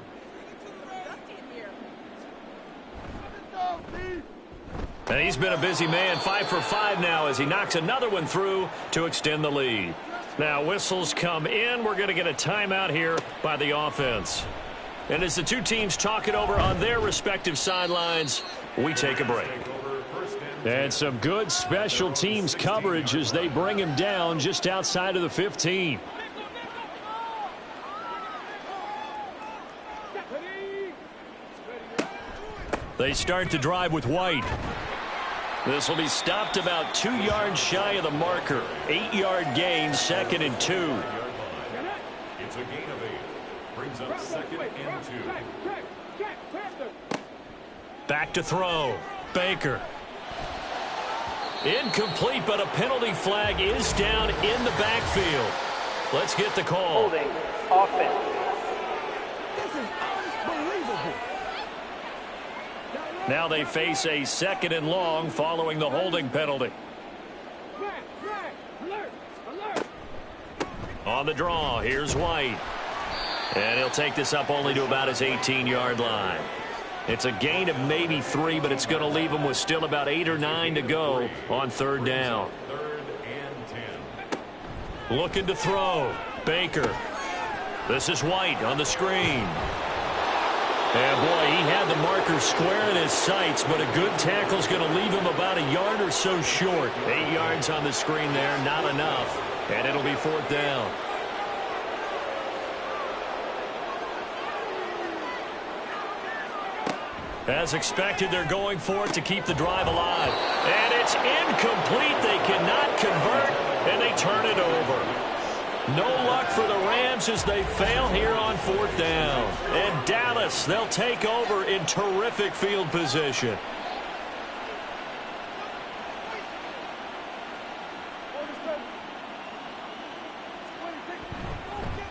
And he's been a busy man, 5 for 5 now as he knocks another one through to extend the lead. Now whistles come in. We're going to get a timeout here by the offense. And as the two teams talk it over on their respective sidelines, we take a break. And some good special teams coverage as they bring him down just outside of the 15. They start the drive with White. This will be stopped about 2 yards shy of the marker. 8-yard gain, 2nd and 2. It's a gain of 8. Brings up 2nd and 2. Back to throw. Baker. Incomplete, but a penalty flag is down in the backfield. Let's get the call. Holding. Offense. Now they face a 2nd and long following the holding penalty. On the draw, here's White. And he'll take this up only to about his 18-yard line. It's a gain of maybe 3, but it's going to leave him with still about 8 or 9 to go on 3rd down. 3rd and 10. Looking to throw. Baker. This is White on the screen. And, boy, he had the marker square in his sights, but a good tackle is going to leave him about a yard or so short. 8 yards on the screen there, not enough. And it'll be 4th down. As expected, they're going for it to keep the drive alive. And it's incomplete. They cannot convert, and they turn it over. No luck for the Rams as they fail here on 4th down. And Dallas, they'll take over in terrific field position.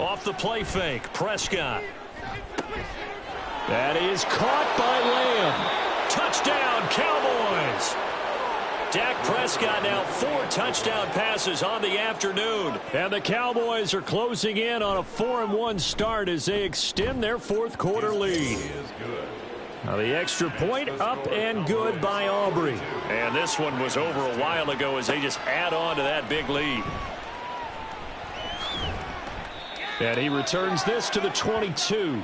Off the play fake, Prescott. That is caught by Lamb. Touchdown, Cowboys. Dak Prescott now 4 touchdown passes on the afternoon. And the Cowboys are closing in on a 4-1 start as they extend their fourth quarter lead. Now the extra point up and good by Aubrey. And this one was over a while ago as they just add on to that big lead. And he returns this to the 22.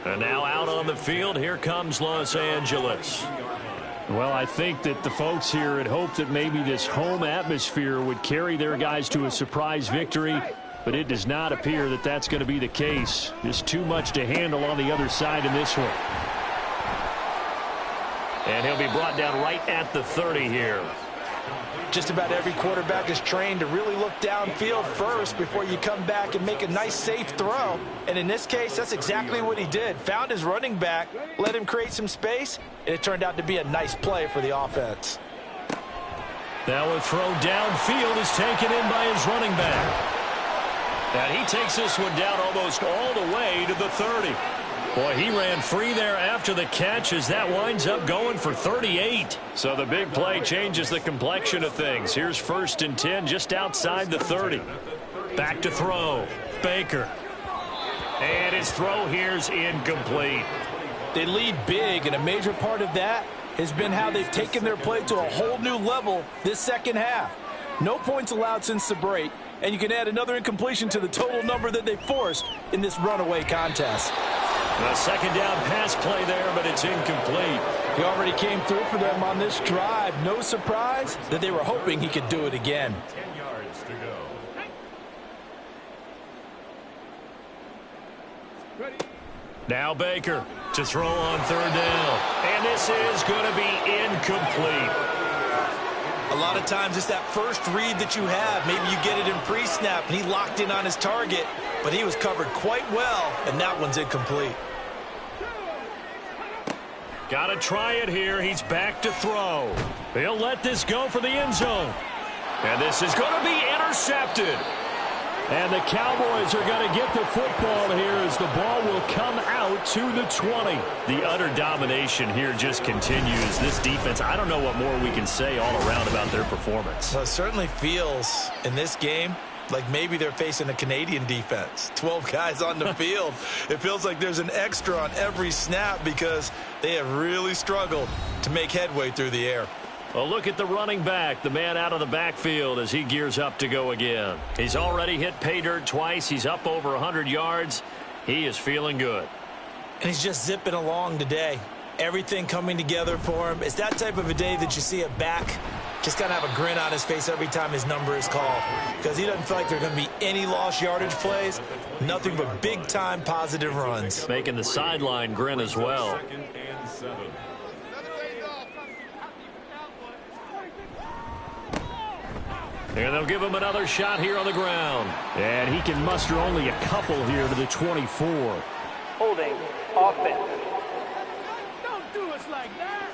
And now out on the field, here comes Los Angeles. Well, I think that the folks here had hoped that maybe this home atmosphere would carry their guys to a surprise victory, but it does not appear that that's going to be the case. Just too much to handle on the other side in this one. And he'll be brought down right at the 30 here. Just about every quarterback is trained to really look downfield first before you come back and make a nice, safe throw. And in this case, that's exactly what he did. Found his running back, let him create some space, and it turned out to be a nice play for the offense. Now a throw downfield is taken in by his running back. And he takes this one down almost all the way to the 30. Boy, he ran free there after the catch as that winds up going for 38. So the big play changes the complexion of things. Here's 1st and 10 just outside the 30. Back to throw. Baker. And his throw here's incomplete. They lead big, and a major part of that has been how they've taken their play to a whole new level this second half. No points allowed since the break, and you can add another incompletion to the total number that they forced in this runaway contest. A second down pass play there, but it's incomplete. He already came through for them on this drive. No surprise that they were hoping he could do it again. 10 yards to go. Now Baker to throw on 3rd down. And this is going to be incomplete. A lot of times it's that first read that you have. Maybe you get it in pre-snap, and he locked in on his target, but he was covered quite well, and that one's incomplete. Got to try it here. He's back to throw. He'll let this go for the end zone. And this is going to be intercepted. And the Cowboys are going to get the football here as the ball will come out to the 20. The utter domination here just continues. This defense, I don't know what more we can say all around about their performance. Well, it certainly feels in this game like maybe they're facing a Canadian defense. 12 guys on the field. It feels like there's an extra on every snap because they have really struggled to make headway through the air. Well, look at the running back, the man out of the backfield as he gears up to go again. He's already hit pay dirt twice. He's up over 100 yards. He is feeling good. And he's just zipping along today. Everything coming together for him. It's that type of a day that you see a back just kind of have a grin on his face every time his number is called because he doesn't feel like there are going to be any lost yardage plays, nothing but big-time positive runs. Making the sideline grin as well. And they'll give him another shot here on the ground. And he can muster only a couple here to the 24. Holding offense. Don't do us like that.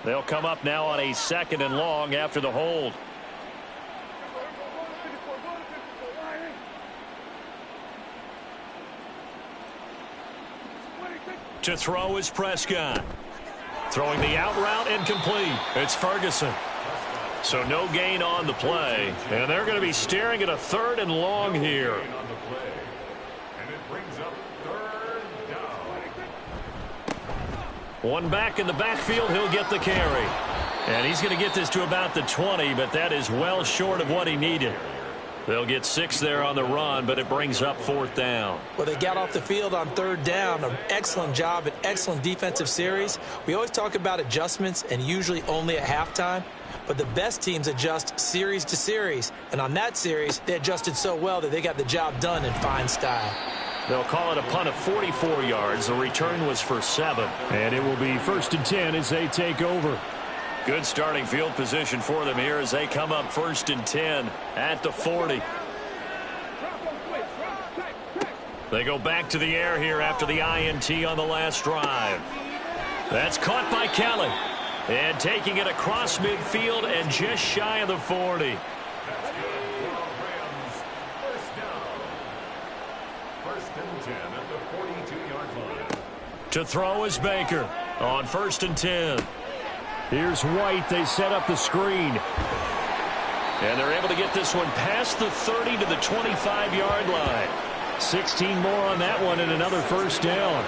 They'll come up now on a 2nd and long after the hold. To throw is Prescott. Throwing the out route incomplete. It's Ferguson. So no gain on the play. And they're going to be staring at a 3rd and long here. One back in the backfield, he'll get the carry. And he's going to get this to about the 20, but that is well short of what he needed. They'll get 6 there on the run, but it brings up 4th down. Well, they got off the field on 3rd down. An excellent job, an excellent defensive series. We always talk about adjustments and usually only at halftime. But the best teams adjust series to series. And on that series, they adjusted so well that they got the job done in fine style. They'll call it a punt of 44 yards. The return was for 7. And it will be 1st and 10 as they take over. Good starting field position for them here as they come up 1st and 10 at the 40. They go back to the air here after the INT on the last drive. That's caught by Kelly. And taking it across midfield and just shy of the 40. To throw is Baker on 1st and 10. Here's White. They set up the screen. And they're able to get this one past the 30 to the 25-yard line. 16 more on that one and another 1st down.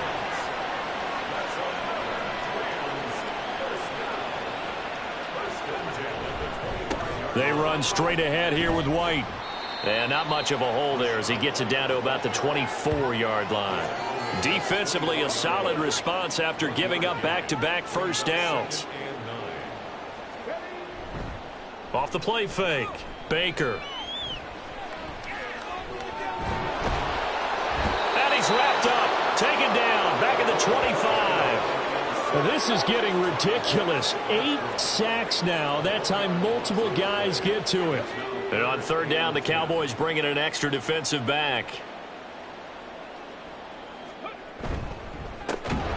They run straight ahead here with White. And not much of a hole there as he gets it down to about the 24-yard line. Defensively, a solid response after giving up back-to-back 1st downs. Off the play fake, Baker. And he's wrapped up, taken down, back at the 25. Well, this is getting ridiculous. 8 sacks now. That time multiple guys get to it. And on third down, the Cowboys bring in an extra defensive back.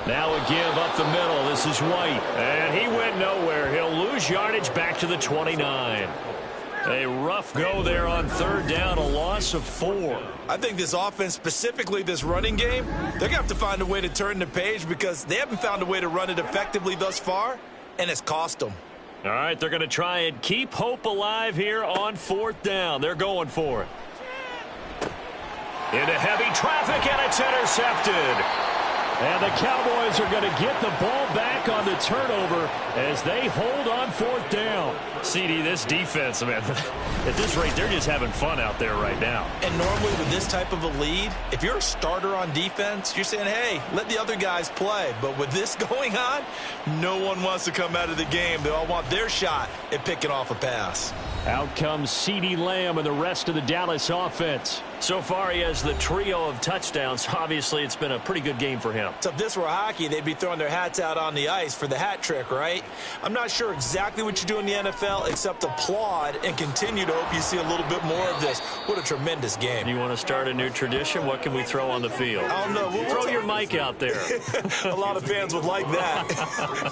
Now a give up the middle. This is White. And he went nowhere. He'll lose yardage back to the 29. A rough go there on third down, a loss of 4. I think this offense, specifically this running game, they're going to have to find a way to turn the page because they haven't found a way to run it effectively thus far, and it's cost them. All right, they're going to try and keep hope alive here on fourth down. They're going for it. Into heavy traffic, and it's intercepted. And the Cowboys are going to get the ball back on the turnover as they hold on fourth down. CD, this defense, man, at this rate, they're just having fun out there right now. And normally with this type of a lead, if you're a starter on defense, you're saying, hey, let the other guys play. But with this going on, no one wants to come out of the game. They all want their shot at picking off a pass. Out comes CeeDee Lamb and the rest of the Dallas offense. So far, he has the trio of touchdowns. Obviously, it's been a pretty good game for him. So if this were hockey, they'd be throwing their hats out on the ice for the hat trick, right? I'm not sure exactly what you do in the NFL except applaud and continue to hope you see a little bit more of this. What a tremendous game. You want to start a new tradition? What can we throw on the field? I don't know. Throw your mic out there. A lot of fans would like that.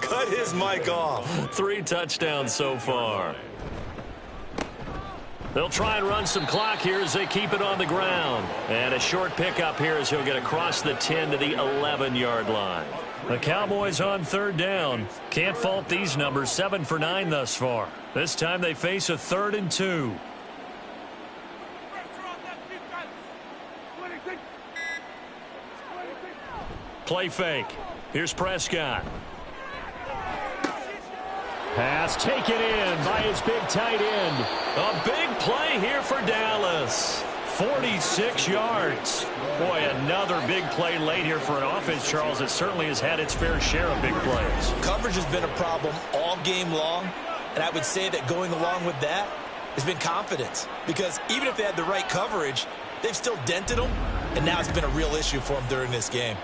Cut his mic off. 3 touchdowns so far. They'll try and run some clock here as they keep it on the ground. And a short pickup here as he'll get across the 10 to the 11-yard line. The Cowboys on third down. Can't fault these numbers. 7 for 9 thus far. This time they face a 3rd and 2. Play fake. Here's Prescott. Pass taken in by his big tight end. A big play here for Dallas. 46 yards. Boy, another big play late here for an offense, Charles, that certainly has had its fair share of big plays. Coverage has been a problem all game long, and I would say that going along with that has been confidence. Because even if they had the right coverage, they've still dented them, and now it's been a real issue for them during this game.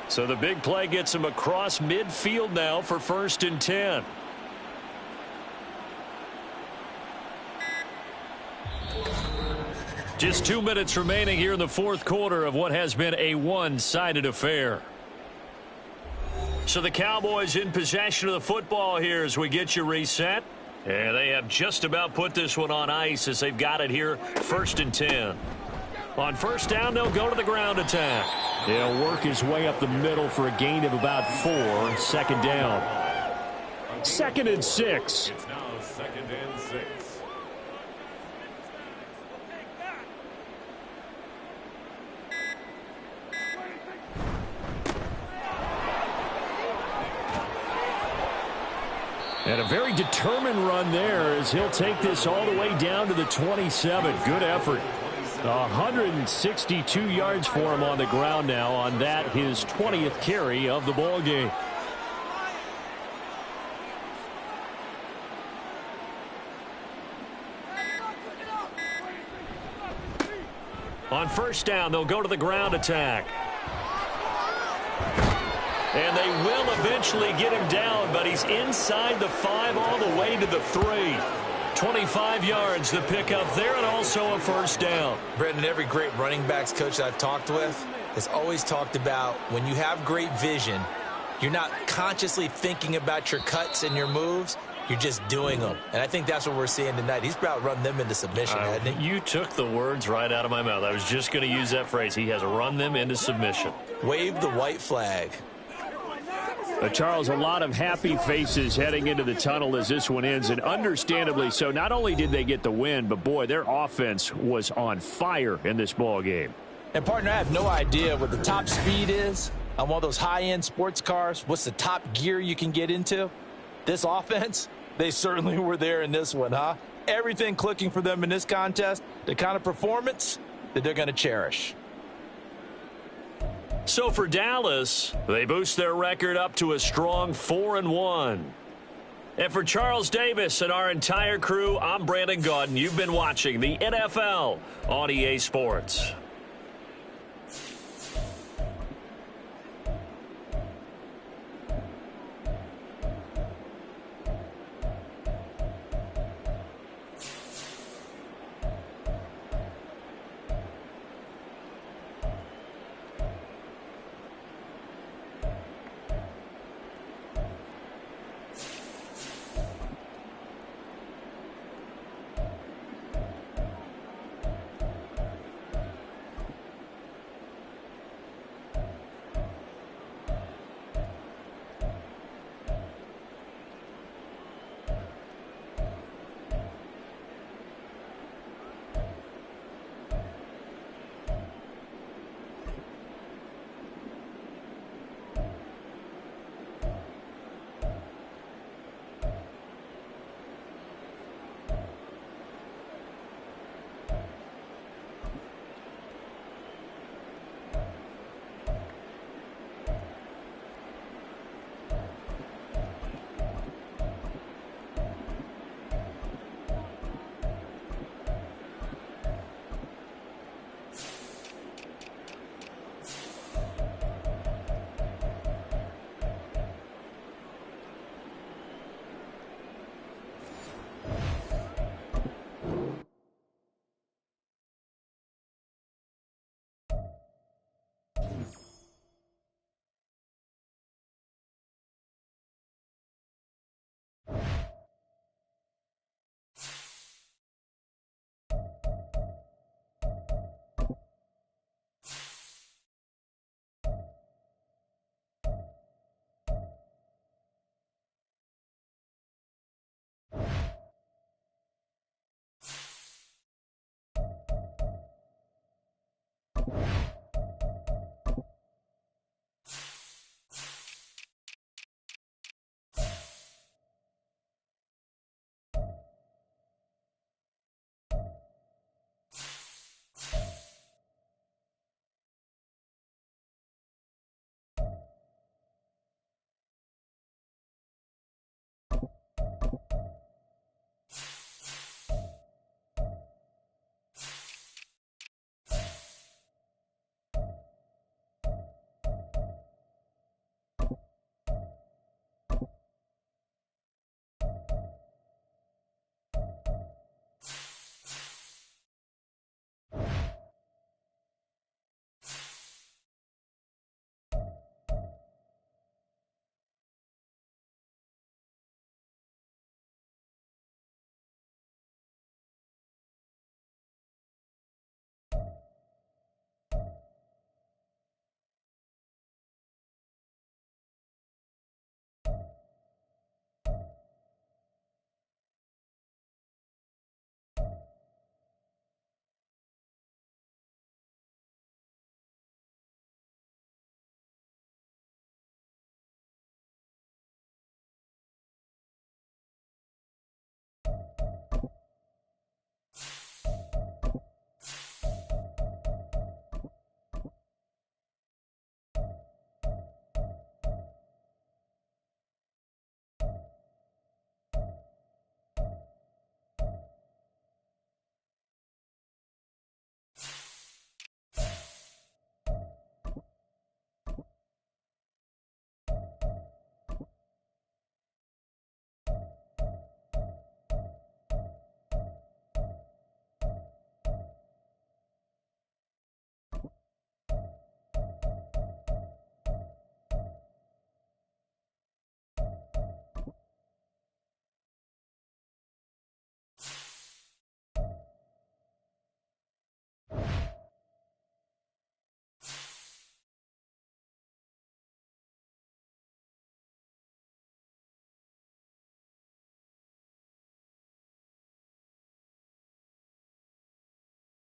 So the big play gets him across midfield now for 1st and 10. Just 2 minutes remaining here in the 4th quarter of what has been a one-sided affair. So the Cowboys in possession of the football here as we get you reset. And they have just about put this one on ice as they've got it here 1st and 10. On first down, they'll go to the ground attack. He'll work his way up the middle for a gain of about 4. 2nd down. 2nd and 6. It's now 2nd and 6. And a very determined run there as he'll take this all the way down to the 27. Good effort. 162 yards for him on the ground now on that, his 20th carry of the ball game. On first down, they'll go to the ground attack. And they will eventually get him down, but he's inside the 5 all the way to the 3. 25 yards, the pickup there, and also a first down. Brendan, every great running backs coach I've talked with has always talked about when you have great vision, you're not consciously thinking about your cuts and your moves. You're just doing them. And I think that's what we're seeing tonight. He's about to run them into submission, hasn't he? You took the words right out of my mouth. I was just going to use that phrase. He has run them into submission. Wave the white flag. Charles, a lot of happy faces heading into the tunnel as this one ends, and understandably so. Not only did they get the win, but, boy, their offense was on fire in this ball game. And, partner, I have no idea what the top speed is on one of those high-end sports cars. What's the top gear you can get into? This offense, they certainly were there in this one, huh? Everything clicking for them in this contest, the kind of performance that they're going to cherish. So for Dallas, they boost their record up to a strong 4-1. And for Charles Davis and our entire crew, I'm Brandon Gaudin. You've been watching the NFL on EA Sports.